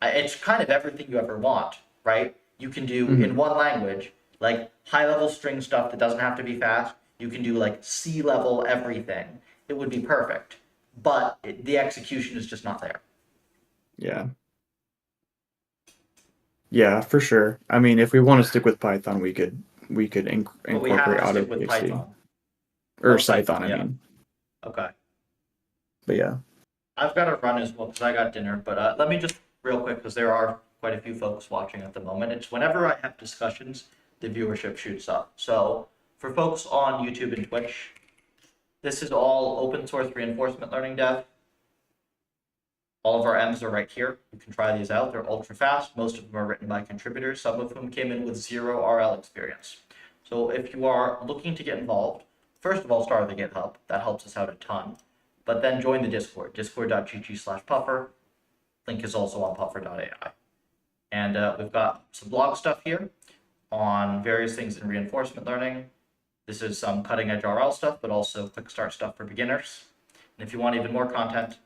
it's kind of everything you ever want, right? You can do in Hmm. one language like high level string stuff that doesn't have to be fast. You can do like C level everything. It would be perfect, but the execution is just not there. Yeah. Yeah, for sure. I mean, if we want to stick with Python, we could But we have incorporate to auto stick with PXD Python. or Oh, Python. Python, I yeah. mean, Okay. but yeah, I've got to run as well because I got dinner. But let me just real quick because there are quite a few folks watching at the moment. It's whenever I have discussions, the viewership shoots up. So for folks on YouTube and Twitch, this is all open source reinforcement learning dev. All of our M's are right here. You can try these out. They're ultra fast. Most of them are written by contributors, some of whom came in with 0 RL experience. So if you are looking to get involved, first of all, start with the GitHub. That helps us out a ton. But then join the Discord, discord.gg/puffer. Link is also on puffer.ai. And we've got some blog stuff here on various things in reinforcement learning. This is some cutting edge RL stuff, but also quick start stuff for beginners. And if you want even more content,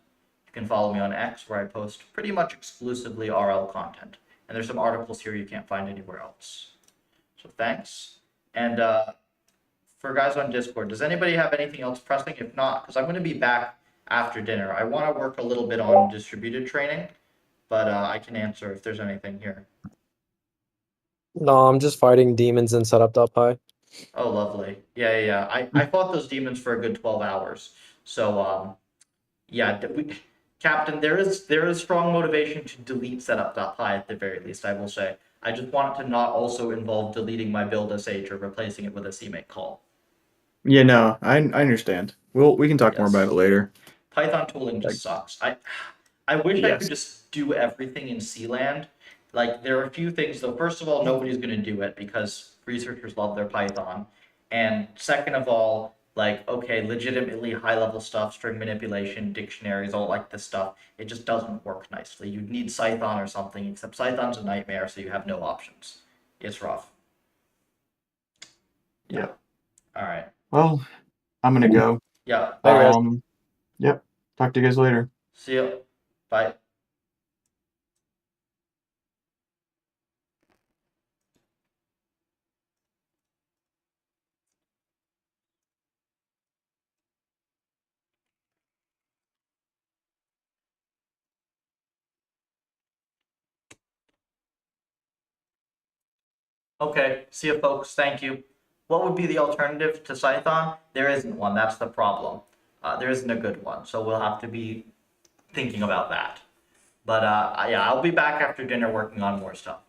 you can follow me on X where I post pretty much exclusively RL content. And there's some articles here you can't find anywhere else. So thanks. And for guys on Discord, does anybody have anything else pressing? If not, because I'm going to be back after dinner. I want to work a little bit on distributed training, but I can answer if there's anything here. No, I'm just fighting demons in setup.py. Oh, lovely. Yeah. I fought those demons for a good 12 hours. So, yeah, Captain, there is strong motivation to delete setup.py at the very least, I will say. I just want it to not also involve deleting my build sh or replacing it with a cmake call. yeah. No, I understand. We can talk more about it Yes. later. Python tooling Like, just sucks. I wish I could yes. just do everything in CLand Like, there are a few things, though. First of all, nobody's going to do it because researchers love their Python. And second of all, like, okay, legitimately high-level stuff, string manipulation, dictionaries, all like this stuff, it just doesn't work nicely. You'd need Python or something, except Python's a nightmare, so you have no options. It's rough. Yeah. All right. Well, I'm gonna go. Yeah. Later, guys. Yep. Talk to you guys later. See you. Bye. Okay, see you folks, thank you. What would be the alternative to Scython? There isn't one, that's the problem. There isn't a good one, so we'll have to be thinking about that. But yeah, I'll be back after dinner working on more stuff.